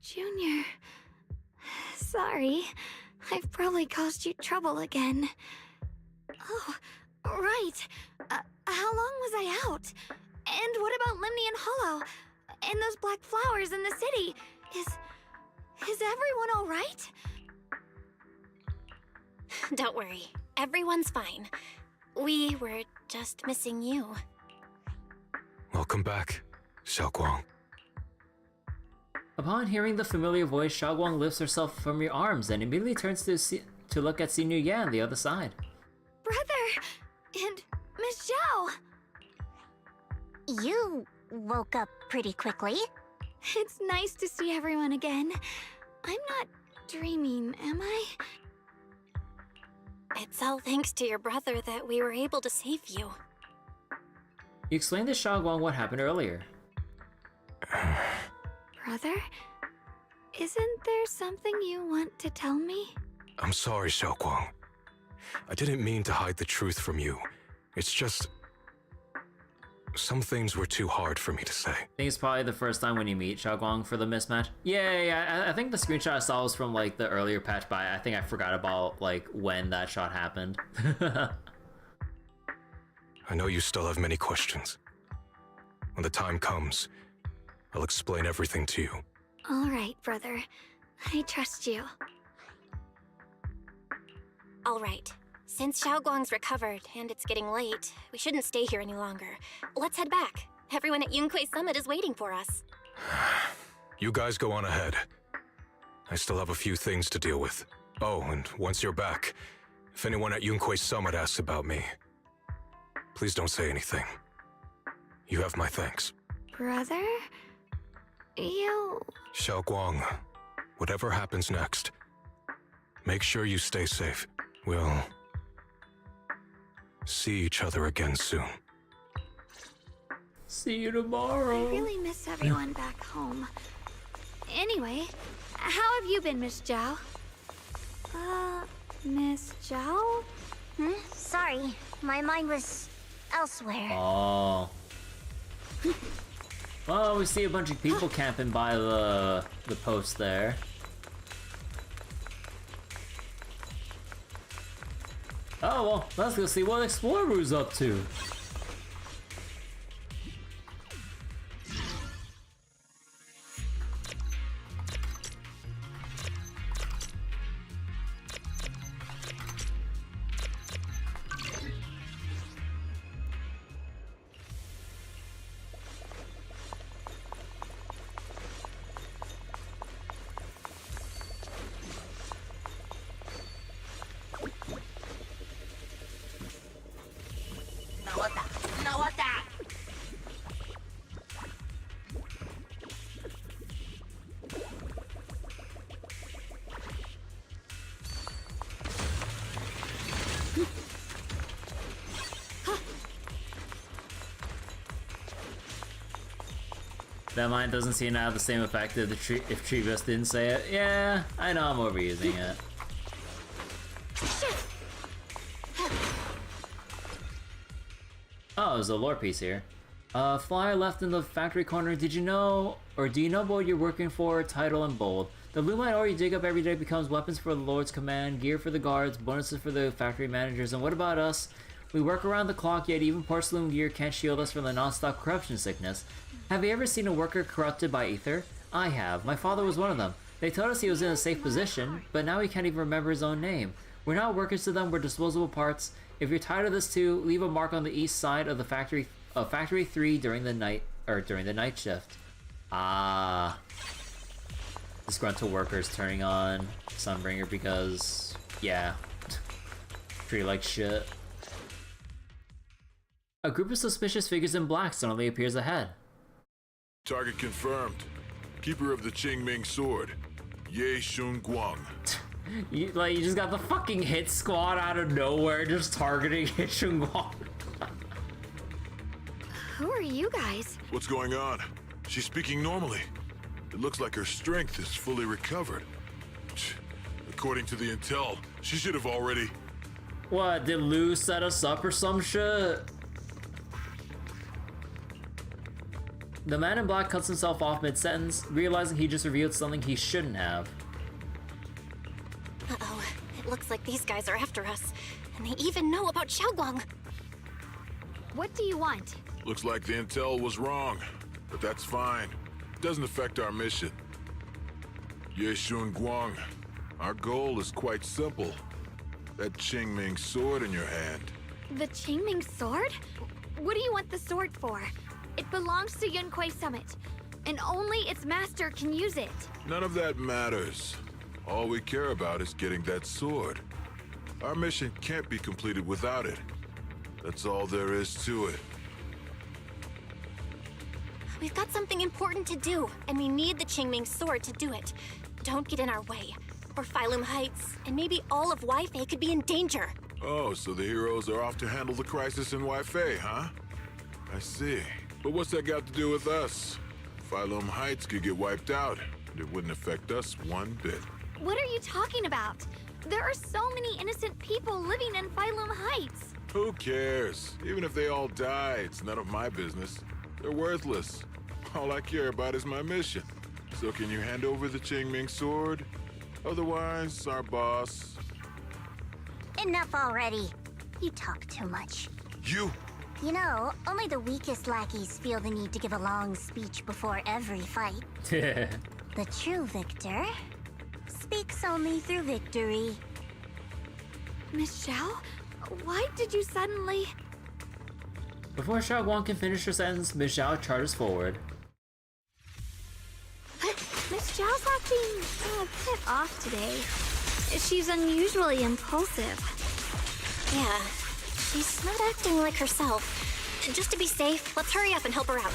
Junior, sorry. I've probably caused you trouble again. Oh, right. How long was I out? And what about Limnian Hollow? And those black flowers in the city? Is everyone all right? Don't worry. Everyone's fine. We were just missing you. Welcome back, Xiaoguang. Upon hearing the familiar voice, Xiaoguang lifts herself from your arms and immediately turns to look at Senior Yan on the other side. Brother! And Miss Zhao! You woke up pretty quickly. It's nice to see everyone again. I'm not dreaming, am I? It's all thanks to your brother that we were able to save you. You explained to Xiaoguang what happened earlier. Brother? Isn't there something you want to tell me? I'm sorry, Xiaoguang. I didn't mean to hide the truth from you. It's just... some things were too hard for me to say. I think it's probably the first time when you meet Xiaoguang for the mismatch. Yeah, I think the screenshot I saw was from like the earlier patch, but I think I forgot about like when that shot happened. I know you still have many questions. When the time comes, I'll explain everything to you. All right, brother. I trust you. All right. Since Xiaoguang's recovered and it's getting late, we shouldn't stay here any longer. Let's head back. Everyone at Yunquei Summit is waiting for us. You guys go on ahead. I still have a few things to deal with. Oh, and once you're back, if anyone at Yunquei Summit asks about me, please don't say anything. You have my thanks. Brother? You... Xiaoguang, whatever happens next, make sure you stay safe. We'll see each other again soon. See you tomorrow. I really miss everyone back home. Anyway, how have you been, Miss Zhao? Miss Zhao? Sorry, my mind was elsewhere. Oh. Well, we see a bunch of people camping by the post there. Oh, well, let's go see what Explorer's up to. That line doesn't seem to have the same effect if Trevis didn't say it. Yeah, I know I'm overusing it. Oh, there's a lore piece here. Flyer left in the factory corner. Did you know, or do you know what you're working for? Title and bold. The Lumite ore you dig up every day becomes weapons for the Lord's command, gear for the guards, bonuses for the factory managers, and what about us? We work around the clock, yet even porcelain gear can't shield us from the non-stop corruption sickness. Have you ever seen a worker corrupted by ether? I have. My father was one of them. They told us he was in a safe position, but now he can't even remember his own name. We're not workers to them, we're disposable parts. If you're tired of this too, leave a mark on the east side of the factory Factory 3 during the night shift. Ah. Disgruntled workers turning on Sunbringer because Yeah. Treat like shit. A group of suspicious figures in black suddenly appears ahead. Target confirmed. Keeper of the Qingming sword, Ye Shun Guang. You just got the fucking hit squad out of nowhere just targeting Ye Shun Guang. Who are you guys? What's going on? She's speaking normally. It looks like her strength is fully recovered. According to the intel, she should have already... What, did Lou set us up or some shit? The man in black cuts himself off mid-sentence, realizing he just revealed something he shouldn't have. Uh-oh. It looks like these guys are after us. And they even know about Xiaoguang. What do you want? Looks like the intel was wrong, but that's fine. Doesn't affect our mission. Ye Shun Guang, our goal is quite simple. That Qingming sword in your hand. The Qingming sword? What do you want the sword for? It belongs to Yunquei Summit, and only its master can use it. None of that matters. All we care about is getting that sword. Our mission can't be completed without it. That's all there is to it. We've got something important to do, and we need the Qingming sword to do it. Don't get in our way, or Phylum Heights, and maybe all of Waifei could be in danger. Oh, so the heroes are off to handle the crisis in Waifei, huh? I see. But what's that got to do with us? Phylum Heights could get wiped out, and it wouldn't affect us one bit. What are you talking about? There are so many innocent people living in Phylum Heights. Who cares? Even if they all die, it's none of my business. They're worthless. All I care about is my mission. So can you hand over the Qingming sword? Otherwise, our boss... Enough already. You talk too much. You! You know, only the weakest lackeys feel the need to give a long speech before every fight. The true victor speaks only through victory. Miss Xiao? Why did you suddenly... Before Xiaoguang can finish her sentence, Miss Zhao charges forward. Miss Xiao's acting a bit off today. She's unusually impulsive. Yeah, she's not acting like herself. Just to be safe, let's hurry up and help her out.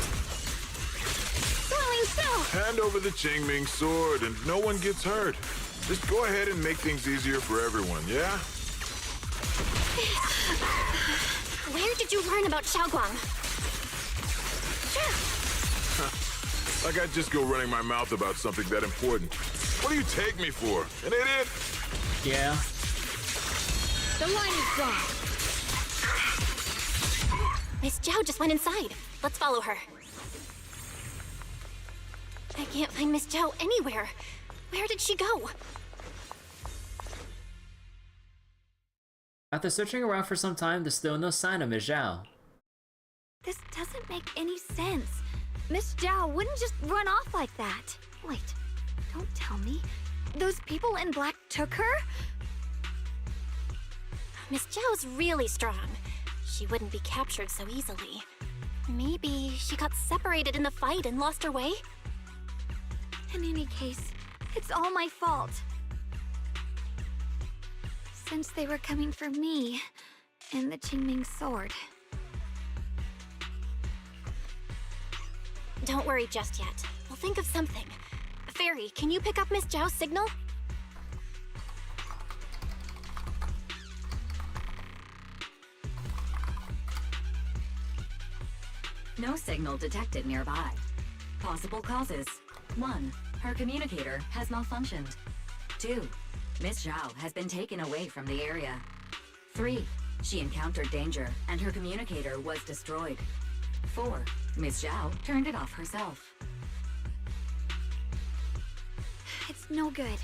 Darling, still! Hand over the Qingming sword and no one gets hurt. Just go ahead and make things easier for everyone, yeah? Where did you learn about Xiaoguang? Like I'd just go running my mouth about something that important. What do you take me for? An idiot? Yeah. The line is drawn. Miss Zhao just went inside. Let's follow her. I can't find Miss Zhao anywhere. Where did she go? After searching around for some time, there's still no sign of Miss Zhao. This doesn't make any sense. Miss Zhao wouldn't just run off like that. Wait, don't tell me. Those people in black took her? Miss Zhao's really strong. She wouldn't be captured so easily. Maybe she got separated in the fight and lost her way? In any case, it's all my fault. Since they were coming for me and the Qingming sword. Don't worry just yet. We'll think of something. Fairy, can you pick up Miss Zhao's signal? No signal detected nearby. Possible causes. 1. Her communicator has malfunctioned. 2. Miss Zhao has been taken away from the area. 3. She encountered danger and her communicator was destroyed. 4. Miss Zhao turned it off herself. It's no good.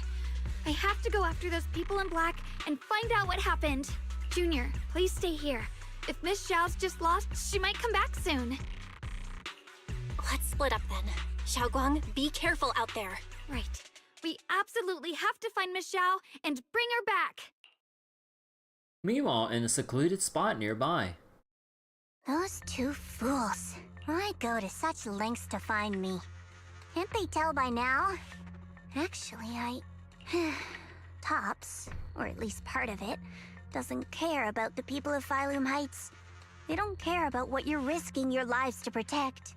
I have to go after those people in black and find out what happened. Junior, please stay here. If Miss Zhao's just lost, she might come back soon. Let's split up then. Xiaoguang, be careful out there. Right. We absolutely have to find Miss Zhao and bring her back. Meanwhile, in a secluded spot nearby. Those two fools. Why go to such lengths to find me? Can't they tell by now? Actually, tops, or at least part of it, doesn't care about the people of Phylum Heights. They don't care about what you're risking your lives to protect.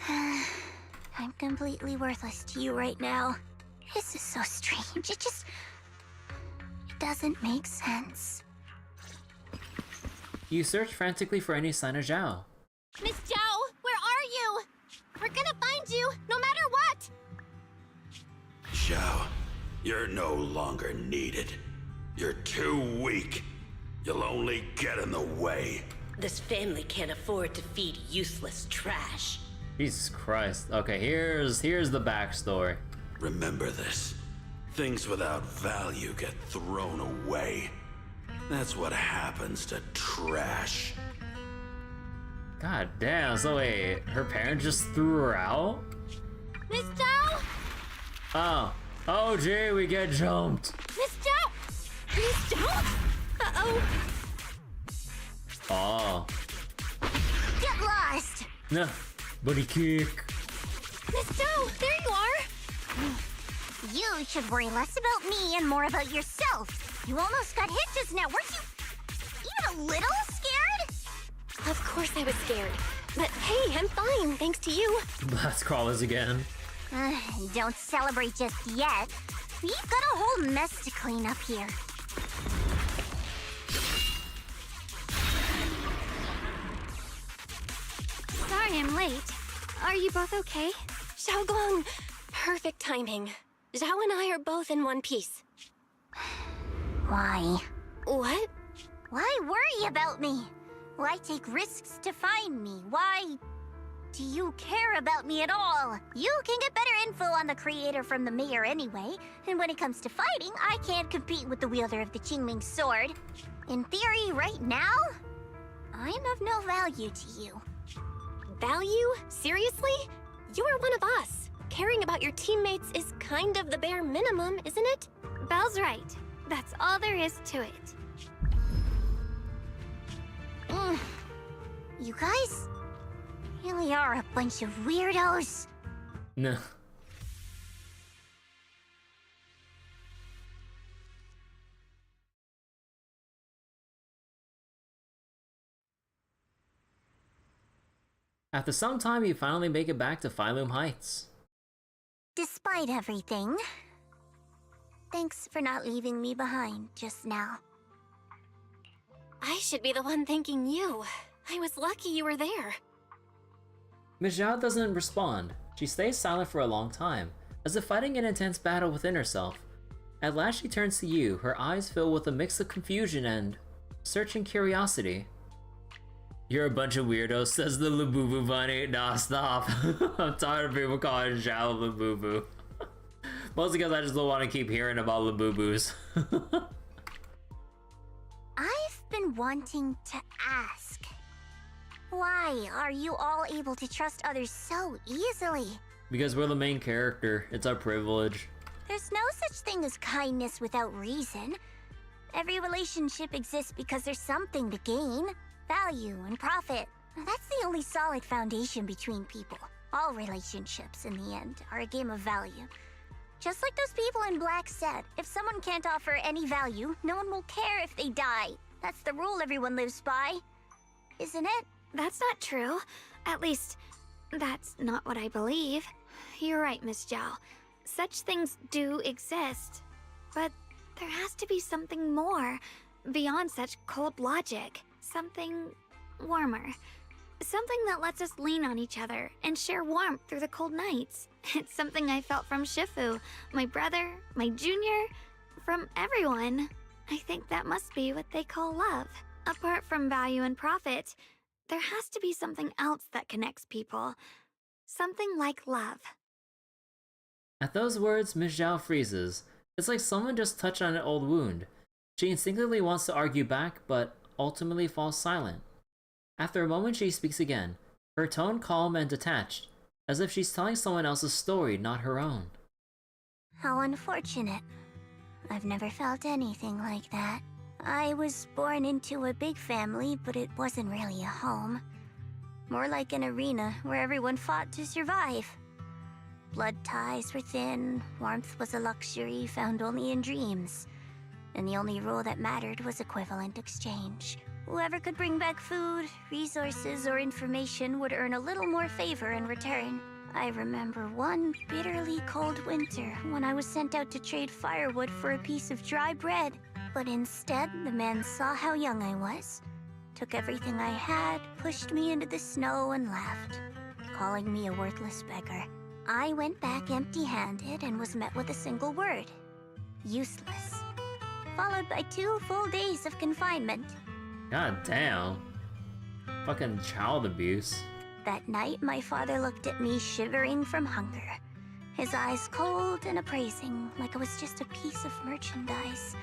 I'm completely worthless to you right now. This is so strange. It doesn't make sense. You search frantically for any sign of Zhao. Miss Zhao, where are you? We're gonna find you, no matter what! Zhao, you're no longer needed. You're too weak. You'll only get in the way. This family can't afford to feed useless trash. Jesus Christ. Okay, here's the backstory. Remember this. Things without value get thrown away. That's what happens to trash. God damn, so wait, her parents just threw her out? Miss Zhao? Oh gee, we get jumped. Miss Zhao! Miss Zhao? Uh-oh. Oh. Get lost! No, buddy kick. Miss Zhao, there you are! You should worry less about me and more about yourself. You almost got hit just now. Weren't you even a little scared? Of course I was scared. But hey, I'm fine, thanks to you. Blast crawlers again. Don't celebrate just yet. We've got a whole mess to clean up here. Sorry I'm late. Are you both okay? Xiaoguang, perfect timing. Zhao and I are both in one piece. Why? What? Why worry about me? Why take risks to find me? Why do you care about me at all? You can get better info on the creator from the mayor anyway, and when it comes to fighting, I can't compete with the wielder of the Qingming sword. In theory, right now, I'm of no value to you. Value? Seriously? You're one of us. Caring about your teammates is kind of the bare minimum, isn't it? Belle's right. That's all there is to it. You guys really are a bunch of weirdos. No. After some time, you finally make it back to Phylum Heights. Despite everything, thanks for not leaving me behind just now. I should be the one thanking you. I was lucky you were there. Miss Zhao doesn't respond. She stays silent for a long time, as if fighting an intense battle within herself. At last she turns to you, her eyes filled with a mix of confusion and searching curiosity. You're a bunch of weirdos, says the Labubu bunny. Nah, stop. I'm tired of people calling Zhao Labubu. Mostly because I just don't want to keep hearing about Labubus. I've been wanting to ask. Why are you all able to trust others so easily? Because we're the main character. It's our privilege. There's no such thing as kindness without reason. Every relationship exists because there's something to gain. Value and profit. That's the only solid foundation between people. All relationships, in the end, are a game of value. Just like those people in Black said, if someone can't offer any value, no one will care if they die. That's the rule everyone lives by. Isn't it? That's not true. At least, that's not what I believe. You're right, Miss Zhao. Such things do exist. But there has to be something more, beyond such cold logic. Something warmer. Something that lets us lean on each other and share warmth through the cold nights. It's something I felt from Shifu, my brother, my junior, from everyone. I think that must be what they call love. Apart from value and profit, there has to be something else that connects people. Something like love. At those words, Miss Zhao freezes. It's like someone just touched on an old wound. She instinctively wants to argue back, but ultimately falls silent. After a moment, she speaks again, her tone calm and detached, as if she's telling someone else's story, not her own. How unfortunate. I've never felt anything like that. I was born into a big family, but it wasn't really a home. More like an arena where everyone fought to survive. Blood ties were thin, warmth was a luxury found only in dreams. and the only rule that mattered was equivalent exchange. Whoever could bring back food, resources, or information would earn a little more favor in return. I remember one bitterly cold winter when I was sent out to trade firewood for a piece of dry bread. But instead, the man saw how young I was, took everything I had, pushed me into the snow, and laughed, calling me a worthless beggar. I went back empty-handed and was met with a single word: useless. Followed by 2 full days of confinement. God damn. Fucking child abuse. That night, my father looked at me shivering from hunger, his eyes cold and appraising, like I was just a piece of merchandise,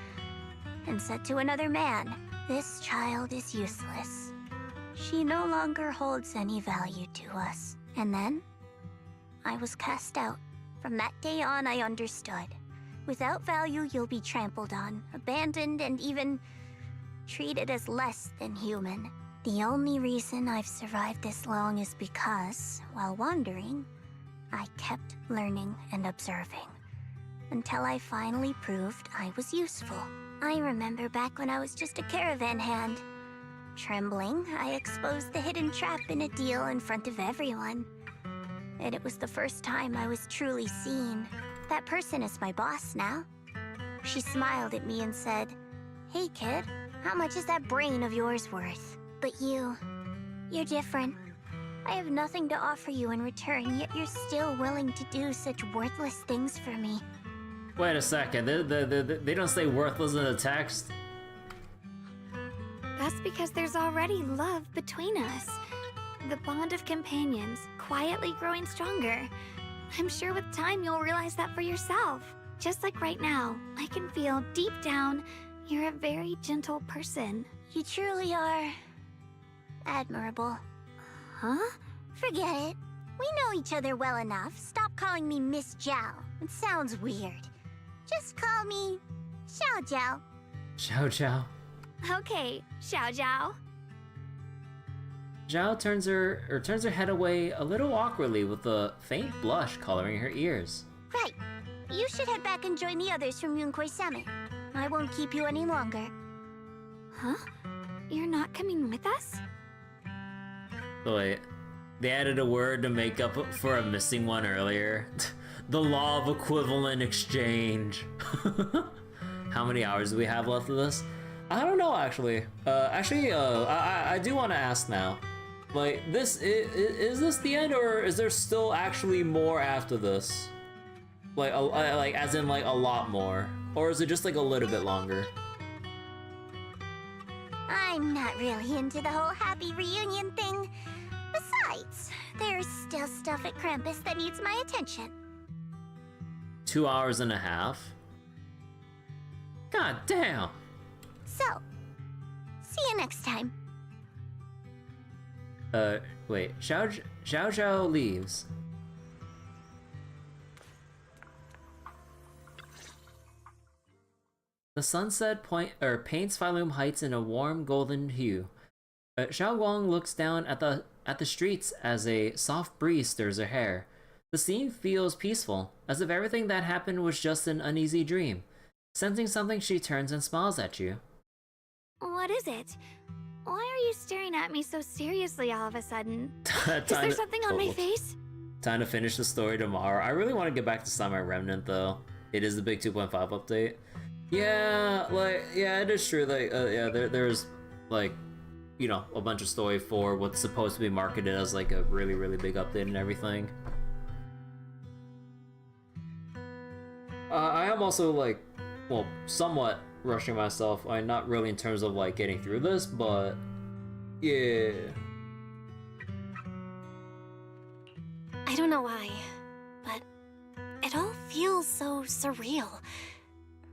and said to another man, "This child is useless. She no longer holds any value to us." And then, I was cast out. From that day on, I understood. Without value, you'll be trampled on, abandoned, and even treated as less than human. The only reason I've survived this long is because, while wandering, I kept learning and observing, until I finally proved I was useful. I remember back when I was just a caravan hand. Trembling, I exposed the hidden trap in a deal in front of everyone. And it was the first time I was truly seen. That person is my boss now. She smiled at me and said, "Hey kid, how much is that brain of yours worth?" But you're different. I have nothing to offer you in return, yet you're still willing to do such worthless things for me. Wait a second, they don't say worthless in the text? That's because there's already love between us. The bond of companions, quietly growing stronger. I'm sure with time you'll realize that for yourself. Just like right now, I can feel deep down you're a very gentle person. You truly are admirable. Huh? Forget it. We know each other well enough. Stop calling me Miss Zhao. It sounds weird. Just call me Xiao Zhao. Xiao Zhao. Okay, Xiao Zhao. Zhao turns her head away a little awkwardly with a faint blush coloring her ears. Right. You should head back and join the others from Yunquei Summit. I won't keep you any longer. Huh? You're not coming with us? Wait, they added a word to make up for a missing one earlier. The law of equivalent exchange. How many hours do we have left of this? I don't know, actually. I do want to ask now. Like, is this the end, or is there still actually more after this? Like, as in, like, a lot more? Or is it just, like, a little bit longer? I'm not really into the whole happy reunion thing. Besides, there's still stuff at Krampus that needs my attention. 2 hours and a half? God damn! So, see you next time. Wait, Xiao Zhao leaves. The sunset paints Phylum Heights in a warm golden hue. Xiao Guang looks down at the streets as a soft breeze stirs her hair. The scene feels peaceful, as if everything that happened was just an uneasy dream. Sensing something, she turns and smiles at you. What is it? Why are you staring at me so seriously all of a sudden? Is there something on my face? Time to finish the story tomorrow. I really want to get back to Samurai Remnant, though. It is the big 2.5 update. Yeah, it is true. Like, there's, like, you know, a bunch of story for what's supposed to be marketed as, like, a really, really big update and everything. I am also, like, well, somewhat rushing myself. Not really in terms of, like, getting through this, but yeah. I don't know why, but it all feels so surreal.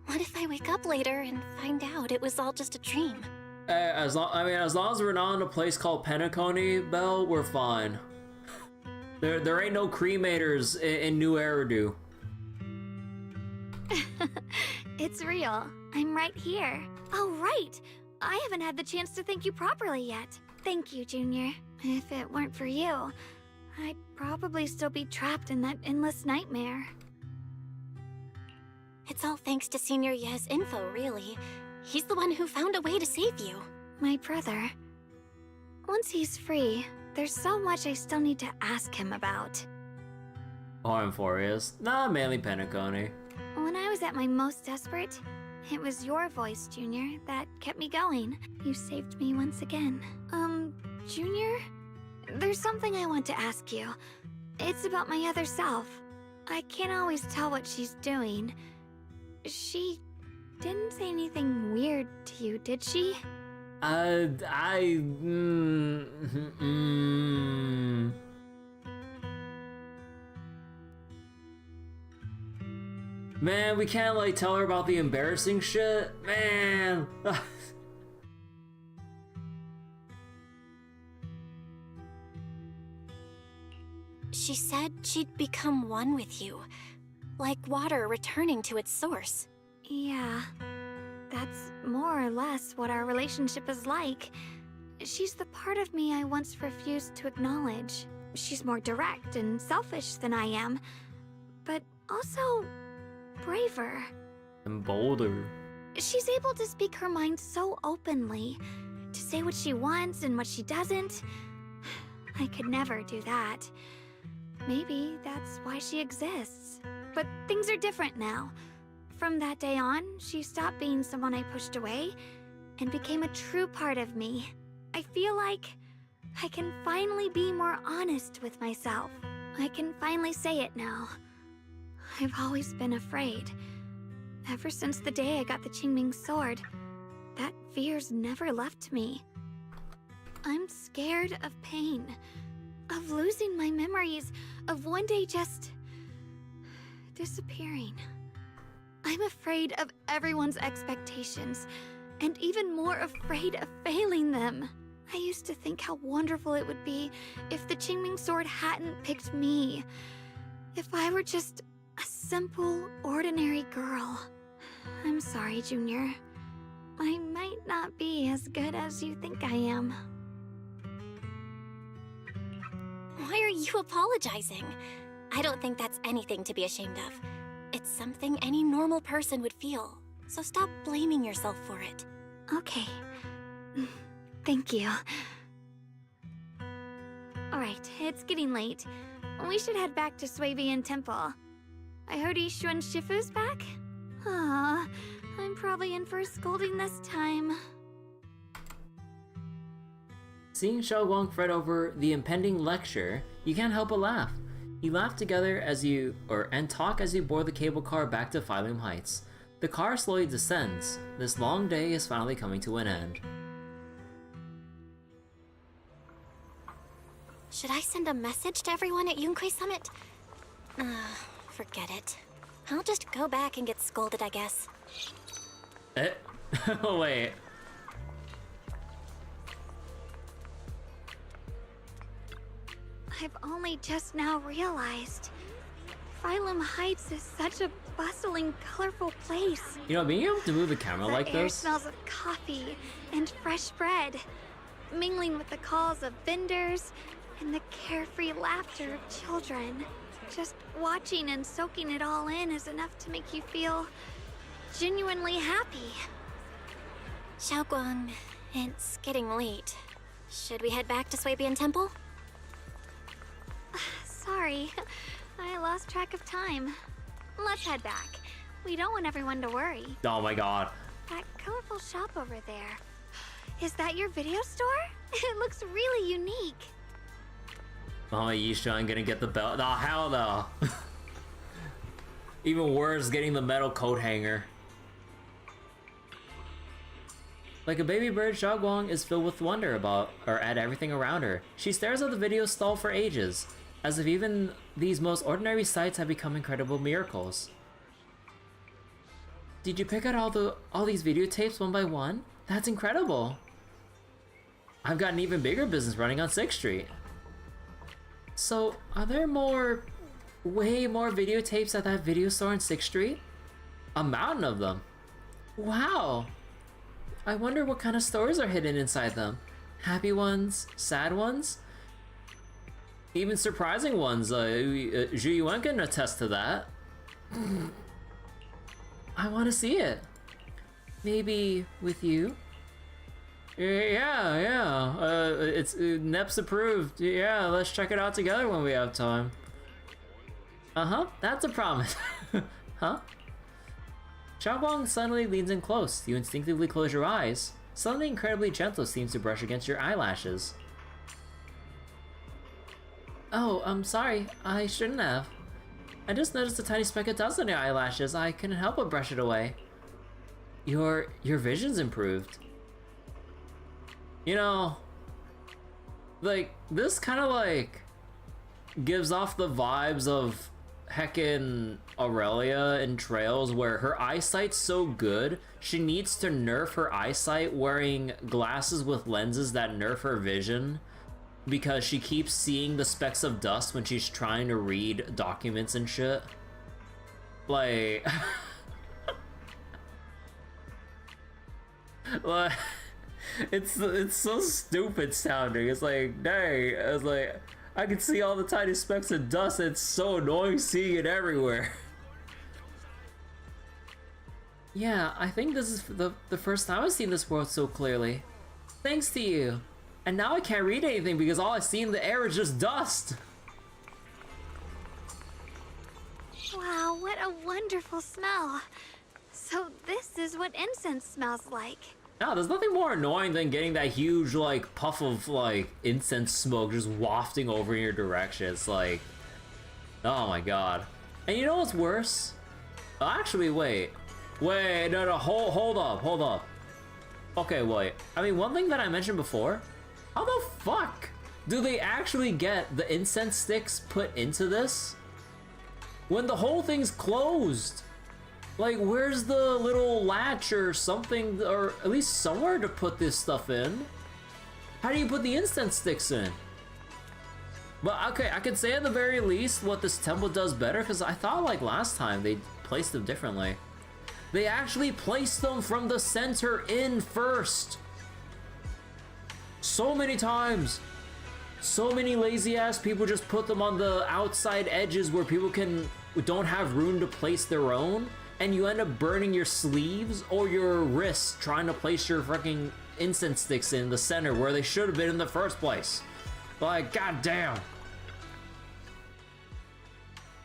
What if I wake up later and find out it was all just a dream? As long as we're not in a place called Penacony, Belle, we're fine. There ain't no cremators in New Eridu. It's real. I'm right here. Oh, right. I haven't had the chance to thank you properly yet. Thank you, Junior. If it weren't for you, I'd probably still be trapped in that endless nightmare. It's all thanks to Senior Ye's info, really. He's the one who found a way to save you. My brother. Once he's free, there's so much I still need to ask him about. Or Euphorious. Nah, mainly Penacony. When I was at my most desperate, it was your voice, Junior, that kept me going. You saved me once again. Junior? There's something I want to ask you. It's about my other self. I can't always tell what she's doing. She didn't say anything weird to you, did she? Man, we can't like tell her about the embarrassing shit? Man! She said she'd become one with you, like water returning to its source. Yeah, that's more or less what our relationship is like. She's the part of me I once refused to acknowledge. She's more direct and selfish than I am, but also braver. And bolder. She's able to speak her mind so openly, to say what she wants and what she doesn't. I could never do that. Maybe that's why she exists. But things are different now. From that day on, she stopped being someone I pushed away and became a true part of me. I feel like I can finally be more honest with myself. I can finally say it now. I've always been afraid. Ever since the day I got the Qingming sword, that fear's never left me. I'm scared of pain, of losing my memories, of one day just disappearing. I'm afraid of everyone's expectations, and even more afraid of failing them. I used to think how wonderful it would be if the Qingming sword hadn't picked me. If I were just a simple, ordinary girl. I'm sorry, Junior. I might not be as good as you think I am. Why are you apologizing? I don't think that's anything to be ashamed of. It's something any normal person would feel, so stop blaming yourself for it. Okay. Thank you. Alright, it's getting late. We should head back to Swabian Temple. I heard Ishuan Shifu's back? Aw, I'm probably in for a scolding this time. Seeing Xiaoguang fret over the impending lecture, you can't help but laugh. You laugh together and talk as you board the cable car back to Phylum Heights. The car slowly descends. This long day is finally coming to an end. Should I send a message to everyone at Yunquei Summit? Forget it. I'll just go back and get scolded, I guess. Wait. I've only just now realized. Phylum Heights is such a bustling, colorful place. You know, being able to move the camera like The air this... smells of coffee and fresh bread, mingling with the calls of vendors and the carefree laughter of children. Just watching and soaking it all in is enough to make you feel genuinely happy. Xiaoguang, it's getting late. Should we head back to Swabian Temple? Sorry, I lost track of time. Let's head back. We don't want everyone to worry. Oh my god. That colorful shop over there. Is that your video store? It looks really unique. Oh, Yishan gonna get the belt. Oh, hell no. Even worse, getting the metal coat hanger. Like a baby bird, Xiaoguang is filled with wonder at everything around her. She stares at the video stall for ages, as if even these most ordinary sights have become incredible miracles. Did you pick out all these videotapes one by one? That's incredible. I've got an even bigger business running on 6th Street. So, are there way more videotapes at that video store on 6th Street? A mountain of them. Wow. I wonder what kind of stories are hidden inside them. Happy ones, sad ones, even surprising ones. Zhu Yuan can attest to that. I want to see it. Maybe with you? Yeah. It's NEP's approved. Yeah, let's check it out together when we have time. Uh-huh, that's a promise. Huh? Xiaoguang suddenly leans in close. You instinctively close your eyes. Something incredibly gentle seems to brush against your eyelashes. Oh, I'm sorry. I shouldn't have. I just noticed a tiny speck of dust on your eyelashes. I couldn't help but brush it away. Your vision's improved. You know, like, this kind of like gives off the vibes of heckin' Aurelia in Trails, where her eyesight's so good, she needs to nerf her eyesight wearing glasses with lenses that nerf her vision, because she keeps seeing the specks of dust when she's trying to read documents and shit. Like... like... It's so stupid sounding. It's like, dang, I was like, I can see all the tiny specks of dust. It's so annoying seeing it everywhere. Yeah, I think this is the first time I've seen this world so clearly. Thanks to you. And now I can't read anything because all I see in the air is just dust. Wow, what a wonderful smell. So this is what incense smells like. No, there's nothing more annoying than getting that huge, like, puff of, like, incense smoke just wafting over in your direction. It's like, oh my god. And you know what's worse? Actually, wait, no, hold up. Okay, wait. I mean, one thing that I mentioned before, how the fuck do they actually get the incense sticks put into this when the whole thing's closed? Like, where's the little latch or something, or at least somewhere to put this stuff in? How do you put the incense sticks in? But okay, I could say at the very least what this temple does better, because I thought like last time they placed them differently. They actually placed them from the center in first. So many times. So many lazy ass people just put them on the outside edges where people don't have room to place their own. And you end up burning your sleeves or your wrists trying to place your fucking incense sticks in the center where they should have been in the first place. Like, goddamn.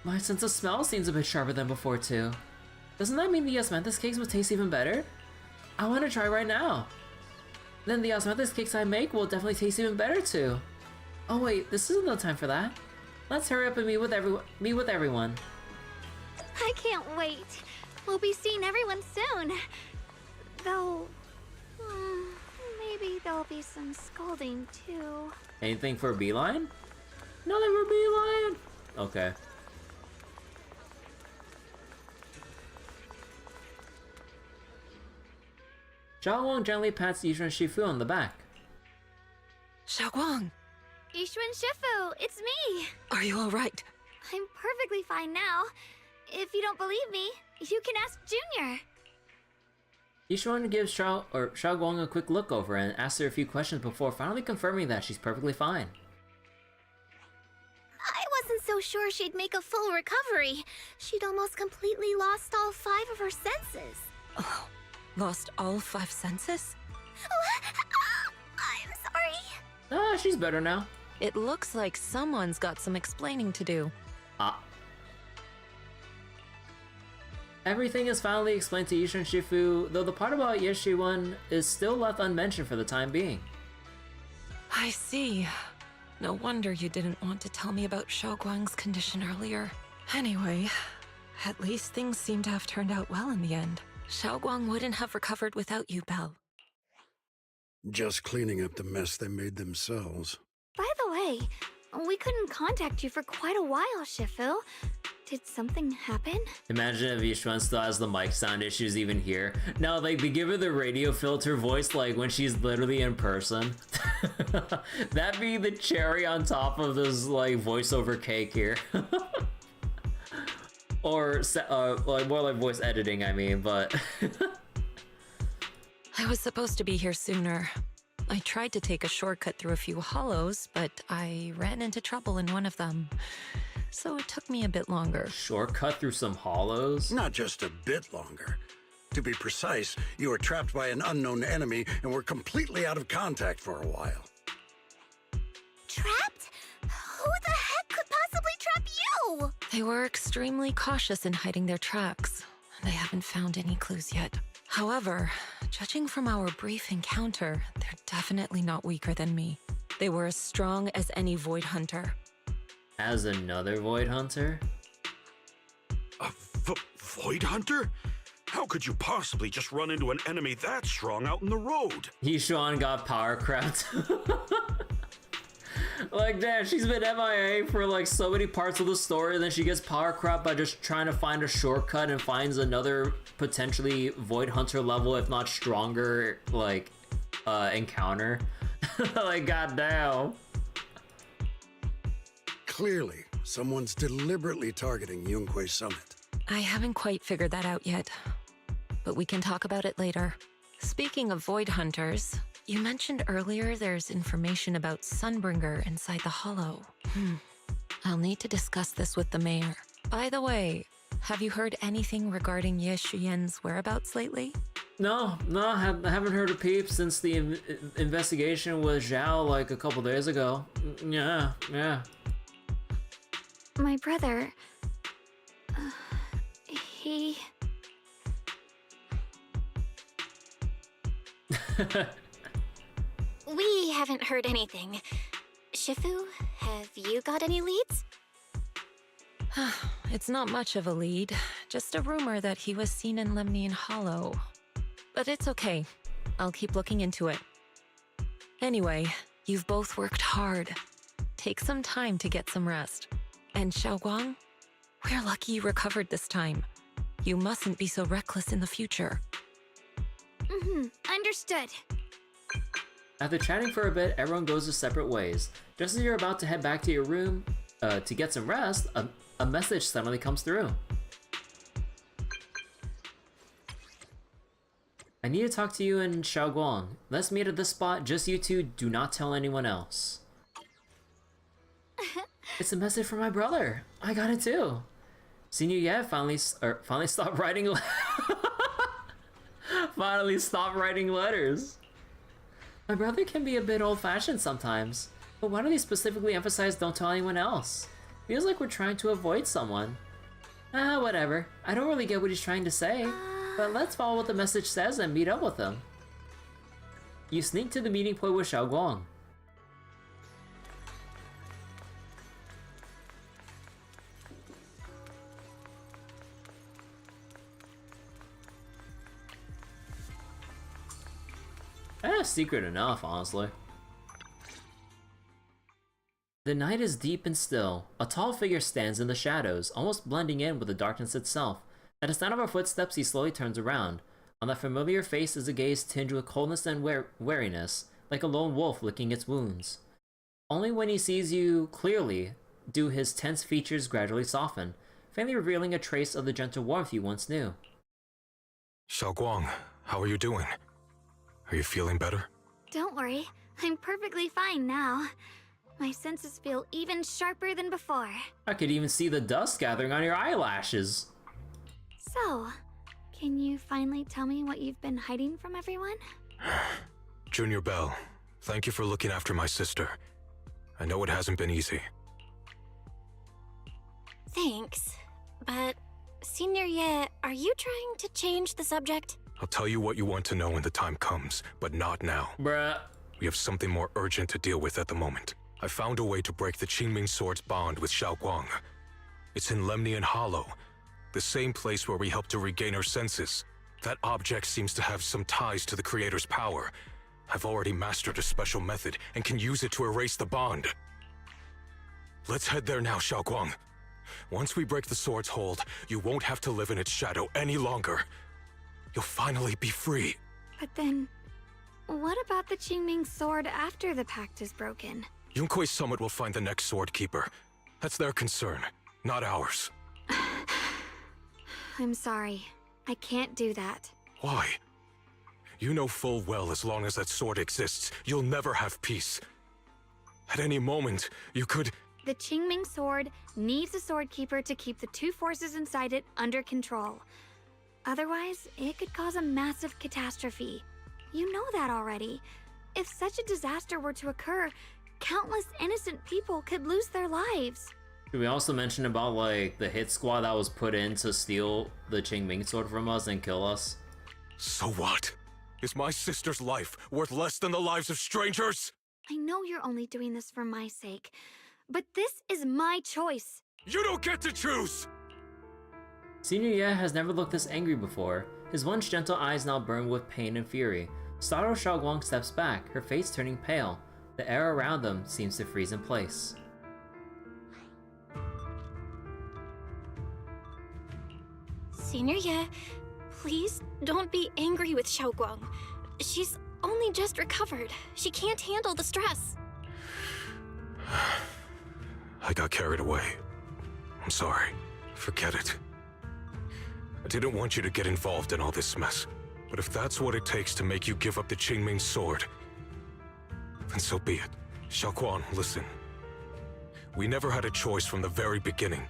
My sense of smell seems a bit sharper than before too. Doesn't that mean the osmanthus cakes will taste even better? I want to try right now. Then the osmanthus cakes I make will definitely taste even better too. Oh wait, this isn't no time for that. Let's hurry up and meet with everyone. I can't wait. We'll be seeing everyone soon. Though, maybe there'll be some scolding too. Anything for a beeline? Nothing for beeline. Okay. Xiaoguang gently pats Yishu and Shifu on the back. Xiaoguang! Yishu and Shifu, it's me! Are you alright? I'm perfectly fine now. If you don't believe me, you can ask Junior. Yishuan gives Xiaoguang a quick look over and asks her a few questions before finally confirming that she's perfectly fine. I wasn't so sure she'd make a full recovery. She'd almost completely lost all 5 of her senses. Oh, lost all 5 senses? I'm sorry. Ah, she's better now. It looks like someone's got some explaining to do. Everything is finally explained to Yishu and Shifu, though the part about Yeshiwan is still left unmentioned for the time being. I see. No wonder you didn't want to tell me about Xiaoguang's condition earlier. Anyway, at least things seem to have turned out well in the end. Xiaoguang wouldn't have recovered without you, Belle. Just cleaning up the mess they made themselves. By the way, we couldn't contact you for quite a while, Shifu. Did something happen? Imagine if Yishuan still has the mic sound issues even here. No, like, they give her the radio filter voice like when she's literally in person. That'd be the cherry on top of this, like, voiceover cake here. Or, like, more like voice editing, I mean, but... I was supposed to be here sooner. I tried to take a shortcut through a few hollows, but I ran into trouble in one of them. so it took me a bit longer. Shortcut through some hollows? Not just a bit longer. To be precise, you were trapped by an unknown enemy and were completely out of contact for a while. Trapped? Who the heck could possibly trap you? They were extremely cautious in hiding their tracks, and I haven't found any clues yet. However, judging from our brief encounter, they're definitely not weaker than me. They were as strong as any Void Hunter. As another Void Hunter? A Void Hunter? How could you possibly just run into an enemy that strong out in the road? Yishuan got power crapped. Like, damn, she's been MIA for like so many parts of the story, and then she gets power crap by just trying to find a shortcut and finds another potentially Void Hunter level, if not stronger, like, encounter. Like, goddamn. Clearly, someone's deliberately targeting Yunque Summit. I haven't quite figured that out yet, but we can talk about it later. Speaking of Void Hunters, you mentioned earlier there's information about Sunbringer inside the Hollow. I'll need to discuss this with the mayor. By the way, have you heard anything regarding Ye Shuyen's whereabouts lately? No, I haven't heard a peep since the investigation with Zhao like a couple days ago. Yeah. My brother... he... We haven't heard anything. Shifu, have you got any leads? It's not much of a lead, just a rumor that he was seen in Lemnian Hollow. But it's okay. I'll keep looking into it. Anyway, you've both worked hard. Take some time to get some rest. And Xiaoguang, we're lucky you recovered this time. You mustn't be so reckless in the future. Understood. After chatting for a bit, everyone goes their separate ways. Just as you're about to head back to your room to get some rest, a message suddenly comes through. I need to talk to you and Xiaoguang. Let's meet at this spot, just you two, do not tell anyone else. It's a message from my brother. I got it too. Seen you yet? Finally stopped writing Finally stopped writing letters. My brother can be a bit old-fashioned sometimes, but why do they specifically emphasize don't tell anyone else? Feels like we're trying to avoid someone. Whatever. I don't really get what he's trying to say, but let's follow what the message says and meet up with him. You sneak to the meeting point with Xiaoguang. Secret enough, honestly. The night is deep and still. A tall figure stands in the shadows, almost blending in with the darkness itself. At the sound of our footsteps, he slowly turns around. On that familiar face is a gaze tinged with coldness and wariness, like a lone wolf licking its wounds. Only when he sees you clearly do his tense features gradually soften, faintly revealing a trace of the gentle warmth you once knew. Xiaoguang, how are you doing? Are you feeling better? Don't worry, I'm perfectly fine now. My senses feel even sharper than before. I could even see the dust gathering on your eyelashes. So, can you finally tell me what you've been hiding from everyone? Junior Bell, thank you for looking after my sister. I know it hasn't been easy. Thanks, but Senior Ye, are you trying to change the subject? I'll tell you what you want to know when the time comes, but not now. Bruh. We have something more urgent to deal with at the moment. I found a way to break the Qingming Sword's bond with Xiaoguang. It's in Lemnian Hollow, the same place where we helped to regain her senses. That object seems to have some ties to the Creator's power. I've already mastered a special method and can use it to erase the bond. Let's head there now, Xiaoguang. Once we break the sword's hold, you won't have to live in its shadow any longer. You'll finally be free. But then, what about the Qingming sword after the pact is broken? Yunque Summit will find the next sword keeper. That's their concern, not ours. I'm sorry. I can't do that. Why? You know full well as long as that sword exists, you'll never have peace. At any moment, you could... The Qingming sword needs a sword keeper to keep the two forces inside it under control. Otherwise, it could cause a massive catastrophe. You know that already. If such a disaster were to occur, countless innocent people could lose their lives. Should we also mention about, like, the hit squad that was put in to steal the Qingming sword from us and kill us? So what? Is my sister's life worth less than the lives of strangers? I know you're only doing this for my sake, but this is my choice. You don't get to choose! Senior Ye has never looked this angry before. His once gentle eyes now burn with pain and fury. Startled, Xiaoguang steps back, her face turning pale. The air around them seems to freeze in place. Senior Ye, please don't be angry with Xiaoguang. She's only just recovered. She can't handle the stress. I got carried away. I'm sorry. Forget it. I didn't want you to get involved in all this mess. But if that's what it takes to make you give up the Qingming sword, then so be it. Xiaoguang, listen. We never had a choice from the very beginning.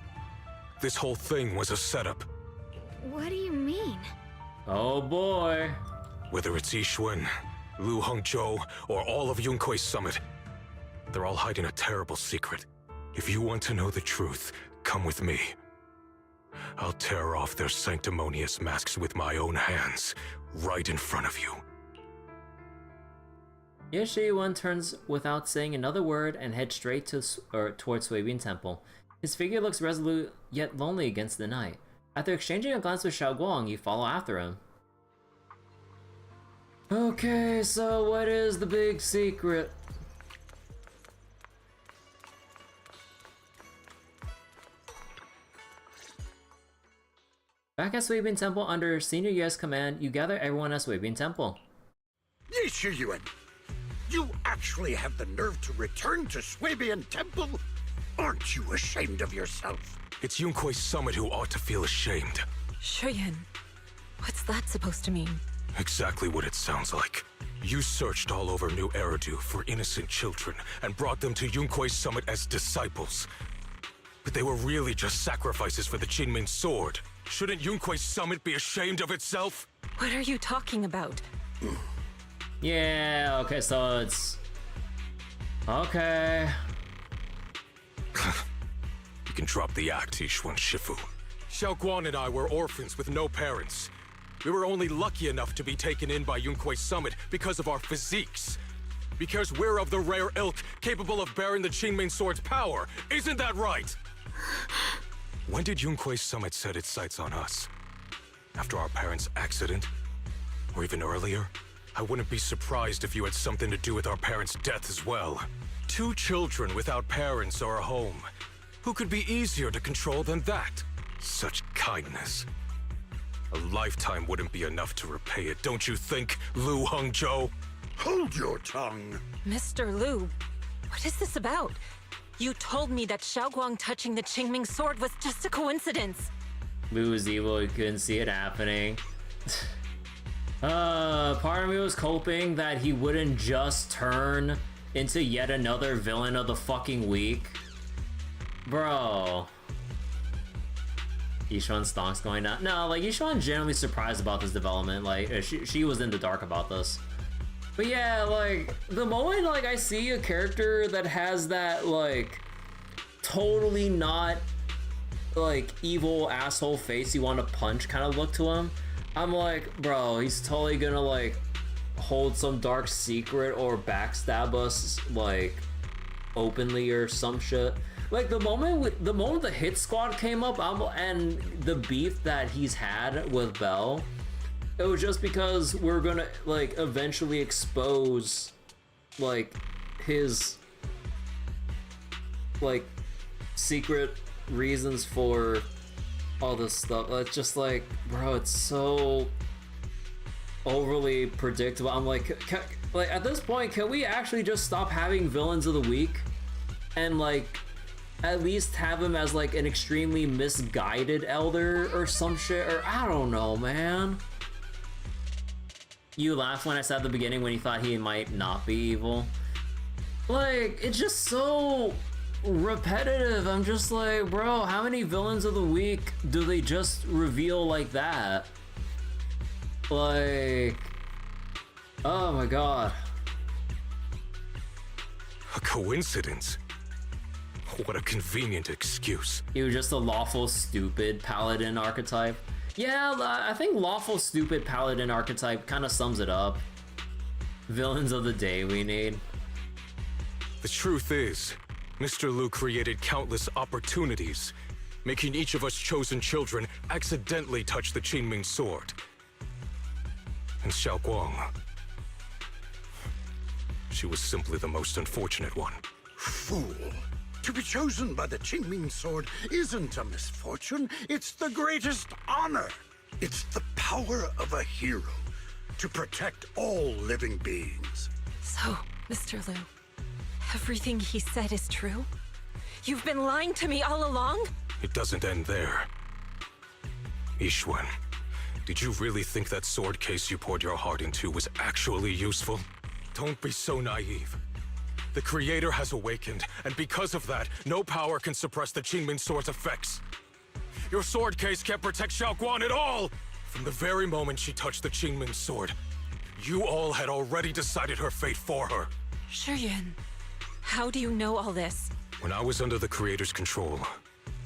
This whole thing was a setup. What do you mean? Oh boy. Whether it's Yixuan, Lu Hongzhou, or all of Yunkui's summit, they're all hiding a terrible secret. If you want to know the truth, come with me. I'll tear off their sanctimonious masks with my own hands, right in front of you. Ye Shiyuan turns without saying another word and heads straight towards Suibian Temple. His figure looks resolute yet lonely against the night. After exchanging a glance with Xiaoguang, you follow after him. Okay, so what is the big secret? Back at Suibian Temple under Senior Ye's command, you gather everyone at Suibian Temple. Ye Shiyuan, you actually have the nerve to return to Suibian Temple? Aren't you ashamed of yourself? It's Yunkui's summit who ought to feel ashamed. Shuyin, what's that supposed to mean? Exactly what it sounds like. You searched all over New Eridu for innocent children and brought them to Yunkui's summit as disciples. But they were really just sacrifices for the Qingming sword. Shouldn't Yunkui's summit be ashamed of itself? What are you talking about? Yeah, okay, so it's... Okay. You can drop the act, Yixuan Shifu. Xiaoguang and I were orphans with no parents. We were only lucky enough to be taken in by Yunkui's summit because of our physiques. Because we're of the rare ilk capable of bearing the Qingming sword's power. Isn't that right? When did Yunkui's summit set its sights on us? After our parents' accident? Or even earlier? I wouldn't be surprised if you had something to do with our parents' death as well. 2 children without parents or a home. Who could be easier to control than that? Such kindness. A lifetime wouldn't be enough to repay it, don't you think, Lu Hongzhou? Hold your tongue! Mr. Lu, what is this about? You told me that Xiaoguang touching the Qingming sword was just a coincidence. Lu was evil, he couldn't see it happening. Part of me was hoping that he wouldn't just turn into yet another villain of the fucking week. Bro. Yixuan's stonk's going down. No, like, Yixuan's generally surprised about this development. Like, she was in the dark about this. But yeah, like, the moment, like, I see a character that has that, like, totally not, like, evil asshole face you want to punch kind of look to him, I'm like, bro, he's totally gonna, like, hold some dark secret or backstab us, like, openly or some shit. Like, the moment the hit squad came up, and the beef that he's had with Bell, it was just because we're gonna, like, eventually expose, like, his, like, secret reasons for all this stuff. It's just like, bro, it's so overly predictable. I'm like, like, at this point, can we actually just stop having villains of the week and, like, at least have him as, like, an extremely misguided elder or some shit? Or I don't know, man. You laughed when I said at the beginning when you thought he might not be evil. Like, it's just so repetitive. I'm just like, bro, how many villains of the week do they just reveal like that? Like, oh my god. A coincidence? What a convenient excuse. He was just a lawful stupid paladin archetype. Yeah, I think lawful stupid paladin archetype kind of sums it up. Villains of the day we need. The truth is, Mr. Liu created countless opportunities, making each of us chosen children accidentally touch the Qingming sword. And Xiao Guang, she was simply the most unfortunate one. Fool. To be chosen by the Qingming sword isn't a misfortune, it's the greatest honor. It's the power of a hero to protect all living beings. So, Mr. Liu, everything he said is true? You've been lying to me all along? It doesn't end there. Ishwan, did you really think that sword case you poured your heart into was actually useful? Don't be so naive. The Creator has awakened, and because of that, no power can suppress the Qingming sword's effects. Your sword case can't protect Xiao Guan at all! From the very moment she touched the Qingming sword, you all had already decided her fate for her. Shiyun, how do you know all this? When I was under the Creator's control,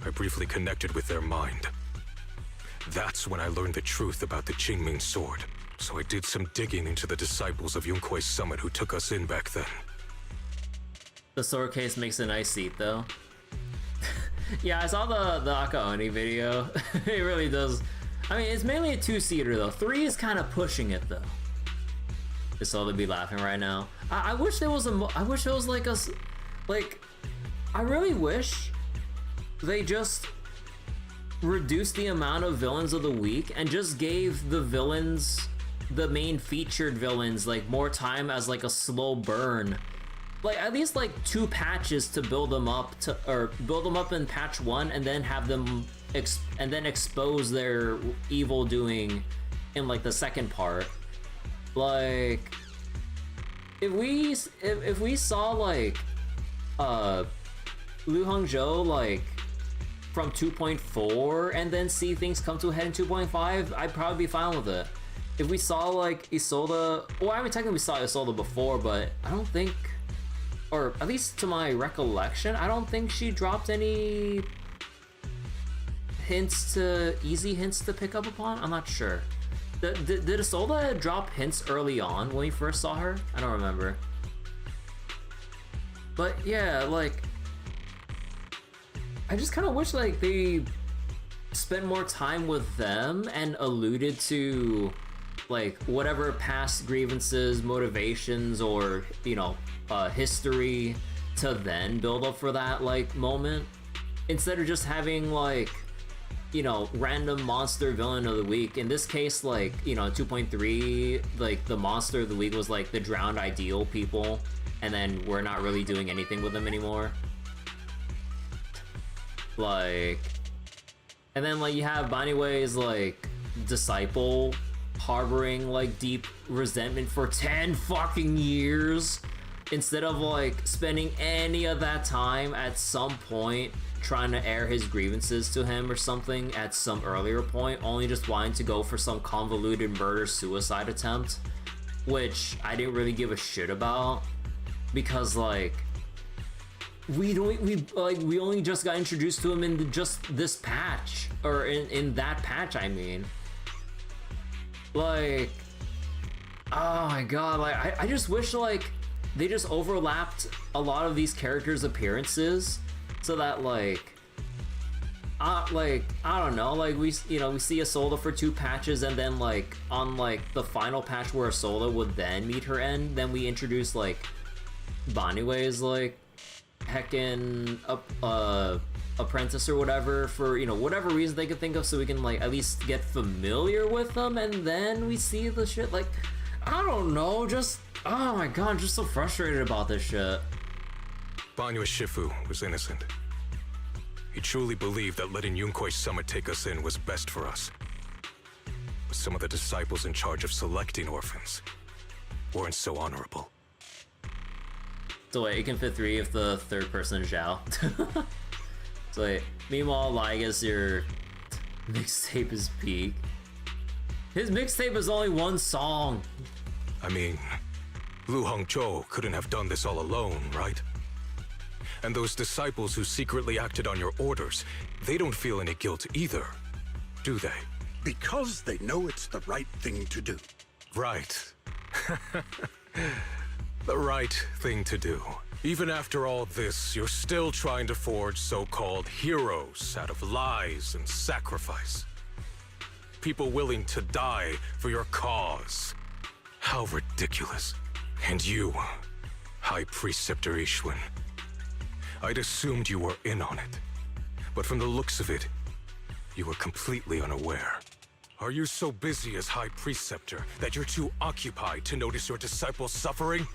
I briefly connected with their mind. That's when I learned the truth about the Qingming sword. So I did some digging into the disciples of Yunkui's summit who took us in back then. The sword case makes a nice seat though. Yeah, I saw the Akaoni video. It really does. I mean, it's mainly a 2-seater though. 3 is kind of pushing it though. Just so to be laughing right now. I wish there was I wish there was like I really wish they just reduced the amount of villains of the week and just gave the villains, the main featured villains, like more time as like a slow burn. Like at least like 2 patches to build them up to, or build them up in patch 1 and then have them and then expose their evil doing in like the second part. Like if we saw like Lu Hongzhou like from 2.4 and then see things come to a head in 2.5, I'd probably be fine with it. If we saw like Isolde, well, I mean technically we saw Isolde before, but I don't think, or at least to my recollection, I don't think she dropped any easy hints to pick up upon. I'm not sure. Did Isolde drop hints early on when we first saw her? I don't remember. But yeah, like I just kind of wish like they spent more time with them and alluded to like whatever past grievances, motivations, or history to then build up for that like moment, instead of just having like random monster villain of the week. In this case, like 2.3, like the monster of the week was like the drowned ideal people, and then we're not really doing anything with them anymore. Like, and then like you have Baniwei's like disciple harboring like deep resentment for 10 fucking years, instead of like spending any of that time at some point trying to air his grievances to him or something at some earlier point, only just wanting to go for some convoluted murder-suicide attempt, which I didn't really give a shit about, because like we only just got introduced to him in just this patch, or in that patch, I mean. Like, oh my god, like I just wish like they just overlapped a lot of these characters' appearances, so that like I don't know, like we see Isolde for 2 patches, and then like on like the final patch where Isolde would then meet her end, then we introduce like Baniwei's like heckin' apprentice or whatever, for whatever reason they could think of, so we can like at least get familiar with them, and then we see the shit. Like, I don't know, just oh my god, I'm just so frustrated about this shit. Banyue Shifu was innocent. He truly believed that letting Yunkui's summit take us in was best for us. But some of the disciples in charge of selecting orphans weren't so honorable. So wait, it can fit 3 if the third person is Zhao. So wait, meanwhile, Ligas, your mixtape is peak. His mixtape is only 1 song. I mean, Lu Hongzhou couldn't have done this all alone, right? And those disciples who secretly acted on your orders, they don't feel any guilt either, do they? Because they know it's the right thing to do. Right. The right thing to do. Even after all this, you're still trying to forge so-called heroes out of lies and sacrifice. People willing to die for your cause. How ridiculous. And you, High Preceptor Ishwin. I'd assumed you were in on it. But from the looks of it, you were completely unaware. Are you so busy as High Preceptor that you're too occupied to notice your disciples suffering?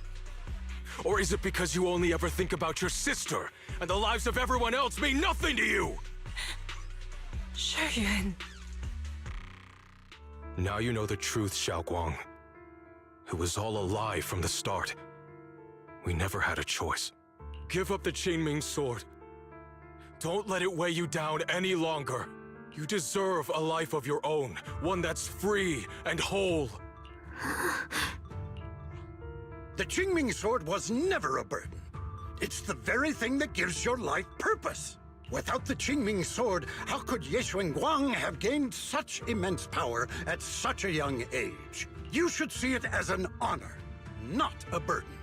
Or is it because you only ever think about your sister, and the lives of everyone else mean nothing to you? Shuyan. Now you know the truth, Xiaoguang. It was all a lie from the start. We never had a choice. Give up the Qingming sword. Don't let it weigh you down any longer. You deserve a life of your own, one that's free and whole. The Qingming sword was never a burden. It's the very thing that gives your life purpose. Without the Qingming sword, how could Yeshuan Guang have gained such immense power at such a young age? You should see it as an honor, not a burden.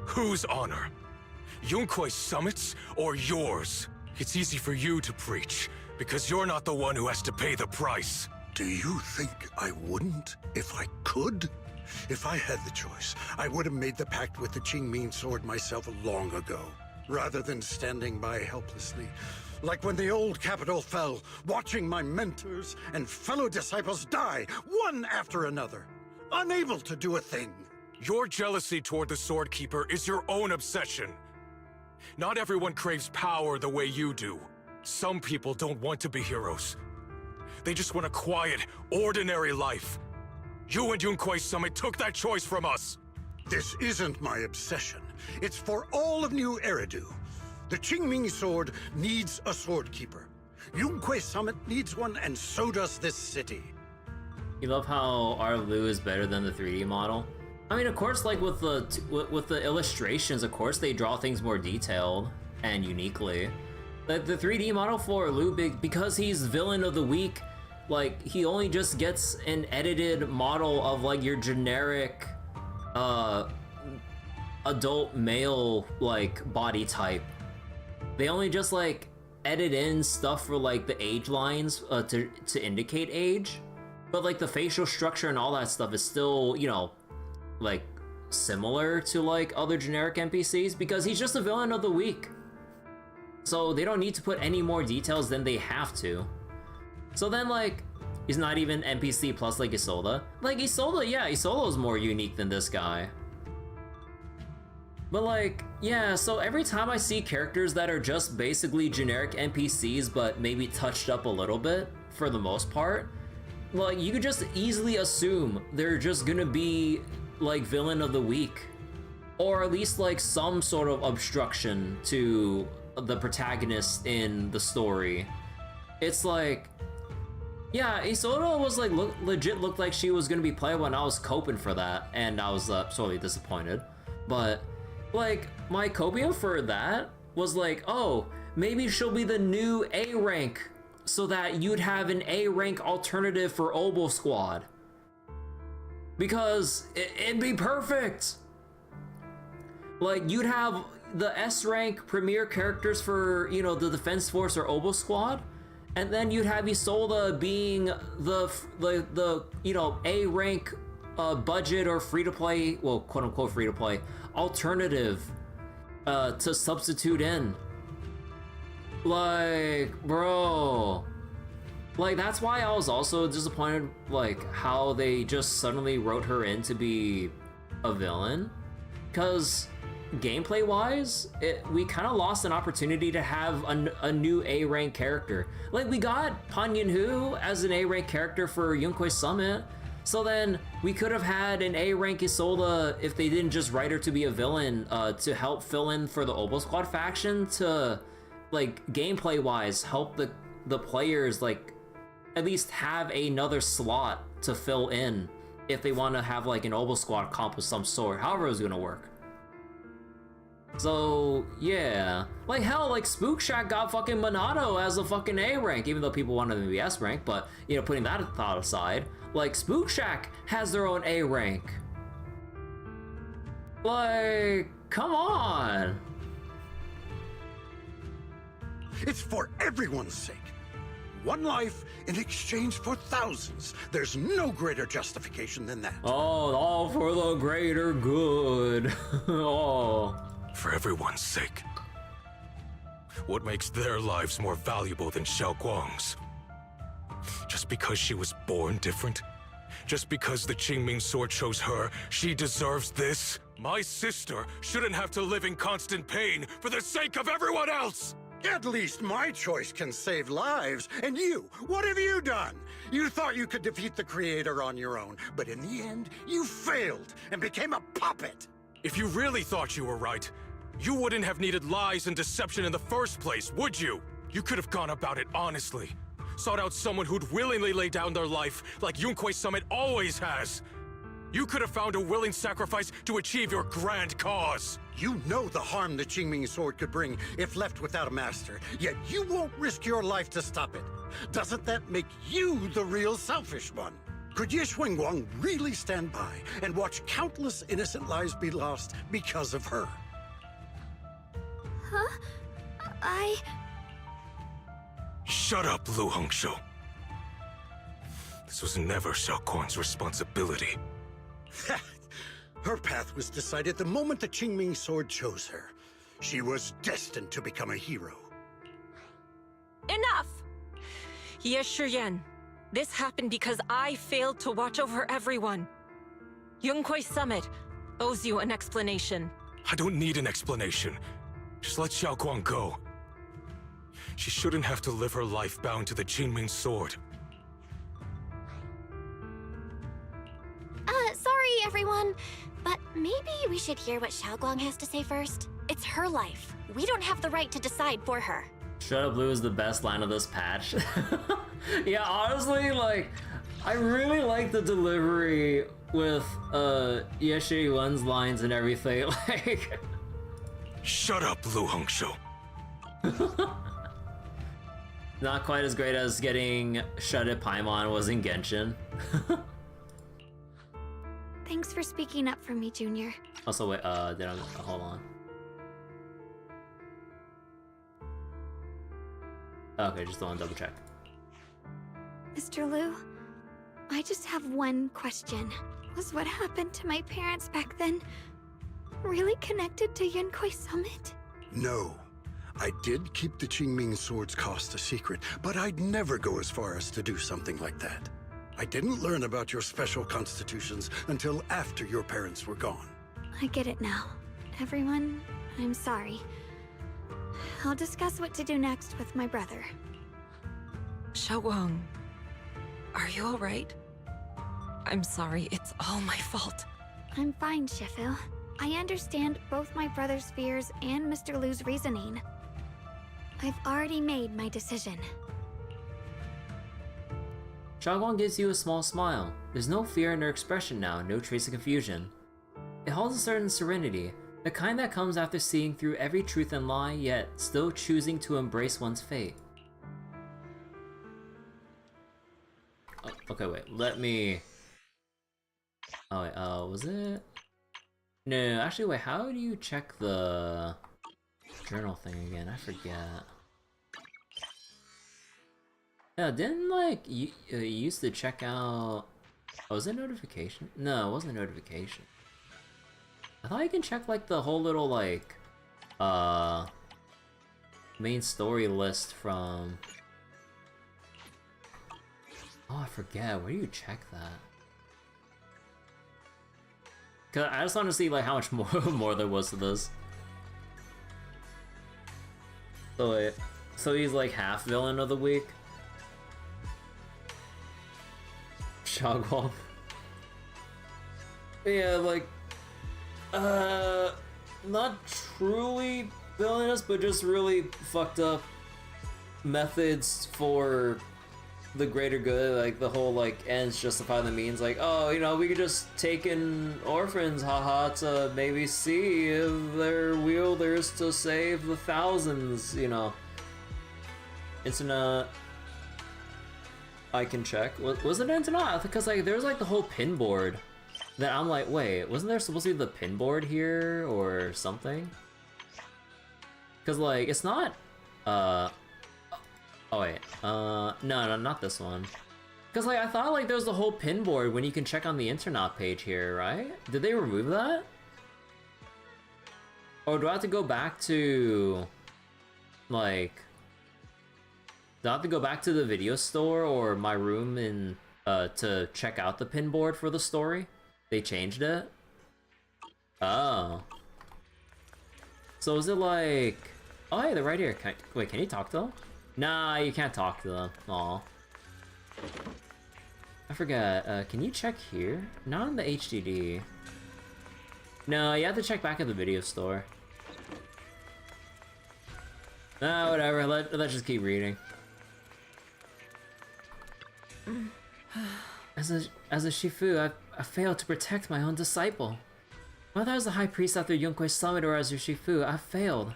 Whose honor? Yunkuei Summit's or yours? It's easy for you to preach, because you're not the one who has to pay the price. Do you think I wouldn't if I could? If I had the choice, I would have made the pact with the Qingming sword myself long ago, rather than standing by helplessly, like when the old capital fell, watching my mentors and fellow disciples die, one after another, unable to do a thing. Your jealousy toward the Sword Keeper is your own obsession. Not everyone craves power the way you do. Some people don't want to be heroes. They just want a quiet, ordinary life. You and Yunkuei Summit took that choice from us. This isn't my obsession. It's for all of New Eridu. The Qingming sword needs a sword keeper. Yunkuei Summit needs one, and so does this city. You love how our Lu is better than the 3D model? I mean, of course, like with the illustrations, of course they draw things more detailed and uniquely. The 3D model for Lu, because he's villain of the week, like he only just gets an edited model of like your generic adult male like body type. They only just like edit in stuff for like the age lines to indicate age, but like the facial structure and all that stuff is still, you know, like similar to like other generic NPCs, because he's just a villain of the week. So they don't need to put any more details than they have to. So then like, he's not even NPC plus like Isolde. Like Isolde, yeah, Isolde is more unique than this guy. But like, yeah, so every time I see characters that are just basically generic NPCs but maybe touched up a little bit, for the most part, like you could just easily assume they're just gonna be like villain of the week. Or at least like some sort of obstruction to the protagonist in the story. It's like, yeah, Isolde was like legit looked like she was gonna be playable, and I was coping for that, and I was sorely disappointed. But like my copium for that was like, oh, maybe she'll be the new A rank, so that you'd have an A rank alternative for Oboe Squad, because it'd be perfect. Like you'd have the S rank premier characters for, you know, the Defense Force or Oboe Squad, and then you'd have Isolde being the you know, A rank budget or free to play, well, quote unquote free to play alternative to substitute in. Like, bro, like that's why I was also disappointed like how they just suddenly wrote her in to be a villain, because gameplay wise we kind of lost an opportunity to have a new A rank character. Like we got Pan Yin Hu as an A rank character for Yunkuei Summit, So then we could have had an A rank Isolde if they didn't just write her to be a villain to help fill in for the Obo Squad faction, to like gameplay wise help the players like at least have another slot to fill in if they want to have like an Obo Squad comp of some sort, however it was gonna work. So yeah, like hell, like Spook Shack got fucking Monado as a fucking A rank, even though people wanted them to be S rank. But you know, putting that thought aside, like Spook Shack has their own A rank. Like, come on. It's for everyone's sake. One life in exchange for thousands. There's no greater justification than that. Oh, all for the greater good. Oh. For everyone's sake. What makes their lives more valuable than Xiao Guang's? Just because she was born different? Just because the Qingming sword chose her, she deserves this? My sister shouldn't have to live in constant pain for the sake of everyone else! At least my choice can save lives. And you, what have you done? You thought you could defeat the Creator on your own, but in the end, you failed and became a puppet. If you really thought you were right, you wouldn't have needed lies and deception in the first place, would you? You could have gone about it honestly. Sought out someone who'd willingly lay down their life like Yunquei Summit always has. You could have found a willing sacrifice to achieve your grand cause. You know the harm the Qingming sword could bring if left without a master, yet you won't risk your life to stop it. Doesn't that make you the real selfish one? Could Ye Guang really stand by and watch countless innocent lives be lost because of her? Huh? Shut up, Lu Hongshou. This was never Xiao Guang's responsibility. Her path was decided the moment the Qingming sword chose her. She was destined to become a hero. Enough! Ye Shiyan, this happened because I failed to watch over everyone. Yunquei Summit owes you an explanation. I don't need an explanation. Just let Xiao Guang go. She shouldn't have to live her life bound to the Qingming sword. Sorry, everyone, but maybe we should hear what Xiao Guang has to say first. It's her life. We don't have the right to decide for her. Shut up, Blue is the best line of this patch. Yeah, honestly, like, I really like the delivery with Ye Yuan's lines and everything. Like, shut up, Lu Hongshou. Not quite as great as getting Shut It Paimon was in Genshin. Thanks for speaking up for me, Junior. Also, wait, hold on. Okay, just want to double check. Mr. Liu, I just have one question. Was what happened to my parents back then really connected to Yunquei Summit? No. I did keep the Qingming sword's cost a secret, but I'd never go as far as to do something like that. I didn't learn about your special constitutions until after your parents were gone. I get it now. Everyone, I'm sorry. I'll discuss what to do next with my brother. Xiao Guang, are you alright? I'm sorry, it's all my fault. I'm fine, Shifu. I understand both my brother's fears and Mr. Liu's reasoning. I've already made my decision. Xiao Guang gives you a small smile. There's no fear in her expression now, no trace of confusion. It holds a certain serenity, the kind that comes after seeing through every truth and lie, yet still choosing to embrace one's fate. Oh, okay, wait, let me... Oh, wait, was it? No, actually, wait, how do you check the journal thing again? I forget. Yeah, didn't, like, you used to check out... Oh, was it notification? No, it wasn't a notification. I thought you can check, like, the whole little, like, main story list from... Oh, I forget. Where do you check that? Cause I just want to see, like, how much more there was to this. So, wait. So he's, like, half villain of the week? Xiao Guang. Yeah, like, not truly villainous, but just really fucked up methods for the greater good. Like the whole like ends justify the means. Like, oh, you know, we could just take in orphans, haha, to maybe see if they're wielders to save the thousands. You know, internet. I can check. Was it internet? Because like there's like the whole pin board that I'm like, wait, wasn't there supposed to be the pin board here or something? Because like it's not. Oh wait. No, not this one. Because like I thought like there was the whole pin board when you can check on the internet page here, right? Did they remove that? Or do I have to go back to like? Do I have to go back to the video store or my room in to check out the pin board for the story? They changed it? Oh. So is it like... Oh hey, they're right here. Wait, can you talk to them? Nah, you can't talk to them. Aw. I forgot. Can you check here? Not on the HDD. No, you have to check back at the video store. Ah, whatever. Let's just keep reading. As a Shifu, I failed to protect my own disciple. Whether as the High Priest after Yunque's summit or as your Shifu, I failed.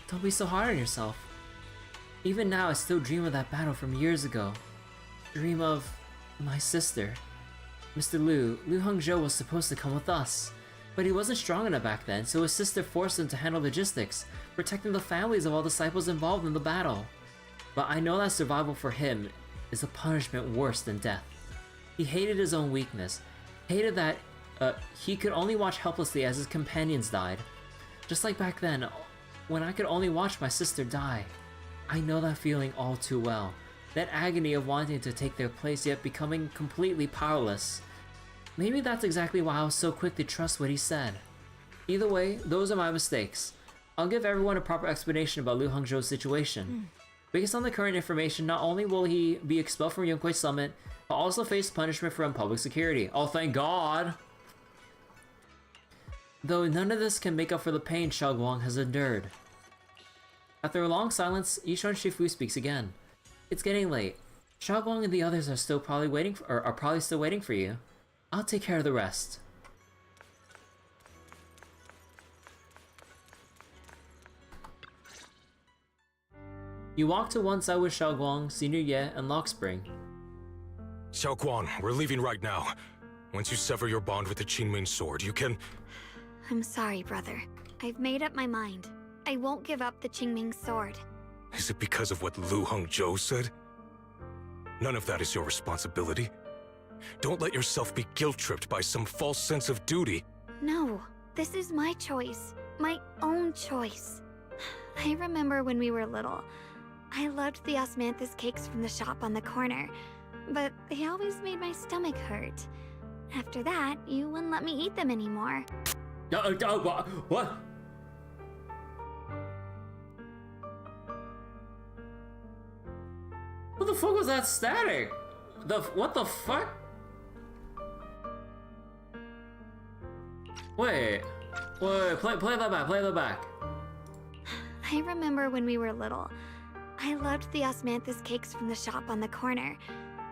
Don't be so hard on yourself. Even now, I still dream of that battle from years ago. Dream of my sister. Mr. Lu Hongzhou was supposed to come with us, but he wasn't strong enough back then, so his sister forced him to handle logistics, protecting the families of all disciples involved in the battle. But I know that survival for him is a punishment worse than death. He hated his own weakness, hated that he could only watch helplessly as his companions died. Just like back then, when I could only watch my sister die. I know that feeling all too well. That agony of wanting to take their place yet becoming completely powerless. Maybe that's exactly why I was so quick to trust what he said. Either way, those are my mistakes. I'll give everyone a proper explanation about Lu Hongzhou's situation. Based on the current information, not only will he be expelled from Yunque's summit, but also face punishment from public security. Oh, thank God! Though none of this can make up for the pain Xiaoguang has endured. After a long silence, Yishuan Shifu speaks again. It's getting late. Xiaoguang and the others are still probably waiting are probably still waiting for you. I'll take care of the rest. You walk to one side with Xiaoguang, Senior Ye, and Lockspring. Xiaoguang, we're leaving right now. Once you sever your bond with the Qingming sword, you can... I'm sorry, brother. I've made up my mind. I won't give up the Qingming sword. Is it because of what Lu Hongzhou said? None of that is your responsibility. Don't let yourself be guilt-tripped by some false sense of duty. No, this is my choice. My own choice. I remember when we were little. I loved the osmanthus cakes from the shop on the corner, but they always made my stomach hurt. After that, you wouldn't let me eat them anymore. What? What the fuck was that static? What the fuck? Wait, play that back. I remember when we were little. I loved the osmanthus cakes from the shop on the corner,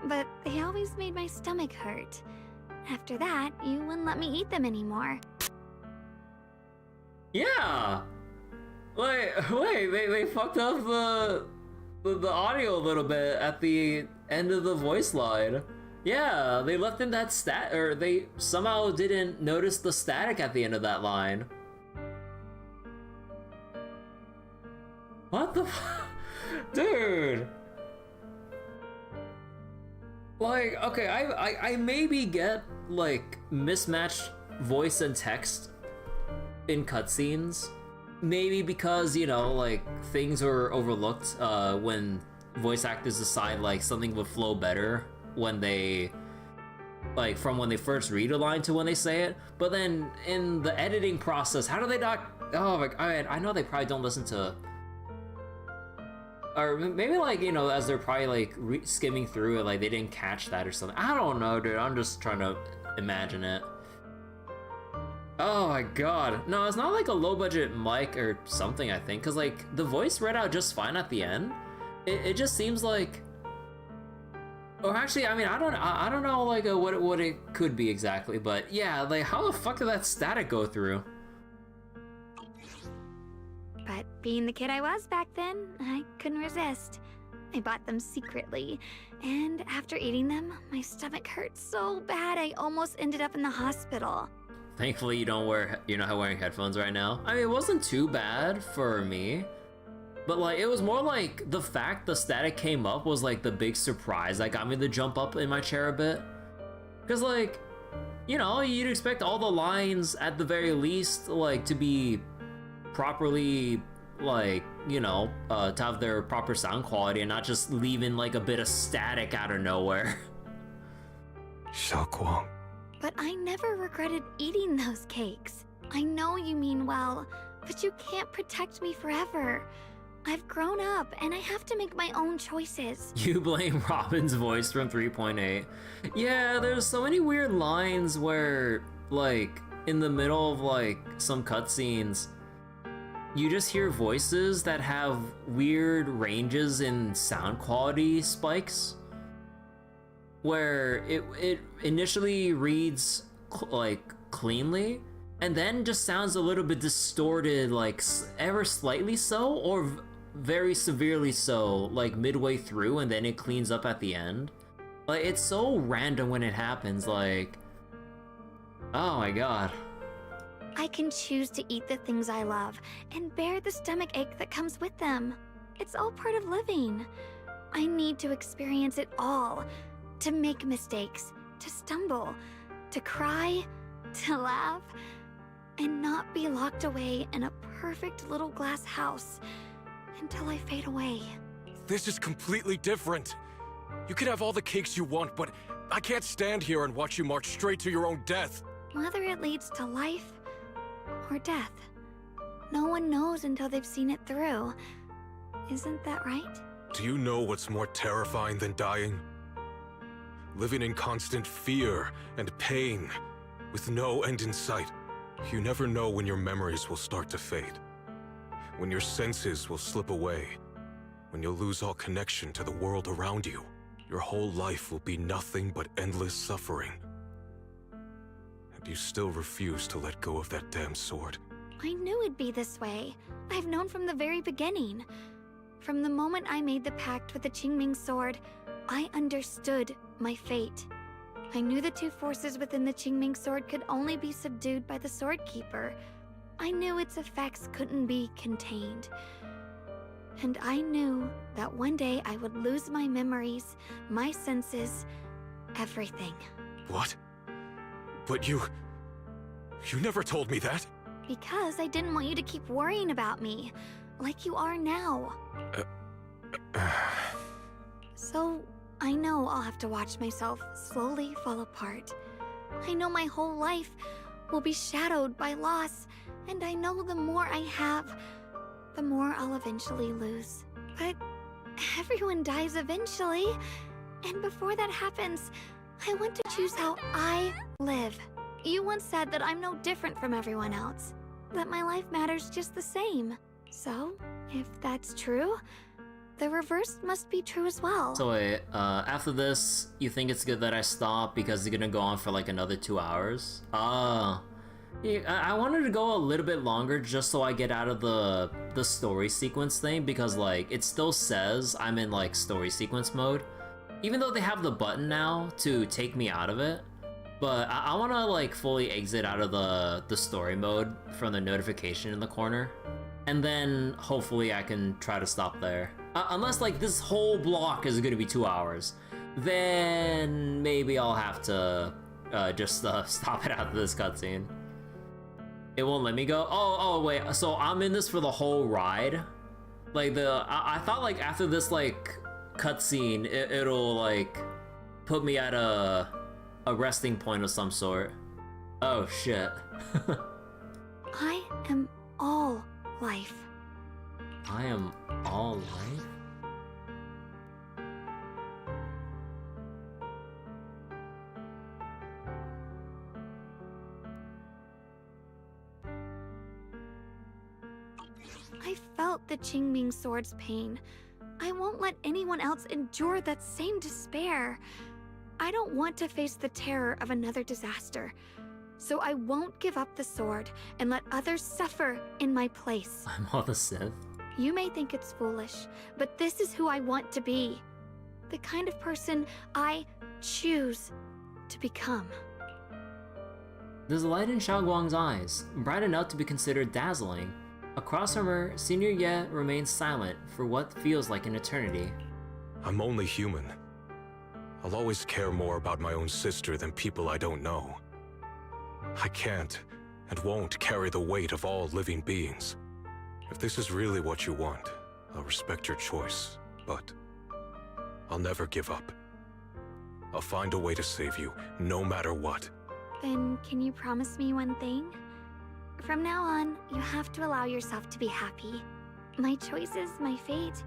but they always made my stomach hurt. After that, you wouldn't let me eat them anymore. Yeah! Wait, they fucked up the audio a little bit at the end of the voice line. Yeah, they left in that or they somehow didn't notice the static at the end of that line. What the dude? Like, okay, I maybe get, like, mismatched voice and text in cutscenes. Maybe because, you know, like, things are overlooked when voice actors decide, like, something would flow better when they, like, from when they first read a line to when they say it. But then, in the editing process, how do they not... Oh, my God, I know they probably don't listen to... Or maybe, like, you know, as they're probably, like, skimming through it, like, they didn't catch that or something. I don't know, dude. I'm just trying to imagine it. Oh my god. No, it's not like a low budget mic or something, I think, because like the voice read out just fine at the end. It just seems like, or actually, I mean, I don't know like what it could be exactly, but yeah, like how the fuck did that static go through? But being the kid I was back then, I couldn't resist. I bought them secretly, and after eating them, my stomach hurt so bad I almost ended up in the hospital. Thankfully, you're not wearing headphones right now. I mean, it wasn't too bad for me, but like it was more like the fact the static came up was like the big surprise that got me to jump up in my chair a bit. Cause like, you know, you'd expect all the lines at the very least like to be properly like, you know, to have their proper sound quality and not just leaving like a bit of static out of nowhere. Xiaoguang. But I never regretted eating those cakes. I know you mean well, but you can't protect me forever. I've grown up and I have to make my own choices. You blame Robin's voice from 3.8. Yeah, there's so many weird lines where like in the middle of like some cutscenes you just hear voices that have weird ranges in sound quality spikes, where it initially reads like cleanly, and then just sounds a little bit distorted, like ever slightly so, or very severely so, like midway through, and then it cleans up at the end. Like it's so random when it happens. Like, oh my god. I can choose to eat the things I love and bear the stomach ache that comes with them. It's all part of living. I need to experience it all, to make mistakes, to stumble, to cry, to laugh, and not be locked away in a perfect little glass house until I fade away. This is completely different. You can have all the cakes you want, but I can't stand here and watch you march straight to your own death. Whether it leads to life or death, no one knows until they've seen it through. Isn't that right? Do you know what's more terrifying than dying? Living in constant fear and pain, with no end in sight. You never know when your memories will start to fade, when your senses will slip away, when you'll lose all connection to the world around you. Your whole life will be nothing but endless suffering. And you still refuse to let go of that damn sword. I knew it'd be this way. I've known from the very beginning. From the moment I made the pact with the Qingming sword, I understood my fate. I knew the two forces within the Qingming sword could only be subdued by the Sword Keeper. I knew its effects couldn't be contained. And I knew that one day I would lose my memories, my senses, everything. What? But you never told me that. Because I didn't want you to keep worrying about me, like you are now. So, I know I'll have to watch myself slowly fall apart. I know my whole life will be shadowed by loss, and I know the more I have, the more I'll eventually lose. But everyone dies eventually, and before that happens, I want to choose how I live. You once said that I'm no different from everyone else, that my life matters just the same. So, if that's true, the reverse must be true as well. So wait, after this, you think it's good that I stop because it's gonna go on for like another 2 hours? Yeah, I wanted to go a little bit longer just so I get out of the story sequence thing, because like it still says I'm in like story sequence mode, even though they have the button now to take me out of it. But I want to like fully exit out of the story mode from the notification in the corner, and then hopefully I can try to stop there. Unless like this whole block is going to be 2 hours, then maybe I'll have to just stop it after this cutscene. It won't let me go? Oh wait, so I'm in this for the whole ride? Like I thought like after this like cutscene, it'll like put me at a resting point of some sort. Oh shit. I am all life. I am all life? Qingming Sword's pain. I won't let anyone else endure that same despair. I don't want to face the terror of another disaster. So I won't give up the sword and let others suffer in my place. I'm all the Sith. You may think it's foolish, but this is who I want to be. The kind of person I choose to become. There's a light in Xiaoguang's eyes, bright enough to be considered dazzling. Across from her, Senior Ye remains silent for what feels like an eternity. I'm only human. I'll always care more about my own sister than people I don't know. I can't and won't carry the weight of all living beings. If this is really what you want, I'll respect your choice, but I'll never give up. I'll find a way to save you, no matter what. Then can you promise me one thing? From now on, you have to allow yourself to be happy. My choices, my fate,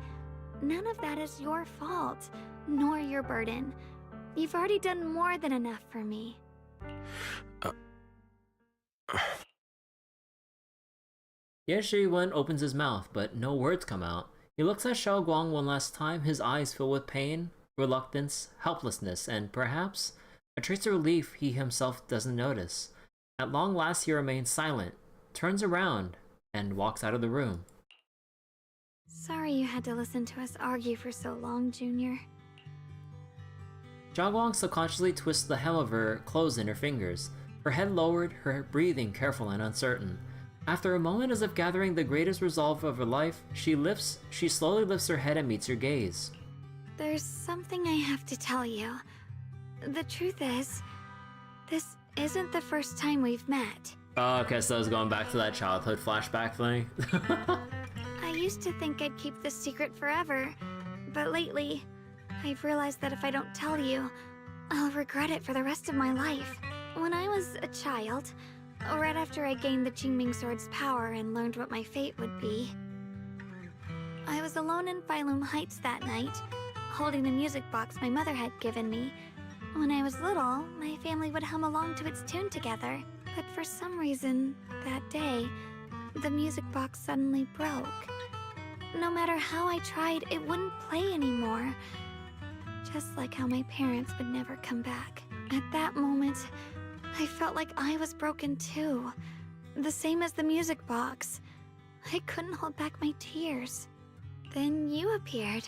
none of that is your fault, nor your burden. You've already done more than enough for me. Ye Shiwen opens his mouth, but no words come out. He looks at Xiaoguang one last time, his eyes filled with pain, reluctance, helplessness, and perhaps a trace of relief he himself doesn't notice. At long last he remains silent, turns around, and walks out of the room. Sorry you had to listen to us argue for so long, Junior. Xiaoguang subconsciously twists the hem of her clothes in her fingers, her head lowered, her breathing careful and uncertain. After a moment as if gathering the greatest resolve of her life, she slowly lifts her head and meets your gaze. There's something I have to tell you. The truth is, this isn't the first time we've met. Oh, okay, so I was going back to that childhood flashback thing. I used to think I'd keep this secret forever, but lately, I've realized that if I don't tell you, I'll regret it for the rest of my life. When I was a child, right after I gained the Qingming Sword's power and learned what my fate would be, I was alone in Phylum Heights that night, holding the music box my mother had given me. When I was little, my family would hum along to its tune together, but for some reason, that day, the music box suddenly broke. No matter how I tried, it wouldn't play anymore. Just like how my parents would never come back. At that moment, I felt like I was broken too. The same as the music box. I couldn't hold back my tears. Then you appeared.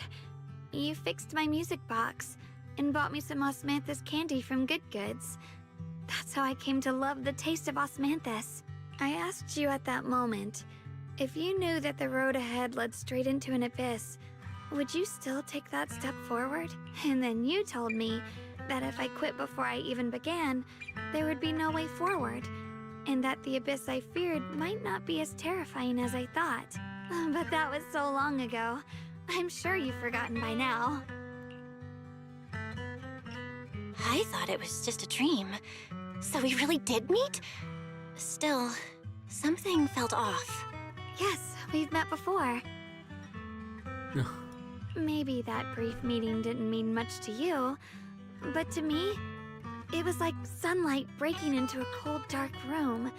You fixed my music box and bought me some osmanthus candy from Good Goods. That's how I came to love the taste of osmanthus. I asked you at that moment, if you knew that the road ahead led straight into an abyss, would you still take that step forward? And then you told me that if I quit before I even began, there would be no way forward, and that the abyss I feared might not be as terrifying as I thought. But that was so long ago. I'm sure you've forgotten by now. I thought it was just a dream. So we really did meet? Still, something felt off. Yes, we've met before. Maybe that brief meeting didn't mean much to you, but to me, it was like sunlight breaking into a cold, dark room.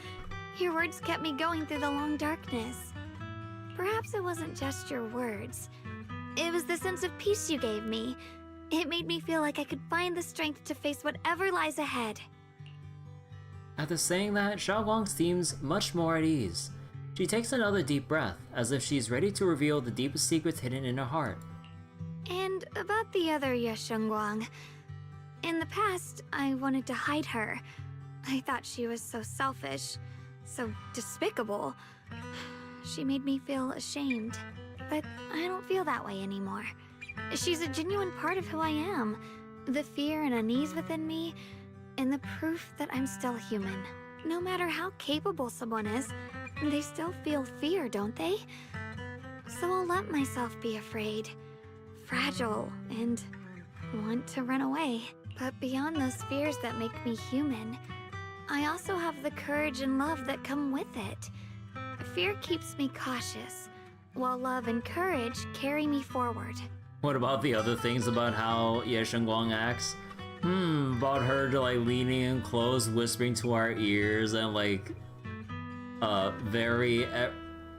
Your words kept me going through the long darkness. Perhaps it wasn't just your words. It was the sense of peace you gave me. It made me feel like I could find the strength to face whatever lies ahead. After saying that, Xiaoguang seems much more at ease. She takes another deep breath, as if she's ready to reveal the deepest secrets hidden in her heart. And about the other Yeshengguang. In the past, I wanted to hide her. I thought she was so selfish, so despicable. She made me feel ashamed. But I don't feel that way anymore. She's a genuine part of who I am. The fear and unease within me, and the proof that I'm still human. No matter how capable someone is, they still feel fear, don't they? So I'll let myself be afraid, fragile, and want to run away. But beyond those fears that make me human, I also have the courage and love that come with it. Fear keeps me cautious, while love and courage carry me forward. What about the other things about how Ye Shengguang acts? About her like leaning in close, whispering to our ears, and like, very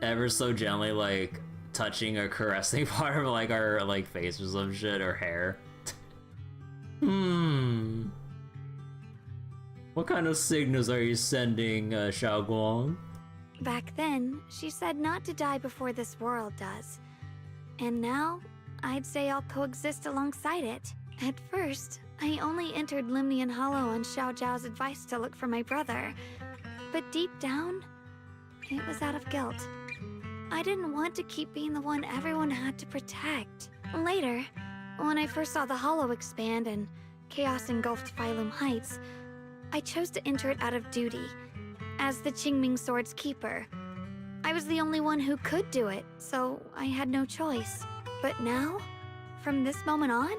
ever so gently like touching or caressing part of like our like face or some shit or hair. What kind of signals are you sending, Xiaoguang? Back then, she said not to die before this world does. And now, I'd say I'll coexist alongside it. At first, I only entered Limnian Hollow on Xiao Zhao's advice to look for my brother. But deep down, it was out of guilt. I didn't want to keep being the one everyone had to protect. Later, when I first saw the Hollow expand and chaos engulfed Phylum Heights, I chose to enter it out of duty, as the Qingming Sword's keeper. I was the only one who could do it, so I had no choice. But now, from this moment on,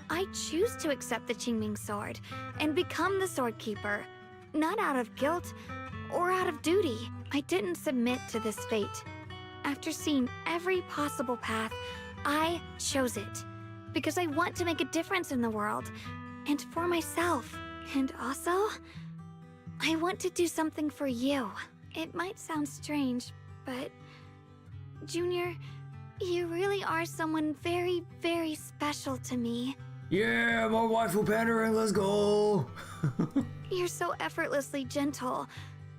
I choose to accept the Qingming Sword and become the Sword Keeper, not out of guilt or out of duty. I didn't submit to this fate. After seeing every possible path, I chose it because I want to make a difference in the world and for myself. And also, I want to do something for you. It might sound strange, but Junior, you really are someone very, very special to me. Yeah, more waifu pandering, let's go! You're so effortlessly gentle,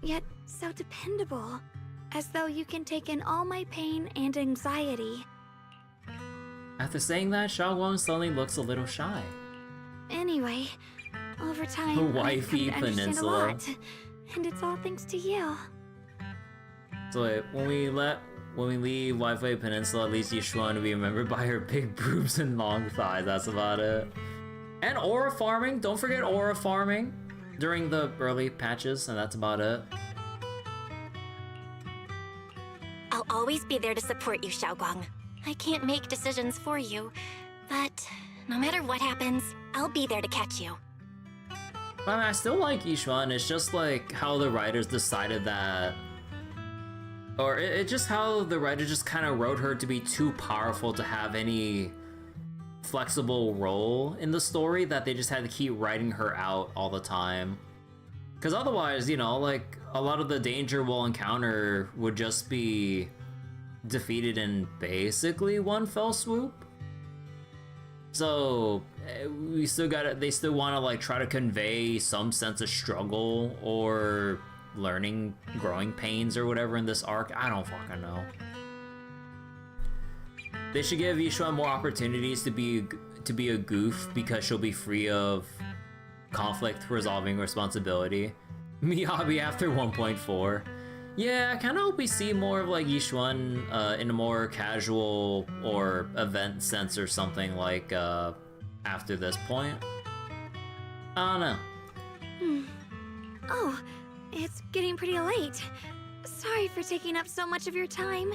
yet so dependable. As though you can take in all my pain and anxiety. After saying that, Xiaoguang suddenly looks a little shy. Anyway, over time, The I've come wifey to understand a peninsula. lot, and it's all thanks to you. So wait, when we leave Wi-Fi Peninsula, at least Yishuan to be remembered by her big boobs and long thighs. That's about it. And aura farming. Don't forget aura farming during the early patches, and that's about it. I'll always be there to support you, Xiaoguang. I can't make decisions for you, but no matter what happens, I'll be there to catch you. But I mean, I still like Yishuan. It's just like how the writers decided that, or it's just how the writer just kind of wrote her to be too powerful to have any flexible role in the story, that they just had to keep writing her out all the time. Because otherwise, you know, like, a lot of the danger we'll encounter would just be defeated in basically one fell swoop. So, they still want to, like, try to convey some sense of struggle or learning, growing pains or whatever in this arc. I don't fucking know. They should give Yishuan more opportunities to be a goof, because she'll be free of conflict resolving responsibility. Miyabi after 1.4. Yeah, I kind of hope we see more of like Yishuan in a more casual or event sense or something like after this point. I don't know. Oh, it's getting pretty late. Sorry for taking up so much of your time.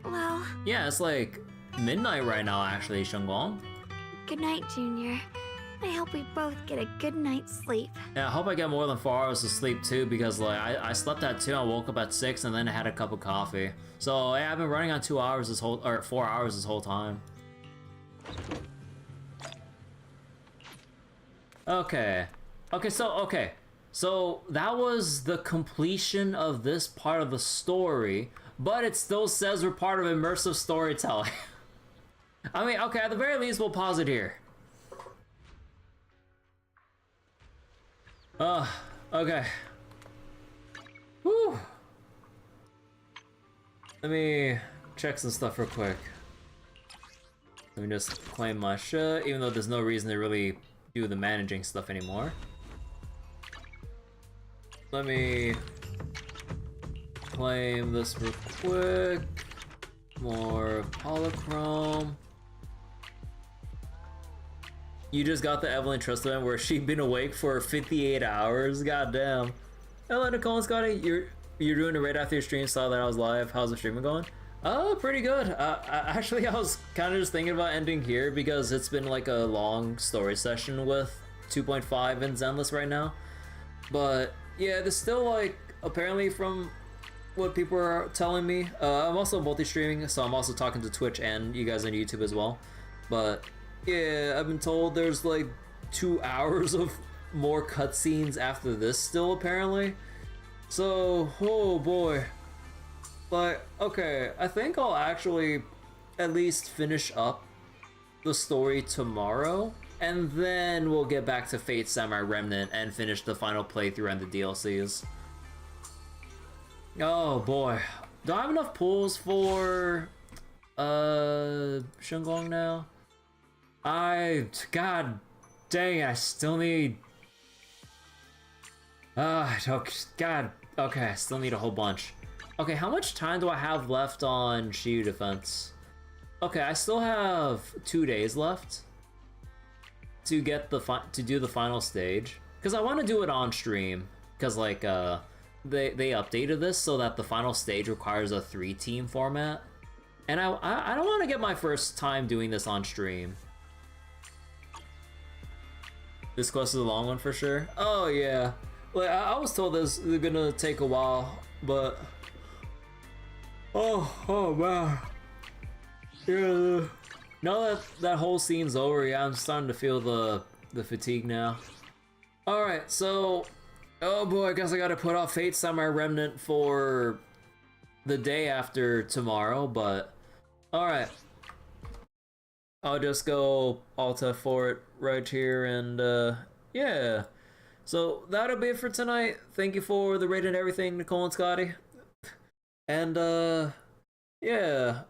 Well, Yeah, it's like midnight right now actually, Shengguang. good night, Junior. I hope we both get a good night's sleep. Yeah, I hope I get more than 4 hours of sleep too, because like I slept at 2, I woke up at 6, and then I had a cup of coffee. So yeah, I've been running on 4 hours this whole time. Okay, so that was the completion of this part of the story, but it still says we're part of immersive storytelling. I mean, okay, at the very least, we'll pause it here. Okay. Whew. Let me check some stuff real quick. Let me just claim my shit, even though there's no reason to really do the managing stuff anymore. Let me claim this real quick. More polychrome. You just got the Evelyn Trust event where she'd been awake for 58 hours. Goddamn. Hello, Nicole and Scotty. You're doing it right after your stream. Saw that I was live. How's the streaming going? Oh, pretty good. Actually, I was kind of just thinking about ending here because it's been like a long story session with 2.5 and Zenless right now. But yeah, there's still like, apparently from what people are telling me, I'm also multi-streaming, so I'm also talking to Twitch and you guys on YouTube as well. But yeah, I've been told there's like 2 hours of more cutscenes after this still, apparently. So, oh boy. Like, okay, I think I'll actually at least finish up the story tomorrow, and then we'll get back to Fate Samurai Remnant and finish the final playthrough and the DLCs. Oh boy. Do I have enough pulls for Shunguang now? God dang it, I still need God, okay, I still need a whole bunch. Okay, how much time do I have left on Shiyu Defense? Okay, I still have 2 days left to get to do the final stage, because I want to do it on stream, because like they updated this so that the final stage requires a 3-team format, and I don't want to get my first time doing this on stream. This quest is a long one for sure. Oh yeah, like I was told this is gonna take a while, but oh man, yeah. Now that that whole scene's over, yeah, I'm starting to feel the fatigue now. All right, so oh boy, I guess I gotta put off Fate Samurai Remnant for the day after tomorrow, but all right. I'll just go Alta for it right here, and yeah. So that'll be it for tonight. Thank you for the raid and everything, Nicole and Scotty. And yeah,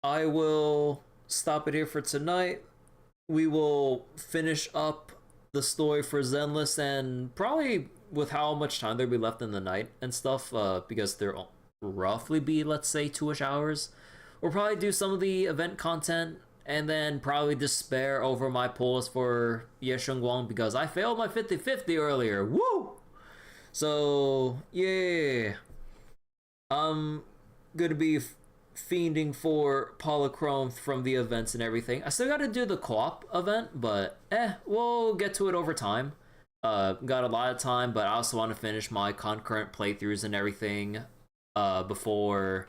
I will stop it here for tonight. We will finish up the story for Zenless, and probably with how much time there'll be left in the night and stuff, because there'll roughly be, let's say, 2-ish hours. We'll probably do some of the event content, and then probably despair over my pulls for Yeshunguang because I failed my 50-50 earlier. Woo! So, yeah. I'm gonna be fiending for Polychrome from the events and everything. I still gotta do the co-op event, but we'll get to it over time. Got a lot of time, but I also want to finish my concurrent playthroughs and everything before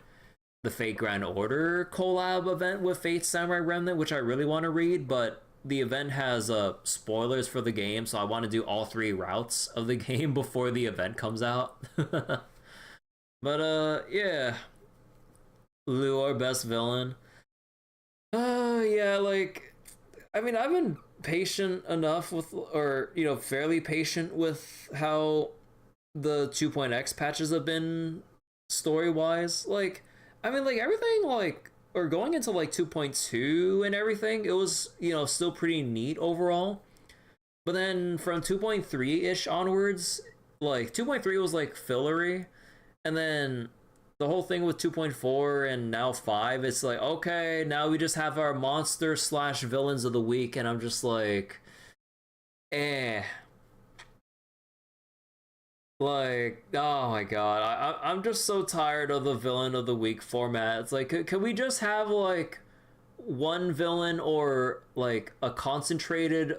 the Fate Grand Order collab event with Fate Samurai Remnant, which I really want to read, but the event has spoilers for the game, so I want to do all 3 routes of the game before the event comes out. But yeah, Luor, best villain. Yeah, like, I mean, I've been patient enough with, or you know, fairly patient with how the 2.x patches have been story-wise. Like, I mean, like, everything, like, or going into, like, 2.2 and everything, it was, you know, still pretty neat overall. But then from 2.3-ish onwards, like, 2.3 was, like, fillery. And then the whole thing with 2.4 and now 5, it's like, okay, now we just have our monster / villains of the week, and I'm just like, Like, oh my god, I'm just so tired of the villain of the week format. It's like, can we just have, like, one villain or, like, a concentrated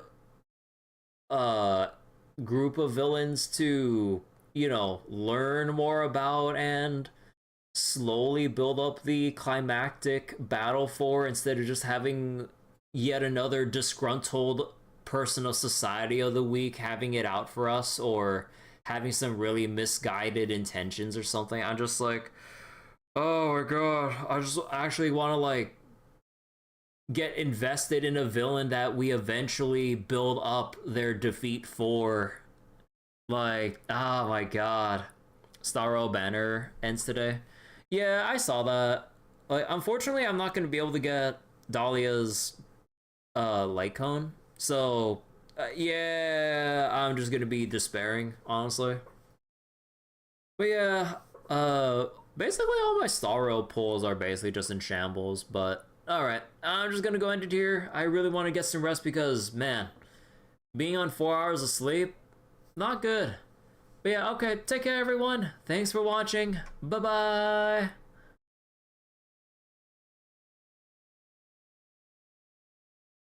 group of villains to, you know, learn more about and slowly build up the climactic battle for, instead of just having yet another disgruntled person of society of the week having it out for us, or having some really misguided intentions or something. I'm just like, oh my god, I just actually want to, like, get invested in a villain that we eventually build up their defeat for. Like, oh my god. Starro Banner ends today. Yeah, I saw that. Like, unfortunately, I'm not going to be able to get Dahlia's light cone, so yeah, I'm just gonna be despairing, honestly. But yeah, basically all my Starro pulls are basically just in shambles, but alright, I'm just gonna go end it here. I really want to get some rest because, man, being on 4 hours of sleep, not good. But yeah, okay, take care everyone. Thanks for watching. Bye-bye.